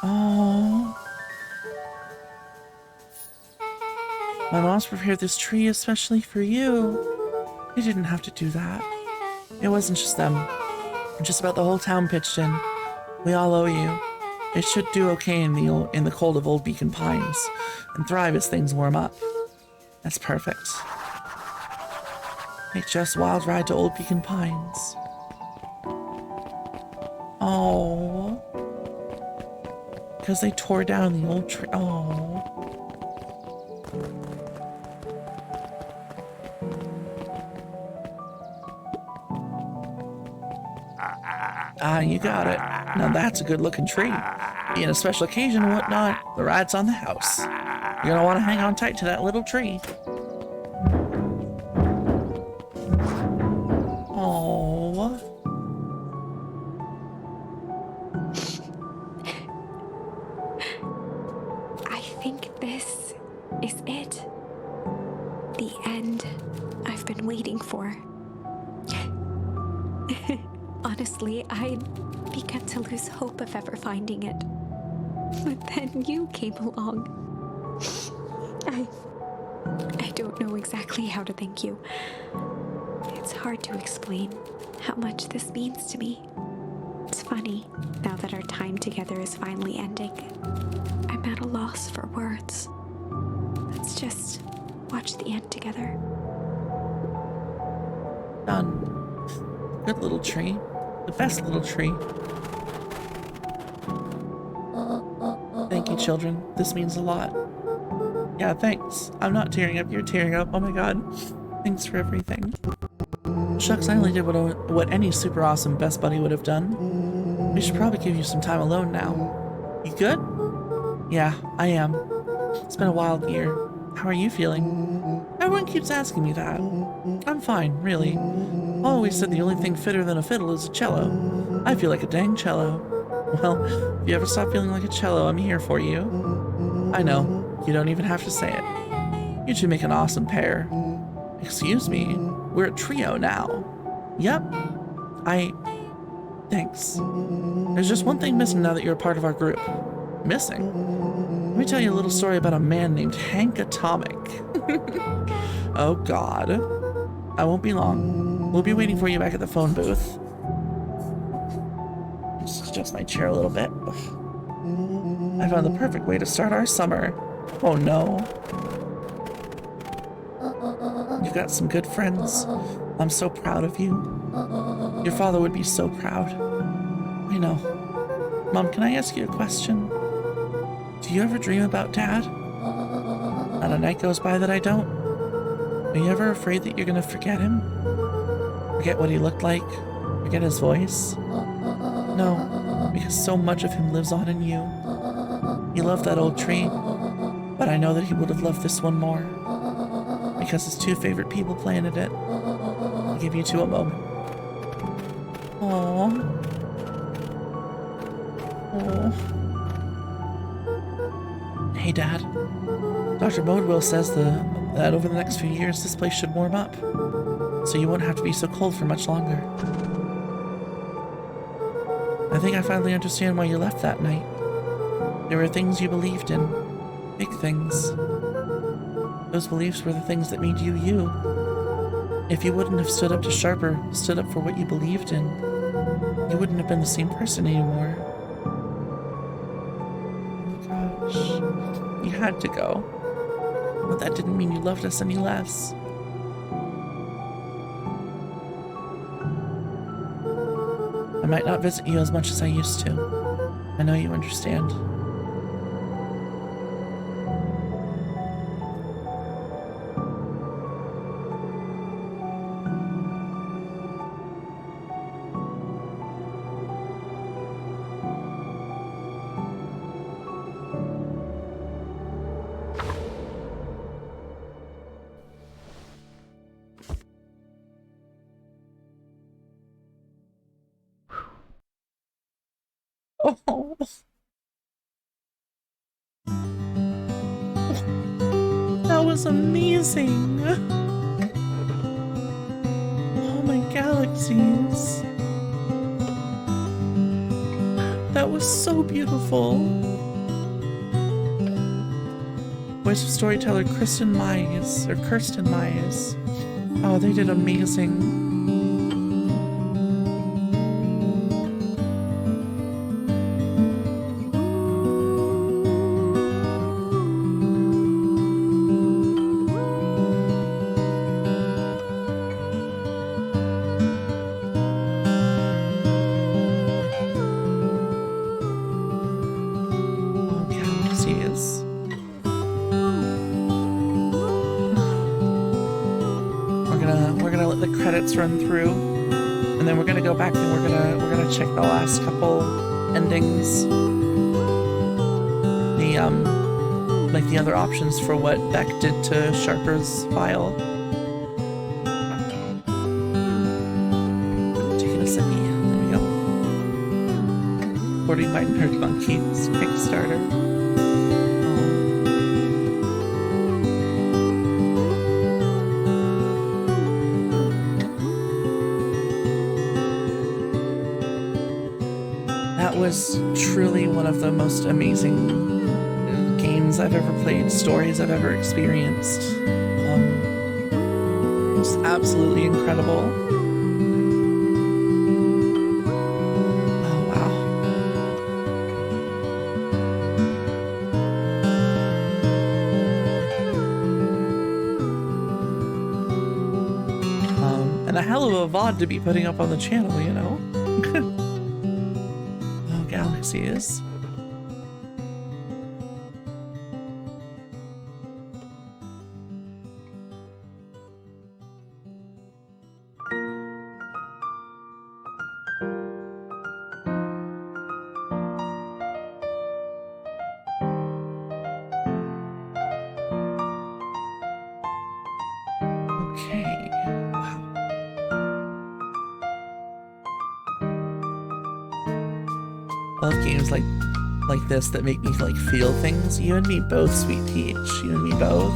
Oh. My mom's prepared this tree especially for you. They didn't have to do that. It wasn't just them. Just about the whole town pitched in. We all owe you. It should do okay in the cold of Old Beacon Pines, and thrive as things warm up. That's perfect. Make Jeff's wild ride to Old Beacon Pines. Oh, because they tore down the old tree. Oh. Ah, you got it. Now that's a good looking tree. Being a special occasion and whatnot, the ride's on the house. You're gonna want to hang on tight to that little tree. Oh. I think this is it. The end I've been waiting for. Honestly, I'd begun to lose hope of ever finding it. But then you came along. I don't know exactly how to thank you. It's hard to explain how much this means to me. It's funny, now that our time together is finally ending, I'm at a loss for words. Let's just watch the end together. Done. Good little tree. The best little tree. Thank you, children. This means a lot. Yeah, thanks. I'm not tearing up. You're tearing up. Oh my god. Thanks for everything. Shucks, I only did what any super awesome best buddy would have done. We should probably give you some time alone now. You good? Yeah, I am. It's been a wild year. How are you feeling? Everyone keeps asking me that. I'm fine, really. I always said the only thing fitter than a fiddle is a cello. I feel like a dang cello. Well, if you ever stop feeling like a cello, I'm here for you. I know, you don't even have to say it. You two make an awesome pair. Excuse me, we're a trio now. Yep. Thanks. There's just one thing missing now that you're a part of our group. Missing? Let me tell you a little story about a man named Hank Atomic. Oh god. I won't be long. We'll be waiting for you back at the phone booth. Just adjust my chair a little bit. I found the perfect way to start our summer. Oh no. You've got some good friends. I'm so proud of you. Your father would be so proud. I know. Mom, can I ask you a question? Do you ever dream about Dad? Not a night goes by that I don't. Are you ever afraid that you're gonna forget him? Forget what he looked like? Forget his voice? No, because so much of him lives on in you. He loved that old tree, but I know that he would have loved this one more. Because his two favorite people planted it. I'll give you two a moment. Aww. Aww. Hey, Dad. Dr. Modewell says that over the next few years, this place should warm up. So you won't have to be so cold for much longer. I think I finally understand why you left that night. There were things you believed in. Big things. Those beliefs were the things that made you you. If you wouldn't have stood up to Sharper, stood up for what you believed in, you wouldn't have been the same person anymore. Oh gosh. You had to go. But that didn't mean you loved us any less. I might not visit you as much as I used to. I know you understand. Oh. That was amazing. Oh my galaxies. That was so beautiful. Voice of storyteller Kirsten Mize. Oh, they did amazing. Run through, and then we're gonna go back and we're gonna check the last couple endings, the like the other options for what Beck did to Sharper's file. Taking a sippy. There we go. Supporting by Nerd Monkeys Kickstarter. Was truly one of the most amazing games I've ever played, stories I've ever experienced. Just absolutely incredible. Oh, wow. And a hell of a VOD to be putting up on the channel, you know? Is. Okay. Wow. Love games like this that make me like feel things. You and me both, Sweet Peach. You and me both.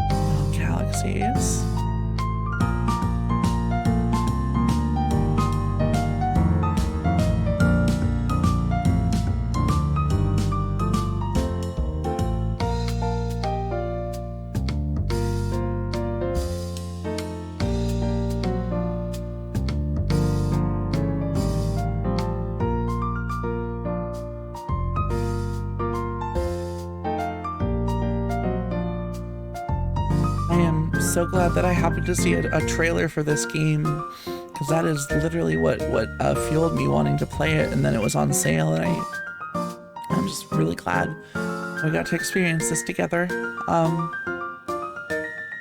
Oh, galaxies. so glad that I happened to see a trailer for this game, because that is literally what fueled me wanting to play it, and then it was on sale, and I'm just really glad we got to experience this together.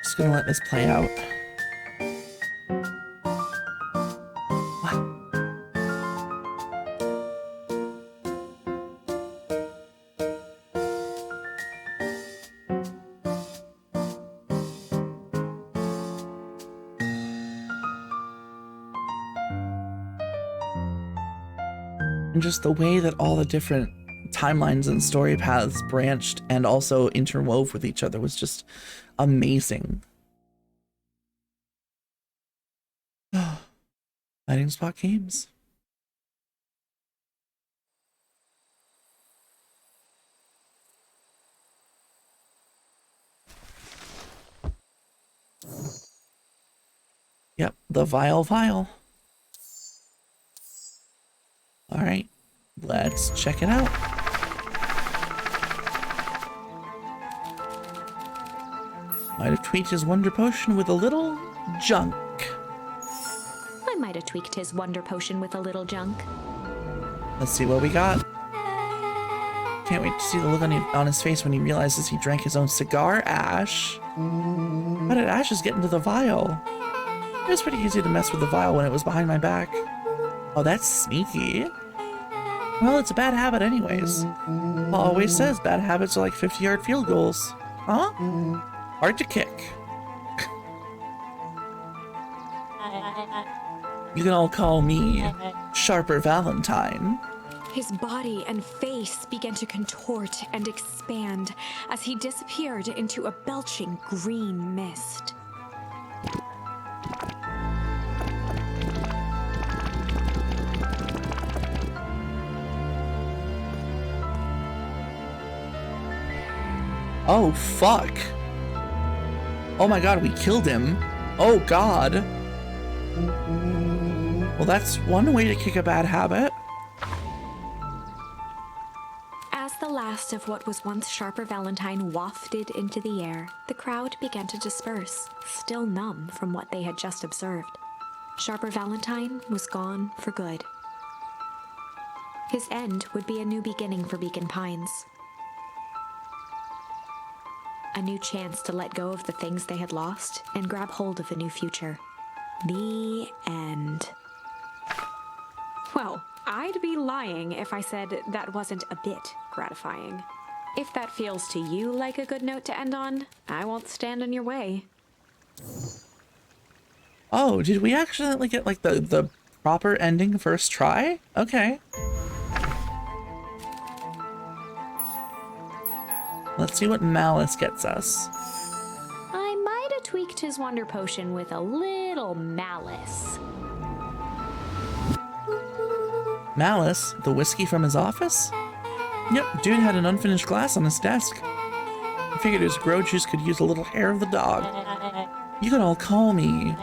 Just gonna let this play out. And just the way that all the different timelines and story paths branched and also interwove with each other was just amazing. Hiding Spot Games. Yep, the vial. All right, let's check it out. Might have tweaked his wonder potion with a little junk. I might have tweaked his wonder potion with a little junk. Let's see what we got. Can't wait to see the look on his face when he realizes he drank his own cigar ash. How did ashes get into the vial? It was pretty easy to mess with the vial when it was behind my back. Oh, that's sneaky. Well, it's a bad habit anyways. Paul always says bad habits are like 50-yard field goals. Huh? Hard to kick. You can all call me Sharper Valentine. His body and face began to contort and expand as he disappeared into a belching green mist. Oh, fuck. Oh my god, we killed him. Oh god. Well, that's one way to kick a bad habit. As the last of what was once Sharper Valentine wafted into the air, the crowd began to disperse, still numb from what they had just observed. Sharper Valentine was gone for good. His end would be a new beginning for Beacon Pines. A new chance to let go of the things they had lost and grab hold of a new future. The end. Well, I'd be lying if I said that wasn't a bit gratifying. If that feels to you like a good note to end on, I won't stand in your way. Oh, did we accidentally get like the proper ending first try? Okay. Let's see what Malice gets us. I might have tweaked his wonder potion with a little malice. Malice? The whiskey from his office? Yep, dude had an unfinished glass on his desk. I figured his grow juice could use a little hair of the dog. You can all call me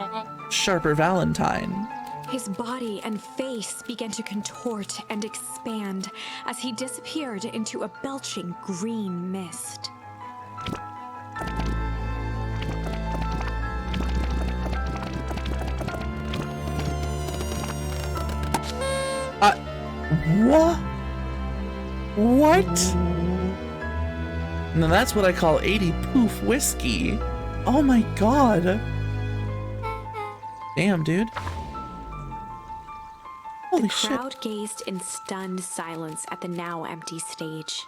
Sharper Valentine. His body and face began to contort and expand as he disappeared into a belching green mist. What? What? Now that's what I call 80 proof whiskey. Oh my god. Damn, dude. Holy shit. The crowd gazed in stunned silence at the now empty stage.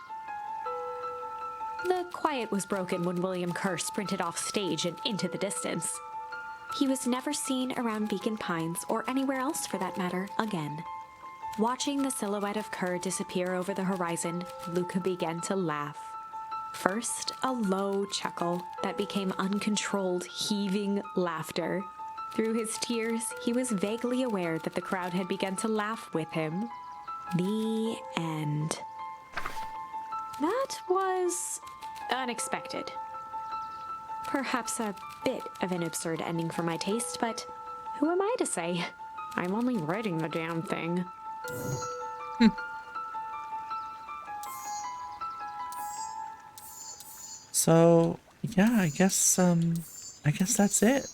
The quiet was broken when William Kerr sprinted off stage and into the distance. He was never seen around Beacon Pines, or anywhere else for that matter, again. Watching the silhouette of Kerr disappear over the horizon, Luca began to laugh. First, a low chuckle that became uncontrolled, heaving laughter. Through his tears, he was vaguely aware that the crowd had begun to laugh with him. The end. That was unexpected. Perhaps a bit of an absurd ending for my taste, but who am I to say? I'm only writing the damn thing. So, yeah, I guess, I guess that's it.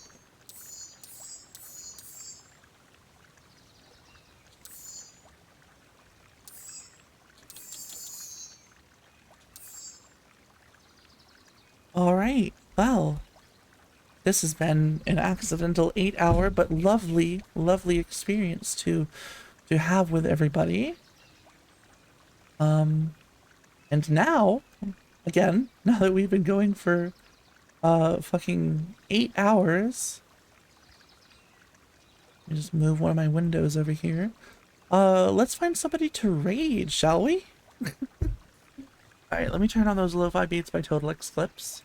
All right. Well, this has been an accidental 8-hour but lovely, lovely experience to have with everybody. And now, again, now that we've been going for fucking 8 hours, let me just move one of my windows over here. Let's find somebody to raid, shall we? Alright, let me turn on those lo-fi beats by Total Eclipse.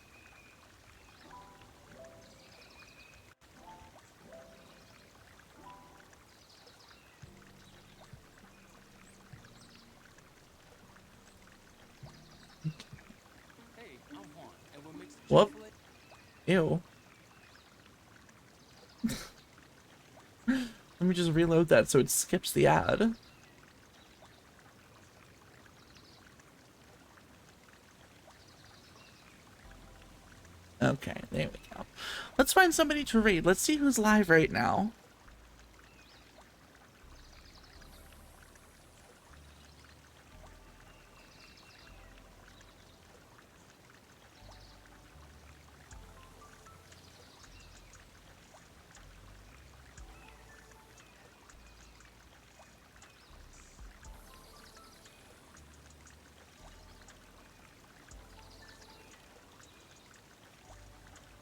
Whoop. Ew. Let me just reload that so it skips the ad. Okay, there we go. Let's find somebody to raid. Let's see who's live right now.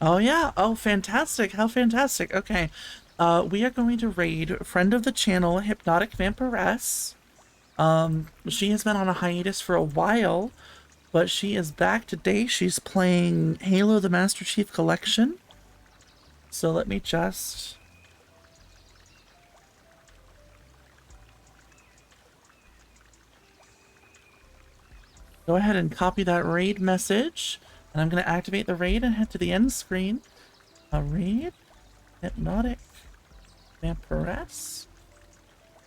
Oh yeah, oh fantastic, how fantastic. Okay, we are going to raid friend of the channel, Hypnotic Vampiress. She has been on a hiatus for a while, but she is back today. She's playing Halo the Master Chief Collection. So let me just... go ahead and copy that raid message. And I'm going to activate the raid and head to the end screen. Raid? Hypnotic Vampiress?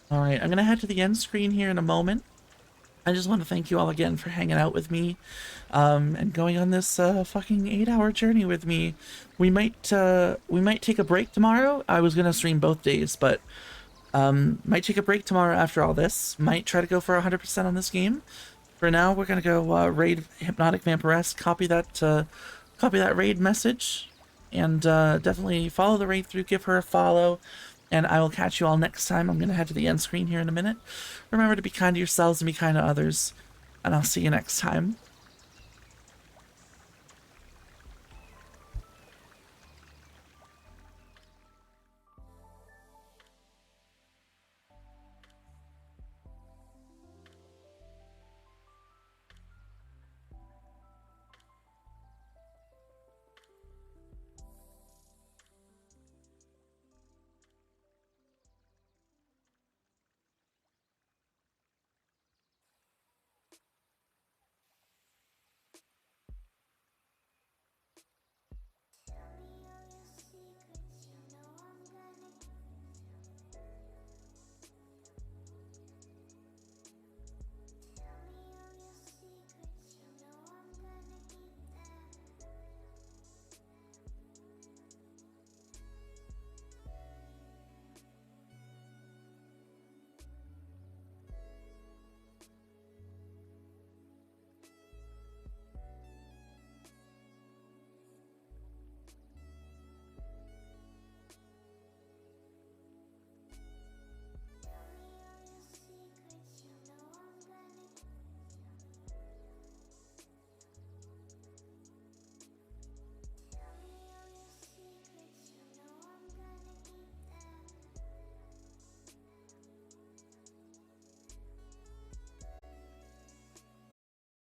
Alright, I'm going to head to the end screen here in a moment. I just want to thank you all again for hanging out with me. And going on this fucking 8-hour journey with me. We might take a break tomorrow. I was going to stream both days, but might take a break tomorrow after all this. Might try to go for 100% on this game. For now, we're gonna go raid Hypnotic Vampiress, copy that raid message, and definitely follow the raid through, give her a follow, and I will catch you all next time. I'm gonna head to the end screen here in a minute. Remember to be kind to yourselves and be kind to others, and I'll see you next time.